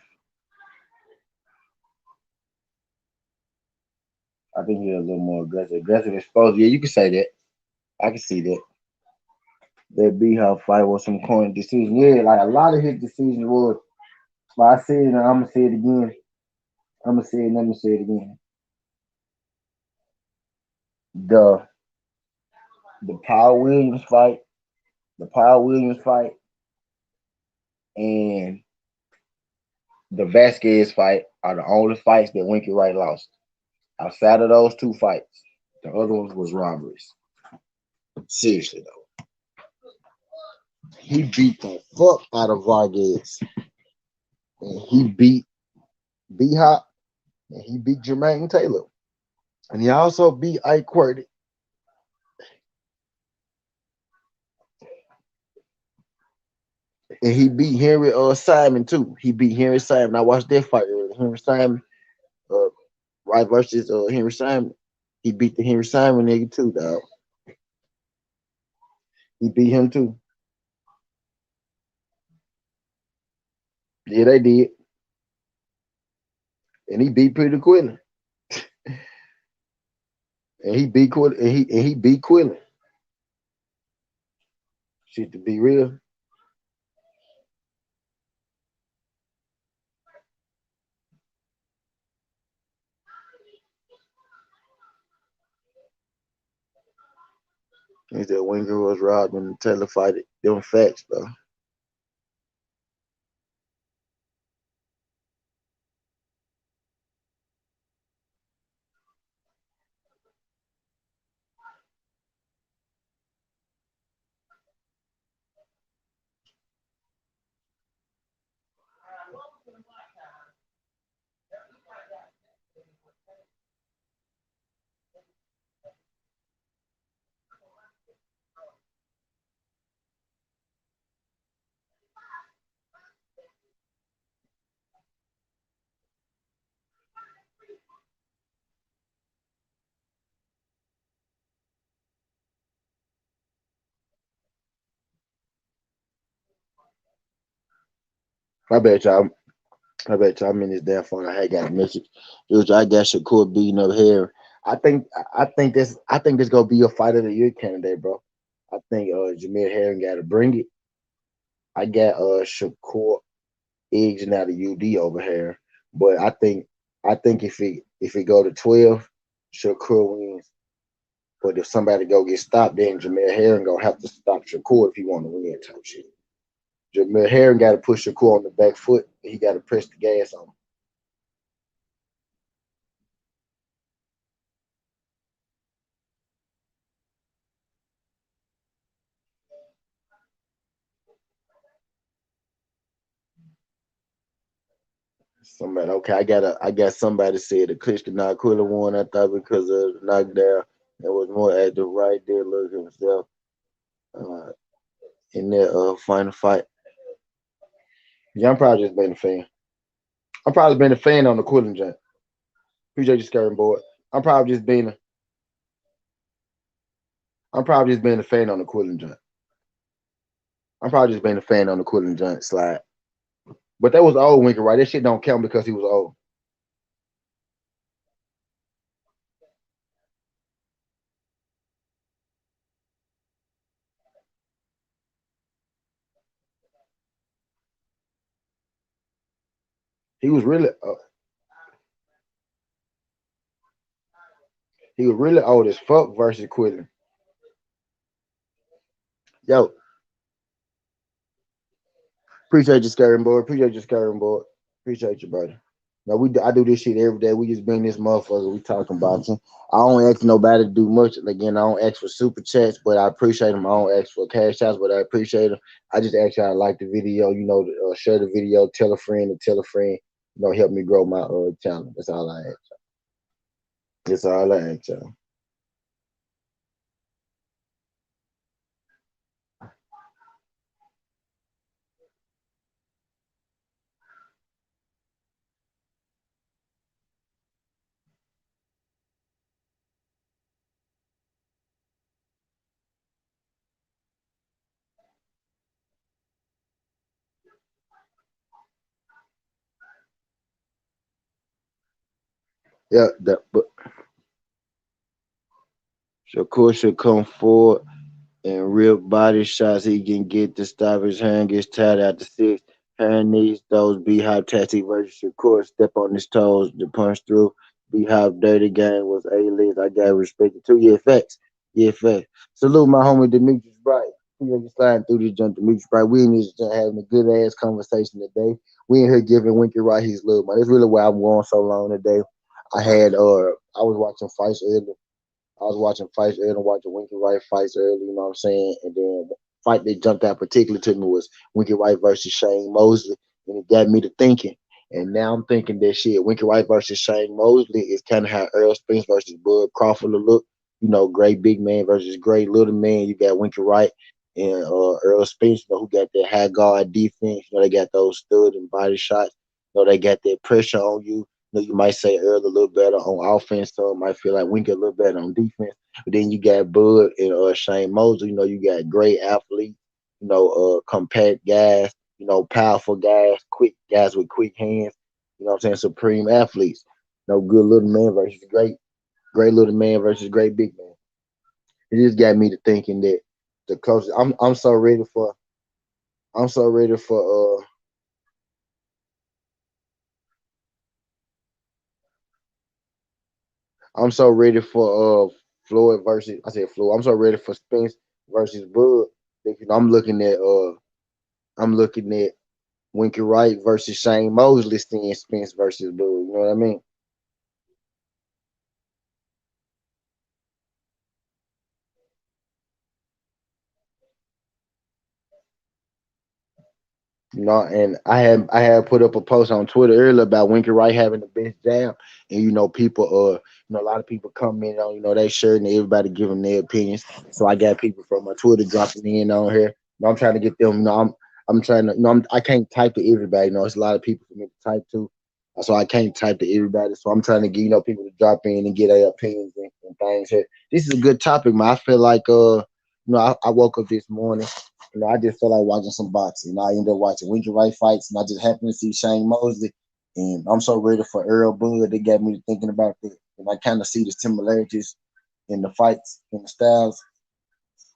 I think he's a little more aggressive. Aggressive explosive. Yeah, you can say that. I can see that. That B Hop fight was some corny decision. Yeah, like a lot of his decisions was. But I said it, and I'm gonna say it again. I'm gonna say it, and let me say it again. The the Paul Williams fight, the Paul Williams fight, and the Vasquez fight are the only fights that Winky Wright lost. Outside of those 2 fights, the other ones was robberies. Seriously though, he beat the fuck out of Vargas, and he beat B Hop, and he beat Jermaine Taylor. And he also beat Ike Quirty. And he beat Henry Simon too. He beat Henry Simon. I watched that fight earlier. Henry Simon, uh, Wright versus Henry Simon. He beat the Henry Simon nigga too, dog. He beat him too. Yeah, they did. And he beat Peter Quillen. And he beat Quillen. And he beat Quillen. Shit, to be real. He said Winky was robbed when the Taylor fight it. Them facts, though. I bet y'all. I bet y'all. I'm in this damn phone. I had got a message. It was I got Shakur beating up hair. I think this gonna be a fight of the year candidate, bro. I think Jameer Herring got to bring it. I got Shakur edging out of UD over here, but I think if it go to 12, Shakur wins. But if somebody go get stopped, then Jameer Herring gonna have to stop Shakur if he want to win type shit. Jameer Herring got to push Shakur on the back foot. He got to press the gas on him. Somebody, okay, I got somebody said the Christian Nakula won. I thought because of the knockdown, there was more active right there. Look himself uh, in that final fight. Yeah, I'm probably just being a fan. I'm probably being a fan on the Quillen joint. Appreciate you skirting board. I'm probably just being a I'm probably just being a fan on the Quillen joint. I'm probably just being a fan on the Quillen joint slide. But that was old Winker, right? That shit don't count because he was old. He was really he was really old as fuck versus Quillen. Yo, appreciate you skirting board. Appreciate you skirting board. Appreciate you, buddy. Now I do this shit every day. We just bring this motherfucker. We talking about you. I don't ask nobody to do much. Again, I don't ask for super chats, but I appreciate them. I don't ask for cash outs, but I appreciate them. I just ask y'all to like the video. Share the video, tell a friend, and tell a friend. Help me grow my channel. That's all I ask. That's all I ask y'all. Yeah, but Shakur should come forward and real body shots he can get to stop his hand gets tired after six. Hand needs those beehive tattoo versus Shakur. Step on his toes to punch through. Beehive dirty game was A-list. I got respected too. Yeah, facts. Yeah, facts. Salute my homie Demetrius Bright. We are just sliding through this jump, Demetrius Bright. We in this just having a good ass conversation today. We in here giving Winky Wright his love, man. That's really why I'm going so long today. I was watching fights earlier. I was watching fights earlier, watching Winky Wright fights earlier, you know what I'm saying? And then the fight that jumped out particularly to me was Winky Wright versus Shane Mosley. And it got me to thinking. And now I'm thinking that shit, Winky Wright versus Shane Mosley is kind of how Earl Spence versus Bud Crawford will look. Great big man versus great little man. You got Winky Wright and Earl Spence, who got that high guard defense. They got those stud and body shots. They got that pressure on you. You might say Earl a little better on offense, so it might feel like Winky a little better on defense. But then you got Bud and Shane Mosley. You got great athletes. Compact guys. Powerful guys, quick guys with quick hands. What I'm saying? Supreme athletes. Good little man versus great little man versus great big man. It just got me to thinking that the closest. I'm so ready for. I'm so ready for. I'm so ready for Floyd versus. I said Floyd. I'm so ready for Spence versus Bud. I'm looking at. I'm looking at Winky Wright versus Shane Mosley, seeing Spence versus Bud. You know what I mean? And I had put up a post on Twitter earlier about Winky Wright having the best jab, and people a lot of people comment on they sharing and everybody giving their opinions. So I got people from my Twitter dropping in on here. I'm trying to get them. I'm trying to. I can't type to everybody. It's a lot of people for me to type to, so I can't type to everybody. So I'm trying to get people to drop in and get their opinions and things here. This is a good topic, man. I feel like I woke up this morning. I just felt like watching some boxing. I ended up watching Winky Wright fights, and I just happened to see Shane Mosley. And I'm so ready for Earl Bud. They got me thinking about that. And I kind of see the similarities in the fights and the styles.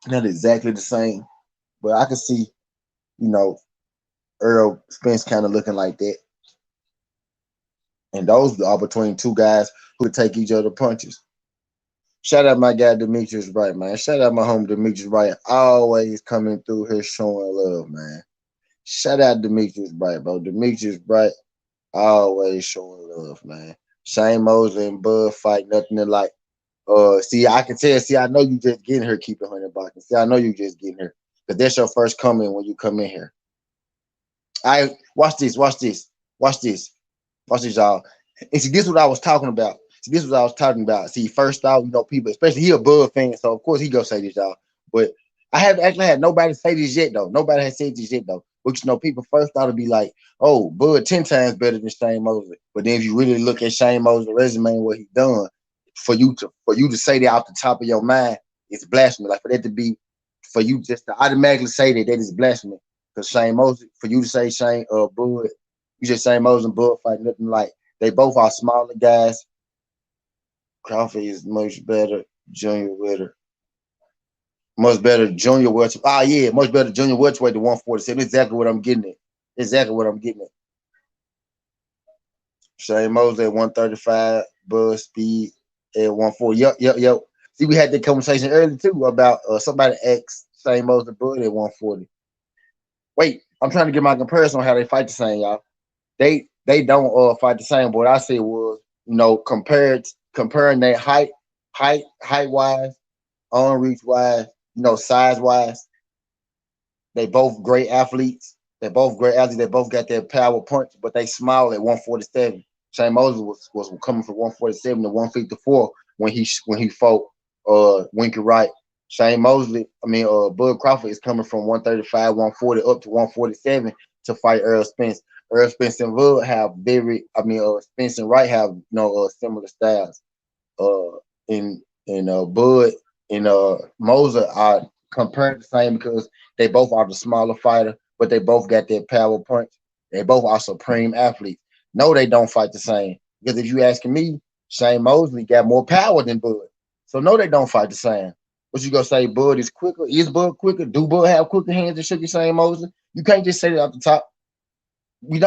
Not exactly the same, but I can see, you know, Earl Spence kind of looking like that. And those are between two guys who would take each other punches. Shout out my guy Demetrius Wright, man. Shout out my home Demetrius Wright. Always coming through here showing love, man. Shout out Demetrius Bright, bro. Demetrius Bright always showing love, man. Shane Mosley and Bud fight, nothing to like. See, I can tell. See, I know you just getting here, keeping 100 boxing. See, I know you just getting here because that's your first coming when you come in here. I watch this, watch this, watch this, watch this, y'all. And see, this is what I was talking about. See, this is what I was talking about. See, first off, people, especially he a Bud fan, so of course he gonna say this, y'all. But I haven't actually had nobody say this yet, though. Nobody has said this yet, though. But people first thought to be like, "Oh, Bud 10 times better than Shane Mosley." But then if you really look at Shane Mosley's resume and what he done, for you to say that off the top of your mind, it's blasphemy. Like for that to be, for you just to automatically say that is blasphemy. Because Shane Mosley, for you to say Bud, you just Shane Mosley and Bud fight nothing like. They both are smaller guys. Crawford is much better, junior witter. Much better junior welterweight. Ah, yeah, much better junior welterweight than 147. Exactly what I'm getting at. Exactly what I'm getting at. Shane Mosley at 135, Bud Speed at 140. Yep. See, we had that conversation earlier too about somebody asked Shane Mosley Bud at 140. Wait, I'm trying to get my comparison on how they fight the same, y'all. They don't fight the same. But what I said was, comparing their height wise, arm reach wise, size wise. They both great athletes. They both great athletes. They both got their power punch, but they smile at 147. Shane Mosley was coming from 147 to 154 when he fought Winky Wright. Shane Mosley, Bud Crawford is coming from 135, 140 up to 147 to fight Earl Spence. Earl Spence and Bud have Spence and Wright have similar styles. Bud and Moser are compared the same because they both are the smaller fighter, but they both got their power punch. They both are supreme athletes. No, they don't fight the same. Because if you asking me, Shane Mosley got more power than Bud. So no, they don't fight the same. What you gonna say? Bud is quicker? Is Bud quicker? Do Bud have quicker hands than Sugar Shane Mosley? You can't just say that off the top. I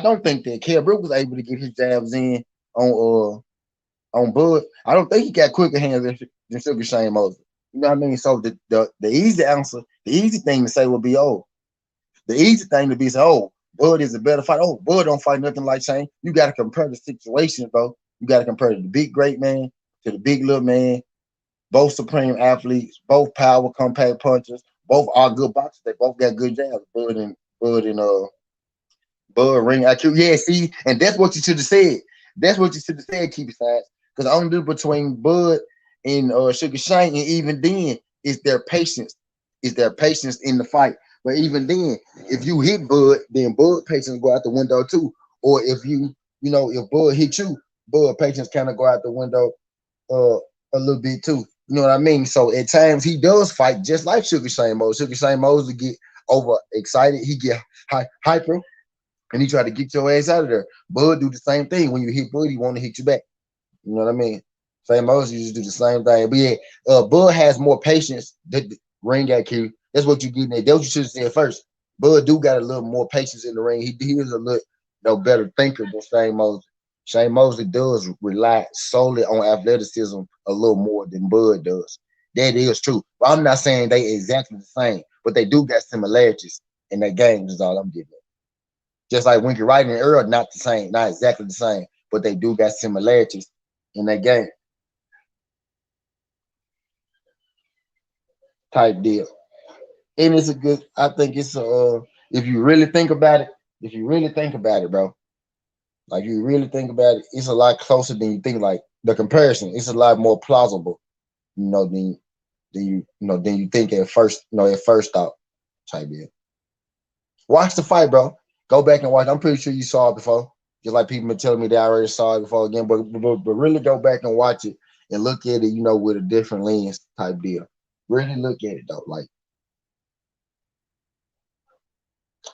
don't think that Kell Brook was able to get his jabs in on Bud. I don't think he got quicker hands than Sugar Shane Mosley. You know what I mean? So the easy answer, the easy thing to say would be, the easy thing to be say, Bud is a better fighter. Oh, Bud don't fight nothing like Shane. You got to compare the situation, bro. You got to compare the big great man to the big little man. Both supreme athletes, both power compact punchers, both are good boxers. They both got good jabs. Bud and Bud ring IQ. Yeah, see, and that's what you should have said. That's what you should have said, keep it sides. Because the only difference between Bud and Sugar Shane, and even then, is their patience. Is their patience in the fight. But even then, if you hit Bud, then Bud patience go out the window too. Or if if Bud hit you, Bud patience kind of go out the window uh a little bit too. You know what I mean? So at times he does fight just like Sugar Shane Mosley. Sugar Shane Mosley get over excited. He get hyper and he try to get your ass out of there. Bud do the same thing. When you hit Bud, he want to hit you back. You know what I mean? Same Moses used to do the same thing. But yeah, Bud has more patience than Ring IQ. That's what you getting at. That's what you should have said first. Bud do got a little more patience in the ring. He is a little better thinker than Shane Mosley. Shane Mosley does rely solely on athleticism a little more than Bud does. That is true. But I'm not saying they exactly the same, but they do got similarities in their games is all I'm getting at. Just like Winky Wright and Earl, not the same, not exactly the same, but they do got similarities in that game type deal. And it's a good, I think it's if you really think about it, if you really think about it, bro, like you really think about it, it's a lot closer than you think. Like the comparison, it's a lot more plausible, than you think at first, at first thought type deal. Watch the fight, bro. Go back and watch. I'm pretty sure you saw it before. Just like people been telling me they already saw it before again, but really go back and watch it and look at it, with a different lens type deal. Really look at it though. Like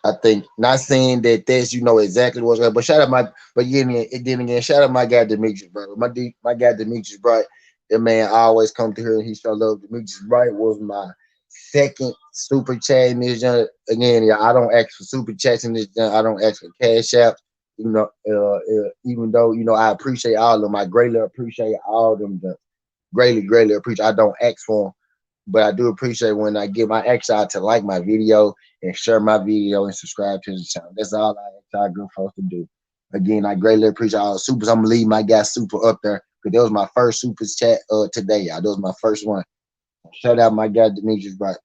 I think not saying that that's exactly what's going, but shout out but then again, shout out my guy Demetrius, bro. My guy Demetrius Bright. That man I always come to here and he show love. Demetrius Bright was my second super chat in this joint. Again, yeah, I don't ask for super chats in this joint. I don't ask for cash out. Even though I appreciate all of them, I greatly appreciate all of them. Greatly, greatly appreciate. I don't ask for them, but I do appreciate when I get my ex out to like my video and share my video and subscribe to the channel. That's all I ask our good folks to do. Again, I greatly appreciate all the supers. I'm gonna leave my guy super up there because that was my first super chat today. Y'all. That was my first one. Shout out my guy Demetrius Bright.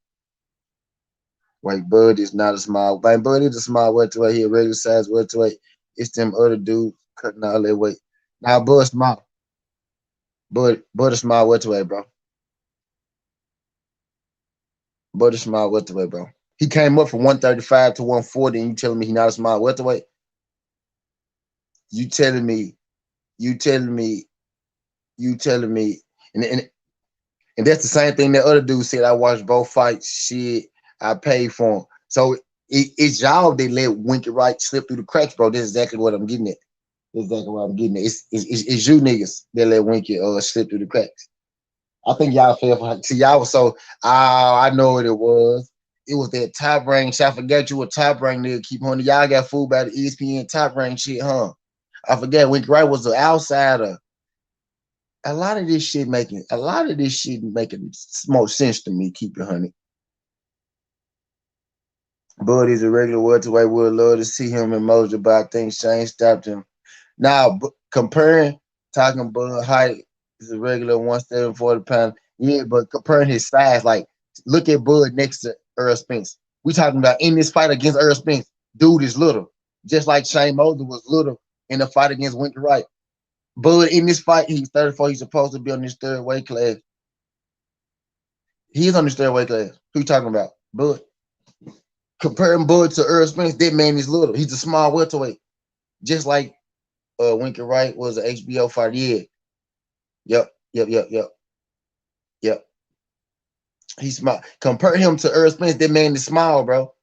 Wait, Bud is not a small. Man, Bud is a small welterweight here, regular size welterweight. It's them other dudes cutting all that weight. Now Bud small. Bud is small welterweight, bro. Bud is small welterweight, bro. He came up from 135 to 140, and you telling me he not a small welterweight? You telling me, you telling me, you telling me, and that's the same thing that other dude said. I watched both fights. Shit, I paid for them. So it's y'all that let Winky Wright slip through the cracks, bro. This is exactly what I'm getting at. This is exactly what I'm getting at. It's you niggas that let Winky slip through the cracks. I think y'all fell for. See, y'all was so. I know what it was. It was that top rank shit. I forgot you were top rank nigga. Keep on. Y'all got fooled by the ESPN top rank shit, huh? I forget Winky Wright was the outsider. A lot of this shit making more sense to me. Keep it honey. Bud is a regular welterweight. Would love to see him in Mosley, but I think Shane stopped him. Now talking Bud height is a regular 140 pound. Yeah, but comparing his size, like look at Bud next to Earl Spence. We talking about in this fight against Earl Spence, dude is little, just like Shane Mosley was little in the fight against Winky Wright. Bud in this fight, he's 34. He's supposed to be on this third weight class. He's on this third weight class. Who you talking about? Bud. Comparing Bud to Earl Spence, that man is little. He's a small welterweight, just like Winky Wright was an HBO fighter. Yeah. Yep. He's small. Compare him to Earl Spence. That man is small, bro.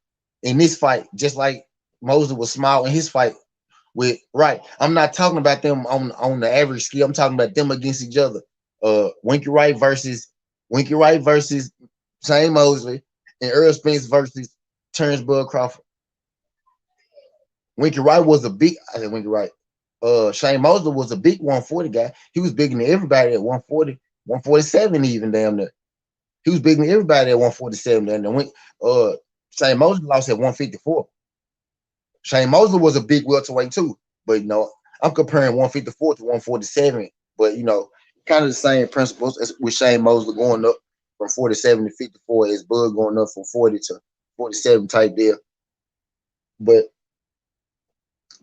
In this fight, just like Mosley was small in his fight with Wright. I'm not talking about them on the average scale. I'm talking about them against each other. Winky Wright versus Shane Mosley, and Earl Spence versus Terrence Bud Crawford. Winky Wright was a big. I said Winky Wright. Shane Mosley was a big 140 guy. He was bigger than everybody at 140, 147 even damn near. He was bigger than everybody at 147. And then Shane Mosley lost at 154. Shane Mosley was a big welterweight too. But I'm comparing 154 to 147. But kind of the same principles as with Shane Mosley going up from 47 to 54, as Bud going up from 40 to 47 type deal. But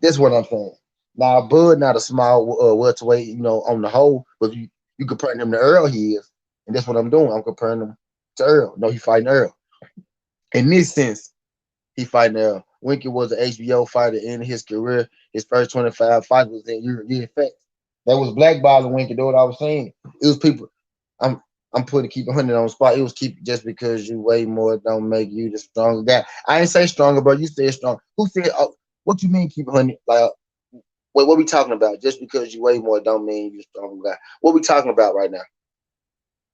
That's what I'm saying. Now, Bud not a small welterweight, on the whole, but you comparing him to Earl, he is, and that's what I'm doing. I'm comparing him to Earl. No, he fighting Earl. In this sense, he fighting Earl. Winky was an HBO fighter in his career. His first 25 fights was in European effect. That was blackballing Winky. That's what I was saying. It was people. I'm I'm putting keep 100 on the spot. It was keep just because you weigh more don't make you the stronger guy. I ain't say stronger, bro. You said strong. Who said? What you mean keep 100? Like, wait, what we talking about? Just because you weigh more don't mean you the stronger guy. What we talking about right now?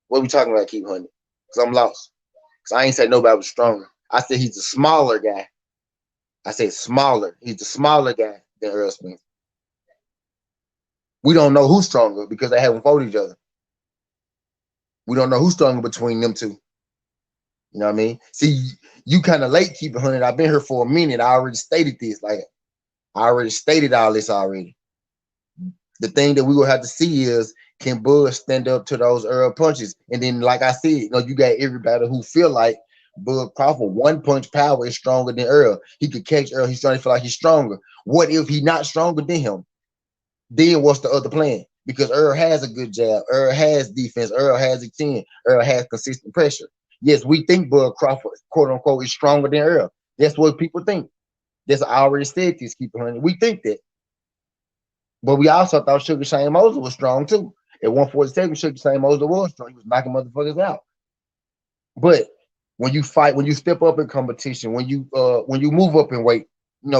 What we talking about? Keep 100? Cause I'm lost. Cause I ain't say nobody was stronger. I said he's a smaller guy. I said smaller. He's the smaller guy than Earl Spence. We don't know who's stronger because they haven't fought each other. We don't know who's stronger between them two. You know what I mean? See, you kind of late keeping 100. I've been here for a minute. I already stated this. Like, I already stated all this already. The thing that we will have to see is can Bud stand up to those Earl punches? And then, like I said, you got everybody who feel like Bud Crawford one punch power is stronger than Earl. He could catch Earl. He's starting to feel like he's stronger. What if he's not stronger than him? Then what's the other plan? Because Earl has a good jab. Earl has defense. Earl has a chin. Earl has consistent pressure. Yes, we think Bud Crawford, quote unquote, is stronger than Earl. That's what people think. That's I already said this, keep 100. We think that. But we also thought Sugar Shane Mosley was strong too. At 147, Sugar Shane Mosley was strong. He was knocking motherfuckers out. But when you fight, when you step up in competition, when you move up in weight,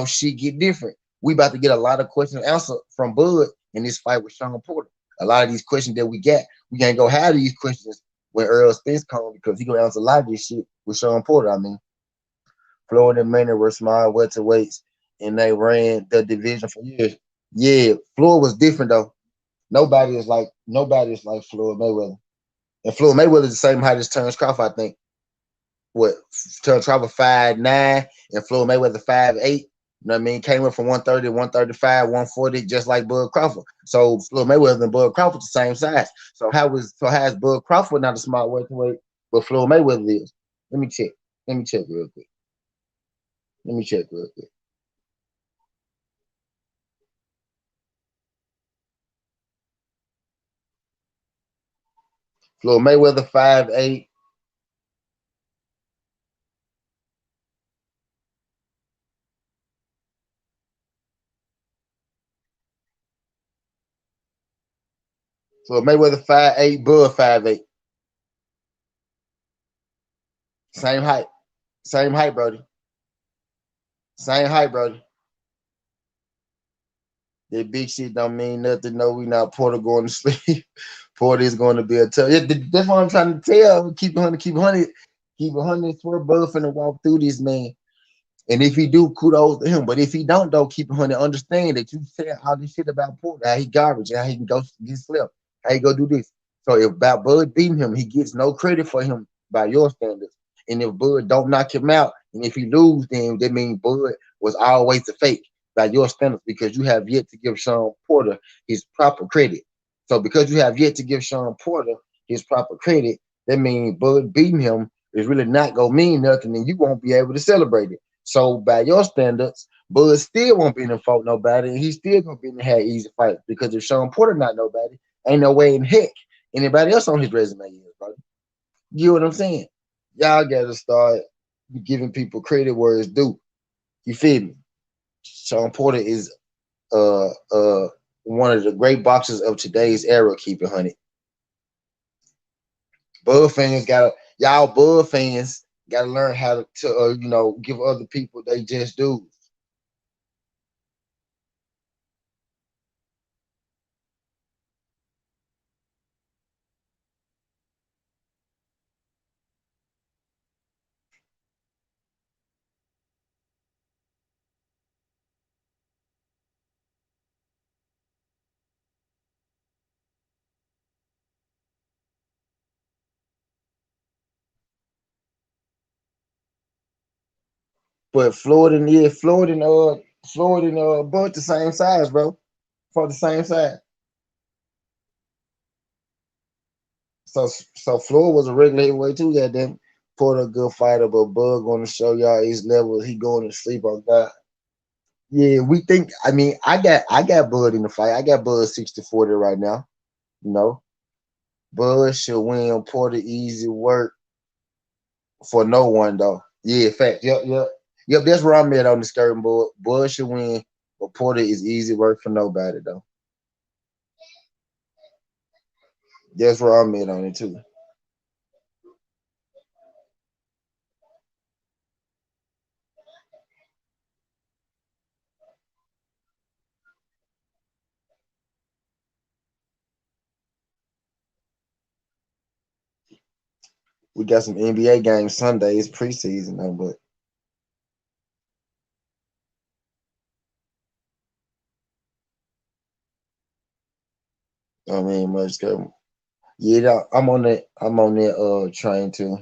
shit get different. We about to get a lot of questions answered from Bud in this fight with Sean Porter. A lot of these questions that we got, we can't go have these questions when Earl Spence comes because he gonna answer a lot of this shit with Sean Porter. I mean, Florida and Manor were small welterweights and they ran the division for years. Yeah, Floyd was different though. Nobody is like Floyd Mayweather. And Floyd Mayweather is the same height as Terrence Crawford, I think. What Terrence Crawford 5'9" and Floyd Mayweather 5'8". You know what I mean? Came in from 130, 135, 140, just like Bud Crawford. So Floyd Mayweather and Bud Crawford the same size. So how is Bud Crawford not a smart welterweight, but Floyd Mayweather is? Let me check. Let me check real quick. Let me check real quick. Floyd Mayweather 5'8". Floyd Mayweather 5'8", Bud 5'8". Same height. Same height, Brody. Same height, Brody. That big shit don't mean nothing. No, we not Porter going to sleep. Porter is going to be a tough. That's what I'm trying to tell. Keep 100, keep 100, keep 100. Swear Bud finna walk through this, man. And if he do, kudos to him. But if he don't, though, keep 100. Understand that you said all this shit about Porter, how he garbage, how he can go get slept, how he go do this. So if about Bud beating him, he gets no credit for him by your standards. And if Bud don't knock him out, and if he lose, then that means Bud was always the fake by your standards because you have yet to give Sean Porter his proper credit. So because you have yet to give Sean Porter his proper credit, that means Bud beating him is really not gonna mean nothing, and you won't be able to celebrate it. So by your standards, Bud still won't be in the fault nobody, and he's still gonna be in the have easy fight because if Sean Porter not nobody, ain't no way in heck anybody else on his resume is, brother. You know what I'm saying? Y'all gotta start giving people credit where it's due. You feel me? Sean Porter is one of the great boxers of today's era. Keep it 100. Bud fans gotta y'all Bud fans gotta learn how to give other people they just do. But Floyd and Bud the same size, bro. For the same size. So Floyd was a regular heavyweight too, goddamn. Porter a good fighter, but Bud gonna show y'all his level. He going to sleep on God. Yeah, we think. I mean, I got Bud in the fight. I got Bud 60-40 right now. You know, Bud should win. Porter easy work for no one though. Yeah, fact. Yep. That's where I'm at on the skirting board. Bud should win, but Porter is easy work for nobody though. That's where I'm at on it too. We got some NBA games Sunday. It's preseason though, but I mean, much go. Yeah, I'm on that. I'm on that train too.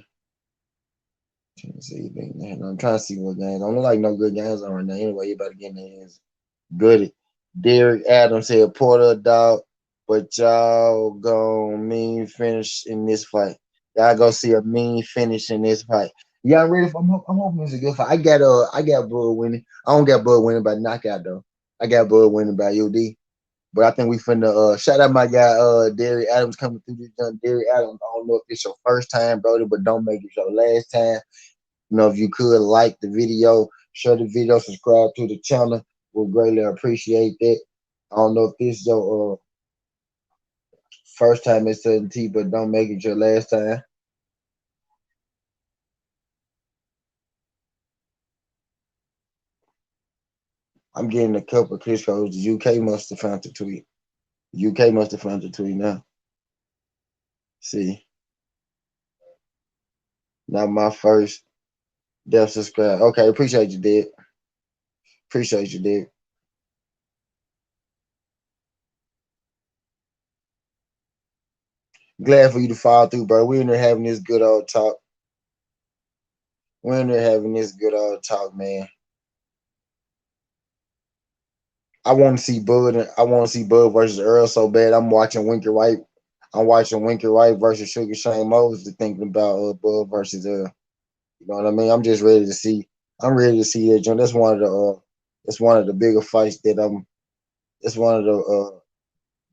Trying to see, man. I'm trying to see what games. I don't like no good games on right now. Anyway, you better get in their hands. Good. Derek Adams said Porter a dog, but y'all gonna mean finish in this fight. Y'all go see a mean finish in this fight. Y'all ready? I'm hoping it's a good fight. I got Bud winning. I don't got Bud winning by knockout though. I got Bud winning by UD. But I think we finna shout out my guy Derek Adams coming through this young Derek Adams. I don't know if it's your first time, Brody, but don't make it your last time. If you could like the video, share the video, subscribe to the channel. We'll greatly appreciate that. I don't know if this is your first time at Southern T, but don't make it your last time. I'm getting a couple of Chris codes. The UK must have found the tweet. UK must have found the tweet now. See, not my first. Death subscribe. Okay, appreciate you, Dick. Appreciate you, Dick. Glad for you to follow through, bro. We're in there having this good old talk. We're in there having this good old talk, man. I want to see Bud. I want to see Bud versus Earl so bad. I'm watching Winky Wright. I'm watching Winky Wright versus Sugar Shane Mosley. Thinking about Bud versus You know what I mean? I'm just ready to see. I'm ready to see that. John. That's one of the. That's one of the bigger fights that I'm. It's one of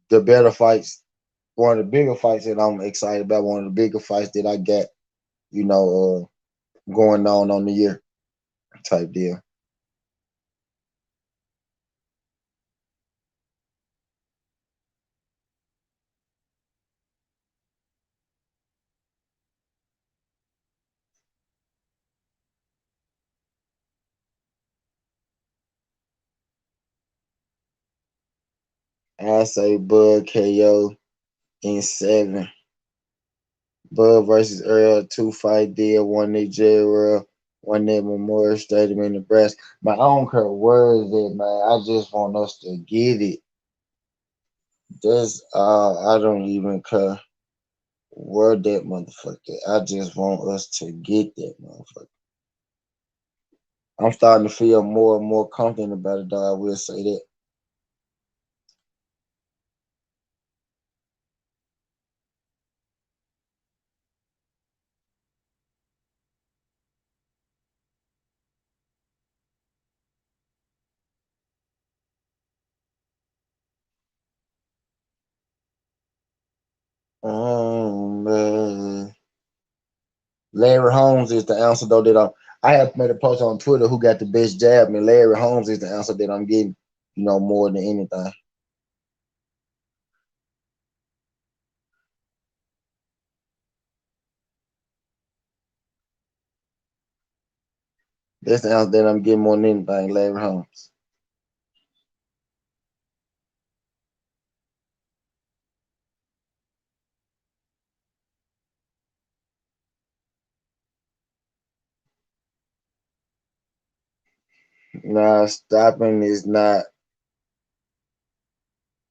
the better fights. One of the bigger fights that I'm excited about. One of the bigger fights that I got. You know, going on the year type deal. I say Bud KO in 7. Bud versus Earl, 2 fight deal, one at J World, one at Memorial Stadium in Nebraska. Man, I don't care where is it, man. I just want us to get it. That's I don't even care where that motherfucker. I just want us to get that motherfucker. I'm starting to feel more and more confident about it, though. I will say that. Man. Larry Holmes is the answer though that I have made a post on Twitter who got the best jab, and Larry Holmes is the answer that I'm getting, more than anything. That's the answer that I'm getting more than anything, Larry Holmes. Nah, stopping is not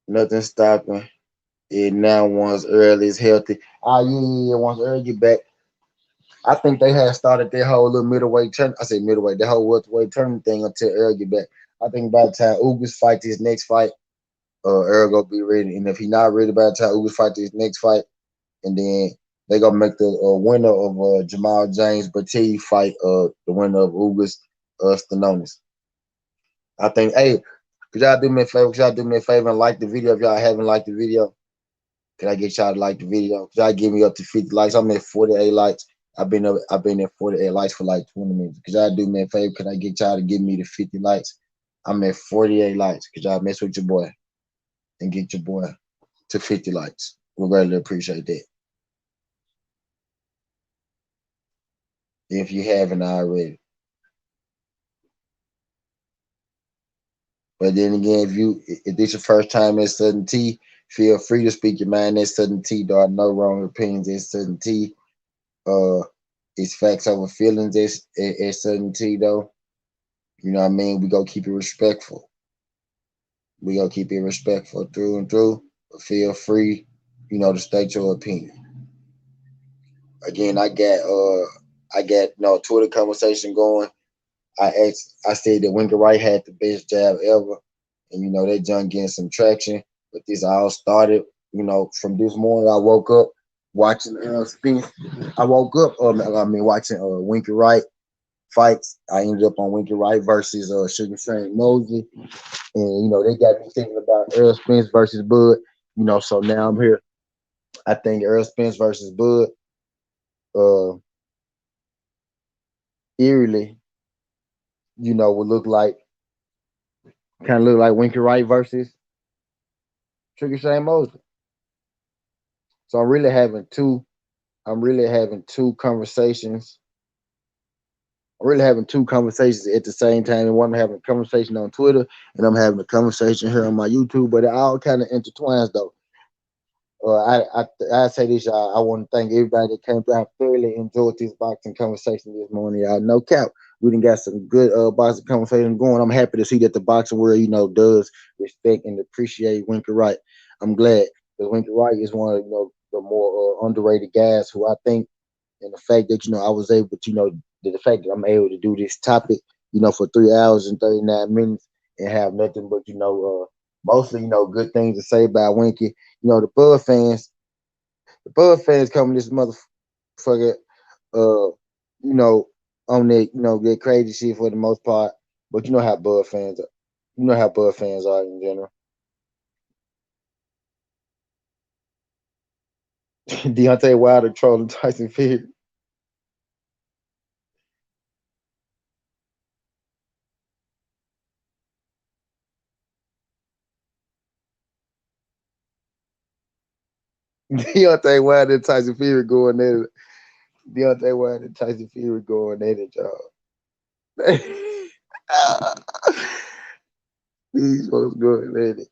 nothing stopping it now once early is healthy. Yeah, once early get back. I think they had started their whole little middleweight turn. I say middleweight, the whole welterweight tournament thing until Earl get back. I think by the time Ugas fight his next fight, Earl gonna be ready. And if he not ready by the time Ugas fight his next fight, and then they gonna make the winner of Jamal James Bati fight the winner of Ugas Stanonis. I think, hey, could y'all do me a favor? Could y'all do me a favor and like the video if y'all haven't liked the video? Can I get y'all to like the video? Could y'all give me up to 50 likes? I'm at 48 likes. I've been at 48 likes for like 20 minutes. Could y'all do me a favor? Could I get y'all to give me the 50 likes? I'm at 48 likes. Could y'all mess with your boy and get your boy to 50 likes? We'll greatly appreciate that. If you haven't already. But then again, if this your first time at Southern T, feel free to speak your mind at Southern T. There are no wrong opinions at Southern T. Uh, it's facts over feelings at Southern T though. You know what I mean? We go keep it respectful. We go keep it respectful through and through. But feel free, to state your opinion. Again, I got Twitter conversation going. I said that Winky Wright had the best jab ever, and that junk getting some traction. But this all started, from this morning. I woke up watching Spence. I woke up, watching Winky Wright fights. I ended up on Winky Wright versus Sugar Shane Mosley, and they got me thinking about Earl Spence versus Bud. So now I'm here. I think Earl Spence versus Bud, uh, eerily, would look like Winky Wright versus Sugar Shane Mosley. So I'm really having two conversations. I'm really having two conversations at the same time. And one I'm having a conversation on Twitter and I'm having a conversation here on my YouTube, but it all kind of intertwines though. I say this, y'all. I want to thank everybody that came through. I thoroughly enjoyed this boxing conversation this morning, y'all. No cap, we done got some good boxing conversation going. I'm happy to see that the boxing world, does respect and appreciate Winky Wright. I'm glad because Winky Wright is one of the more underrated guys who I think, and the fact that I was able to, the fact that I'm able to do this topic, for 3 hours and 39 minutes and have nothing but mostly good things to say about Winky. The Bud fans coming this motherfucker, uh, you know, on that, that crazy shit for the most part. But you know how Bud fans are in general. Deontay Wilder trolling Tyson Fury. Deontay Wilder and Tyson Fury going at it. Deontay Wilder and Tyson Fury going at it, y'all. These folks going at it.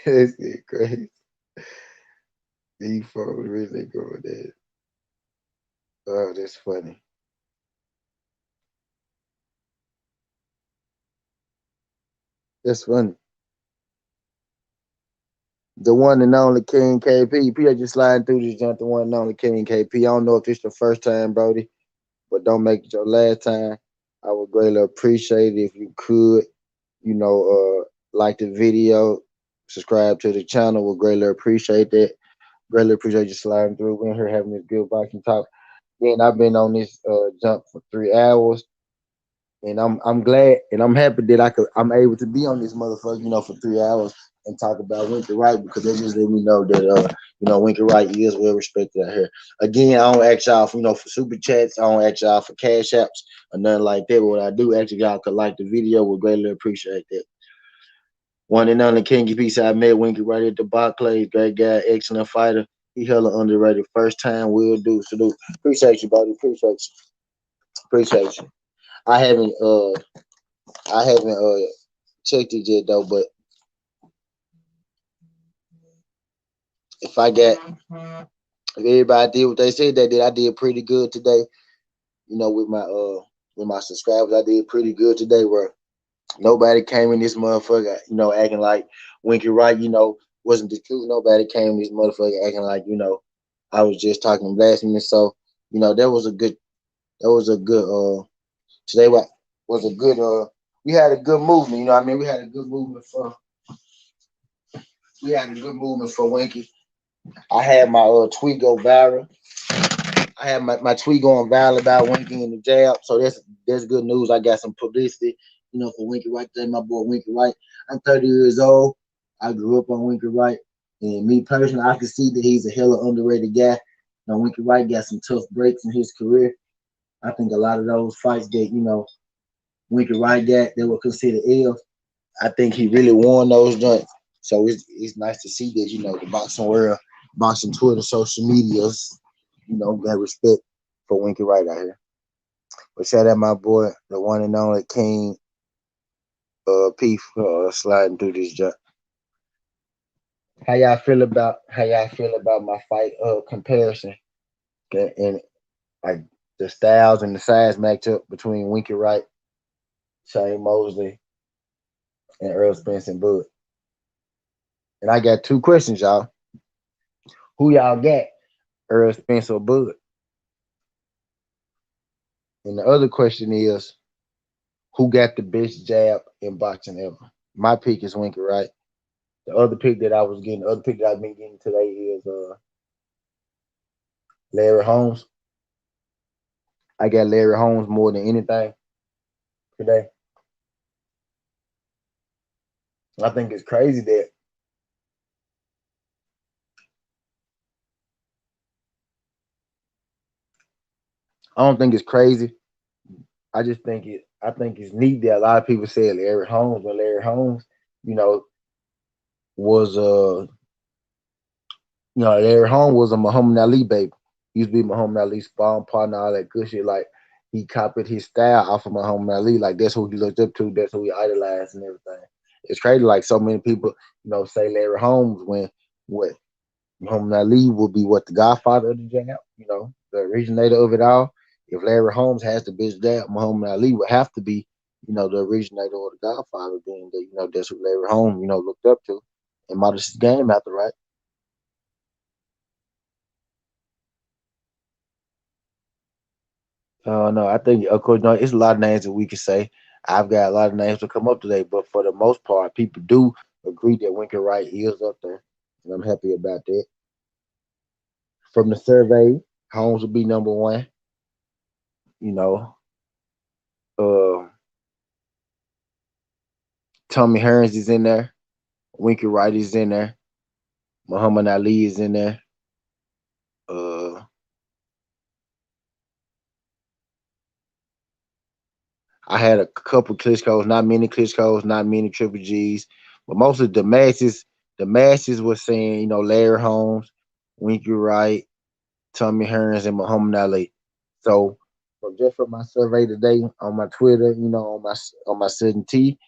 That's it, crazy. These folks really going at it. Oh, that's funny. That's funny. The one and only King KP. People just sliding through this jump. The one and only King KP. I don't know if it's your first time, Brody, but don't make it your last time. I would greatly appreciate it if you could, like the video, subscribe to the channel. Would greatly appreciate that. Greatly appreciate you sliding through. We're here having this good boxing talk. Again, I've been on this jump for 3 hours. And I'm glad and I'm happy that I'm able to be on this motherfucker, for 3 hours and talk about Winky Wright because they just let me know that Winky Wright is well respected out here. Again, I don't ask y'all for super chats, I don't ask y'all for cash apps or nothing like that. But what I do ask y'all could like the video, would greatly appreciate that. One and only King Piece, I met Winky Wright at the Barclays, great guy, excellent fighter. He hella underrated. First time will do. Salute. Appreciate you, buddy. Appreciate you. I haven't checked it yet though, but if I got if everybody did what they said they did, I did pretty good today. With my subscribers, I did pretty good today where nobody came in this motherfucker, acting like Winky Wright, wasn't the truth. Nobody came in this motherfucker acting like, I was just talking blasphemy. So, that was a good today was a good we had a good movement, we had a good movement for Winky. I had my tweet go viral. I had my tweet going viral about Winky and the jab, so that's good news. I got some publicity, for Winky Wright. Today, my boy Winky Wright. I'm 30 years old. I grew up on Winky Wright, and me personally, I can see that he's a hella underrated guy. Winky Wright got some tough breaks in his career. I think a lot of those fights that Winky Wright got that were considered L's, I think he really won those joints. So it's nice to see that the boxing world, boxing Twitter, social medias, got respect for Winky Wright out here. But shout out my boy, the one and only King P for sliding through this jump. How y'all feel about my fight comparison and like the styles and the size matchup between Winky Wright, Shane Mosley, and Earl Spence and Bud? And I got two questions, y'all. Who y'all got? Earl Spence or Bud? And the other question is, who got the best jab in boxing ever? My pick is Winky Wright. The other pick that I've been getting today is Larry Holmes. I got Larry Holmes more than anything today. I think it's crazy that I don't think it's crazy. I think it's neat that a lot of people say Larry Holmes, but Larry Holmes, you know, was Larry Holmes was a Muhammad Ali baby. He used to be Muhammad Ali's sparring partner, all that good shit. Like he copied his style off of Muhammad Ali. Like that's who he looked up to. That's who he idolized and everything. It's crazy. Like so many people, say Larry Holmes when what Muhammad Ali will be what the godfather of the jab. The originator of it all. If Larry Holmes has the best jab, Muhammad Ali would have to be, the originator or the godfather. Being that that's what Larry Holmes, looked up to and modeled his game after, right? No, I think of course, no, it's a lot of names that we could say. I've got a lot of names to come up today, but for the most part, people do agree that Winky Wright is up there, and I'm happy about that. From the survey, Holmes will be number one. You know, uh, Tommy Hearns is in there. Winky Wright is in there. Muhammad Ali is in there. Uh, I had a couple Klitschko's, not many Klitschko's, not many Triple G's, but most of the masses were saying, Larry Holmes, Winky Wright, Tommy Hearns, and Muhammad Ali. So, just from my survey today on my Twitter, on my Sudden T,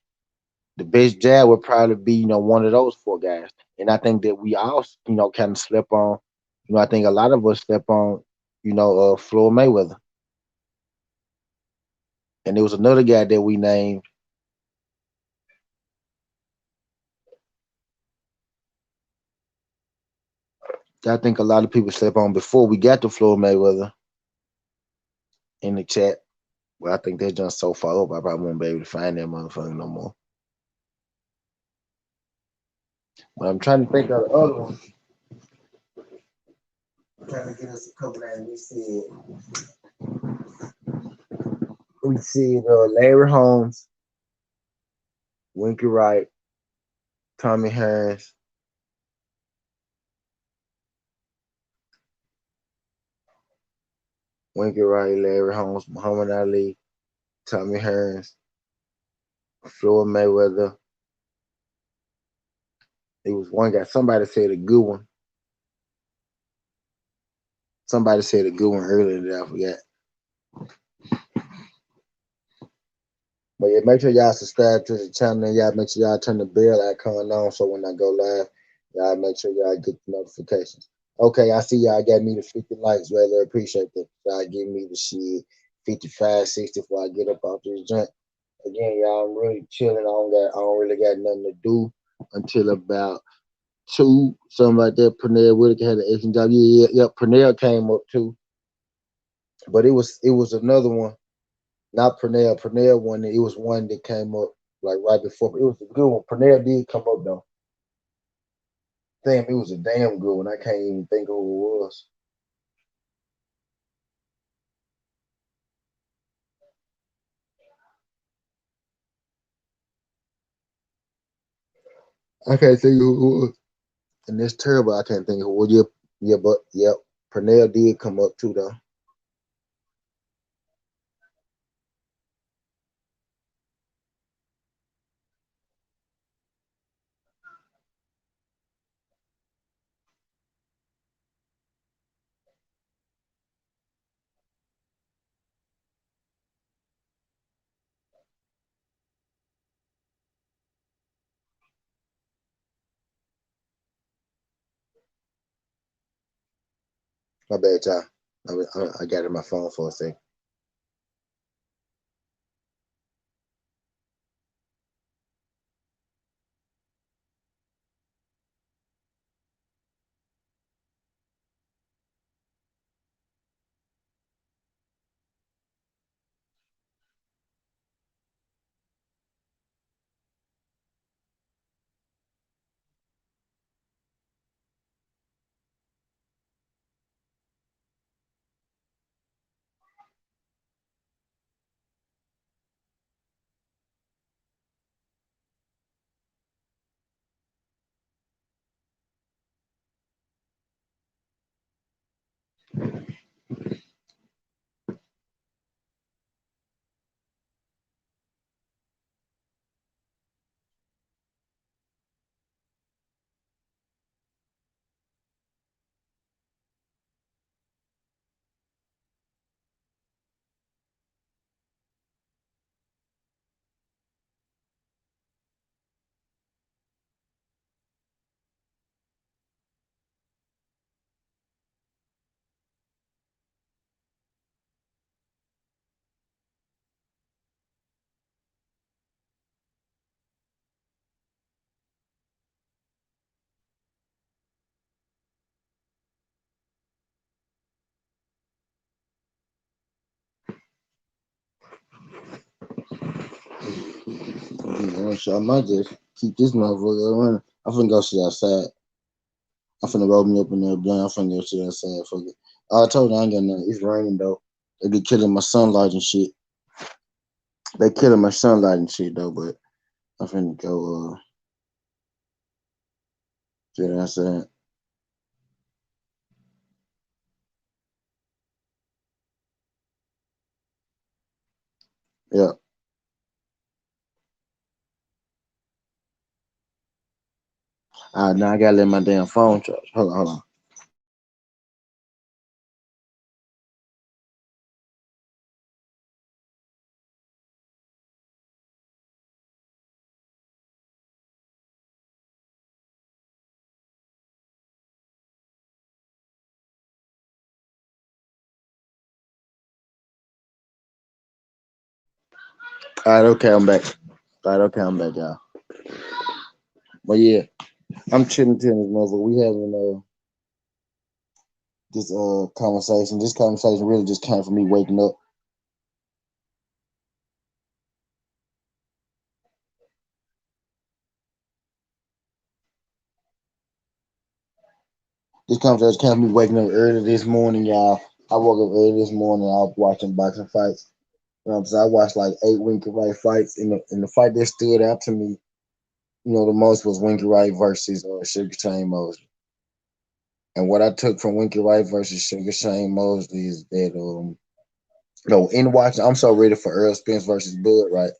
the best jab would probably be, one of those four guys. And I think that we all, kind of slept on, I think a lot of us slept on, Floyd Mayweather. And there was another guy that we named that I think a lot of people slept on before we got to Floyd Mayweather in the chat. Well, I think they're just so far up, I probably won't be able to find that motherfucker no more. But I'm trying to think of the other one. I'm trying to get us a couple that we said Larry Holmes, Winky Wright, Tommy Hearns, Winky Wright, Larry Holmes, Muhammad Ali, Tommy Hearns, Floyd Mayweather. It was one guy. Somebody said a good one. Somebody said a good one earlier that I forgot. But yeah, make sure y'all subscribe to the channel and y'all make sure y'all turn the bell icon on so when I go live, y'all make sure y'all get the notifications. Okay, I see y'all got me the 50 likes. Rather appreciate that. Y'all give me the shit 55, 60 before I get up off this joint. Again, y'all, I'm really chilling. I don't really got nothing to do until about 2, something like that. Pernell Whitaker had an excellent job. Yeah. Pernell came up too. But it was another one. Not Pernell. Pernell one. It was one that came up like right before. It was a good one. Pernell did come up though. Damn, it was a damn good one. I can't even think of who it was. I can't think of who. And it's terrible. I can't think of who. Yeah, yeah, but yep. Pernell did come up too, though. My bad, y'all. I got it in my phone for a second. So I might just keep this motherfucker running. I'm finna go sit outside. I'm finna roll me up in there blunt. I'm finna go sit outside. Fuck it. I told you I ain't got nothing. It's raining though. They be killing my sunlight and shit. They killing my sunlight and shit though. But I'm finna go sit outside. Yeah. All right, now I gotta let my damn phone charge. Hold on, hold on. All right, okay, I'm back. All right, okay, I'm back, y'all. But yeah, I'm chilling to this motherfucker. We having this conversation. This conversation really just came from me waking up. This conversation came from me waking up early this morning, y'all. I woke up early this morning. I was watching boxing fights. You know what I'm saying? I watched like 8 Winky Wright fights. In the fight that stood out to me, the most was Winky Wright versus Sugar Shane Mosley. And what I took from Winky Wright versus Sugar Shane Mosley is that no, in watching, I'm so ready for Earl Spence versus Bud, right?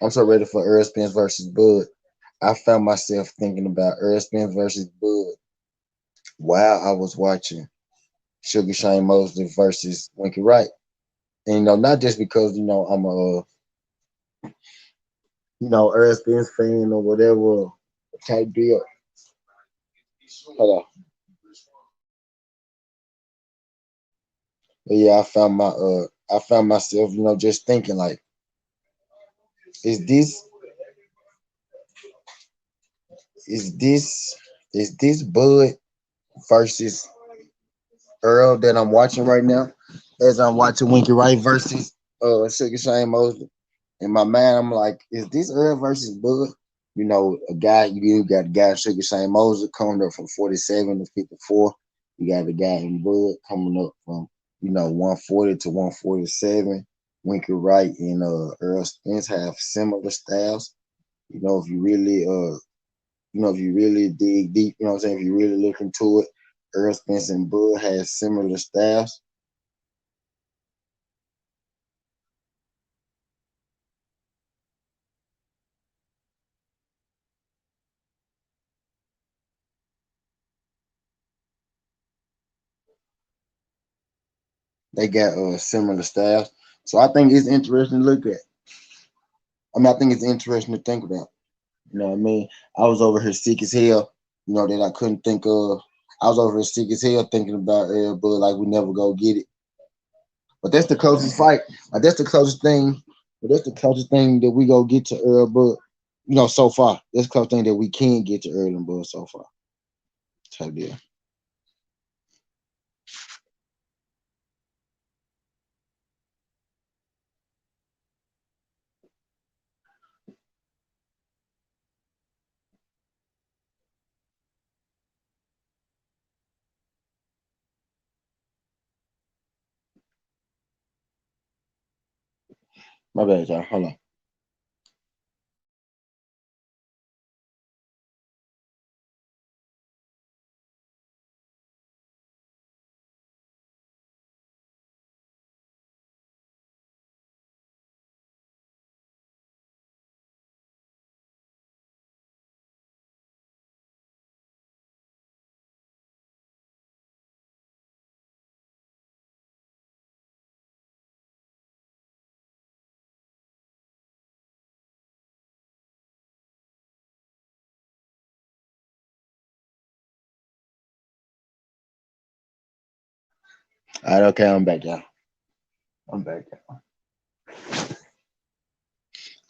I'm so ready for Earl Spence versus Bud. I found myself thinking about Earl Spence versus Bud while I was watching Sugar Shane Mosley versus Winky Wright. And not just because I'm a Earl Spence fan or whatever type deal. Hold on. But yeah, I found myself, just thinking like, is this is this is this Bud versus Earl that I'm watching right now, as I'm watching Winky Wright versus Sugar Shane Mosley. In my mind, I'm like, is this Earl versus Bud? A guy, you got a guy Sugar Shane Mosley coming up from 47 to 54. You got the guy in Bud coming up from 140 to 147. Winky Wright and Earl Spence have similar styles. If you really if you really dig deep, you know what I'm saying, if you really look into it, Earl Spence and Bud has similar styles. They got similar styles. So I think it's interesting to look at. I think it's interesting to think about. You know what I mean? I was over here sick as hell, that I couldn't think of. I was over here sick as hell thinking about Bud like we never go get it. But that's the closest fight. Like that's the closest thing. But that's the closest thing that we go get to Earl Bud. So far. That's the closest thing that we can get to Earl and Bud so far. Type deal. My bad, y'all. Hold on. All right, okay, I'm back, y'all. I'm back, y'all.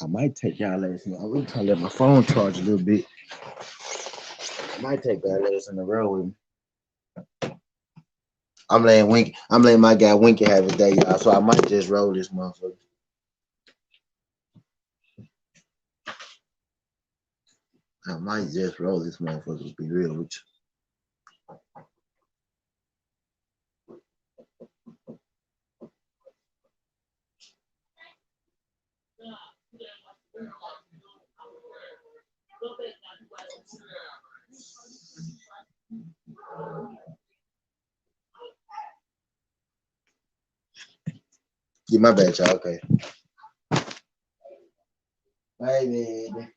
I might take y'all last night. I'm really trying to let my phone charge a little bit. I might take y'all last in the row with me. I'm letting my guy Winky have his day, y'all. So I might just roll this motherfucker. I might just roll this motherfucker, to be real with you. Get my bad, y'all. Okay. Bye, baby.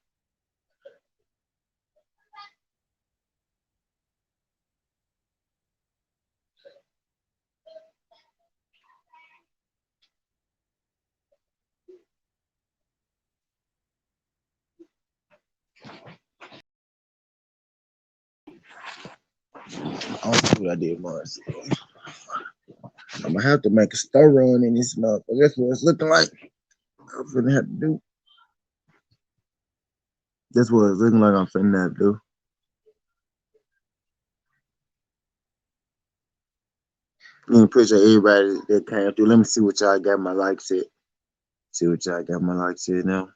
I don't see what I did, Mars. I'm gonna have to make a stir run in this motherfucker. That's what it's looking like. I'm finna have to do. That's what it's looking like. I'm finna have to do. I appreciate everybody that came through. Let me see what y'all got my likes at. See what y'all got my likes at now.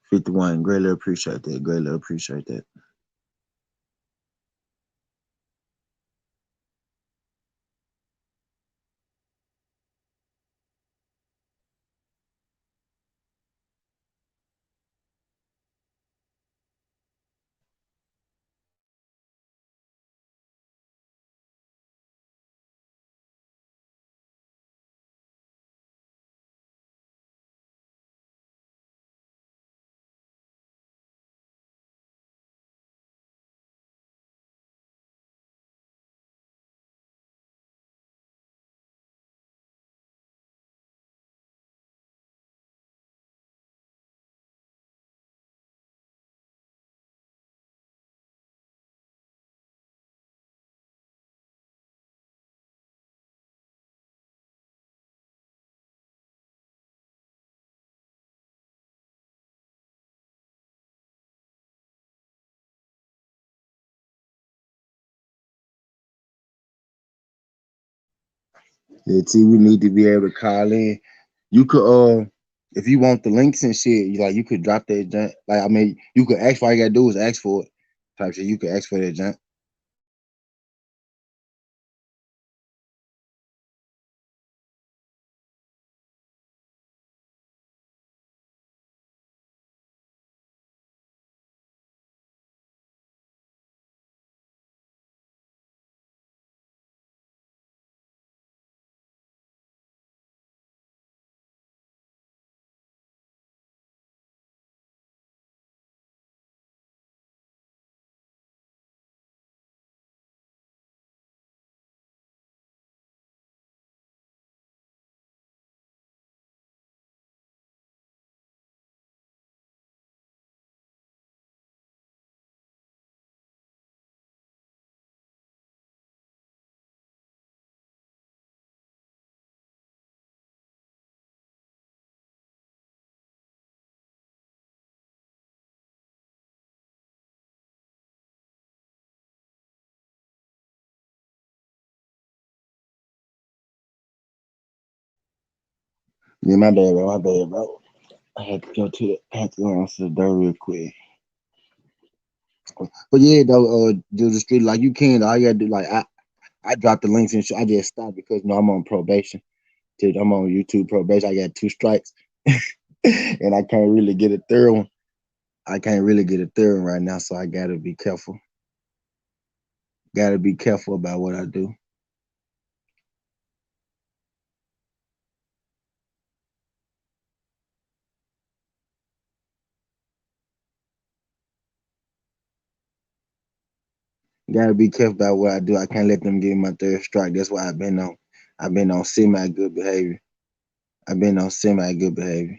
51. Greatly appreciate that. Greatly appreciate that. Yeah, T, we need to be able to call in. You could if you want the links and shit, you could drop that junk. Like you could ask for all you gotta do is ask for it. Type shit. You could ask for that junk. Yeah, my bad, bro. My bad, bro. I had to go to the door real quick. But yeah, though, do the street like you can. All you gotta do, like I dropped the links and shit. I just stopped because I'm on probation. Dude, I'm on YouTube probation. I got 2 strikes, and I can't really get a third one. I can't really get a third one right now, so I gotta be careful. Gotta be careful about what I do. Gotta be careful about what I do. I can't let them give me my third strike. That's why I've been on. I've been on semi good behavior. I've been on semi good behavior.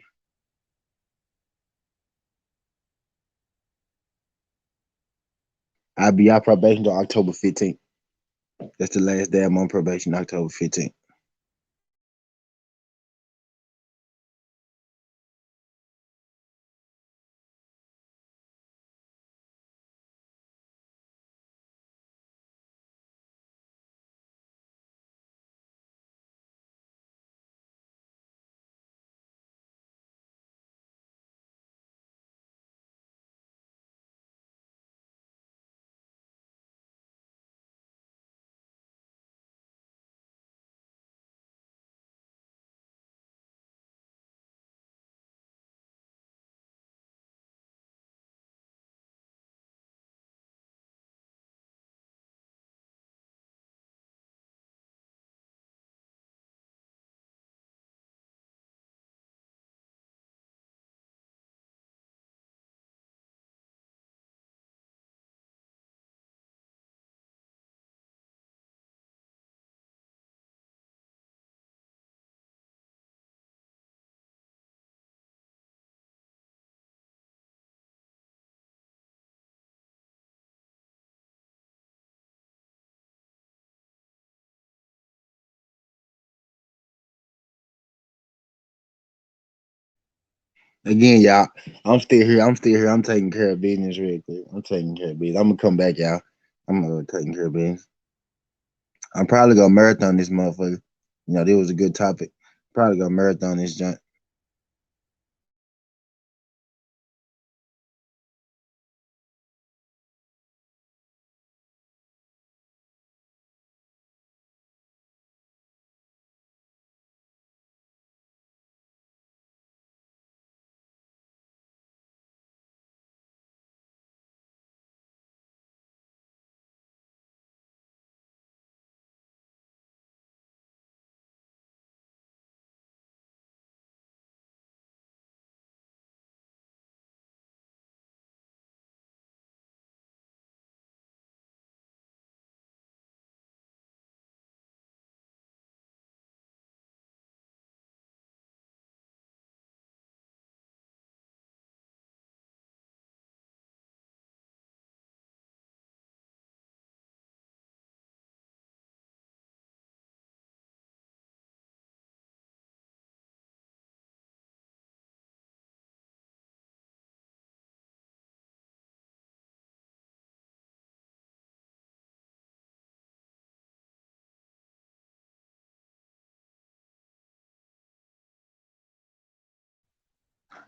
I'll be out probation till October 15th. That's the last day I'm on probation, October 15th. Again, y'all, I'm still here. I'm still here. I'm taking care of business real quick. I'm taking care of business. I'm gonna come back, y'all. I'm taking care of business. I'm probably gonna marathon this motherfucker. This was a good topic. Probably gonna marathon this joint.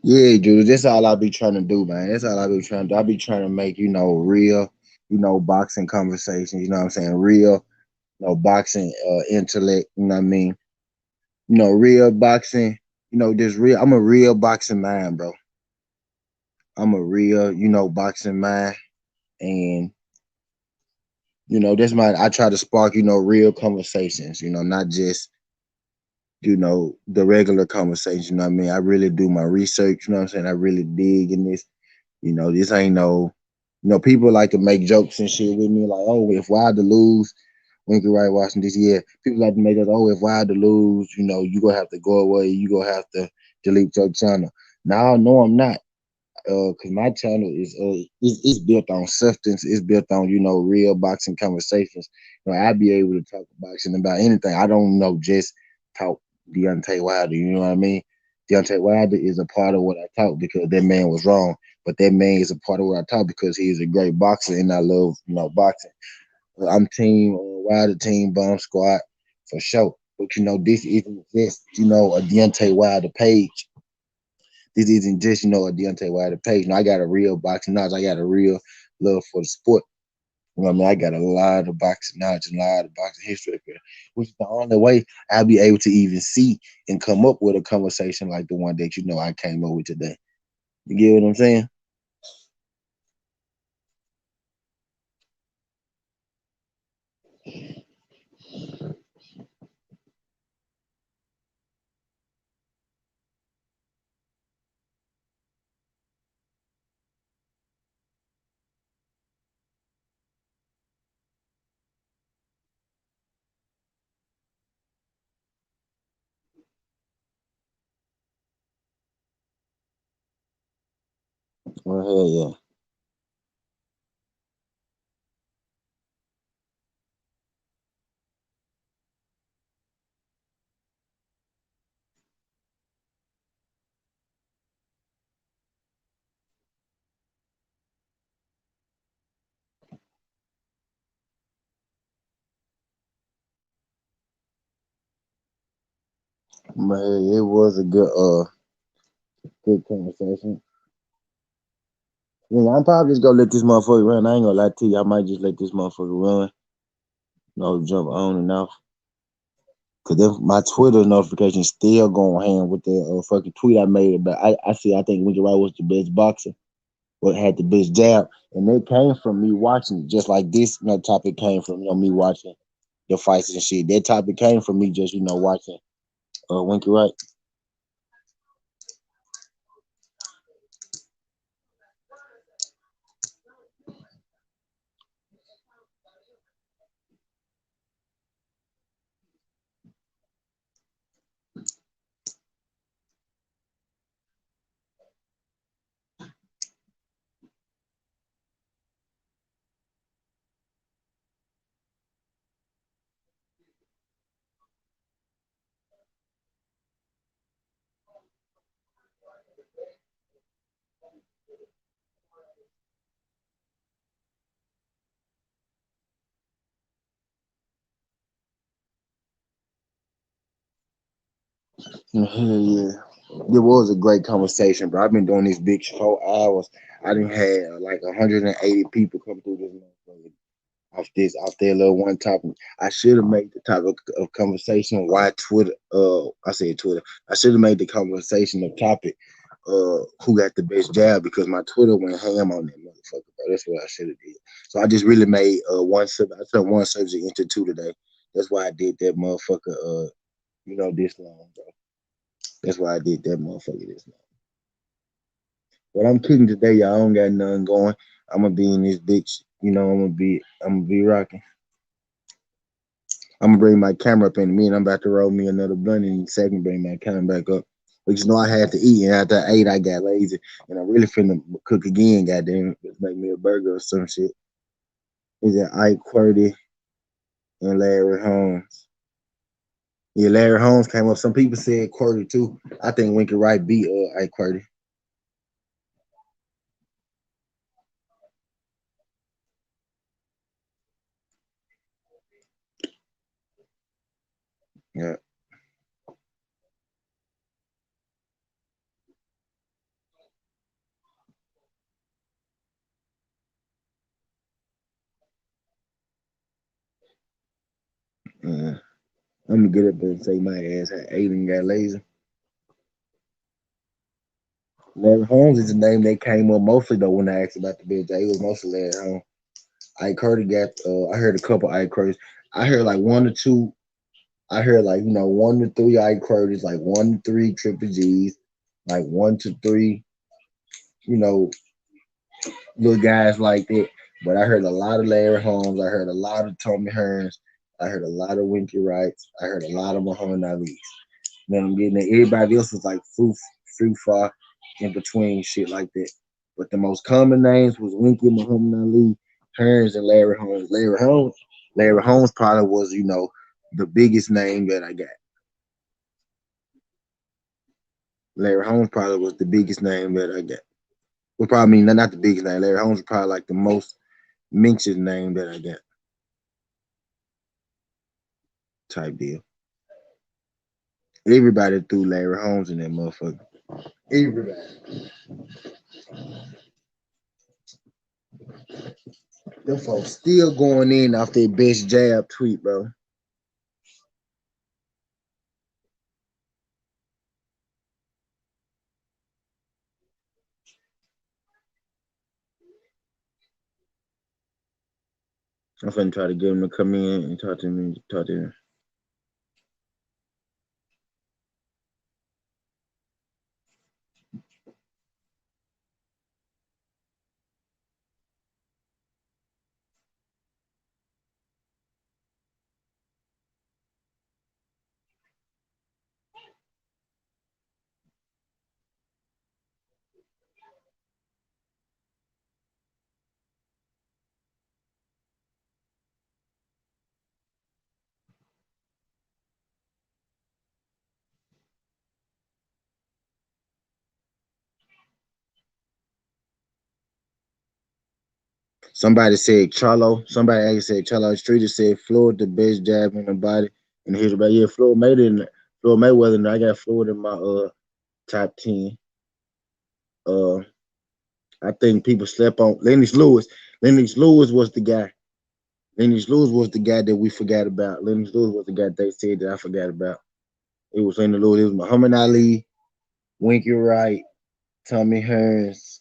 Yeah, Judas, that's all I be trying to do, man. That's all I be trying to do. I be trying to make, real, boxing conversations, you know what I'm saying? Real, boxing intellect, you know what I mean? Real boxing, just real. I'm a real boxing man, bro. I'm a real, boxing man. And, that's my, I try to spark, real conversations, not just, the regular conversation, you know what I mean? I really do my research, you know what I'm saying? I really dig in this. This ain't no, people like to make jokes and shit with me, like, oh, if Wilder lose, Winky Wright watching this year, people like to make us, oh, if Wilder lose, you gonna have to go away, you gonna have to delete your channel. Now, no, I'm not. Cause my channel is built on substance. It's built on real boxing conversations. I'll be able to talk boxing about anything. I don't just talk Deontay Wilder. You know what I mean? Deontay Wilder is a part of what I talk because that man was wrong, but that man is a part of what I talk because he is a great boxer and I love boxing. I'm team Wilder, team Bomb Squad for sure. But this isn't just a Deontay Wilder page. This isn't just a Deontay Wilder page. I got a real boxing knowledge. I got a real love for the sport. I mean, I got a lot of boxing knowledge and a lot of boxing history up here, which is the only way I'll be able to even see and come up with a conversation like the one that I came up with today. You get what I'm saying? Well, hell yeah. Man, it was a good conversation. Yeah, I'm probably just gonna let this motherfucker run. I ain't gonna lie to you. I might just let this motherfucker run. Jump on and off. Cause then my Twitter notification still going hand with the fucking tweet I made about. I see. I think Winky Wright was the best boxer, but had the best jab, and it came from me watching it. Just like this, topic came from me watching the fights and shit. That topic came from me just watching Winky Wright. Hell yeah. It was a great conversation, bro. I've been doing this bitch 4 hours. I didn't have like 180 people come through this motherfucker off their little one topic. I should have made the topic of conversation why Twitter. I said Twitter. I should have made the conversation of topic. Who got the best jab because my Twitter went ham on that motherfucker. Bro. That's what I should have did. So I just really made one subject. I turned one subject into two today. That's why I did that motherfucker. This long, bro. That's why I did that motherfucker this long. But I'm kicking today, y'all. I don't got nothing going. I'm gonna be in this bitch. I'm gonna be rocking. I'm gonna bring my camera up in a minute. I'm about to roll me another blunt in a second. Bring my camera back up. But I had to eat, and after I ate, I got lazy, and I'm really finna cook again. Goddamn, just make me a burger or some shit. Is it Ike Quirty and Larry Holmes? Yeah, Larry Holmes came up. Some people said Quirty too. I think Winky Wright beat Ike Quirty. Yeah. I'm gonna get up and say my ass had ate and got lazy. Larry Holmes is the name that came up mostly though when I asked about the bitch. It was mostly Larry Holmes. Ike Curry got I heard a couple Ike Currys. I heard like one or two. I heard like 1 to 3 Ike Currys, like 1 to 3 Triple G's, like 1 to 3, you know, little guys like that. But I heard a lot of Larry Holmes. I heard a lot of Tommy Hearns. I heard a lot of Winky Wrights. I heard a lot of Muhammad Ali's. Then I'm getting that. Everybody else was like free far in between shit like that. But the most common names was Winky, Muhammad Ali, Hearns, and Larry Holmes. Larry Holmes probably was, the biggest name that I got. Larry Holmes probably was the biggest name that I got. Well, probably not the biggest name. Larry Holmes was probably like the most mentioned name that I got. Type deal. Everybody threw Larry Holmes in that motherfucker. Everybody. Them folks still going in off their best jab tweet, bro. I'm finna try to get him to come in and talk to me. Talk to him. Somebody said Charlo. Somebody actually said Charlo Streeter said Floyd the best jab in the body. And here's about yeah, Floyd made it. Floyd Mayweather. And I got Floyd in my top 10. Uh, I think people slept on Lennox Lewis. Lennox Lewis was the guy. Lennox Lewis was the guy that we forgot about. Lennox Lewis was the guy they said that I forgot about. It was Lennox Lewis. It was Muhammad Ali, Winky Wright, Tommy Hearns,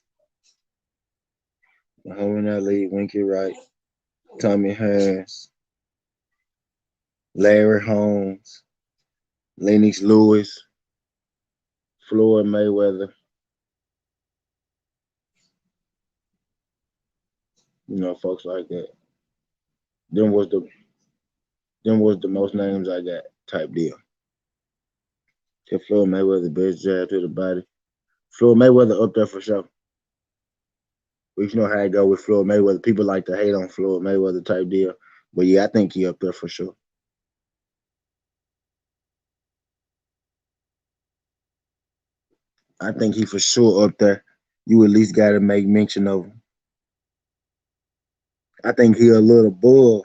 Muhammad Ali, Winky Wright, Tommy Hearns, Larry Holmes, Lennox Lewis, Floyd Mayweather. Folks like that. Them was the most names I got type deal. If Floyd Mayweather best jab to the body. Floyd Mayweather up there for sure. But you know how it go with Floyd Mayweather. People like to hate on Floyd Mayweather type deal. But yeah, I think he up there for sure. I think he for sure up there. You at least got to make mention of him. I think he a little above.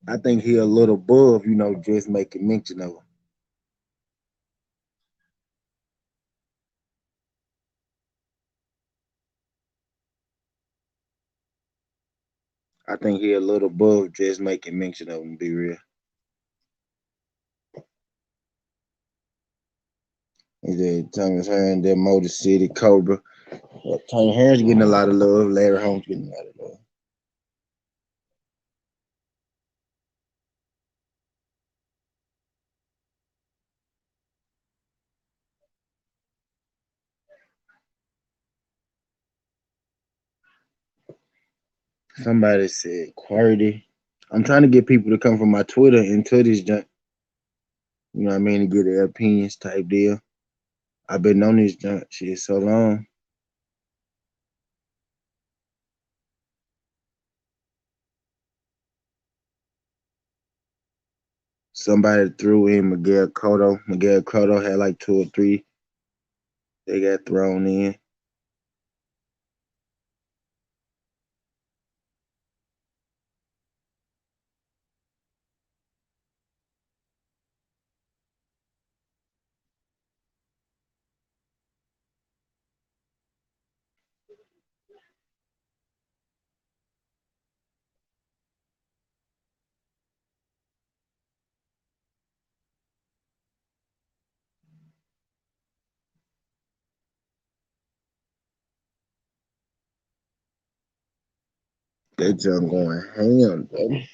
I think he a little above, just making mention of him. I think he a little above just making mention of him, be real. He said Thomas Hearn, that Motor City Cobra. Tony Hearn's getting a lot of love. Larry Holmes getting a lot of love. Somebody said QWERTY. I'm trying to get people to come from my Twitter into this junk. You know what I mean? To get their opinions type deal. I've been on this junk shit so long. Somebody threw in Miguel Cotto. Miguel Cotto had like two or three. They got thrown in. That junk going ham, baby.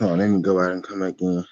Hold on, let me go out and come back in.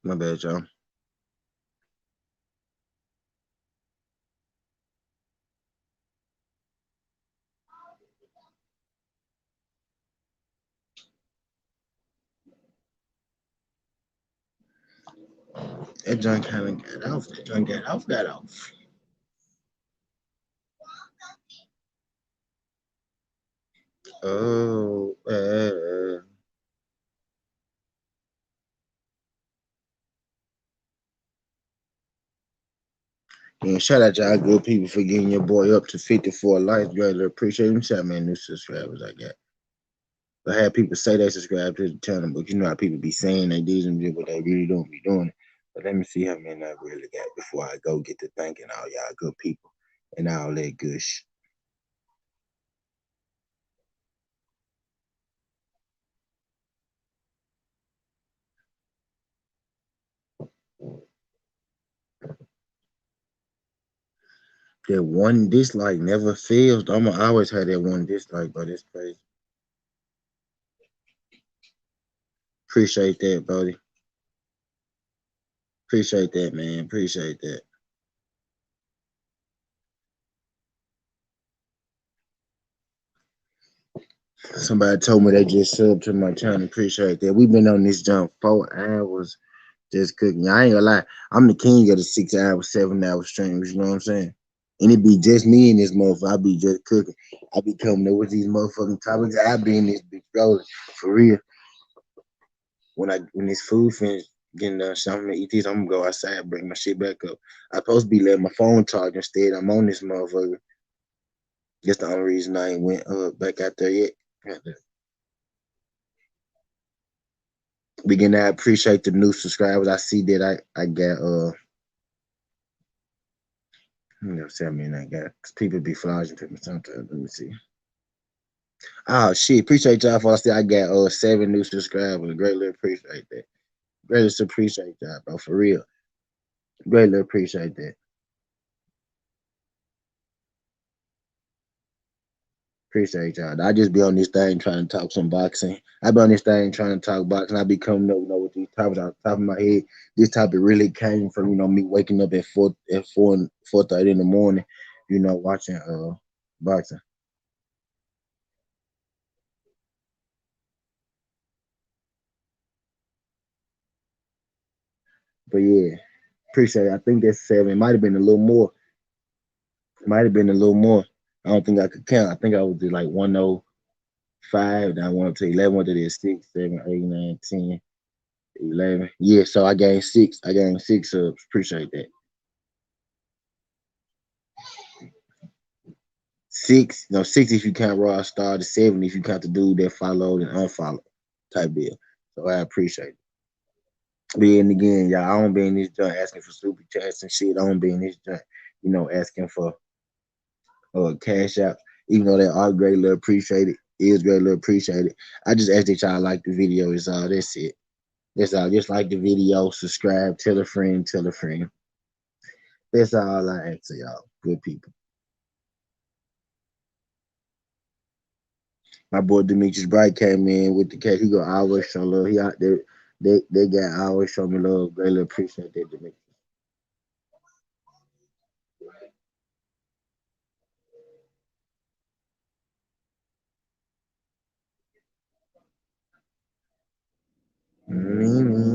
My bad, y'all. That joint kind of got off. That joint got off, got off. Oh, and shout out y'all good people for getting your boy up to 54 likes. Greatly appreciate him. Shout out man, new subscribers I got. I had people say they subscribe to the channel, but you know how people be saying they did and did, but they really don't be doing it. But let me see how many I really got before I go get to thanking all y'all good people and all that good shit. That one dislike never fails. I'm gonna always have that one dislike, but it's crazy. Appreciate that, buddy. Appreciate that, man. Appreciate that. Somebody told me they just subbed to my channel. Appreciate that. We've been on this jump 4 hours just cooking. I ain't gonna lie. I'm the king of the 6 hour, 7 hour streams. You know what I'm saying? And it be just me in this motherfucker. I be just cooking. I be coming up with these motherfucking topics. I be in this bitch rolling for real. When this food finished getting done, so I'm gonna eat these. I'm gonna go outside, bring my shit back up. I supposed to be letting my phone charge instead. I'm on this motherfucker. That's the only reason I ain't went back out there yet. Begin to appreciate the new subscribers. I see that I got you know, tell me I got cause people be flashing to me sometimes. Let me see. Oh shit, appreciate y'all for I got 7 new subscribers. Greatly appreciate that. Greatly appreciate y'all, bro. For real. Greatly appreciate that. Appreciate y'all. I just be on this thing trying to talk some boxing. I be on this thing trying to talk boxing. I be coming up, you know, with these topics on top of my head. This topic really came from, you know, me waking up at 4:30 in the morning, you know, watching boxing. But yeah, appreciate it. I think that's 7. It might have been a little more. It might have been a little more. I don't think I could count. I think I was like 105. Then I went up to 11. Went to this 6, 7, 8, 9, 10, 11. Yeah, so I gained 6. I gained 6 subs. Appreciate that. 6, no, 6 if you count Raw Star, the 7 if you count the dude that followed and unfollowed type deal. So I appreciate it. But and again, y'all, I don't be in this joint asking for super chats and shit. I don't be in this joint, you know, asking for cash out. Even though they are greatly appreciated, is greatly appreciated. I just ask that y'all like the video. Is all. That's it. That's all. Just like the video, subscribe, tell a friend, tell a friend. That's all I ask of y'all, good people. My boy Demetrius Bright came in with the cash. He gonna always show love. He out there. They got always show me love. Greatly appreciate that, Demetrius.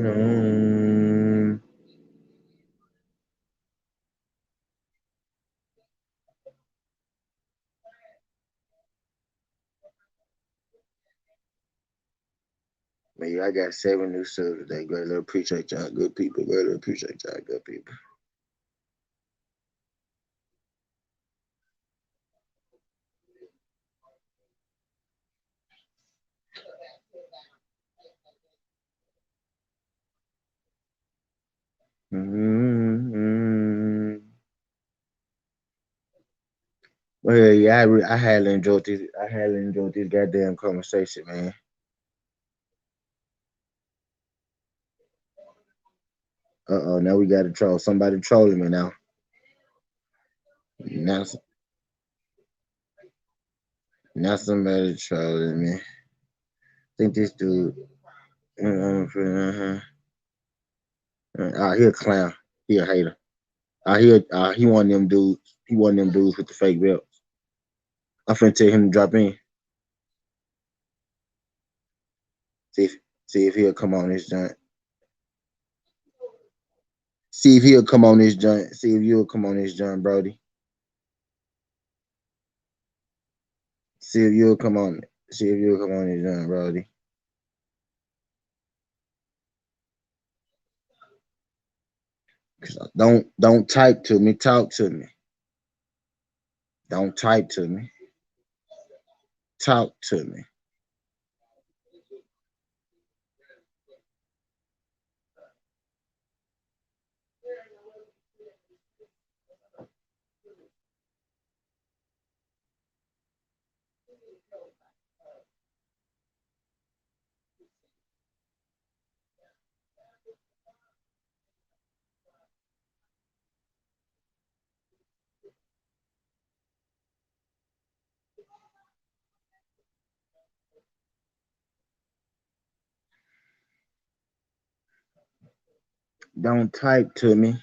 Mm. Man, yeah, I got 7 new subs today. Greatly appreciate y'all, good people. Greatly appreciate y'all, good people. Mm-hmm. Well, yeah, I highly enjoyed this. I highly enjoyed this goddamn conversation, man. Now we got to troll. Somebody trolling me now. Now, now somebody trolling me. I think this dude. He a clown. He a hater. He one of them dudes. He one of them dudes with the fake belt. I'm finna tell him to drop in. See if see if he'll come on this joint. See if he'll come on this joint. See if you'll come on this joint, Brody. See if you'll come on. See if you'll come on this joint, Brody. 'Cause don't type to me. Talk to me. Don't type to me. Talk to me. Don't type to me.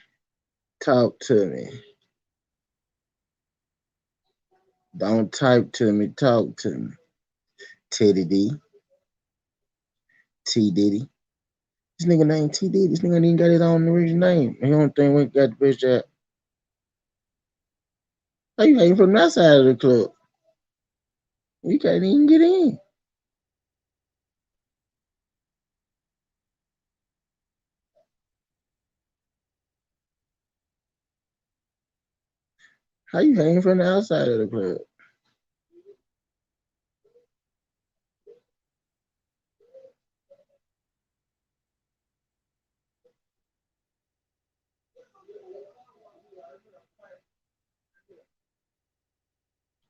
Talk to me. Don't type to me. Talk to me. Teddy D. T Diddy. This nigga named T Diddy. This nigga ain't even got his own original name. He don't think we got the bitch that. How you ain't from that side of the club? You can't even get in. How you hanging from the outside of the club?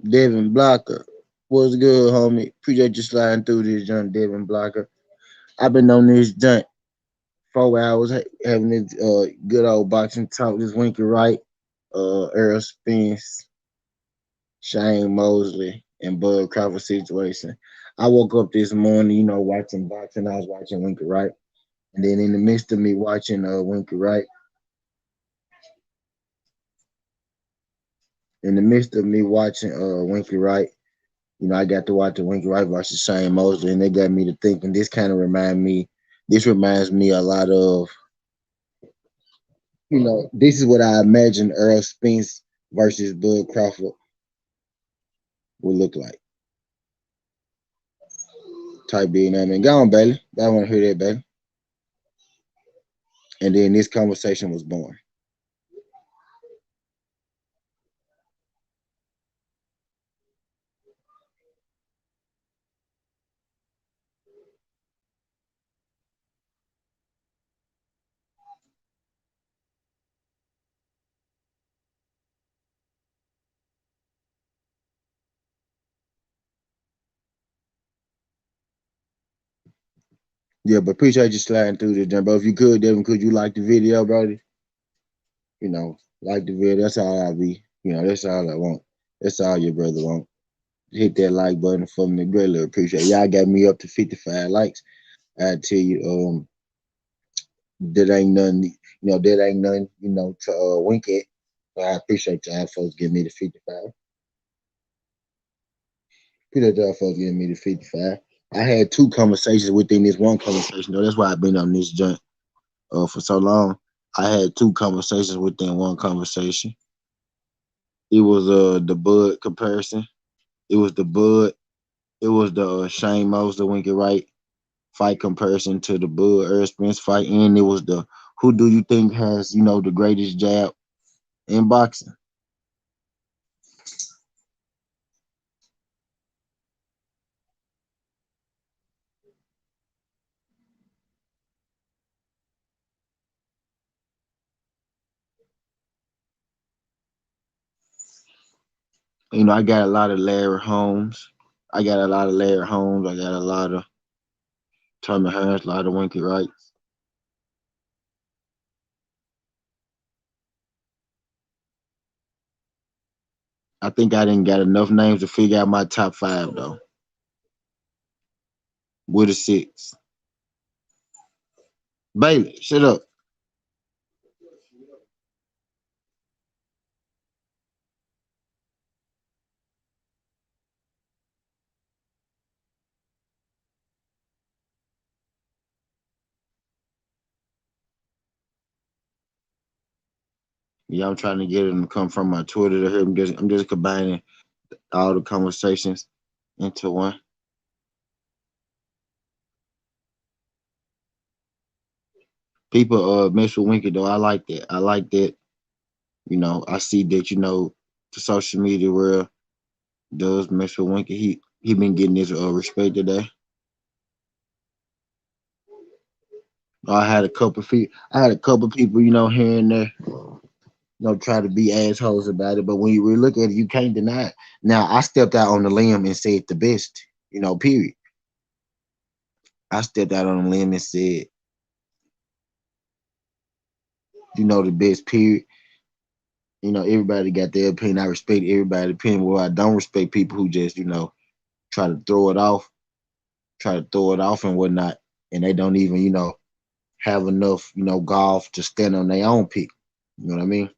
Devin Blocker. What's good, homie? Appreciate you sliding through this joint, Devin Blocker. I've been on this joint 4 hours having this good old boxing talk. This Winky Wright, Earl Spence, Shane Mosley, and Bud Crawford situation. I woke up this morning, watching boxing. I was watching Winky Wright. And then in the midst of me watching Winky Wright, in the midst of me watching Winky Wright, I got to watch the Winky Wright versus Shane Mosley, and they got me to thinking. This reminds me a lot of, this is what I imagine Earl Spence versus Bud Crawford would look like. Type being, I mean, go on, Bailey. I want to hear that, Bailey. And then this conversation was born. Yeah, but appreciate you sliding through this, bro. If you could, Devin, could you like the video, brother? Like the video. That's all I be. That's all I want. That's all your brother want. Hit that like button for me. Greatly appreciate it. Y'all got me up to 55 likes. I tell you, that ain't nothing, to wink at. So I appreciate y'all folks giving me the 55. Appreciate y'all folks giving me the 55. I had 2 conversations within this one conversation, though. That's why I've been on this joint. for so long. I had two conversations within one conversation. It was the Bud comparison. It was the Bud. It was the Shane Mosley Winky Wright fight comparison to the Bud Spence fight, and it was the who do you think has the greatest jab in boxing. I got a lot of Larry Holmes. I got a lot of Larry Holmes. I got a lot of Tommy Hearns, a lot of Winky Wright. I think I didn't got enough names to figure out my top five though. With a six. Bailey, shut up. Yeah, I'm trying to get them to come from my Twitter to here. I'm just combining all the conversations into one. People mess with Winky though. I like that. I like that. I see that the social media world does mess with Winky. He been getting his respect today. I had a couple people, here and there, try to be assholes about it. But when you really look at it, you can't deny it. Now I stepped out on the limb and said the best, period. I stepped out on the limb and said, the best period. Everybody got their opinion. I respect everybody's opinion. Well, I don't respect people who just, try to throw it off, and whatnot, and they don't even, have enough, golf to stand on their own pick. You know what I mean?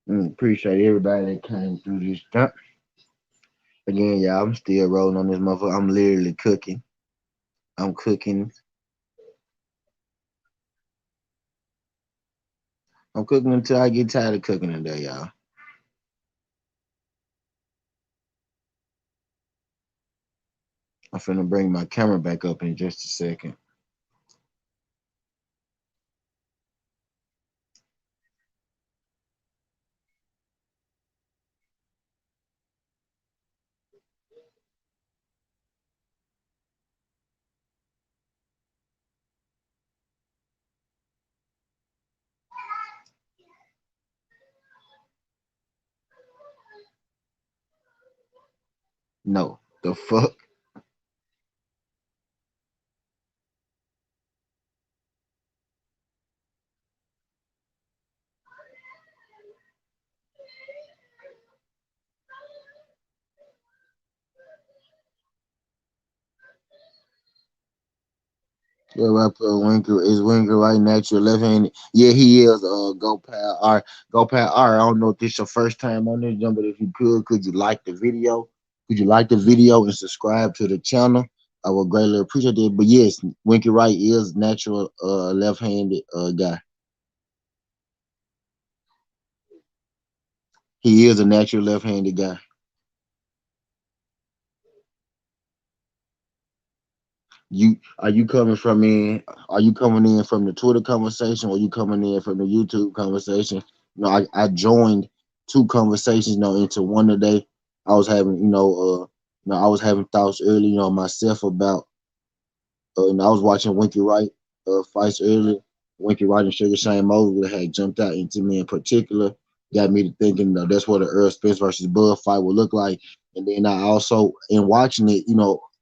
Appreciate everybody that came through this jump. Again, y'all, I'm still rolling on this motherfucker. I'm literally cooking. I'm cooking. I'm cooking until I get tired of cooking today, y'all. I'm finna bring my camera back up in just a second. No, the fuck. Yeah, right. Winky is Winky right natural left handed. Yeah, he is. Go pal R. Go pal R. I don't know if this your first time on this jump, but if you could you like the video? Could you like the video and subscribe to the channel? I would greatly appreciate it. But yes, Winky Wright is natural left handed guy. He is a natural left handed guy. You are you coming from in? Are you coming in from the Twitter conversation, or you coming in from the YouTube conversation? I joined two conversations, into one today. I was having, I was having thoughts earlier, myself about and I was watching Winky Wright fights earlier. Winky Wright and Sugar Shane Mosley had jumped out into me in particular, got me to thinking that's what the Earl Spence versus Bud fight would look like. And then I also, in watching it,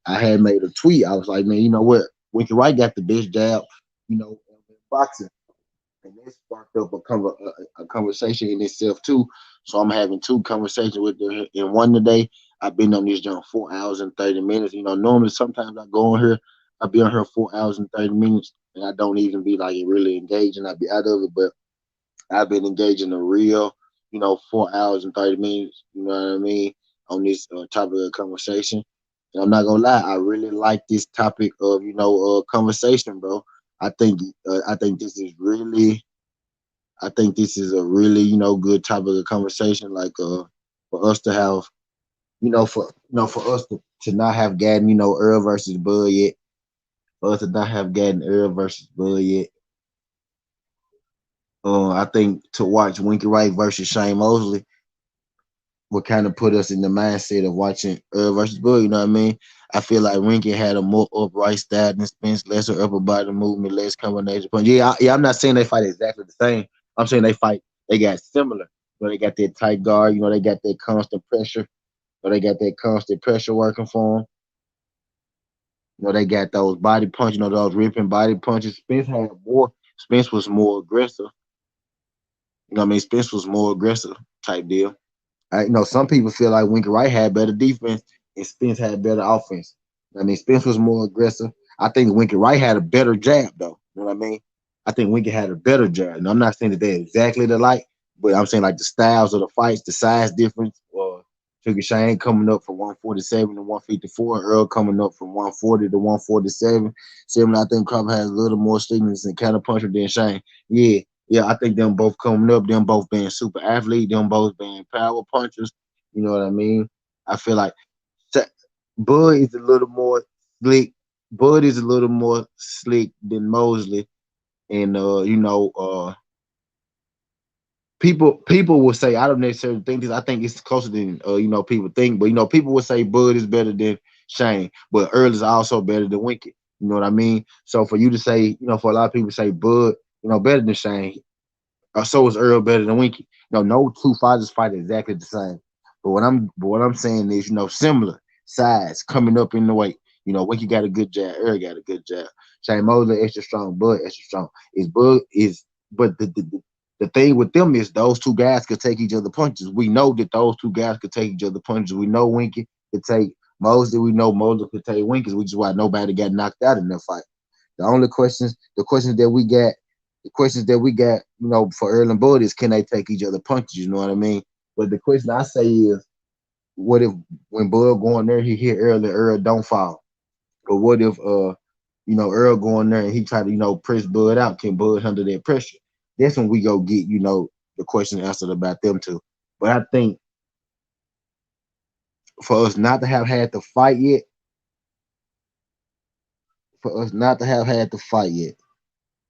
I had made a tweet. I was like, man, you know what? Winky Wright got the best jab, in boxing. And that sparked up a conversation in itself too. So I'm having two conversations with her in one today. I've been on this joint 4 hours and 30 minutes. Normally sometimes I go on here, I'll be on here 4 hours and 30 minutes, and I don't even be like really engaged, and I be out of it. But I've been engaging the real, 4 hours and 30 minutes. You know what I mean, on this topic of conversation. And I'm not gonna lie, I really like this topic of conversation, bro. I think I think this is really I think this is a really, good topic of conversation. Like for us to have, for us to not have gotten, Earl versus Bud yet. For us to not have gotten Earl versus Bud yet. I think to watch Winky Wright versus Shane Mosley would kind of put us in the mindset of watching Earl versus Bud. You know what I mean? I feel like Winky had a more upright style than Spence, lesser upper body movement, less combination punch. Yeah, I'm not saying they fight exactly the same. I'm saying they got similar. They got that tight guard. They got that constant pressure. They got that constant pressure working for them. They got those body punches. Those ripping body punches. Spence had more. Spence was more aggressive. What I mean? Spence was more aggressive type deal. Some people feel like Winky Wright had better defense and Spence had better offense. I mean, Spence was more aggressive. I think Winky Wright had a better jab, though. You know what I mean? I think Winky had a better jab. And I'm not saying that they're exactly alike, but I'm saying like the styles of the fights, the size difference. Sugar Shane coming up from 147 to 154, Earl coming up from 140 to 147. Similar, I think Crawford has a little more stiffness and counter puncher than Shane. Yeah, I think them both coming up, them both being super athletes, them both being power punchers. You know what I mean? I feel like Bud is a little more slick. Bud is a little more slick than Mosley, and people will say I don't necessarily think this. I think it's closer than people think, but people will say Bud is better than Shane, but Earl is also better than Winky. You know what I mean? So for you to say, for a lot of people to say Bud, better than Shane, so is Earl better than Winky. No two fighters fight exactly the same. But what I'm saying is, similar size coming up in the weight. Winky got a good jab, Earl got a good jab. Shane Mosley extra strong, Bud extra strong. But the thing with them is those two guys could take each other punches. We know that those two guys could take each other punches. We know Winky could take Mosley. We know Mosley could take Winky, which is why nobody got knocked out in that fight. The questions that we got, for Earl and Bud is can they take each other punches? You know what I mean? But the question I say is, what if when Bud go in there, he hit Earl and Earl don't fall? Or what if Earl go in there and he try to, press Bud out? Can Bud handle that pressure? That's when we go get, the question answered about them two. But I think for us not to have had the fight yet,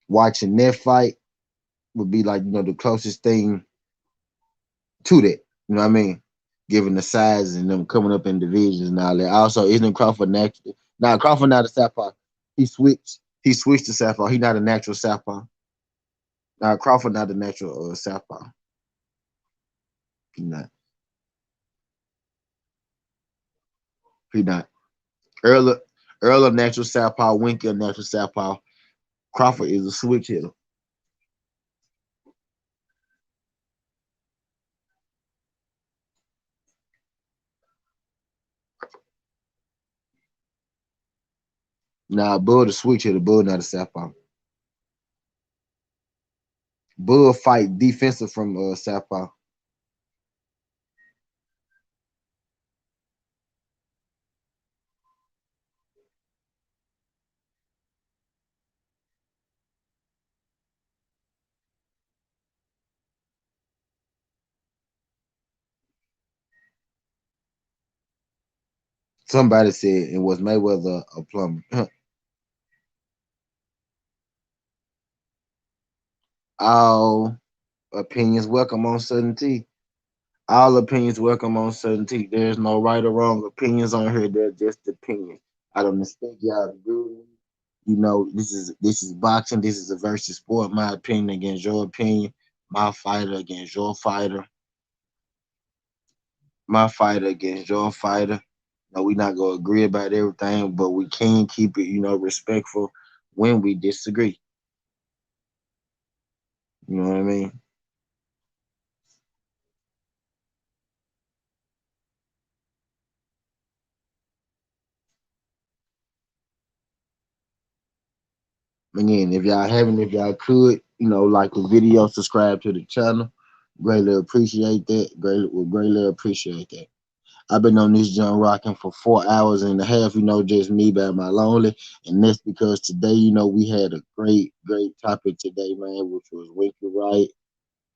watching that fight would be like, the closest thing to that. You know what I mean? Given the size and them coming up in divisions and all that. Also, isn't Crawford natural? Now Crawford not a southpaw. He switched. He switched to southpaw. He not a natural southpaw. Now Crawford not a natural southpaw. He not. He not. Earl, Earl of natural southpaw, Winky of natural southpaw. Crawford is a switch hitter. Nah, Bud a switch hitter. Bud not a southpaw. Bud fight defensive from southpaw. Somebody said it was Mayweather a plumber. All opinions welcome on certainty. All opinions welcome on certainty. There's no right or wrong opinions on here. They're just opinions. I don't expect y'all to agree with me. You know, this is boxing. This is a versus sport. My opinion against your opinion. My fighter against your fighter. My fighter against your fighter. No, we not gonna agree about everything, but we can keep it, respectful when we disagree. You know what I mean? Again, if y'all could, like the video, subscribe to the channel. Greatly appreciate that. Would greatly appreciate that. I've been on this jump rocking for 4 hours and a half, just me by my lonely. And that's because today, we had a great topic today, man, which was Winky Wright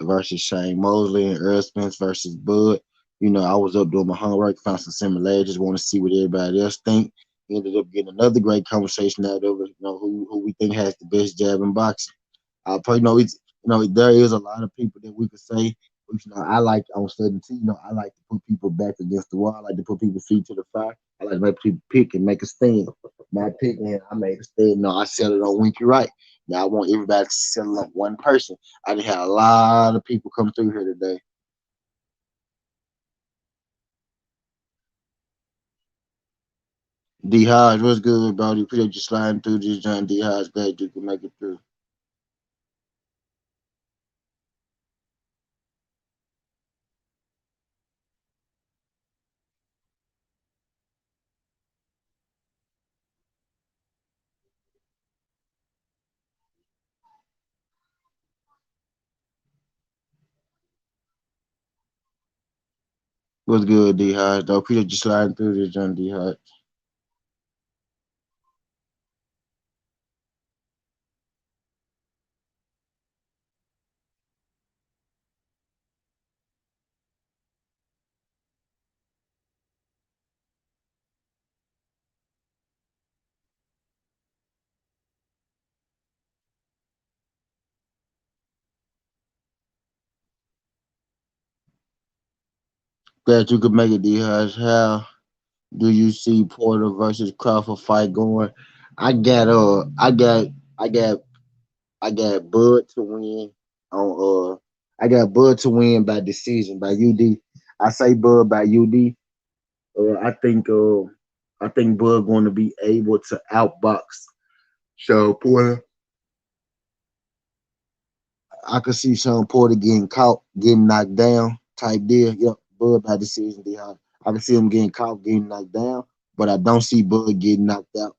versus Shane Mosley and Earl Spence versus Bud. I was up doing my homework, found some similarities, want to see what everybody else think. Ended up getting another great conversation out of it, who we think has the best jab in boxing. Probably know it's there is a lot of people that we could say. Which, I like on certain team. I like to put people back against the wall. I like to put people's feet to the fire. I like to make people pick and make a stand. My pick and I made a stand. No, I settled on Winky Wright. Now I want everybody to settle on one person. I just had a lot of people come through here today. D Hodge, what's good, bro? Appreciate you sliding through this John D Hodge. Glad you can make it through. What's good, D Hodge? Though appreciate you sliding through this John D Hodge. Glad you could make it, D Hodge. How do you see Porter versus Crawford fight going? I got I got I got I got Bud to win on I got Bud to win by decision by UD. I say Bud by UD. I think Bud going to be able to outbox. So Porter, I could see Sean Porter getting caught, getting knocked down type deal. Yep, Bud by decision. I can see him getting caught, getting knocked down, but I don't see Bud getting knocked out.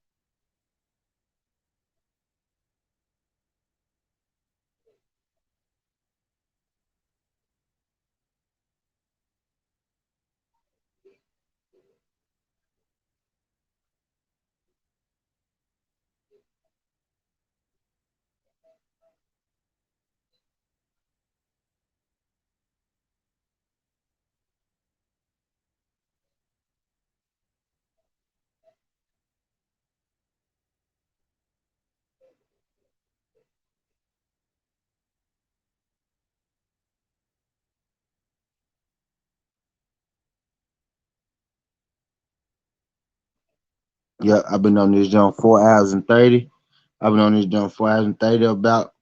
Yeah, I've been on this jump 4 hours and 30. I've been on this jump 4 hours and 30 about,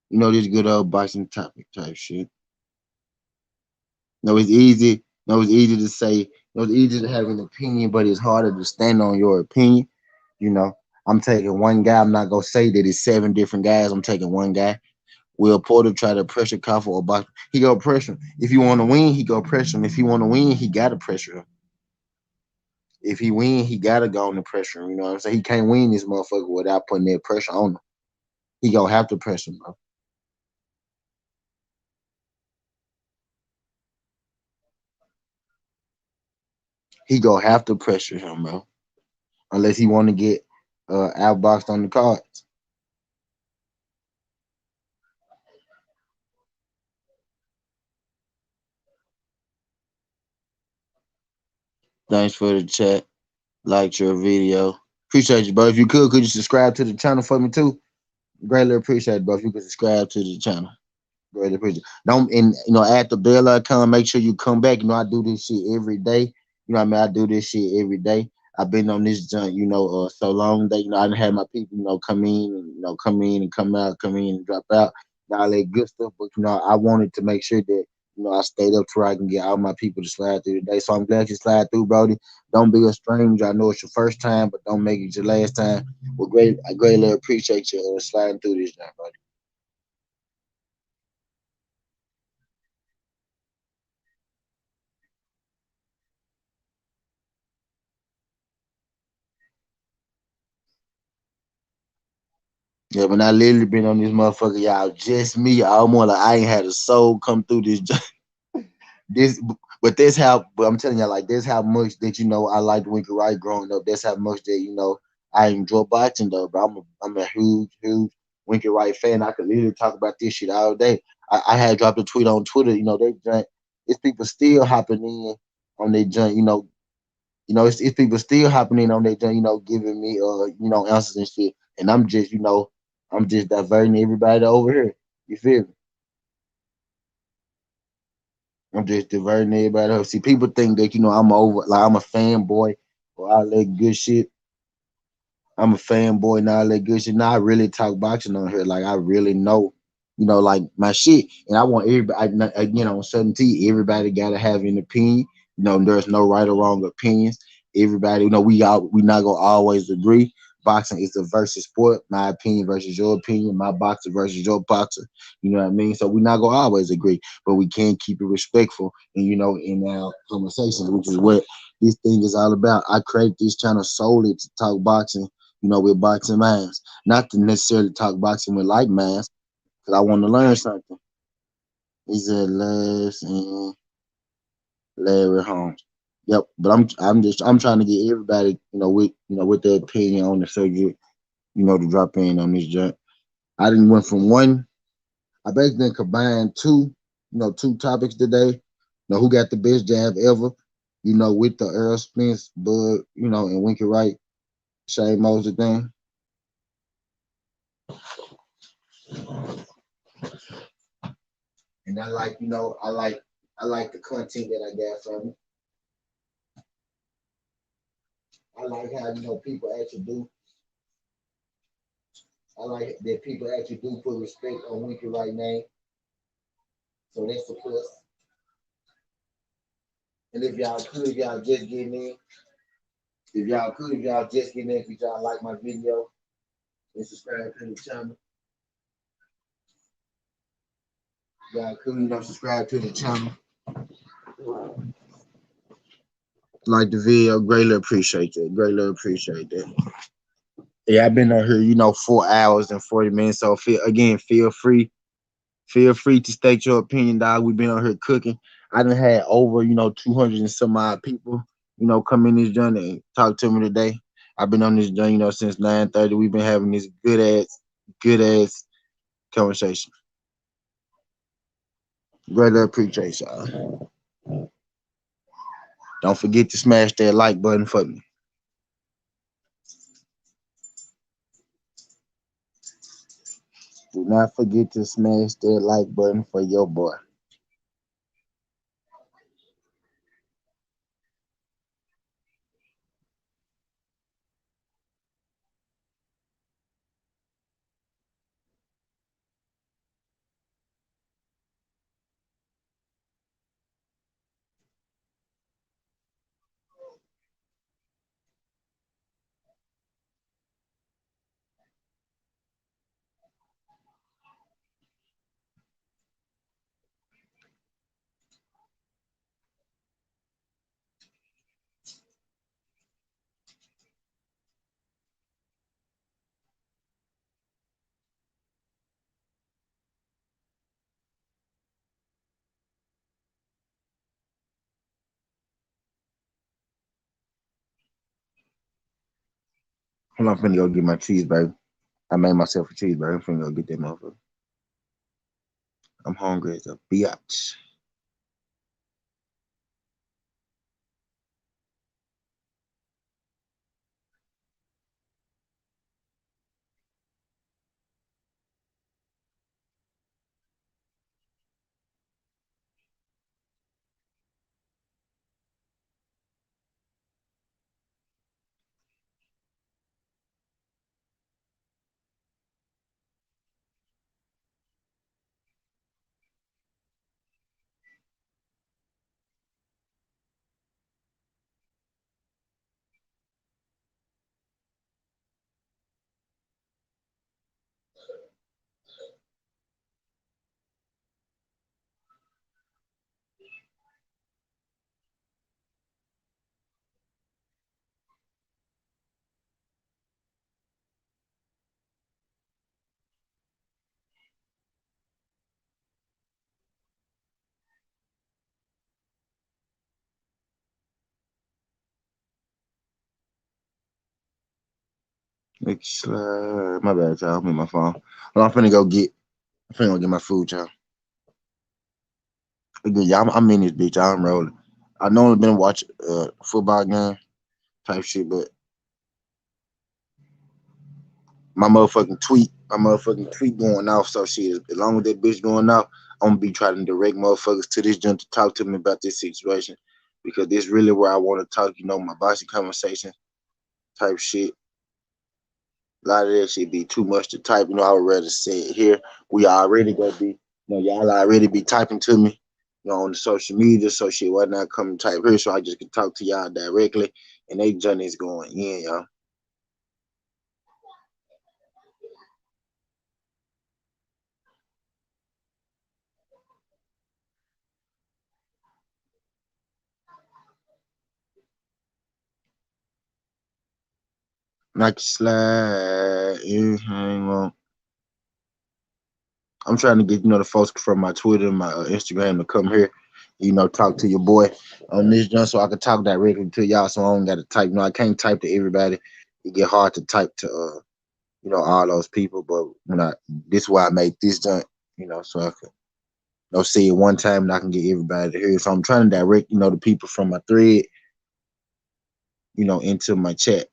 this good old boxing topic type shit. No, it's easy. It's easy to say, it's easy to have an opinion, but it's harder to stand on your opinion. You know, I'm taking one guy. I'm not gonna say that it's seven different guys. I'm taking one guy. Will Porter try to pressure Crawford or box? He go pressure him. If you want to win, he go pressure him. If he want to win, he gotta pressure him. If he win, he gotta go on the pressure him. You know what I'm saying? He can't win this motherfucker without putting that pressure on him. He gonna have to pressure him, bro. He gonna have to pressure him, bro. Unless he want to get outboxed on the cards. Thanks for the chat. Liked your video. Appreciate you, bro. If you could you subscribe to the channel for me too? Greatly appreciate it, bro. If you could subscribe to the channel. Greatly appreciate it. Don't and add the bell icon. Make sure you come back. I do this shit every day. You know what I mean? I do this shit every day. I've been on this junk, so long that I done had my people, come in and come in and come out, come in and drop out, and all that good stuff. But I wanted to make sure that I stayed up to where I can get all my people to slide through the day. So I'm glad you slide through, Brody. Don't be a stranger. I know it's your first time, but don't make it your last time. Well, I greatly appreciate you sliding through this, joint, buddy. Yeah, but I literally been on this motherfucker, y'all. Just me. Almost like I ain't had a soul come through this. This, but that's how. But I'm telling y'all, like, that's how much that I liked Winky Wright growing up. That's how much that I enjoy boxing though. But I'm a huge Winky Wright fan. I could literally talk about this shit all day. I had dropped a tweet on Twitter. They joint. It's people still hopping in on their joint. It's people still hopping in on their joint. Giving me answers and shit. And I'm just diverting everybody over here. You feel me? I'm just diverting everybody else. See, people think that I'm over, like I'm a fanboy or all that good shit. I'm a fanboy and all that good shit. Now I really talk boxing on here. Like I really know, like my shit. And I want everybody, again, on certainty, everybody got to have an opinion. There's no right or wrong opinions. Everybody, we not gonna always agree. Boxing is a versus sport. My opinion versus your opinion. My boxer versus your boxer. You know what I mean? So we're not gonna always agree, but we can keep it respectful. And in our conversations, which is what this thing is all about. I create this channel solely to talk boxing with boxing minds. Not to necessarily talk boxing with like minds, because I want to learn something. He said Les and Larry Holmes. Yep, but I'm trying to get everybody, with their opinion on the subject, to drop in on this joint. I didn't went from one. I basically combined two topics today. Who got the best jab ever? With the Earl Spence, Bud, and Winky Wright, Shane Mosley thing. And I like the content that I got from it. I like how people actually do. I like that people actually do put respect on Winky right name. So that's the plus. And if y'all just getting in, if y'all just getting in, if y'all like my video and subscribe to the channel, y'all could subscribe to the channel, like the video. Greatly appreciate that. Greatly appreciate that. Yeah, I've been on here, 4 hours and 40 minutes. So feel free. Feel free to state your opinion, dog. We've been on here cooking. I done had over, 200 and some odd people, come in this journey and talk to me today. I've been on this journey, since 9:30. We've been having this good ass conversation. Greatly appreciate y'all. Don't forget to smash that like button for me. Do not forget to smash that like button for your boy. Hold on, I'm finna go get my cheeseburger. I made myself a cheeseburger. I'm finna go get that motherfucker. I'm hungry as a bitch. My bad, y'all. I'm in my phone. Well, I'm finna go get my food, y'all. Again, y'all, I'm in this bitch. I'm rolling. I normally been watch football game type shit, but my motherfucking tweet going off. So shit, as long as that bitch going off, I'm gonna be trying to direct motherfuckers to this jump to talk to me about this situation because this really where I want to talk. My bossy conversation type shit. A lot of that shit be too much to type. I would rather say it here. We already gonna be, y'all already be typing to me, on the social media. So shit, why not come type here so I just can talk to y'all directly and they journeys going in, y'all. Like slide, hang on. I'm trying to get the folks from my Twitter and my Instagram to come here, talk to your boy on this jump so I can talk directly to y'all. So I don't got to type. I can't type to everybody. It get hard to type to all those people. But when I this is why I made this jump, so I can say it one time and I can get everybody to hear. So I'm trying to direct the people from my thread, into my chat.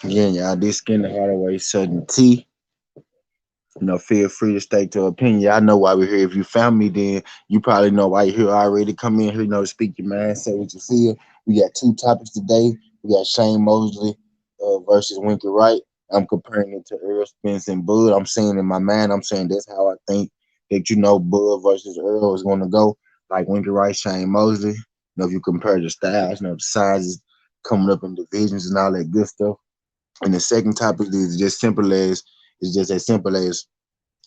Again, y'all, this skin the Hardaway Sudden T. Feel free to state your opinion. I know why we're here. If you found me, then you probably know why you're here already. Come in here, to speak your mind, say what you feel. We got two topics today. We got Shane Mosley versus Winky Wright. I'm comparing it to Earl Spence and Bud. I'm saying in my mind, I'm saying that's how I think that Bud versus Earl is going to go. Like Winky Wright, Shane Mosley. If you compare the styles, the sizes coming up in divisions and all that good stuff. And the second topic is just as simple as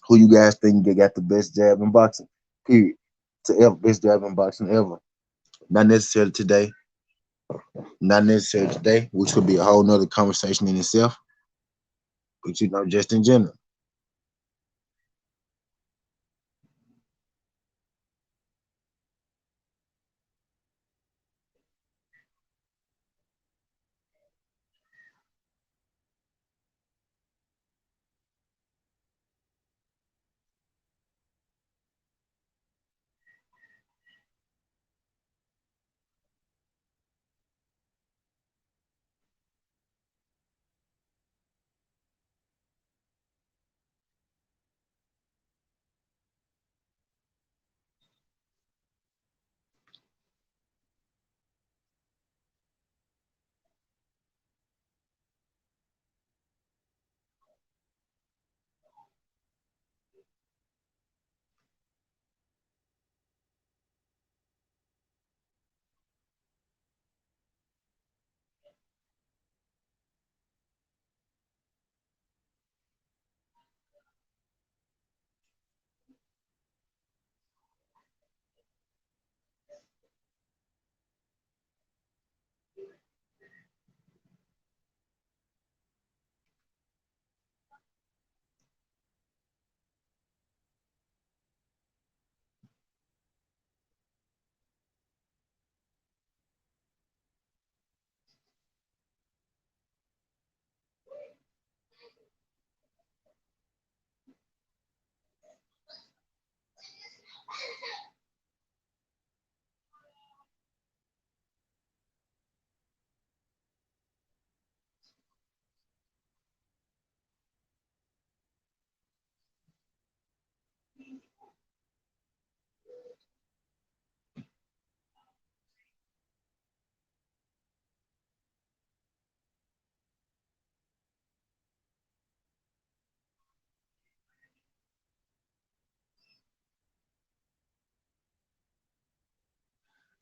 who you guys think got the best jab in boxing? Period. To ever best jab in boxing ever. Not necessarily today, not necessarily today, which could be a whole nother conversation in itself. But just in general.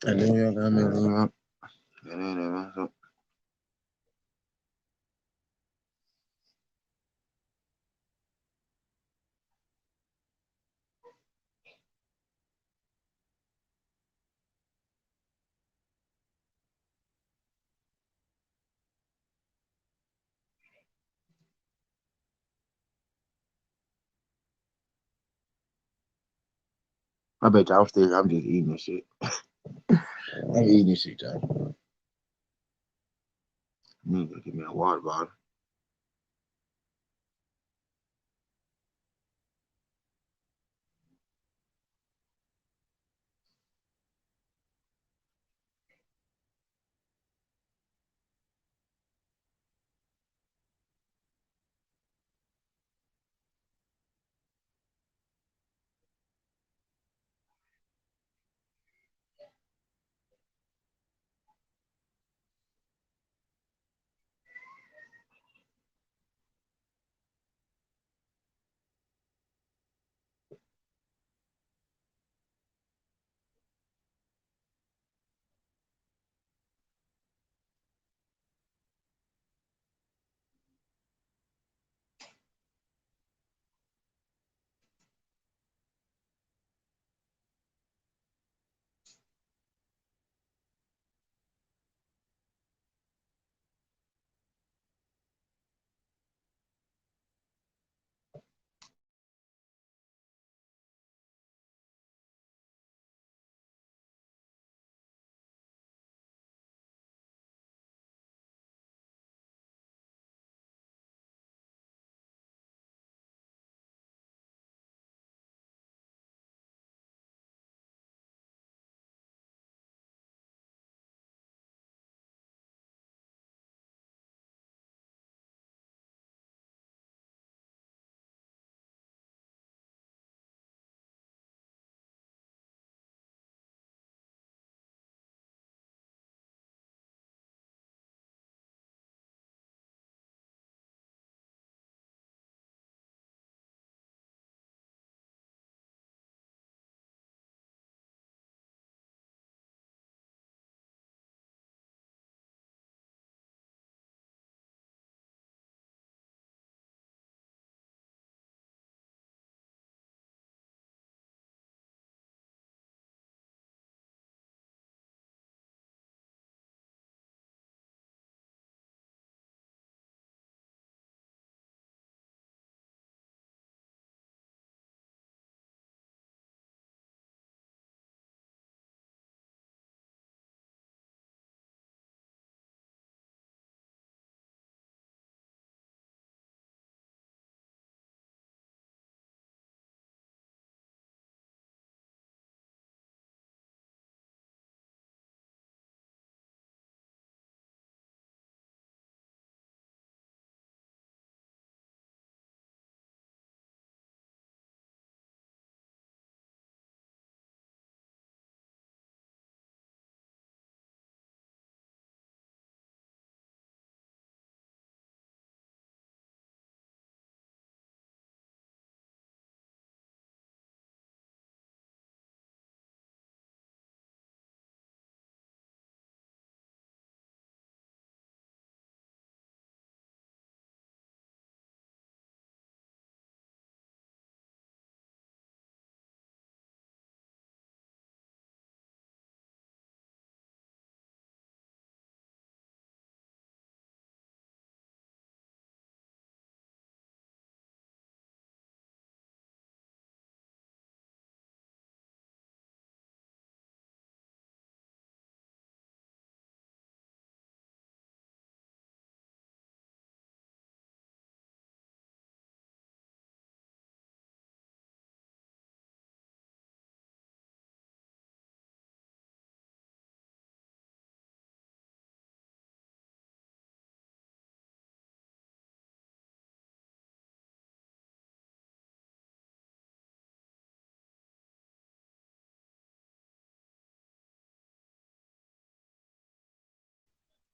And then you got me. I bet y'all still. I'm just eating this shit. I'm eating this shit, y'all. Need to give me a water bottle.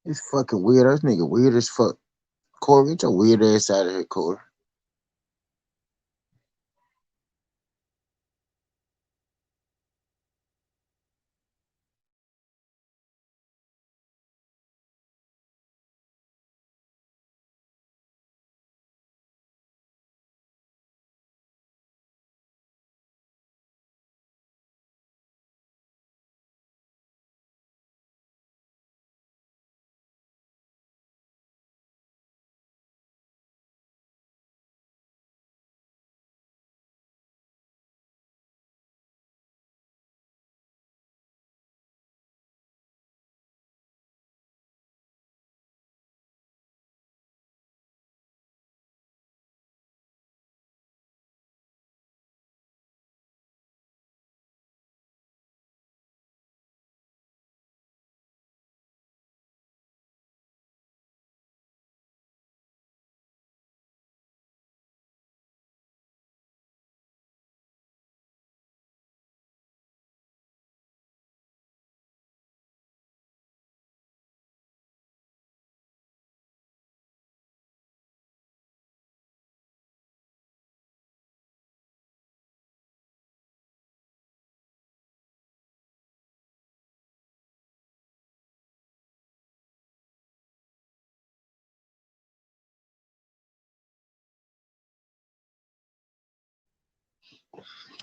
It's fucking weird. This nigga weird as fuck. Corey, get your weird ass out of here, Corey.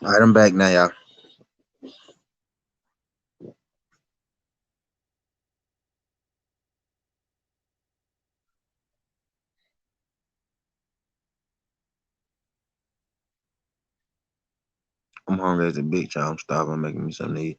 All right, I'm back now, y'all. I'm hungry as a bitch, y'all. I'm starving. I'm making me something to eat.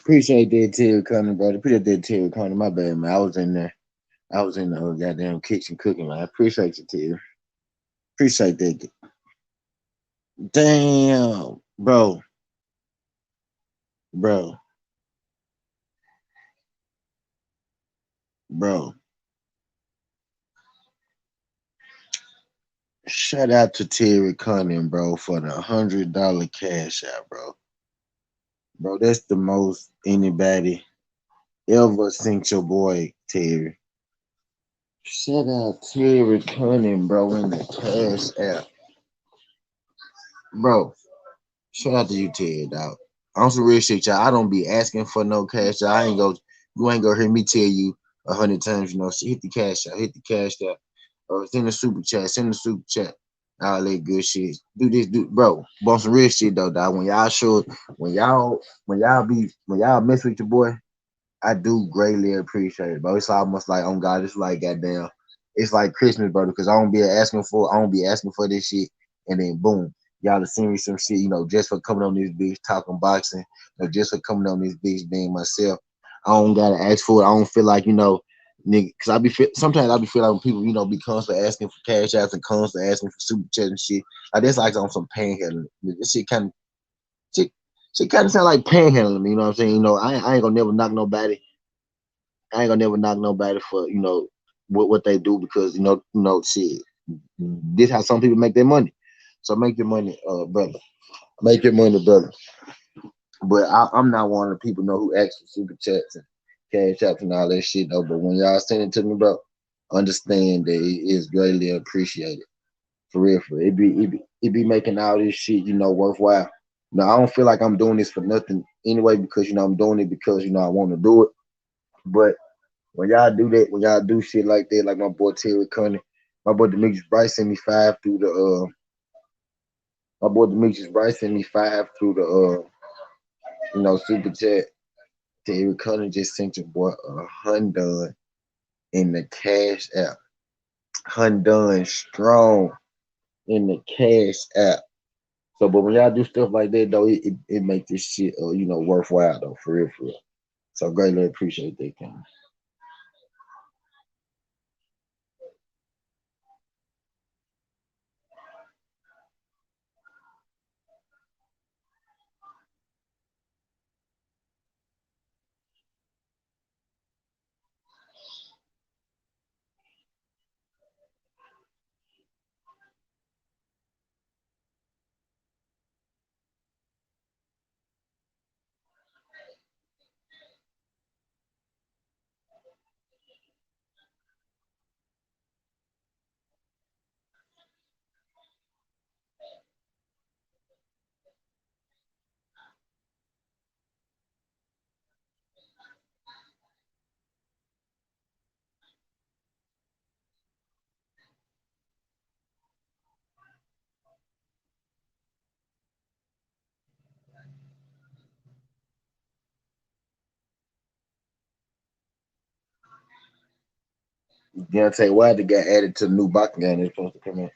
Appreciate that, Terry Cunning, brother. Appreciate that, Terry Cunning. My bad, man. I was in there. I was in the goddamn kitchen cooking, man. I appreciate you, Terry. Appreciate that. Damn, bro, bro. Shout out to Terry Cunning, bro, for the $100 cash out, bro. Bro, that's the most anybody ever sent your boy, Terry. Shout out Terry Cunning, bro, in the cash app. Bro, shout out to you, Terry, dog. I'm some real shit, y'all. I don't be asking for no cash out. You ain't gonna hear me tell you 100 times, hit the cash out, hit the cash out. Or send a super chat, send a super chat. All that good shit. Do this, bro. But some real shit though, dog. When y'all mess with your boy, I do greatly appreciate it, bro. It's almost like, oh God, it's like goddamn, it's like Christmas, brother. Because I don't be asking for this shit, and then boom, y'all have send me some shit, just for coming on this bitch talking boxing, just for coming on this bitch being myself. I don't gotta ask for it. I don't feel like nigga, because sometimes I be feeling like when people be constantly asking for cash outs and constantly asking for super chat and shit. Like that's like on some panhandling. This shit, shit kind of sound like panhandling me. You know what I'm saying? I ain't gonna never knock nobody. I ain't gonna never knock nobody for what they do because shit. This how some people make their money. So make your money, brother. Make your money, brother. But I'm not one of the people who ask for super chats and cash apps and all that shit though. But when y'all send it to me, bro, understand that it is greatly appreciated. For real, for real. It be making all this shit, worthwhile. Now I don't feel like I'm doing this for nothing anyway because I'm doing it because I want to do it. But when y'all do that, when y'all do shit like that, like my boy Terry Cunning, my boy Demetrius Bryce sent me five through the my boy Demetrius Bryce sent me five through the super chat. Terry Cunning just sent your boy a hundred in the cash app. Hundred strong in the cash app. So, but when y'all do stuff like that though, it make this shit worthwhile though, for real, for real. So greatly appreciate that, King. Deontay Wilder got added to the new boxing game that's supposed to come in.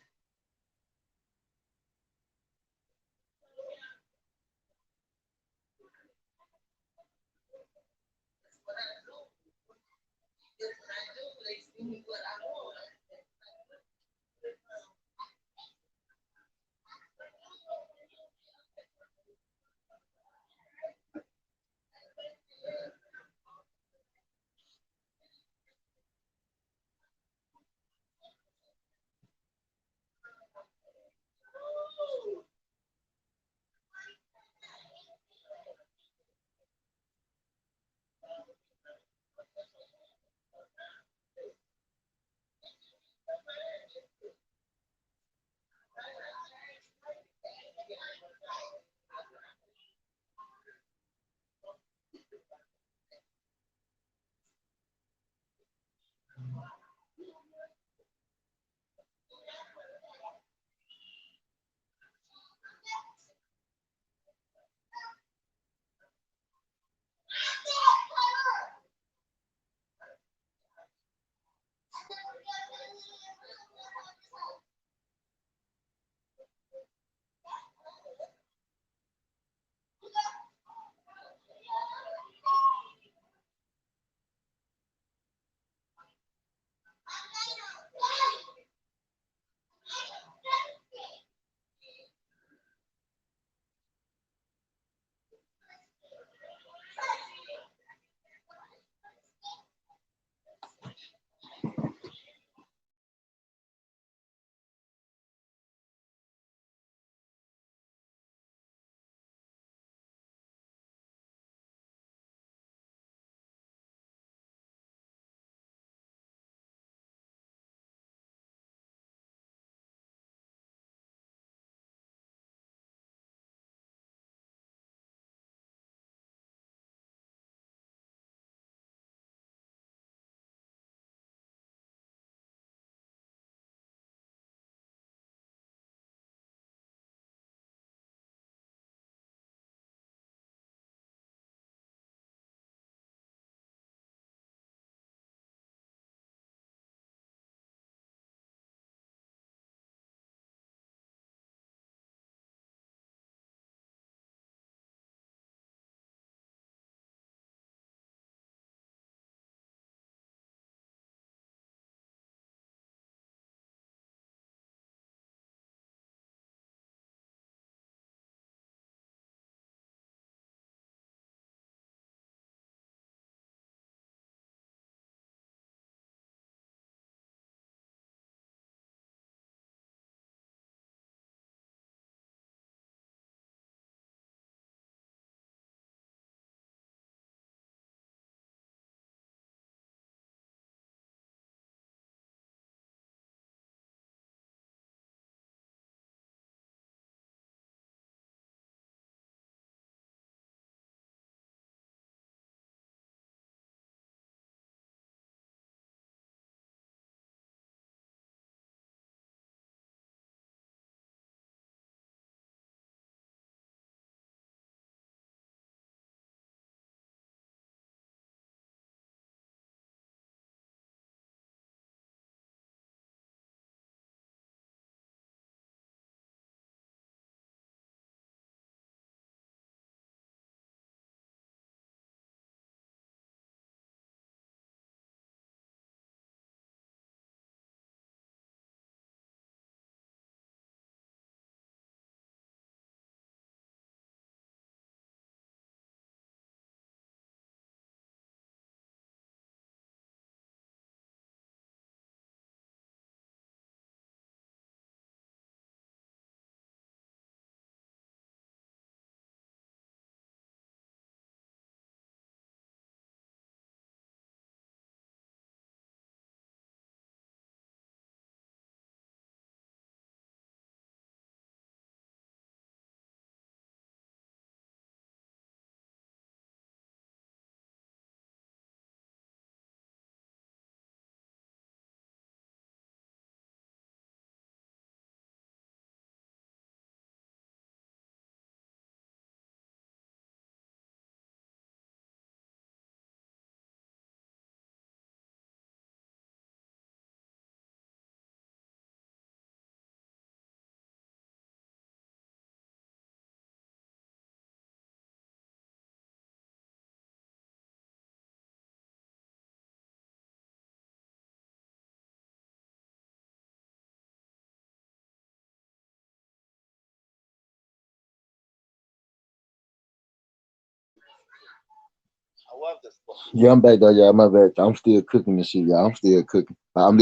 Yeah, I'm back though, y'all. My bad. I'm still cooking this shit, y'all. I'm still cooking. I'm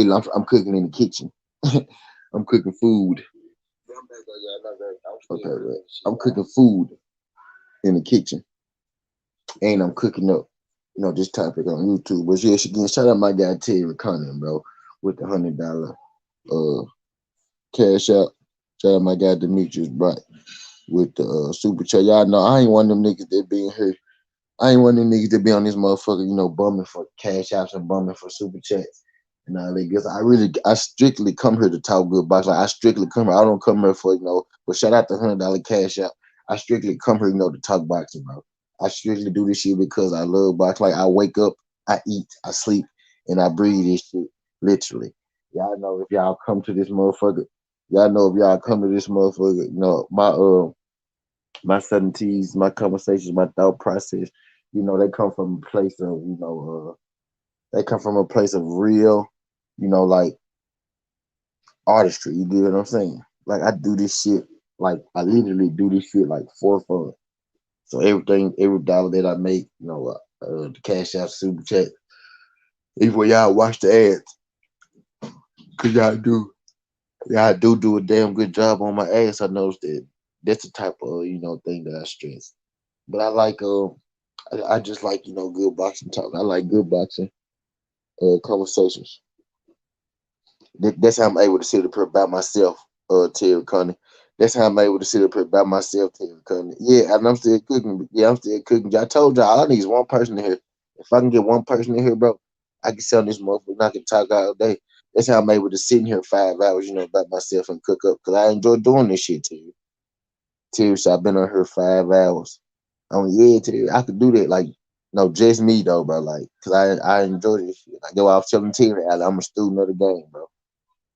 cooking in the kitchen. I'm cooking food. Okay, right. I'm cooking food in the kitchen, and I'm cooking up, this topic on YouTube. But yes, again, shout out my guy Terry Cunning, bro, with the $100 uh cash out. Shout out my guy Demetrius Bright with the super chat. Y'all know I ain't one of them niggas that be in here. I ain't one of them niggas that be on this motherfucker, bumming for cash outs and bumming for super chats and all that. Cause I strictly come here to talk good box. Like I strictly come here. I don't come here for But shout out the $100 cash out. I strictly come here, to talk boxing, bro. I strictly do this shit because I love boxing. Like I wake up, I eat, I sleep, and I breathe this shit literally. Y'all know if y'all come to this motherfucker. Y'all know if y'all come to this motherfucker. My subtleties, my conversations, my thought process, they come from a place of, they come from a place of real, like artistry. You get what I'm saying? Like I do this shit, like I literally do this shit like for fun. So every dollar that I make, the cash out, super chat, even when y'all watch the ads, cause y'all do a damn good job on my ass. I noticed that that's the type of thing that I stress. But I like I just like good boxing talk. I like good boxing conversations. That's how I'm able to sit up here by myself, Terry Connie. That's how I'm able to sit up here by myself, Terry Connie. Yeah, and I'm still cooking. Yeah, I'm still cooking. I told y'all all I need is one person in here. If I can get one person in here, bro, I can sit on this motherfucker and I can talk all day. That's how I'm able to sit in here 5 hours, by myself and cook up. Cause I enjoy doing this shit, Terry. Terry, so I've been on here 5 hours. Yeah, Terry, I could do that. Like, no, just me though, bro. Like, cause I enjoy this shit. Like, though I was telling Terry, I'm a student of the game, bro.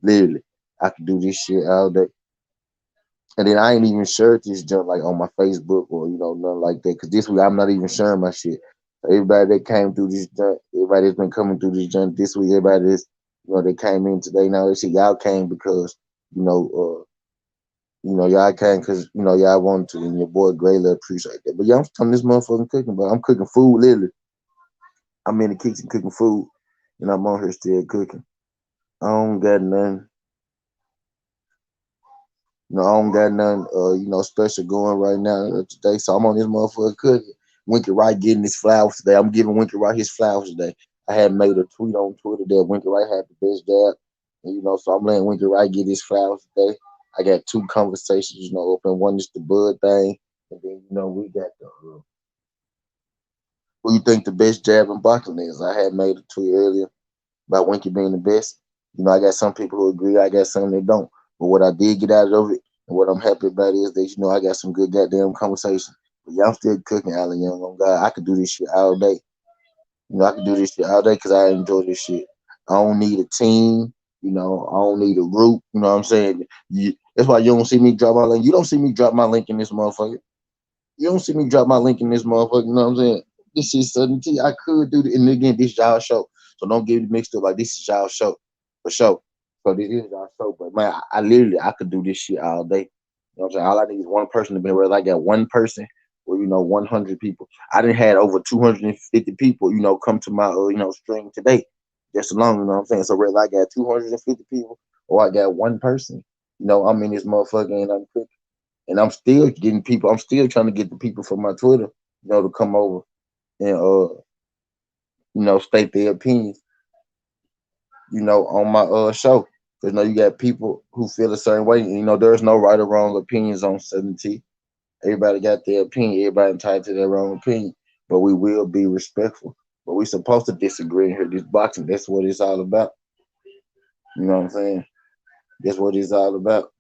Literally, I could do this shit all day. And then I ain't even shared this junk like on my Facebook or nothing like that. Cause this week I'm not even sharing my shit. So everybody that came through this junk, everybody that's been coming through this junk this week, everybody that's that came in today. Now they say y'all came because you know y'all came because y'all wanted to, and your boy greatly appreciate that. But yeah, I'm telling this motherfucking cooking, but I'm cooking food literally. I'm in the kitchen cooking food, and I'm on here still cooking. I don't got nothing. I don't got nothing, special going right now today. So I'm on this motherfucker cooking. Winky Wright getting his flowers today. I'm giving Winky Wright his flowers today. I had made a tweet on Twitter that Winky Wright had the best dad. And, so I'm letting Winky Wright get his flowers today. I got two conversations, open. One is the Bud thing. And then, we got the, who you think the best jab in boxing is. I had made a tweet earlier about Winky being the best. I got some people who agree. I got some that don't. But what I did get out of it, and what I'm happy about is that I got some good goddamn conversation. But yeah, I'm still cooking, Alan Young. On God, I could do this shit all day. I could do this shit all day because I enjoy this shit. I don't need a team. I don't need a group. You know what I'm saying? That's why you don't see me drop my link. You don't see me drop my link in this motherfucker. You don't see me drop my link in this motherfucker. You know what I'm saying? This is certainty. I could do it. And again, this is y'all show. So don't get it mixed up. Like, this is y'all show. For sure. So this is y'all show. But man, I literally I could do this shit all day. You know what I'm saying? All I need is one person to be where I got one person or 100 people. I didn't had over 250 people, come to my stream today. Just alone, you know what I'm saying? So whether I got 250 people or I got one person, I'm in this motherfucker and I'm cooking. And I'm still getting people. I'm still trying to get the people from my Twitter, to come over and state their opinions, on my show. Because you got people who feel a certain way. And, there's no right or wrong opinions on 70. Everybody got their opinion. Everybody entitled to their own opinion. But we will be respectful. But we supposed to disagree in here. This boxing, that's what it's all about. You know what I'm saying? That's what it's all about.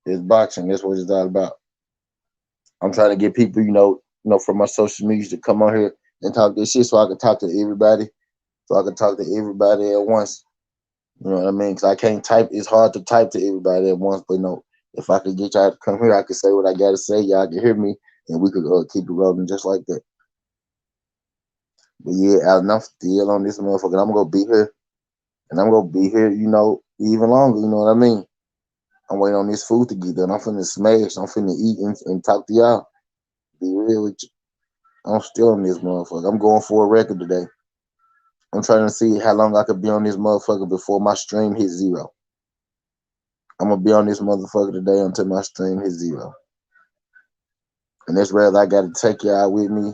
It's boxing. That's what it's all about. I'm trying to get people, from my social media to come on here and talk this shit so I can talk to everybody. So I can talk to everybody at once. You know what I mean? Because I can't type. It's hard to type to everybody at once. But if I could get y'all to come here, I could say what I got to say. Y'all can hear me, and we could keep it rolling just like that. But yeah, Alan, I'm still on this motherfucker. I'm going to be here. And I'm going to be here, even longer. You know what I mean? I'm waiting on this food to get done. I'm finna smash. I'm finna eat and talk to y'all. Be real with you. I'm still on this motherfucker. I'm going for a record today. I'm trying to see how long I could be on this motherfucker before my stream hits zero. I'm gonna be on this motherfucker today until my stream hits zero. And that's whether I gotta take y'all with me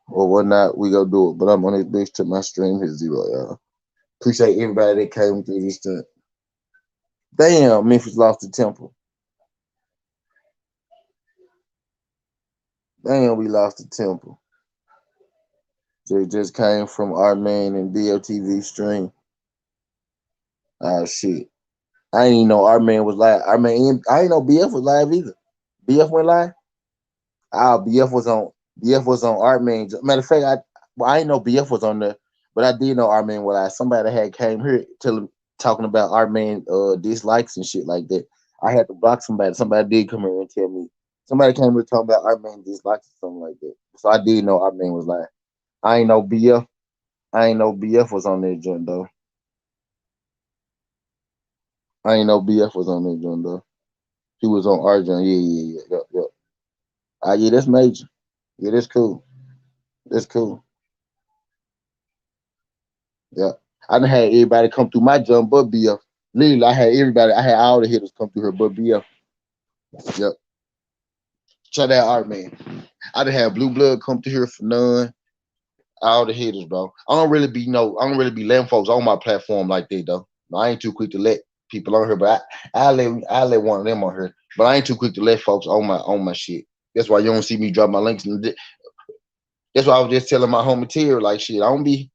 or whatnot, we go do it. But I'm on this bitch till my stream hits zero, y'all. Appreciate everybody that came through this stunt. Damn, Memphis lost the Temple. Damn, we lost the Temple. It just came from our man and DLTV stream. Oh shit. I ain't even know our man was live. I ain't know BF was live either. BF went live? BF was on our main. Matter of fact, I didn't know BF was on there, but I did know our man was live. Somebody had came here talking about our man dislikes and shit like that. I had to block somebody. Somebody did come here and tell me. Somebody came here talking about our man dislikes or something like that. So I did know our man was live. I ain't know BF. I ain't know BF was on that joint though. I ain't know BF was on that joint though. He was on our joint. Yeah. Yeah, that's major. Yeah, that's cool. That's cool. Yeah. I done had everybody come through my jump but BF. Literally, I had all the hitters come through her but BF. Yep. Try that art, man. I done had Blue Blood come through here for none. All the hitters, bro. I don't really be letting folks on my platform like that though. No, I ain't too quick to let people on here, but I let one of them on here. But I ain't too quick to let folks on my shit. That's why you don't see me drop my links. That's why I was just telling my home material like shit. You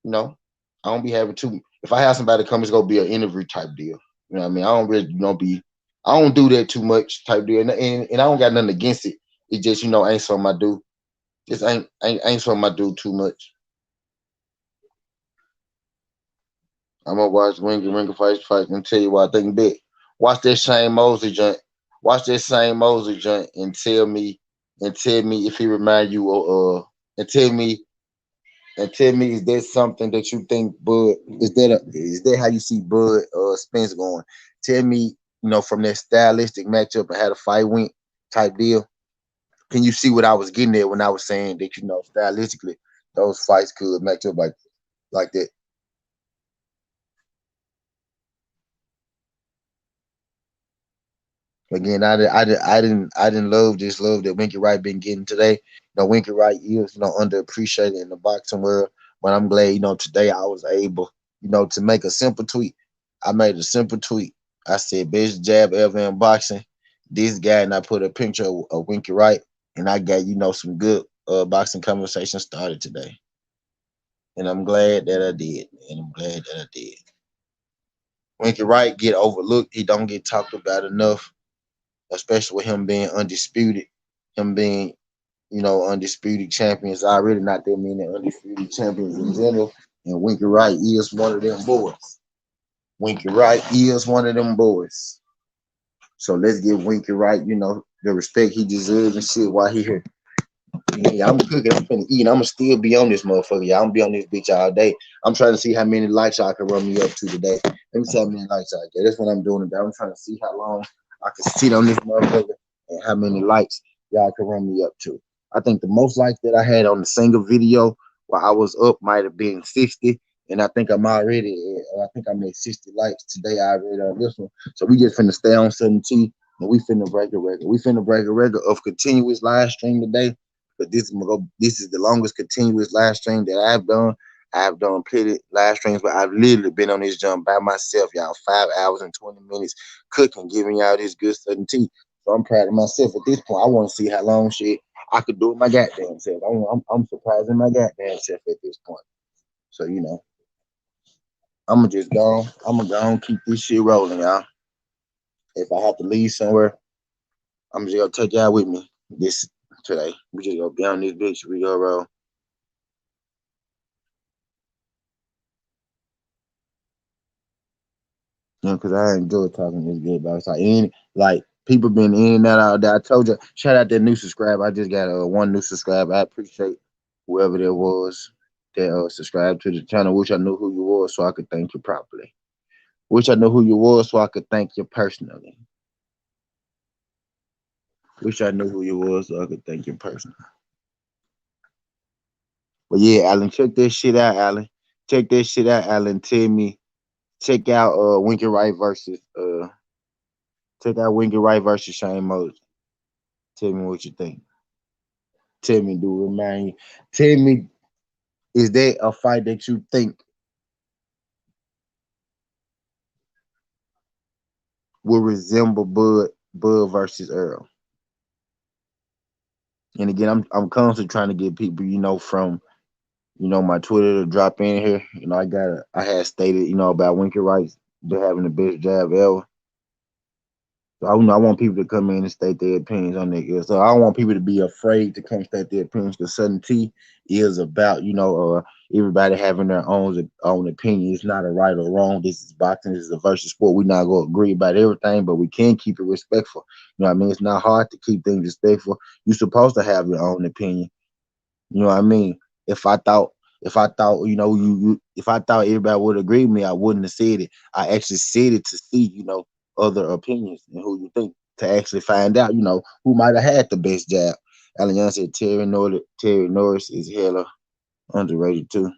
know, I don't be having too. If I have somebody come, it's gonna be an interview type deal. You know what I mean? I don't really I don't do that too much type deal, and I don't got nothing against it. It just ain't something I do. Just ain't something I do too much. I'm gonna watch Winky fight and tell you what I think big. Watch that Shane Mosley joint. Watch that same Mosley joint and tell me if he remind you of and tell me is that something that you think Bud is that how you see Bud Spence going? Tell me, from that stylistic matchup and how the fight went type deal. Can you see what I was getting at when I was saying that stylistically those fights could match up like that? Again, I didn't love that Winky Wright been getting today. Winky Wright is underappreciated in the boxing world, but I'm glad today I was able to make a simple tweet. I made a simple tweet. I said best jab ever in boxing. This guy, and I put a picture of Winky Wright, and I got some good boxing conversation started today, and I'm glad that I did, and I'm glad that I did. Winky Wright get overlooked. He don't get talked about enough, especially with him being undisputed, him being, undisputed champions. I really not that many undisputed champions in general. And Winky Wright is one of them boys. Winky Wright is one of them boys. So let's give Winky Wright, the respect he deserves and shit while he here. Yeah, I'm cooking. I'm finna eat. I'm gonna still be on this motherfucker. Yeah, I'm gonna be on this bitch all day. I'm trying to see how many likes I can run me up to today. Let me see how many likes I get. That's what I'm doing today. I'm trying to see how long I can sit on this motherfucker and how many likes y'all can run me up to. I think the most likes that I had on the single video while I was up might have been 60. And I think I think I'm at 60 likes today already on this one. So we just finna stay on 17 and we finna break a record. We finna break a record of continuous live stream today, but this is the longest continuous live stream that I've done. I've done plenty live streams, but I've literally been on this jump by myself, y'all. 5 hours and 20 minutes cooking, giving y'all this good Southern tea. So I'm proud of myself at this point. I want to see how long shit I could do it my goddamn self. I'm surprising my goddamn self at this point. So I'm gonna go on keep this shit rolling, y'all. If I have to leave somewhere, I'm just gonna take y'all with me this today. We just gonna be on this bitch. We go roll. Because I enjoy talking this good about like people been in and out all day. I told you, shout out that new subscriber. I just got one new subscriber. I appreciate whoever there was that subscribed to the channel. Wish I knew who you was so I could thank you properly. Wish I knew who you was so I could thank you personally. Wish I knew who you was so I could thank you personally. But yeah, Alan, check this shit out, Alan. Check this shit out, Alan. Tell me, check out Winky Wright versus check out Winky Wright versus Shane Mosley. Tell me what you think. Tell me, do it remind you? Tell me, is that a fight that you think will resemble Bud versus Earl? And again, I'm constantly trying to get people, from my Twitter to drop in here. I had stated, about Winky Wright having the best jab ever. So I want people to come in and state their opinions on that. So I don't want people to be afraid to come state their opinions because Sudden T is about, everybody having their own opinion. It's not a right or wrong. This is boxing. This is a versus sport. We're not going to agree about everything, but we can keep it respectful. You know what I mean? It's not hard to keep things respectful. You're supposed to have your own opinion. You know what I mean? If I thought, if I thought, if I thought everybody would agree with me, I wouldn't have said it. I actually said it to see, other opinions and who you think to actually find out, who might have had the best jab. Alan Young said Terry Norris is hella underrated too.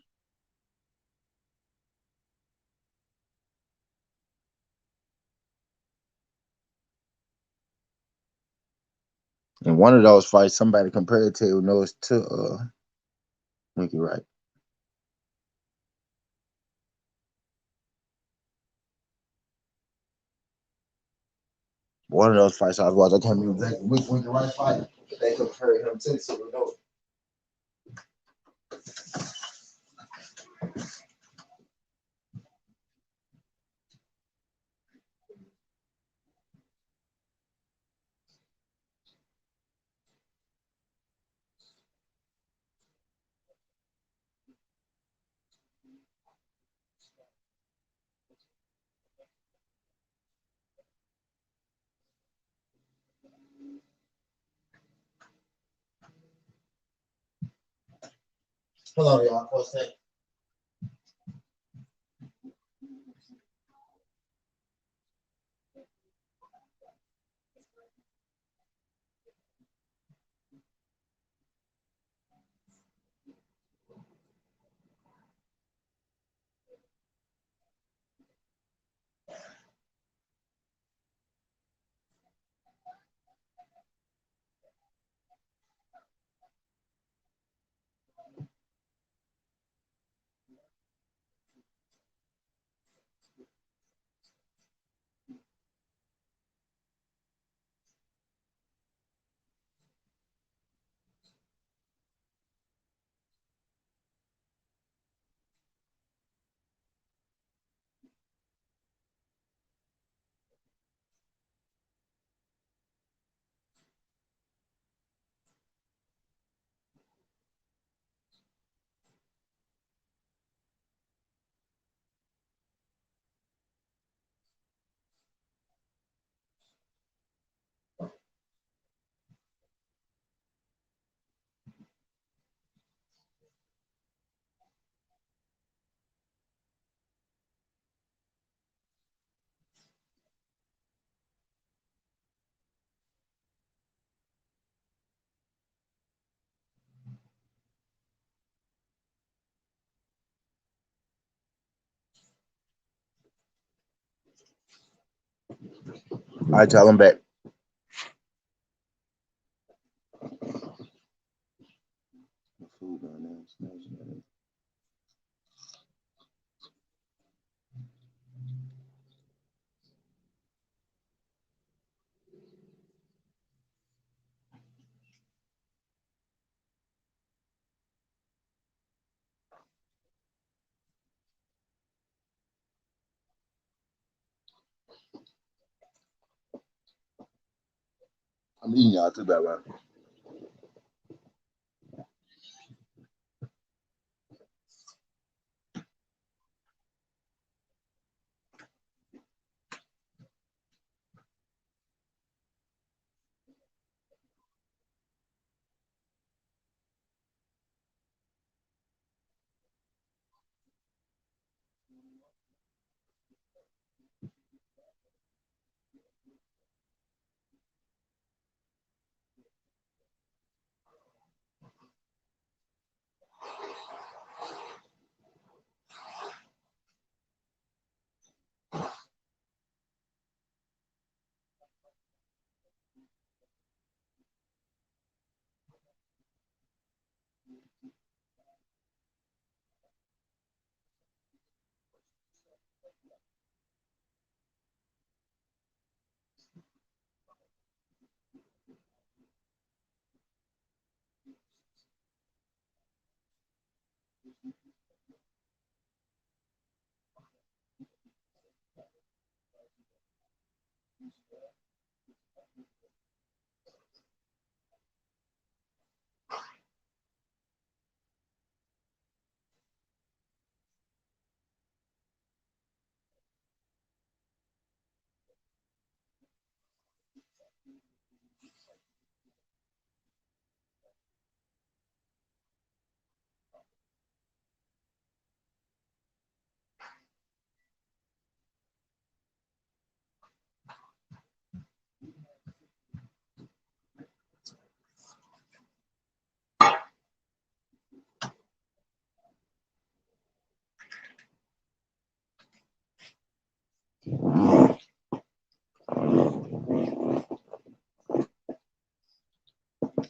In one of those fights, somebody compared Terry Norris to Winky Wright. One of those fights I was watching, I can't remember exactly which Winky Wright fight, but they compared him to Terry Norris. Hold on, y'all, for a second. All right, y'all, I'm back. I'm eating y'all too bad, right?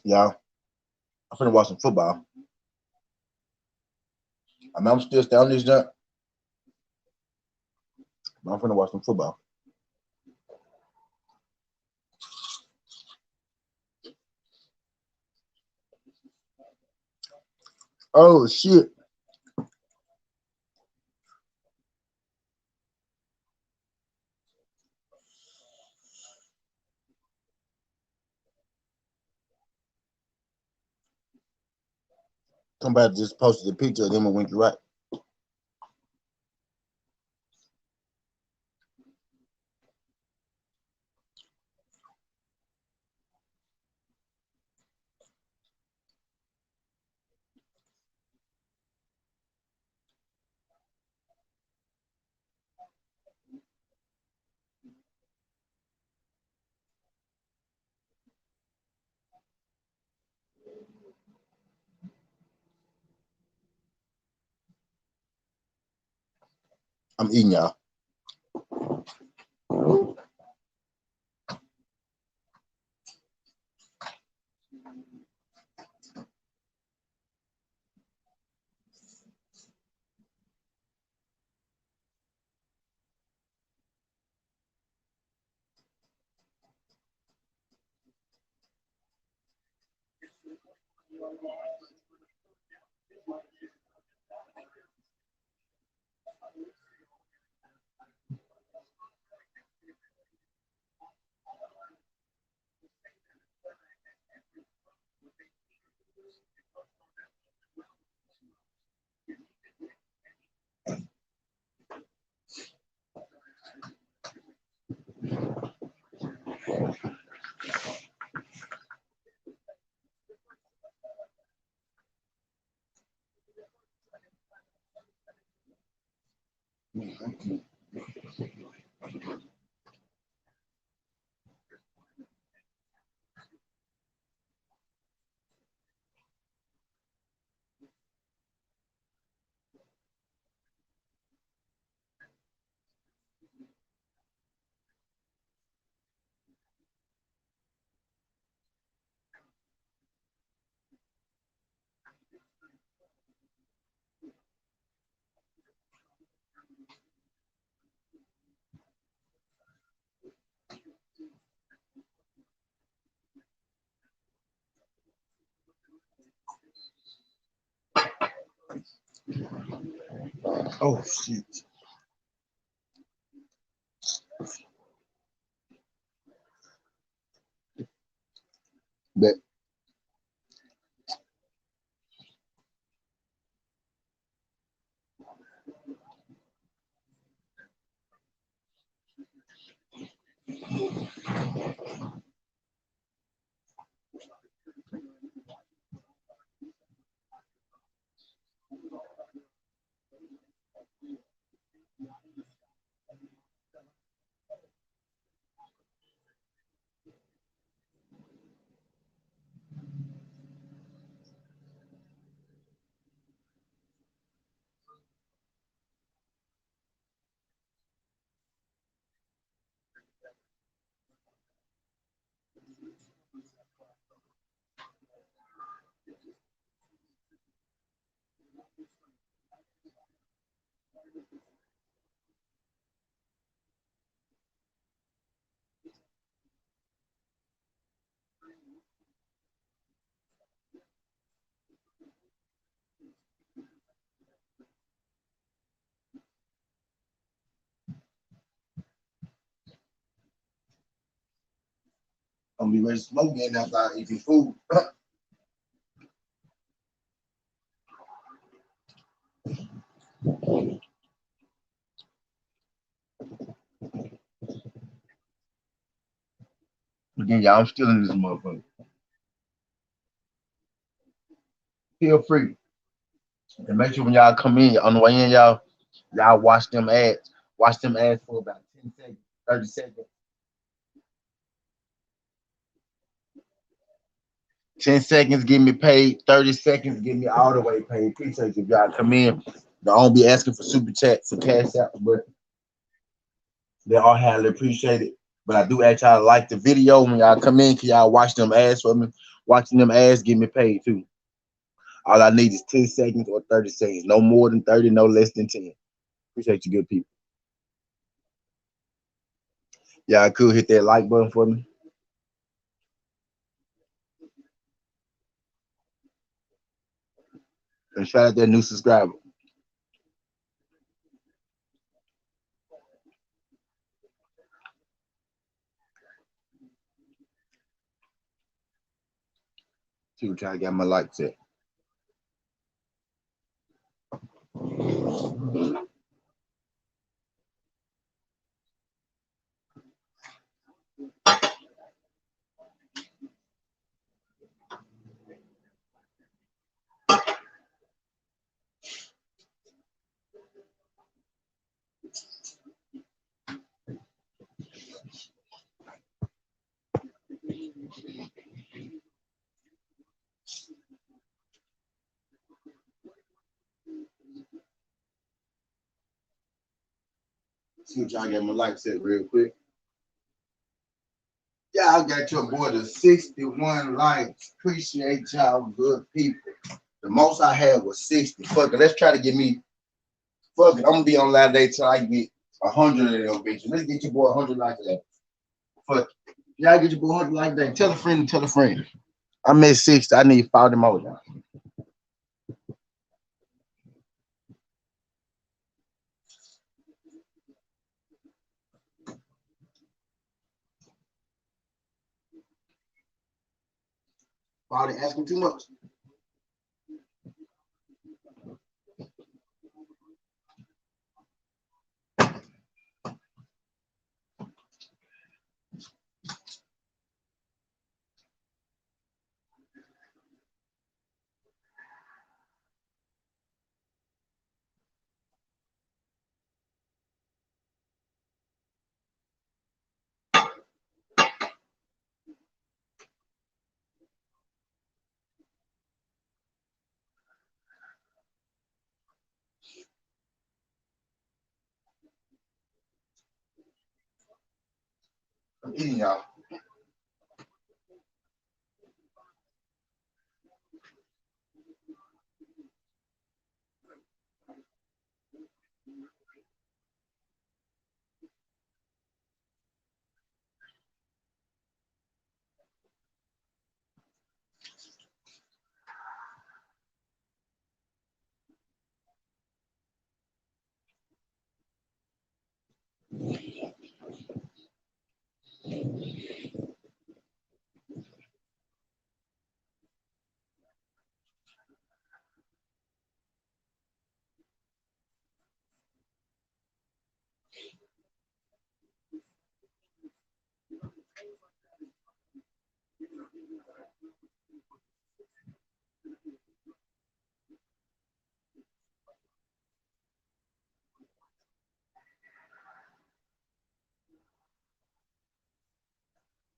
Yeah, I'm finna watch some football. I mean, I'm still staying on this jump, but I'm finna watch some football. Oh shit! Somebody just posted a picture of them and Winky Wright. I'm eating y'all. Oh shit! But gonna be ready to smoke again after I eat this food. Again, y'all, I'm still in this motherfucker. Feel free. And make sure when y'all come in on the way in, y'all watch them ads. Watch them ads for about 10 seconds, 30 seconds. 10 seconds get me paid, 30 seconds get me all the way paid. Appreciate you if y'all come in. Don't be asking for super chat for cash out, but they all highly appreciate it. But I do ask y'all to like the video when y'all come in, cause y'all watch them ads for me. Watching them ads get me paid too. All I need is 10 seconds or 30 seconds. No more than 30, no less than 10. Appreciate you, good people. Y'all could hit that like button for me. And shout out that new subscriber. See what y'all got my likes at. See what y'all got my likes at real quick. Y'all got your boy to 61 likes. Appreciate y'all, good people. The most I had was 60. Fuck it. Let's try to get me. Fuck it. I'm gonna be on live day till I get 100 of them bitches. Let's get your boy 100 likes today. Fuck it. Y'all get your boy 100 likes today. Tell a friend and tell a friend. I'm at 60. I need 40 more now. Probably asking too much. I'm eating y'all.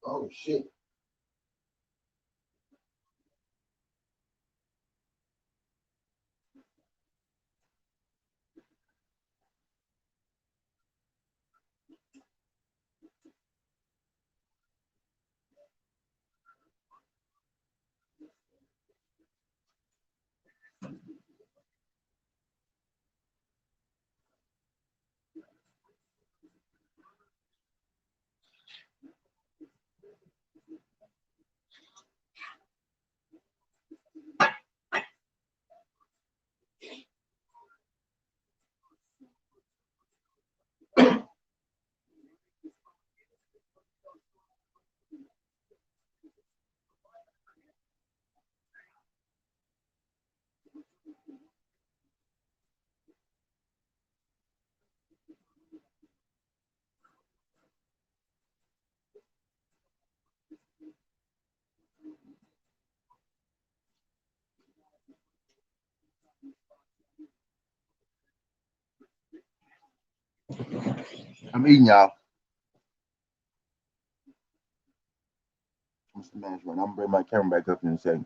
Oh shit. I'm eating, y'all. I'm smashed right now. I'm gonna bring my camera back up in a second.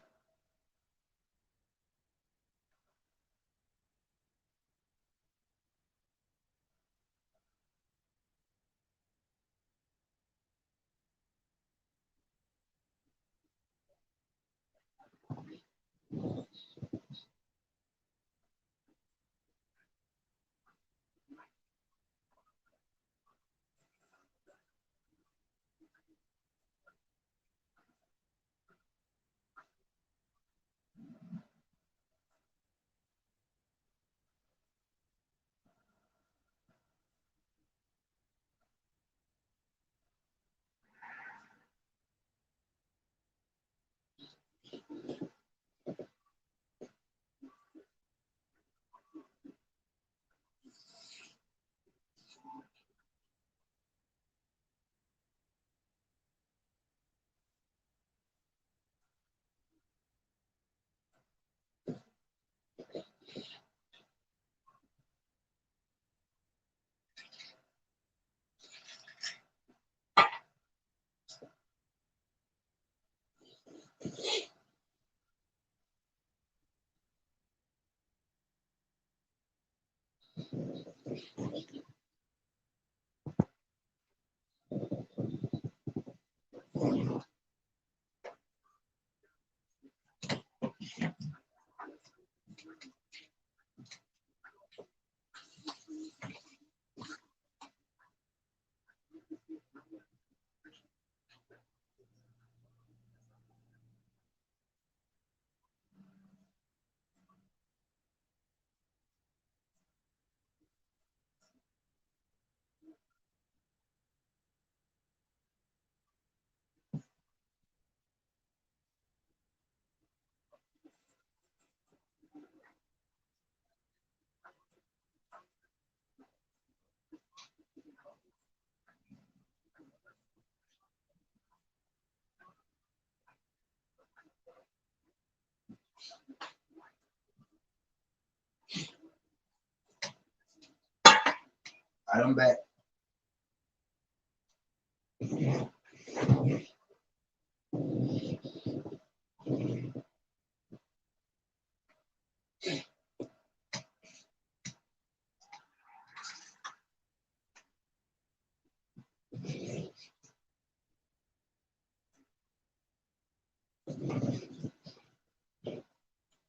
All right, I'm back.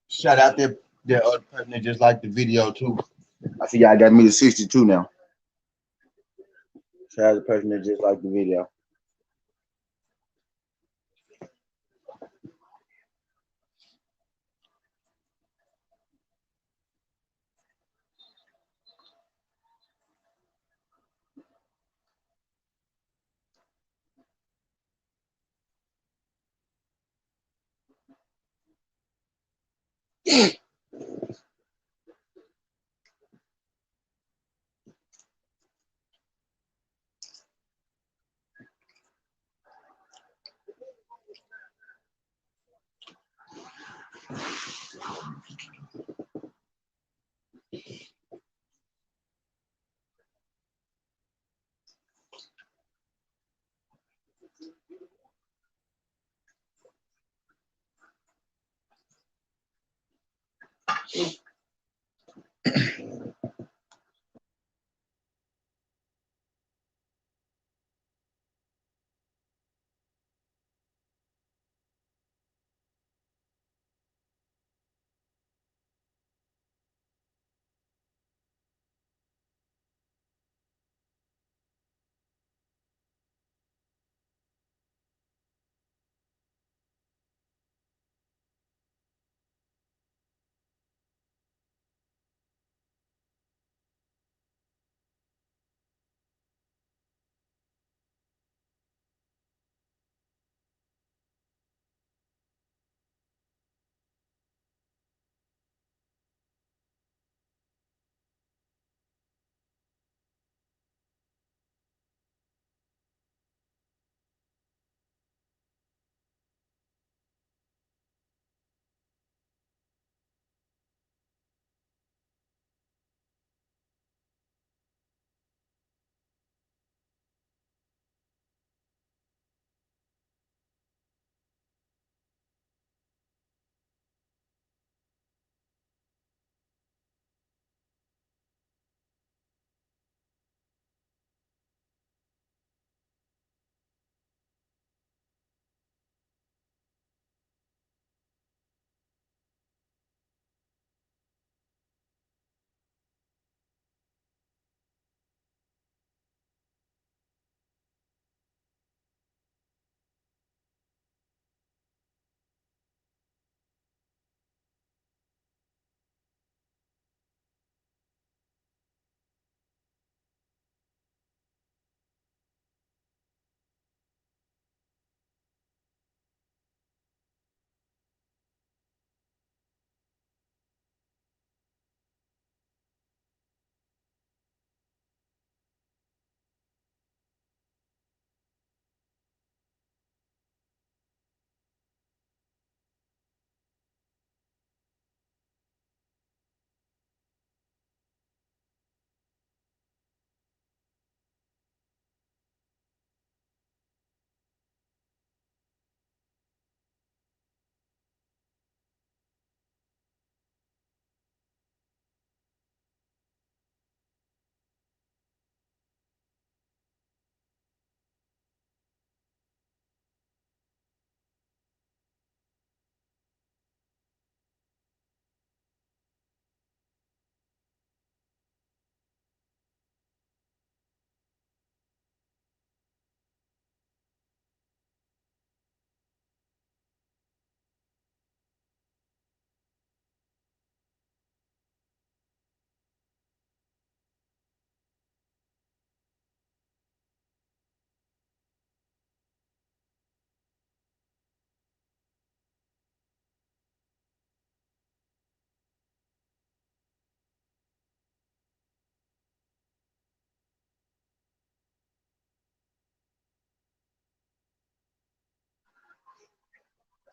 Shout out there, the other person that just liked the video too. I see y'all got me to 62 now. Shout out to the person that just liked the video.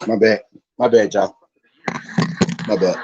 My bad. My bad, y'all. My bad.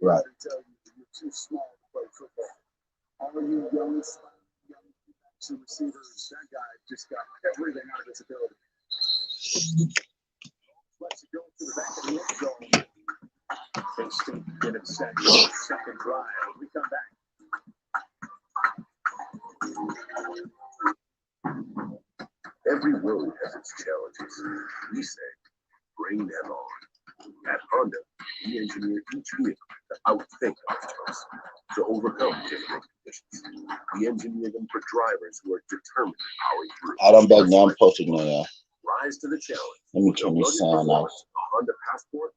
Right. Every road has its challenges. We say, bring them on. At Honda, we engineer each vehicle to outthink obstacles, to overcome difficult conditions. We engineer them for drivers who are determined to power through. I don't back now. I'm posting on y'all. Rise to the challenge. Let me turn this sound off. A Honda Passport.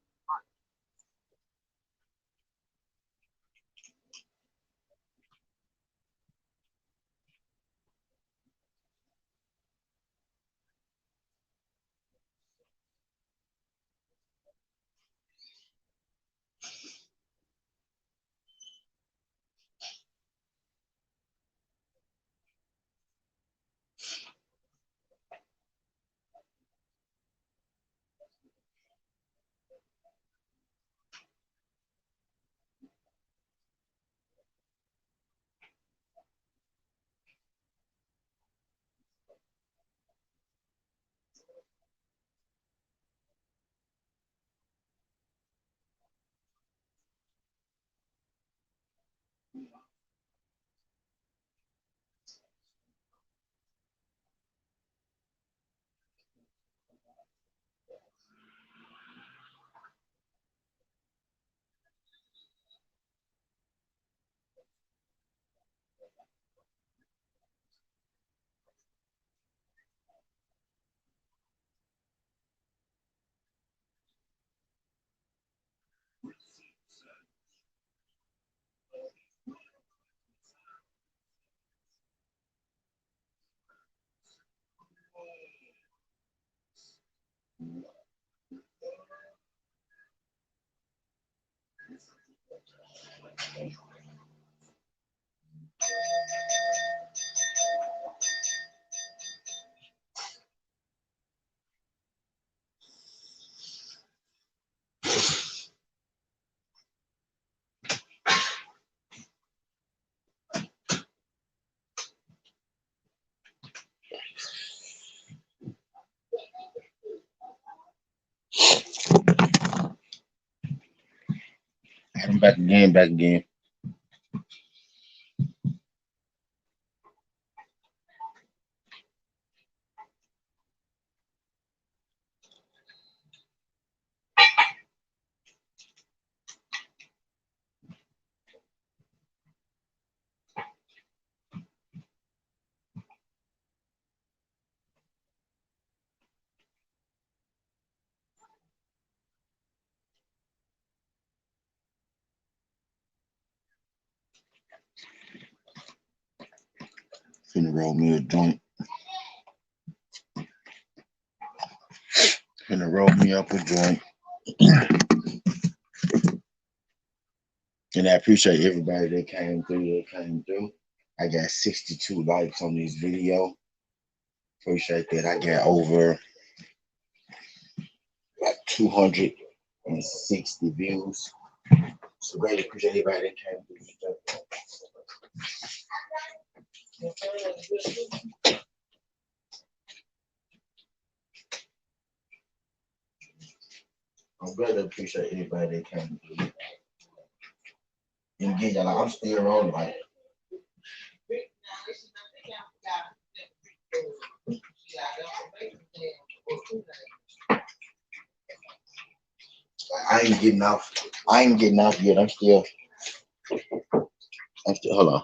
I'm back again, back again. Finna roll me a joint. Finna roll me up a joint. And I appreciate everybody that came through. I got 62 likes on this video. Appreciate that. I got over like 260 views. So greatly appreciate everybody that came through. I'm greatly appreciate everybody that came through. And again, y'all, I'm still rolling like. I ain't getting off. I ain't getting off yet. I'm still. Hold on.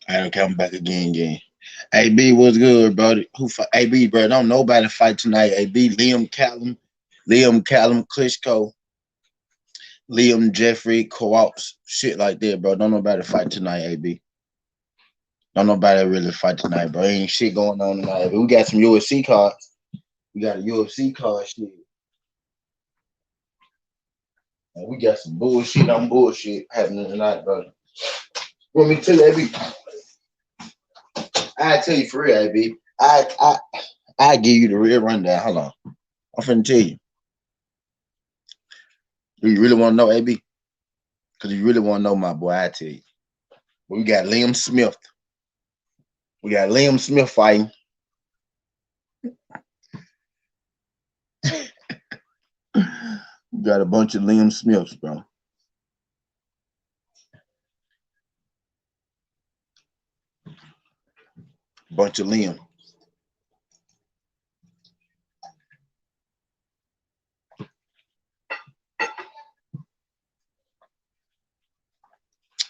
I don't come back again. AB, what's good, brother? Who fight? AB, bro? Don't nobody fight tonight. AB, Liam Callum, Klitschko, Liam Jeffrey, co-ops, shit like that, bro. Don't nobody fight tonight, AB. Don't nobody really fight tonight, bro. Ain't shit going on tonight. But we got some UFC cards. We got a UFC card shit. And we got some bullshit on bullshit happening tonight, brother. Want me to tell you, AB? I tell you for real, AB. I give you the real rundown. Hold on. I'm finna tell you. Do you really want to know, AB? Because you really want to know, my boy, I tell you. We got Liam Smith. We got Liam Smith fighting. We got a bunch of Liam Smiths, bro. Bunch of Liam.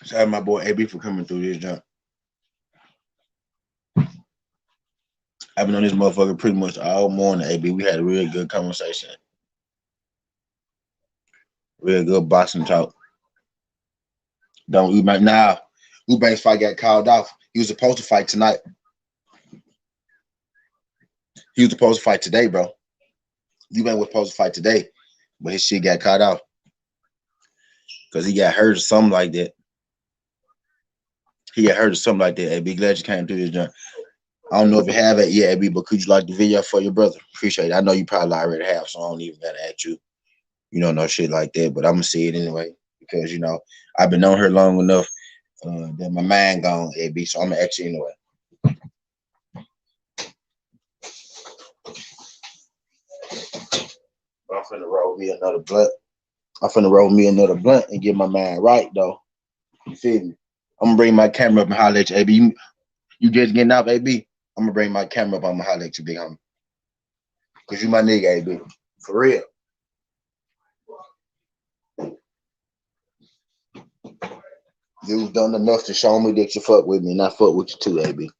Shout out my boy AB for coming through this jump. I've been on this motherfucker pretty much all morning, AB. We had a real good conversation. Real good boxing talk. Don't Eubank now. Eubank's fight got called off. He was supposed to fight tonight. He was supposed to fight today, bro. Eubank was supposed to fight today, but his shit got caught off. Because he got hurt or something like that. He got hurt or something like that, AB. Glad you came through this jump. I don't know if you have it yet, AB, but could you like the video for your brother? Appreciate it. I know you probably already have, so I don't even gotta ask you. You don't know shit like that, but I'm gonna see it anyway because I've been on her long enough that my mind gone, AB. So I'm gonna ask you anyway. I'm finna roll me another blunt. And get my mind right though. You feel me? I'm gonna bring my camera up and holler at you, AB. You just getting up, AB? I'm gonna bring my camera up. I'm gonna holler at you, big homie. Cause you my nigga, AB. For real. You've done enough to show me that you fuck with me, and I fuck with you too, AB.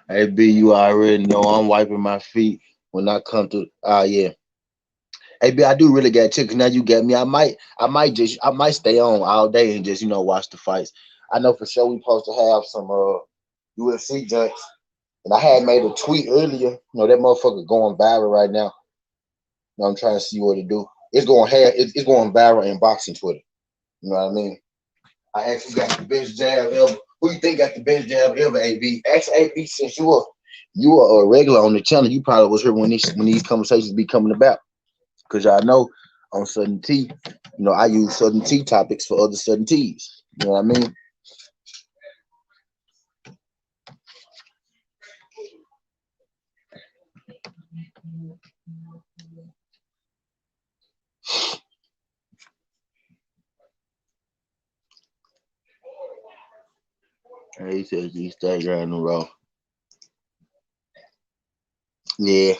AB, you already know I'm wiping my feet when I come to. Yeah. AB, I do really got tickets. Now you get me. I might stay on all day and just watch the fights. I know for sure we supposed to have some UFC junks, and I had made a tweet earlier. That motherfucker going viral right now. I'm trying to see what to do. It's going viral in boxing Twitter. You know what I mean? I actually got the best jab ever. Who you think got the best jab ever, AB? Ask AB since you are a regular on the channel. You probably was here when these conversations be coming about. Cause y'all know on Southern T, I use Southern T topics for other Southern T's. You know what I mean? And he says he's staying in the row. Yeah.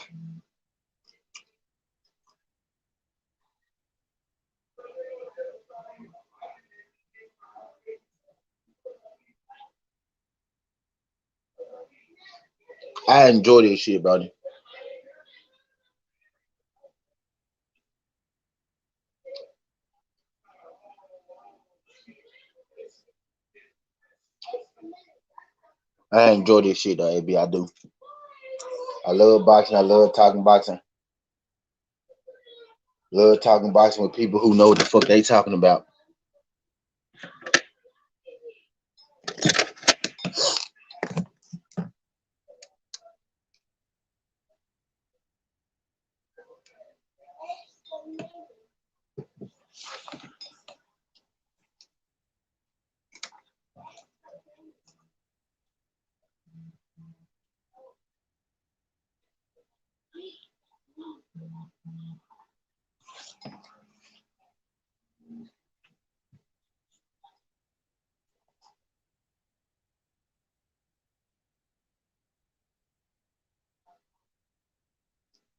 I enjoy this shit, brother. I enjoy this shit, though, AB. I do. I love boxing. I love talking boxing. Love talking boxing with people who know what the fuck they talking about.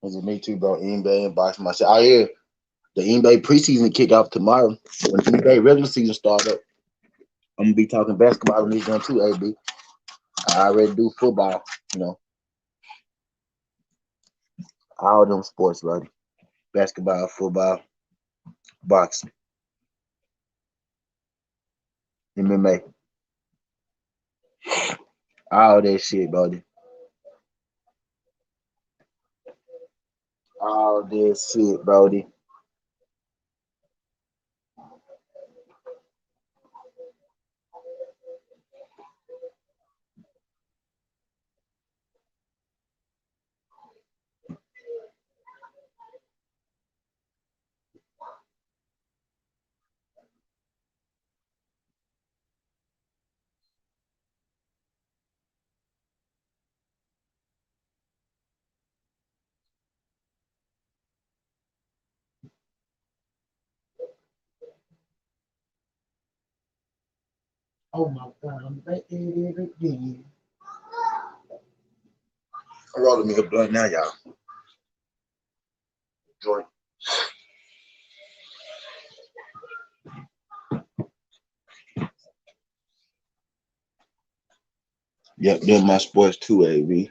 Is it me too, bro? NBA and boxing myself. I hear the NBA preseason kick off tomorrow. When the NBA regular season start up, I'm gonna be talking basketball on this one too, AB. I already do football, you know, all them sports, buddy. Basketball, football, boxing, MMA, all that shit, buddy. All that shit, Brody. Oh my God, I'm back at it again. I'm rolling me a blunt now, y'all. Joint. Yep, they're my sports too, AB.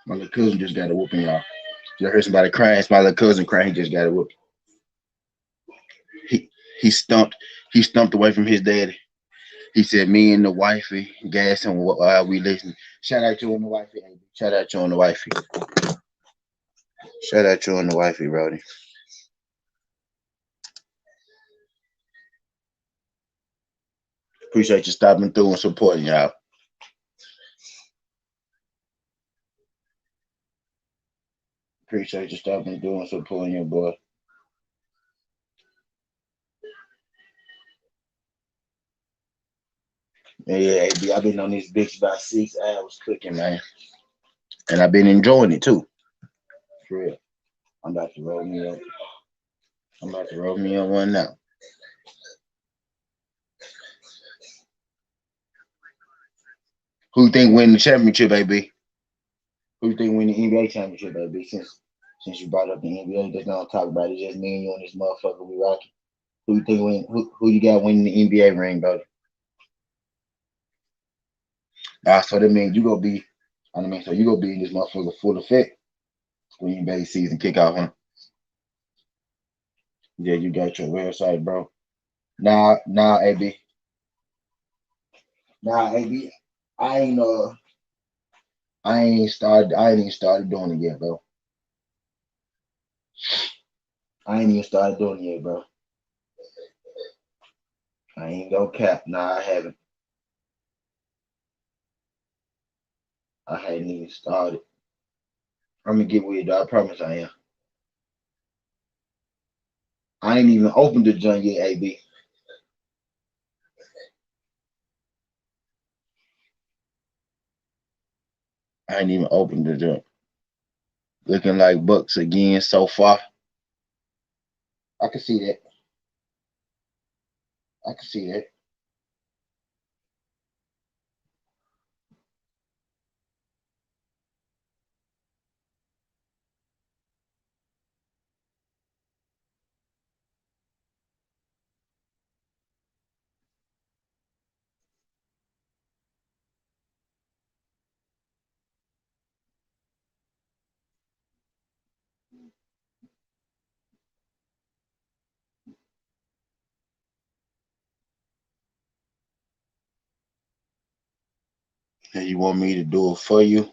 My little cousin just got a whooping, y'all. You heard somebody crying? It's my little cousin crying. He just got a whoop. He he stumped. He stumped away from his daddy. He said, "Me and the wifey, gas and while we listening." Shout out to you and the wifey. AB. Shout out to you and the wifey. Shout out to you and the wifey, Brody. Appreciate you stopping through and supporting y'all. Appreciate you stopping through and supporting your boy. Yeah, AB, I've been on this bitch about 6 hours cooking, man, and I've been enjoying it too. For real. I'm about to roll me up. I'm about to roll me up one now. Who you think win the championship, AB? Who you think win the NBA championship, AB? Since you brought up the NBA, just don't talk about it. Just me and you and this motherfucker we rocking. Who you think win? Who you got winning the NBA ring, brother? So that means you gonna be. I mean, so you gonna be in this motherfucker full effect when NBA season kick off, huh? Yeah, you got your website, bro. Now, AB. Now, AB. I ain't I ain't even started doing it yet, bro. I ain't even started doing it yet, bro. I ain't gonna cap. Nah, I haven't. I hadn't even started. I'm gonna get with you, though. I promise I am. I ain't even opened the joint yet, AB. I ain't even opened the joint. Looking like Bucks again so far. I can see that. I can see that. And you want me to do it for you?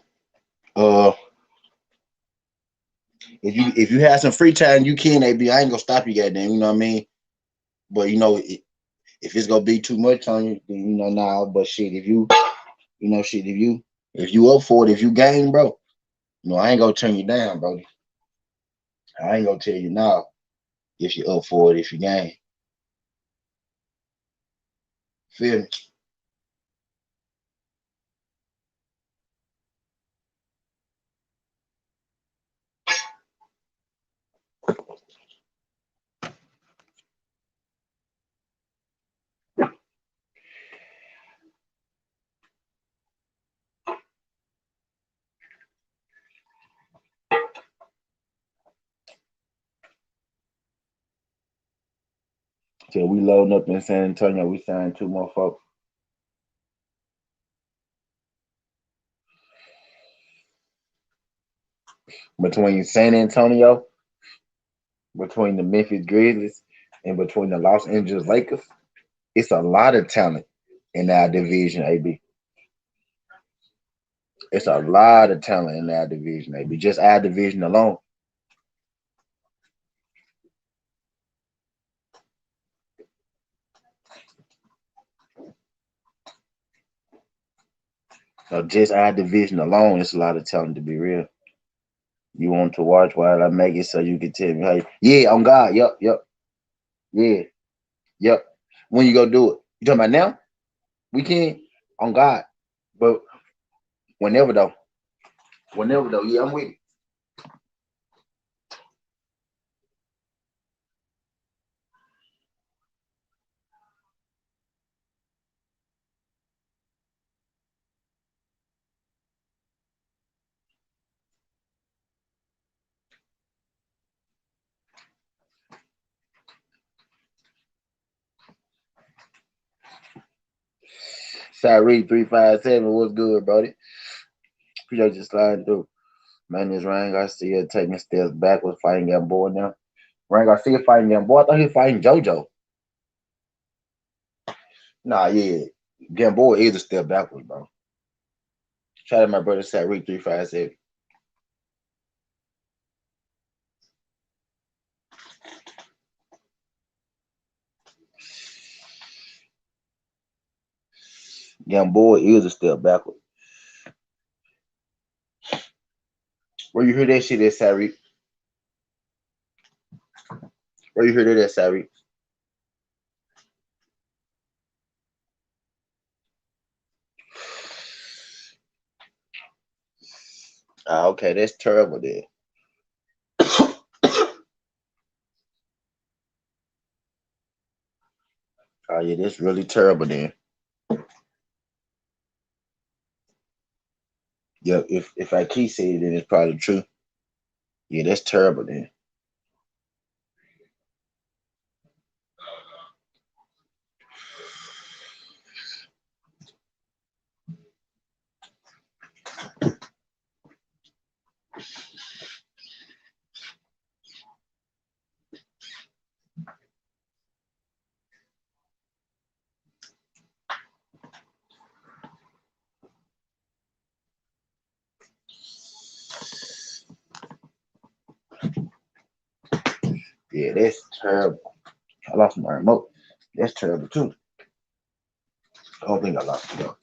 Uh, If you have some free time, you can. AB, I ain't gonna stop you, goddamn. You know what I mean? But if it's gonna be too much on you, then now. But shit, if you up for it, if you game, bro, I ain't gonna turn you down, bro. I ain't gonna tell you now if you up for it, if you game. Feel me? So we loading up in San Antonio. We signed 2 more folks. Between San Antonio, between the Memphis Grizzlies, and between the Los Angeles Lakers, it's a lot of talent in our division, AB. It's a lot of talent in our division, AB. Just our division alone. So just our division alone, it's a lot of talent to be real. You want to watch while I make it so you can tell me, hey, yeah, on God, yep, yeah, yep. When you go do it, you talking about now? We can on God, but whenever though, yeah, I'm with you. Sorry, 357. What's good, buddy? Appreciate you sliding through. Man, this Ryan Garcia taking steps backwards, fighting Gamboa now. Ryan Garcia fighting Gamboa. I thought he was fighting JoJo. Nah, yeah. Gamboa is a step backwards, bro. Shout out my brother Sariq 357. Gamboa is a step backwards. Where you hear that shit at, Sariq? Where you hear that at, Sariq? Ah, okay, that's terrible then. Oh yeah, that's really terrible then. Yeah, if I keep saying it, then it's probably true. Yeah, that's terrible then. Yeah, that's terrible. I lost my remote. That's terrible too. I don't think I lost it though.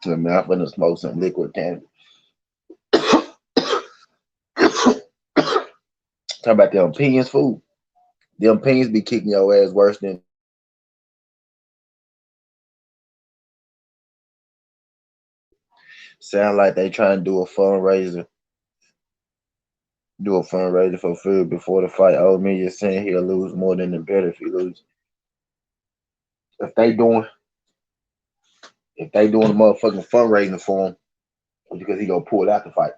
So man, I'm gonna smoke some liquid candy. Talk about them opinions food. Them opinions be kicking your ass worse than sound like they trying to do a fundraiser for food before the fight. Old me just saying he'll lose more than the bet if he loses. If they doing if they doing a motherfucking fundraising for him, because he gonna pull out the fight.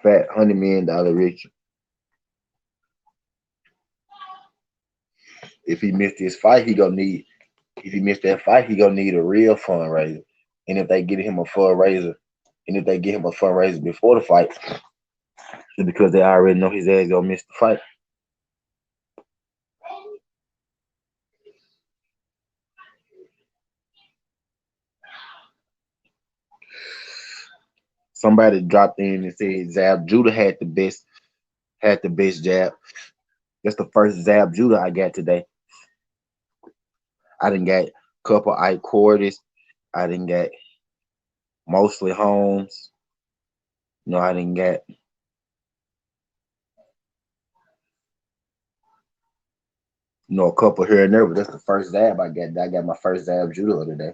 Fat $100 million rich. If he missed his fight, he gonna need. If he missed that fight, he gonna need a real fundraiser. And if they get him a fundraiser, and if they get him a fundraiser before the fight, it's because they already know his ass gonna miss the fight. Somebody dropped in and said Zab Judah had the best jab. That's the first Zab Judah I got today. I didn't get a couple Ike Cordis. I didn't get Mosley Holmes. No, I didn't get a couple here and there, but that's the first Zab I got. I got my first Zab Judah today.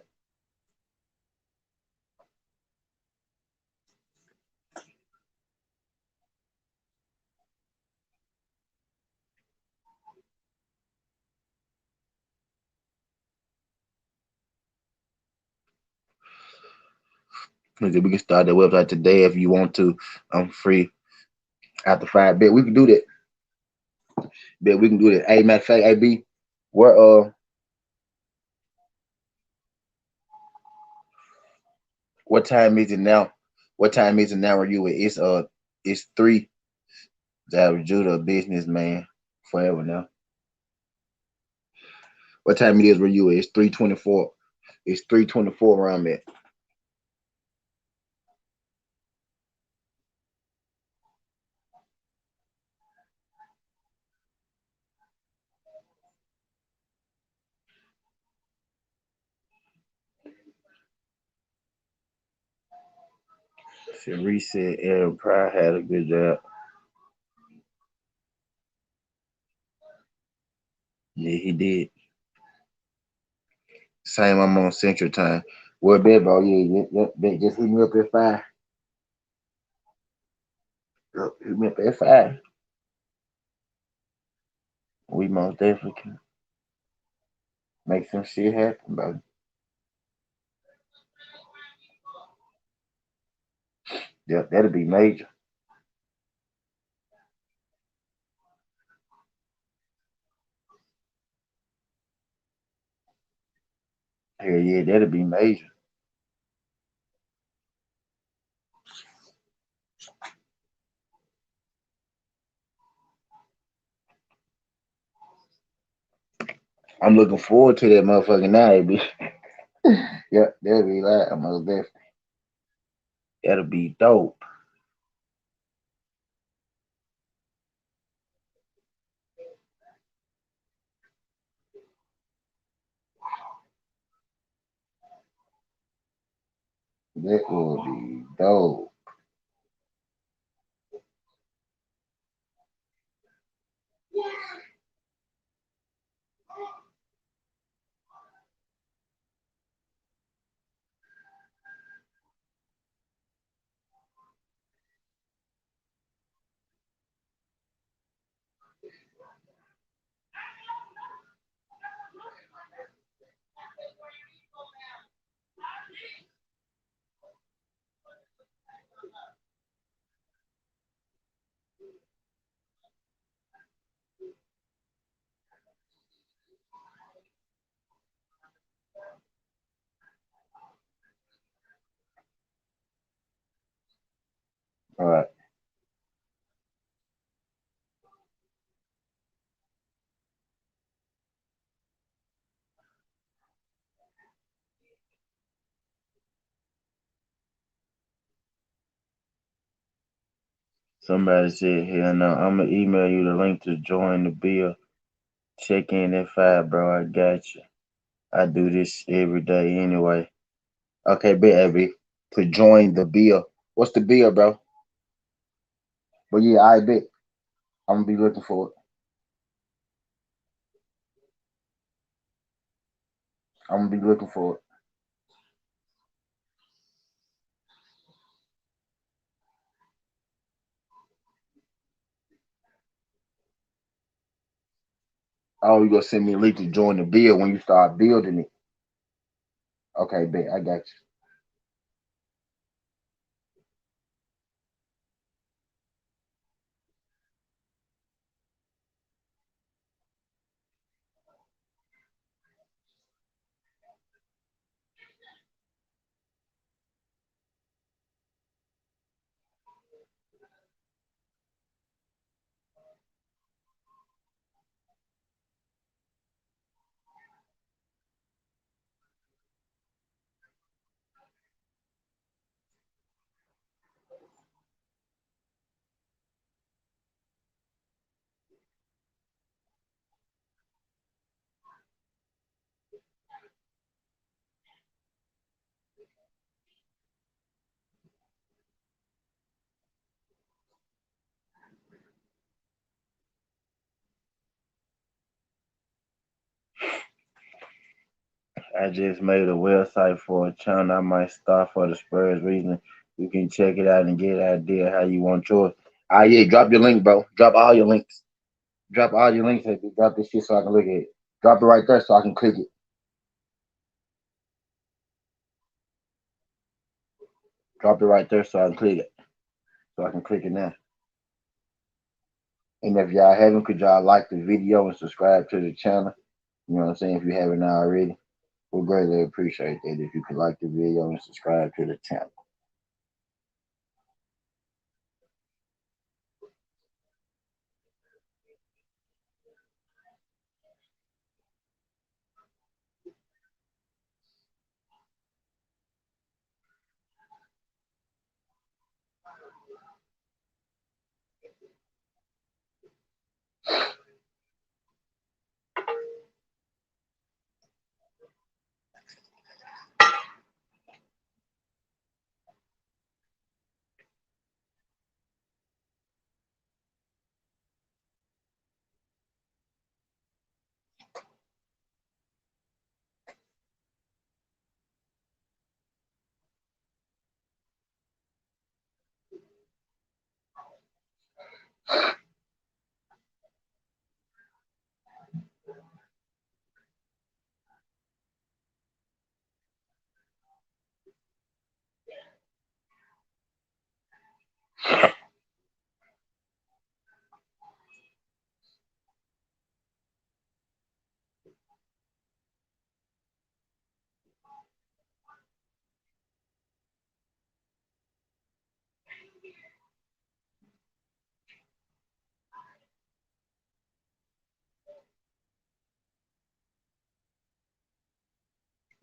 We can start the website today if you want to. I'm free after 5. Bet we can do that. Bet we can do that. Hey, matter of fact, AB, where what time is it now? What time is it now? Where you at? It's 3. Zab Judah, businessman, forever now. What time it is where you at? It's 3:24. It's 3:24 where I'm at. Should reset. Aaron Pryor had a good job. Yeah, he did. Same, I'm on Central Time. Well, bet, bro. Yeah, just hit me up at 5. Hit me up at 5. We most definitely can make some shit happen, bro. Yeah, that'll be major. Hell yeah, that'll be major. I'm looking forward to that motherfucking night, bitch. Yeah, that'll be like most definitely. That'll be dope. That will be dope. All right. Somebody said, hell no, I'm gonna email you the link to join the bill. Check in at 5, bro. I got you. I do this every day anyway. Okay, bet, Abby. Put join the bill. What's the bill, bro? But yeah, I bet. I'm gonna be looking for it. I'm gonna be looking for it. Oh, you gonna send me a link to join the bill when you start building it. Okay, bet. I got you. I just made a website for a channel I might start for the Spurs reason. You can check it out and get an idea how you want yours. Ah, yeah, drop your link, bro. Drop all your links. Drop all your links. Abby. Drop this shit so I can look at it. Drop it right there so I can click it. Drop it right there so I can click it. So I can click it now. And if y'all haven't, could y'all like the video and subscribe to the channel? You know what I'm saying? If you haven't already, we'll greatly appreciate that if you could like the video and subscribe to the channel.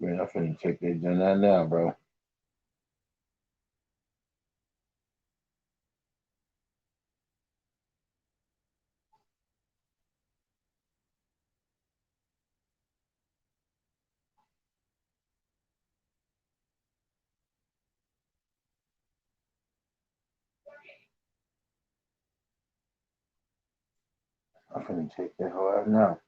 Man, I'm finna check that joint out now, bro. I'm finna check that whole out now.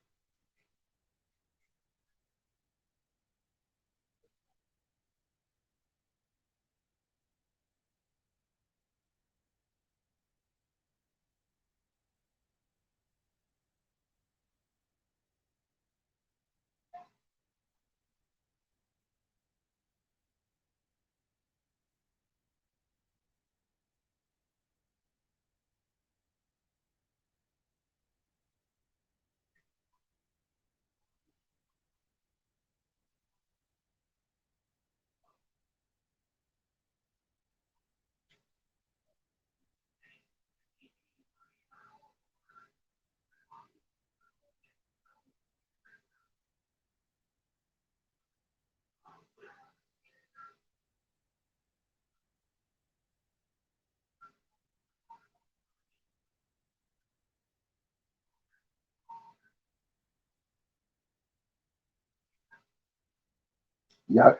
Y'all,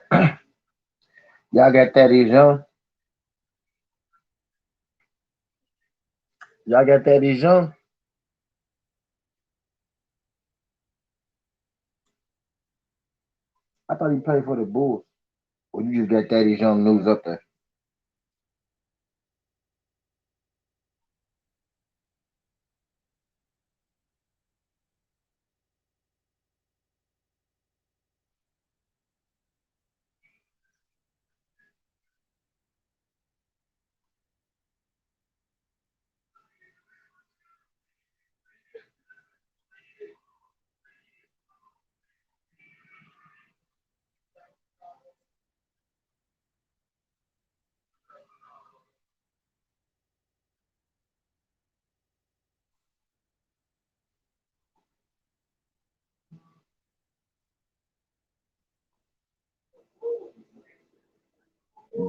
y'all got that is young. Y'all got that is young. I thought he played for the Bulls. Or you just got that is young news up there.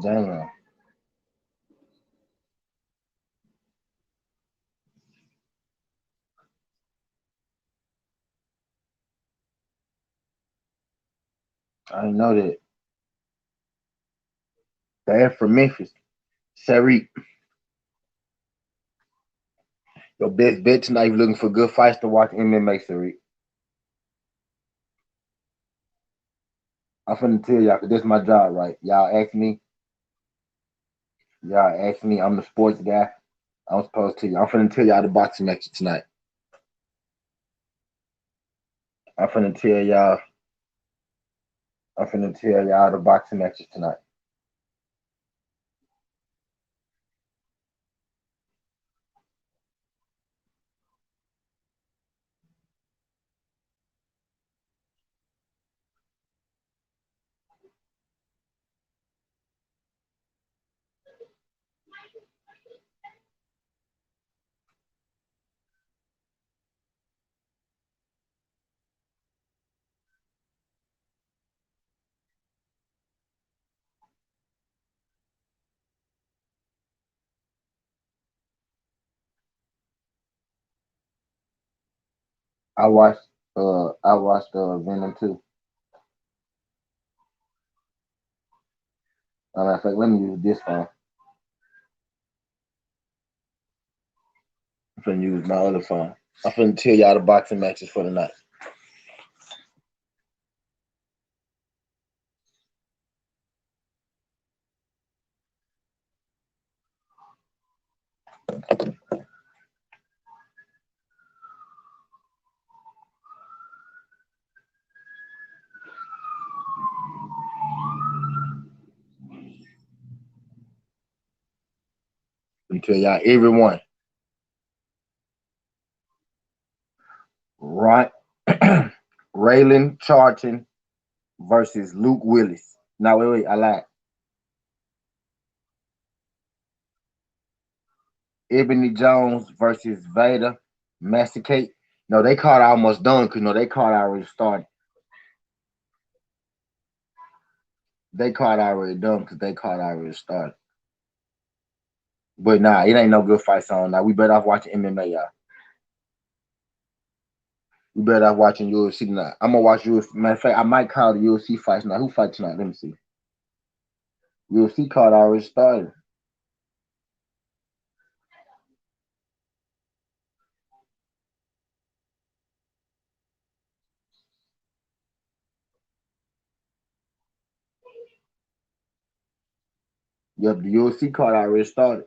Damn. I didn't know that. They're from Memphis. Sari, your best bet tonight. You looking for good fights to watch MMA, Sari. I'm finna tell y'all, cause this is my job, right? Y'all ask me, I'm the sports guy. I'm supposed to. I'm finna tell y'all the boxing matches tonight. I'm finna tell y'all. I'm finna tell y'all the boxing matches tonight. I watched. I watched Venom too. Matter of fact, let me use this phone. I'm finna use my other phone. I'm finna tell y'all the boxing matches for the night. I'm tell y'all everyone. Right. Raylan Charlton versus Luke Willis. Now wait, I lied. Ebony Jones versus Vader. Massacate. No, they caught almost done because no, they caught already started. They caught already done because they caught already started. But nah, it ain't no good fights on now. We better off watching MMA, y'all. We better off watching UFC tonight. I'm gonna watch UFC. Matter of fact, I might call the UFC fights now. Who fight tonight? Let me see. UFC card already started. Yep, the UFC card already started.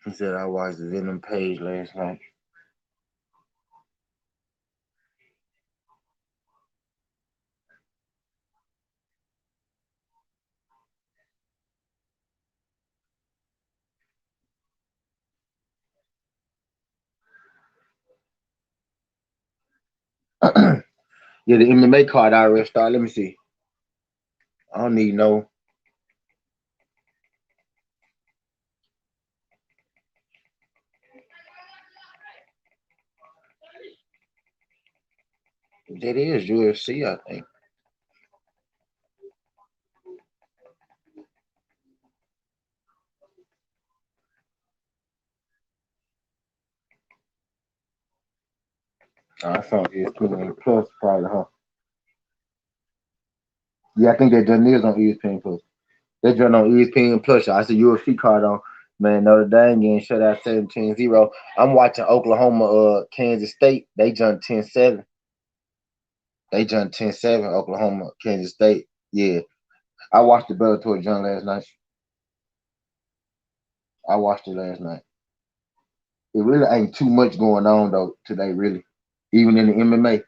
He said I watched the Venom page last night. Yeah, the MMA card already started. Let me see. I don't need no. That is UFC, I think. I saw ESPN Plus probably, huh? Yeah, I think that done is on ESPN Plus. That joint on ESPN Plus. I see UFC card on. Man, Notre Dame getting shut out 17-0. I'm watching Oklahoma, Kansas State. They jumped 10-7. They jumped 10-7. Oklahoma, Kansas State. Yeah. I watched the Bellator jump last night. I watched it last night. It really ain't too much going on though today, really. Even in the MMA.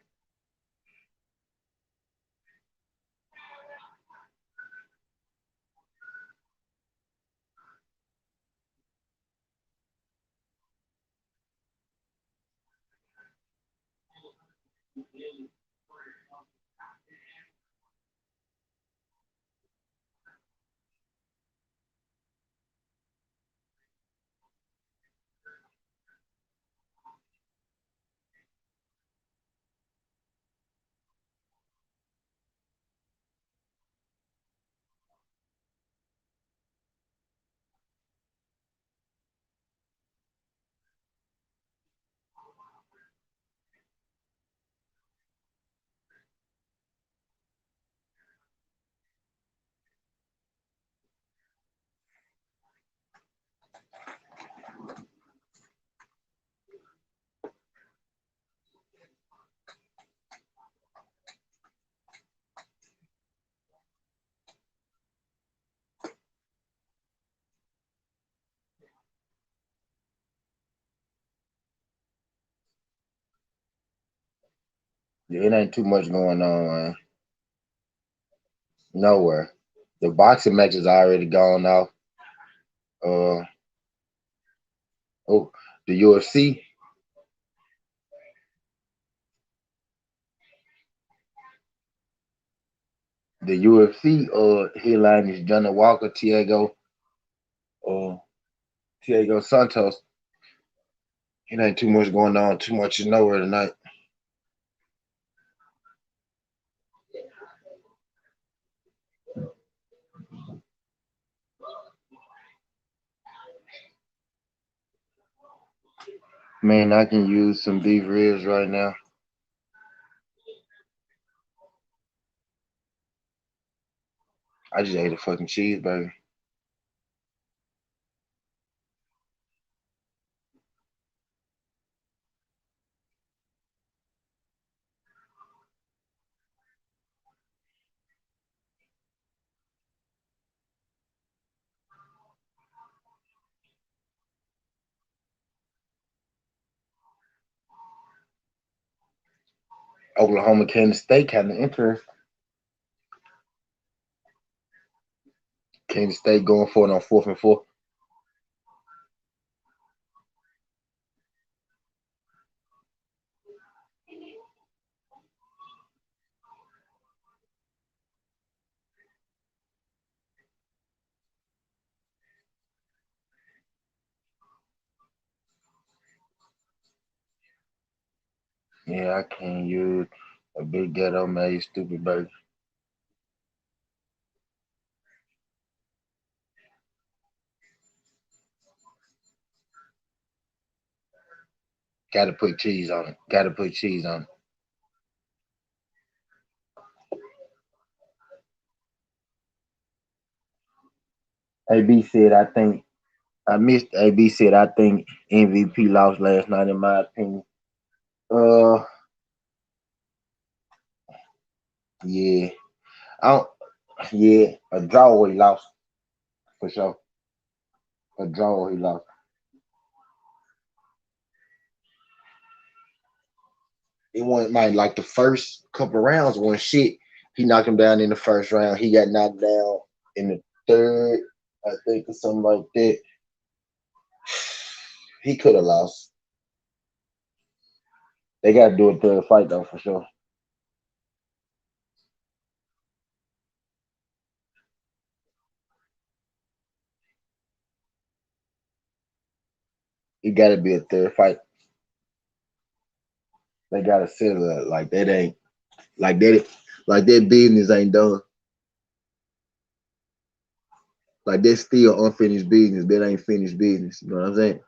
Yeah, it ain't too much going on, man. Nowhere. The boxing matches already gone off. Uh oh, the UFC. The UFC headline is Johnny Walker, uh Tiago Santos. It ain't too much going on, too much is nowhere tonight. Man, I can use some beef ribs right now. I just ate a fucking cheeseburger. Oklahoma, Kansas State kind of interesting. Kansas State going for it on 4th and 4. Yeah, I can't use a big ghetto made stupid burger. Gotta put cheese on it. Gotta put cheese on it. AB said, I think, I missed AB said, I think MVP lost last night, in my opinion. Uh, yeah. I don't, yeah, a draw or he lost, for sure. A draw or he lost. It wasn't like the first couple of rounds wasn't shit. He knocked him down in the first round. He got knocked down in the third, I think, or something like that. He could have lost. They got to do a third fight though, for sure. It got to be a third fight. They got to settle it like that. Ain't. Like that, like that business ain't done. Like that's still unfinished business. That ain't finished business. You know what I'm saying?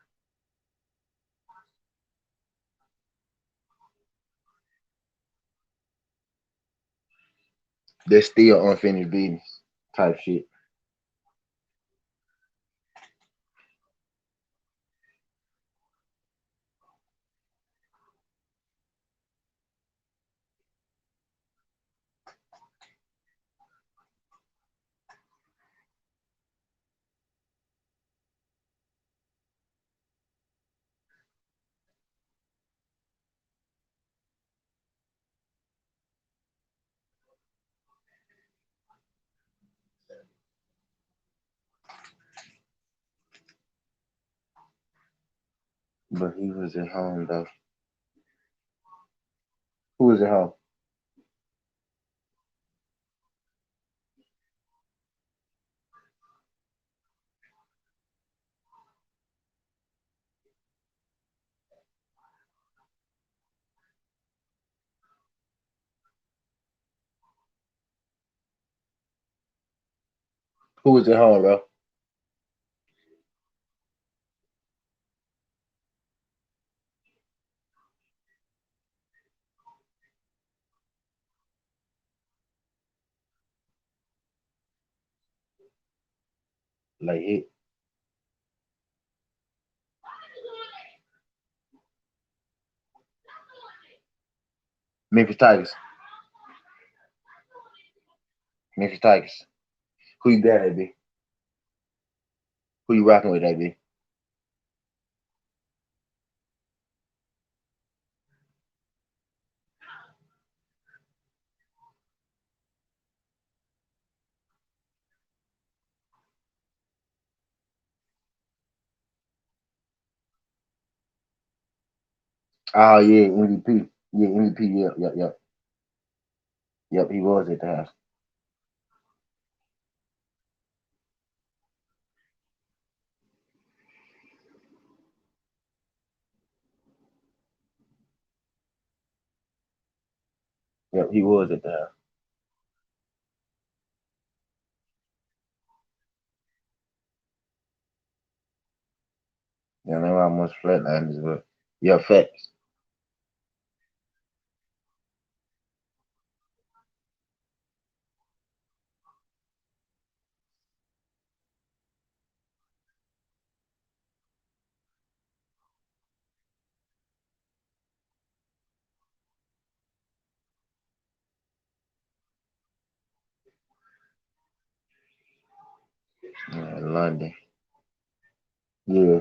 That's still unfinished business type shit. But he was at home though. Who was at home? Who was at home, bro? Like it. Memphis Tigers. Memphis Tigers. Who you got, AB? Who you rocking with, AB? Oh yeah, MVP. Yeah, MVP. Yep, yep, yep. Yep, he was at the house. Yep, he was at the house. Yeah, they were almost flatliners, but yeah, facts. Yeah, London. Yeah,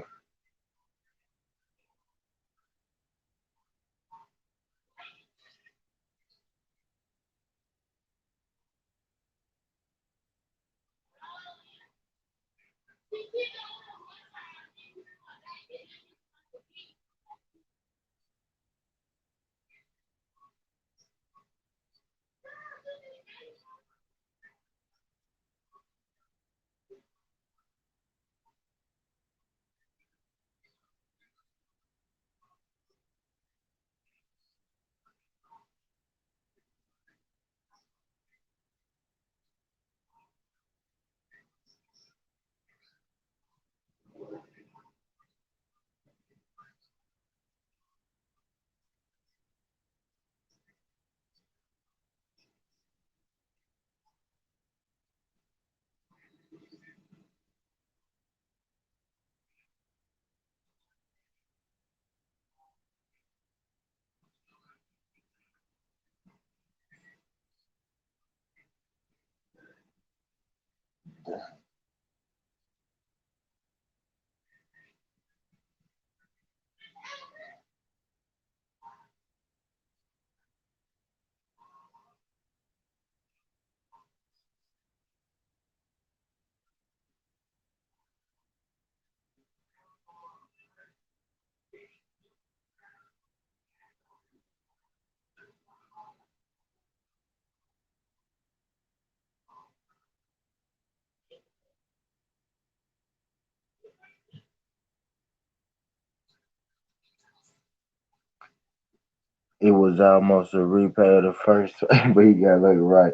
It was almost a replay of the first, but he got lucky right.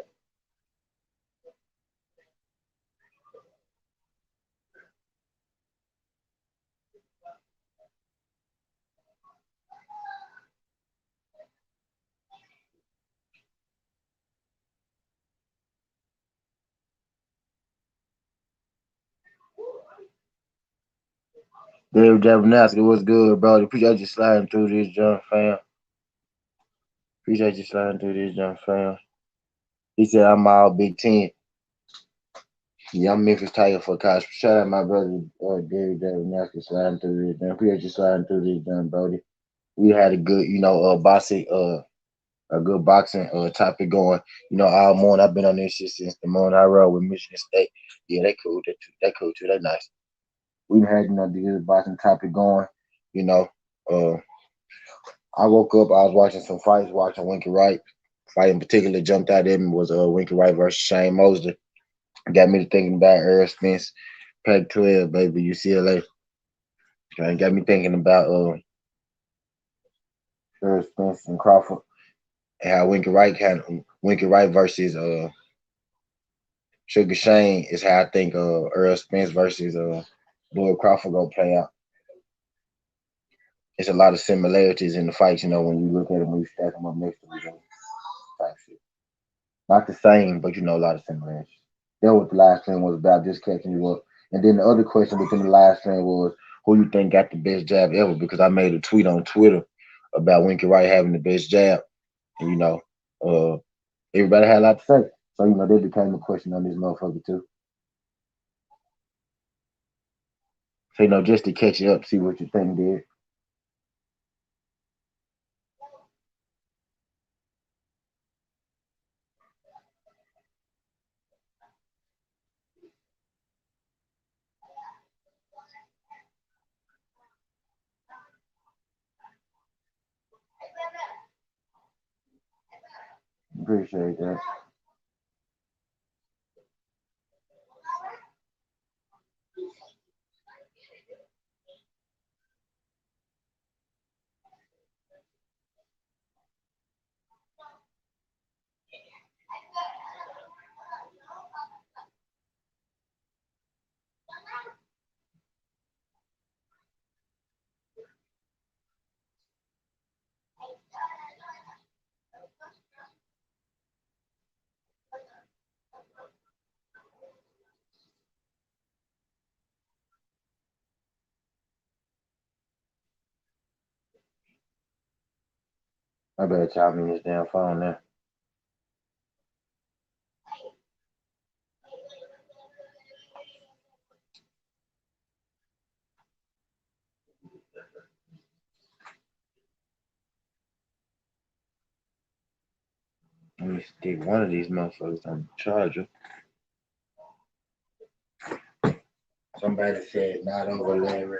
Dave Jabernowski, what's good, bro? Appreciate you sliding through this jump, fam. Appreciate you sliding through this jump, fam. He said I'm all Big Ten. Yeah, I'm Memphis Tiger for college. Shout out my brother Dave Jabernowski sliding through this jump. Appreciate you sliding through this jump, Brody. We had a good, boxing, a good boxing topic going. All morning. I've been on this shit since the morning I rode with Michigan State. Yeah, they cool. They cool too. They nice. We had the good boxing topic going. You know, uh, I woke up. I was watching some fights, watching Winky Wright. Fight in particular jumped out at me was Winky Wright versus Shane Mosley. Got me to thinking about Earl Spence, Pac-12, baby, UCLA. Got me thinking about Earl Spence and Crawford and how Winky Wright versus Sugar Shane is how I think Earl Spence versus Boyd Crawford gonna play out. It's a lot of similarities in the fights, when you look at them, when you stack them up next to each other. Type shit. Not the same, but a lot of similarities. That what the live stream was about, just catching you up. And then the other question within the live stream was who you think got the best jab ever? Because I made a tweet on Twitter about Winky Wright having the best jab. And uh everybody had a lot to say. So, that became a question on this motherfucker too. So, just to catch you up, see what you think did. Appreciate that. I better chop me this damn phone now. Let me stick one of these motherfuckers on the charger. Somebody said not over Larry.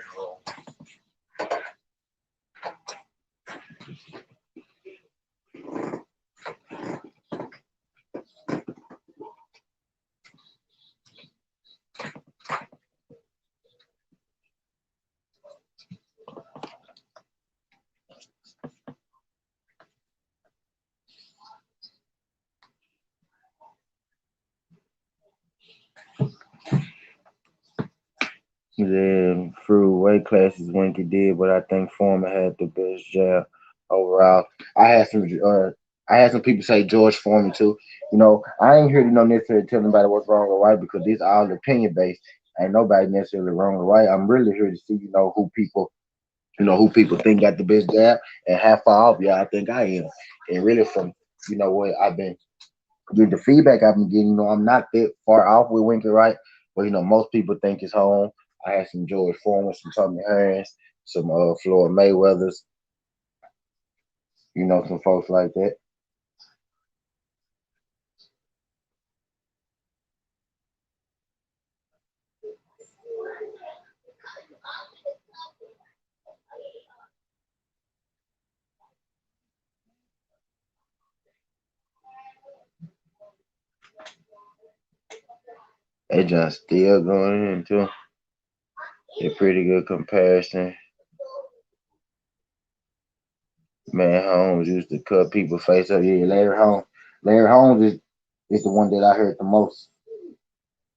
Then through weight classes, Winky did, but I think Foreman had the best jab overall. I had some people say George Foreman too. I ain't here to necessarily tell anybody what's wrong or right because this all opinion based. Ain't nobody necessarily wrong or right. I'm really here to see who people think got the best jab and how far off I think I am. And really from what I've been the feedback I've been getting, I'm not that far off with Winky Wright, but most people think it's home. I had some George Foreman, some Tommy Hearns, some Floyd Mayweathers, some folks like that. That just still going into a pretty good comparison. Man, Holmes used to cut people face up. Yeah, Larry Holmes. Larry Holmes is the one that I heard the most.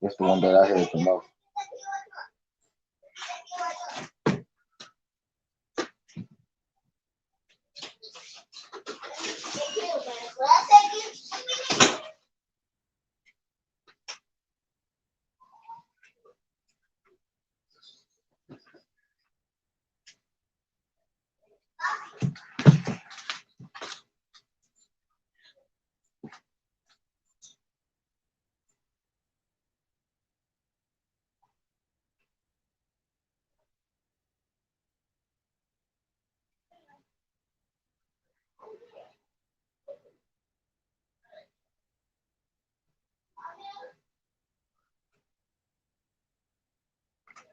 That's the one that I heard the most.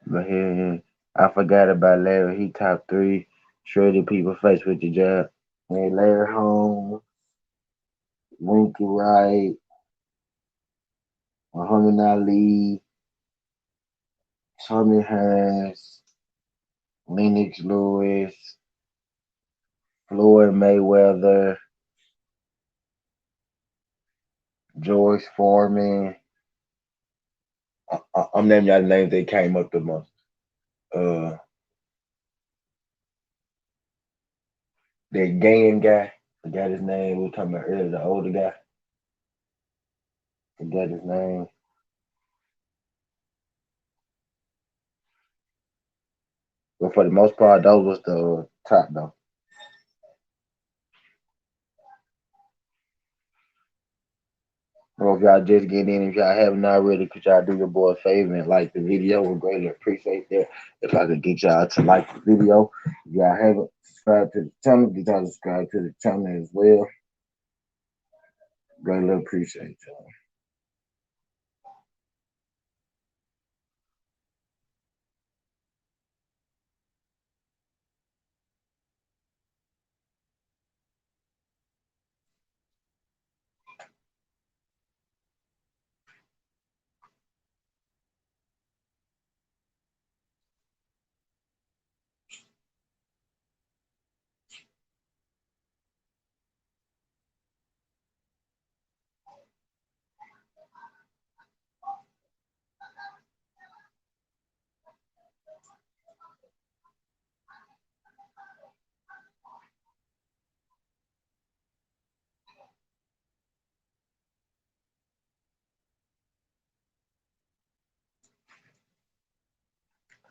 But here, I forgot about Larry. He top three, shredded people face with the jab. And Larry Holmes, Winky Wright, Muhammad Ali, Tommy Hearns, Lennox Lewis, Floyd Mayweather, George Foreman. I'm naming y'all the names that came up the most. Uh, that Gann guy, forgot his name. We were talking about earlier, the older guy. Forgot his name. But for the most part, those was the top though. Or if y'all just get in, if y'all haven't already, could y'all do your boy a favor and like the video? Would greatly appreciate that. If I could get y'all to like the video. If y'all haven't subscribed to the channel, get y'all to subscribe to the channel as well. Greatly appreciate y'all.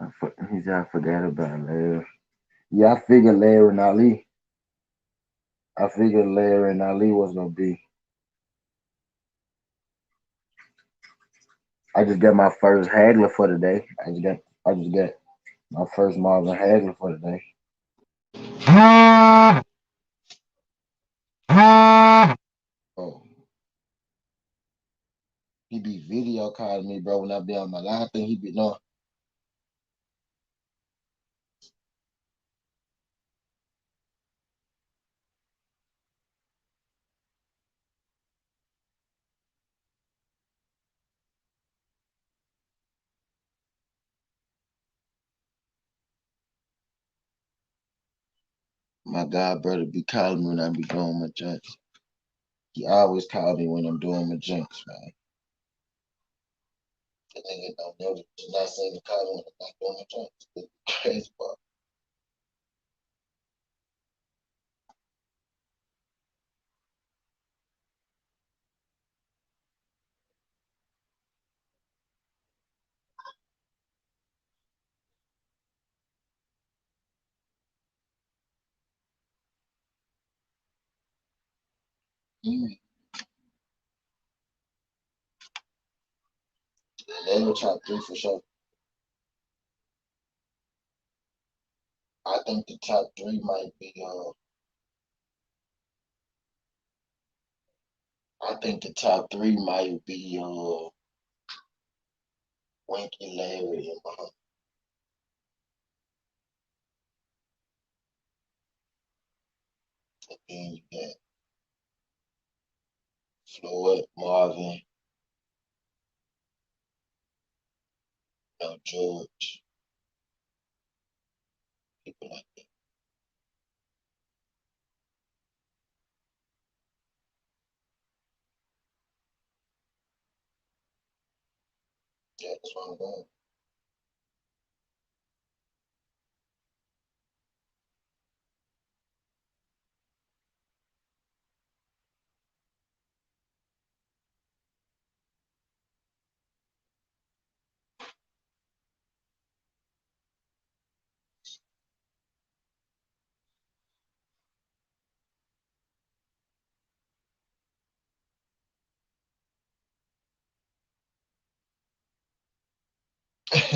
I forgot about Larry. Yeah, I figured Larry and Ali. I figured Larry and Ali was gonna be. I just got my first haggler for the day. I just got my first Marvin Hagler for the day. Oh, he be video calling me, bro, when I be on my line. I think he be knowing. My god brother be calling me when I be doing my junks. He always call me when I'm doing my junks, man. That nigga don't never just not saying to call me when I'm not doing my junks. It's crazy part. Mm. They were top three for sure. I think the top three might be I think the top three might be Winky, Larry, and then you got Floyd, Marvin, George, people like that. Yeah, that's what I'm going.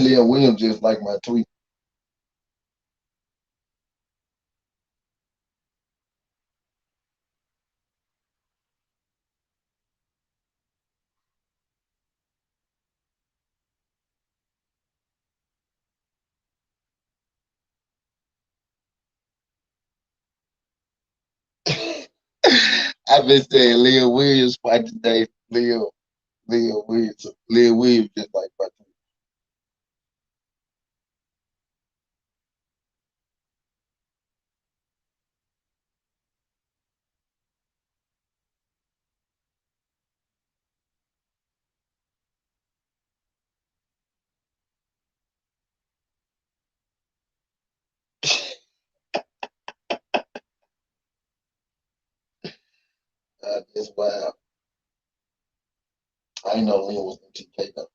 Leah Williams just like my tweet. I've been saying Leah Williams fight today. Leah Williams just like my tweet. It's wild. I didn't know Leah was in TK though.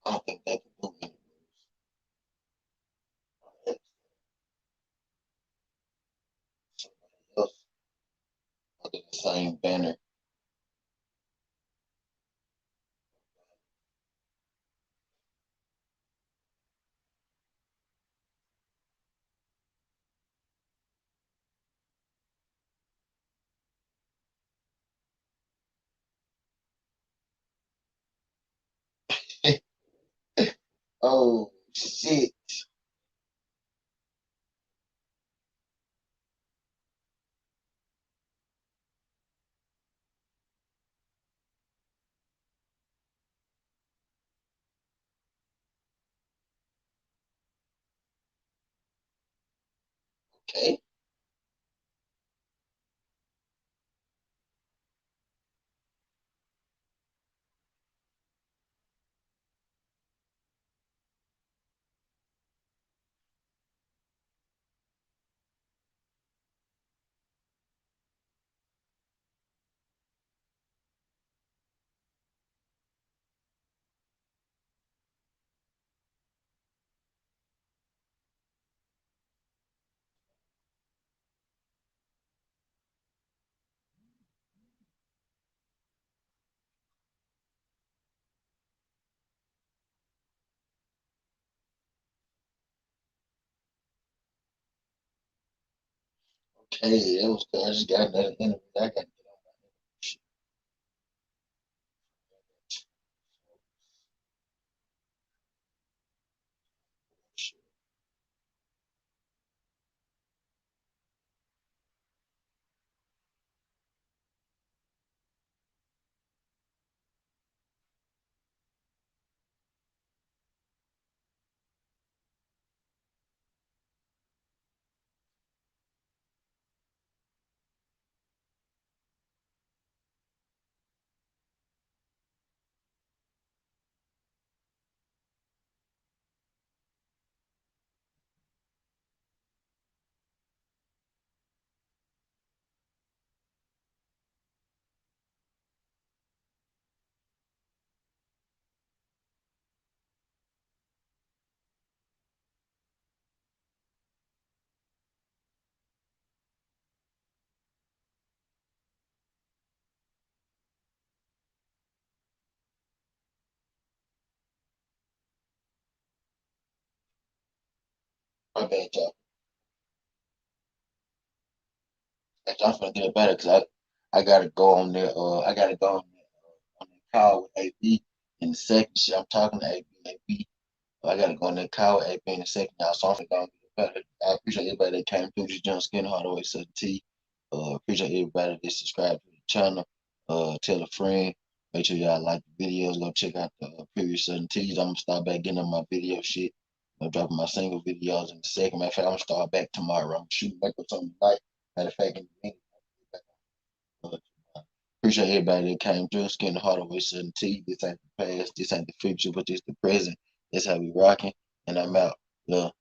I don't think they can do any moves. Somebody else under the same banner. Oh shit. Okay. Okay, that was good. I just got another interview. I got to get on my shit. My bad, y'all. I'm finna get better because I gotta go on there. I gotta go on the call with AB in the second shit. I'm talking to AB. AB. I gotta go on that call with AB in the second. Y'all, so I'm finna go and get better. I appreciate everybody that came through this John Skin Hardaway Southern T. Appreciate everybody that subscribed to the channel. Tell a friend. Make sure y'all like the videos. Go check out the previous Southern T's. I'm gonna start back getting on my video shit. I'm dropping my single videos in the second. Matter of fact, I'm gonna start back tomorrow. I'm shooting back up something tonight. Matter of fact, in the minute. Appreciate everybody that came through. Skin the heart away, Southern T. This ain't the past. This ain't the future, but this the present. That's how we rocking. And I'm out. Love.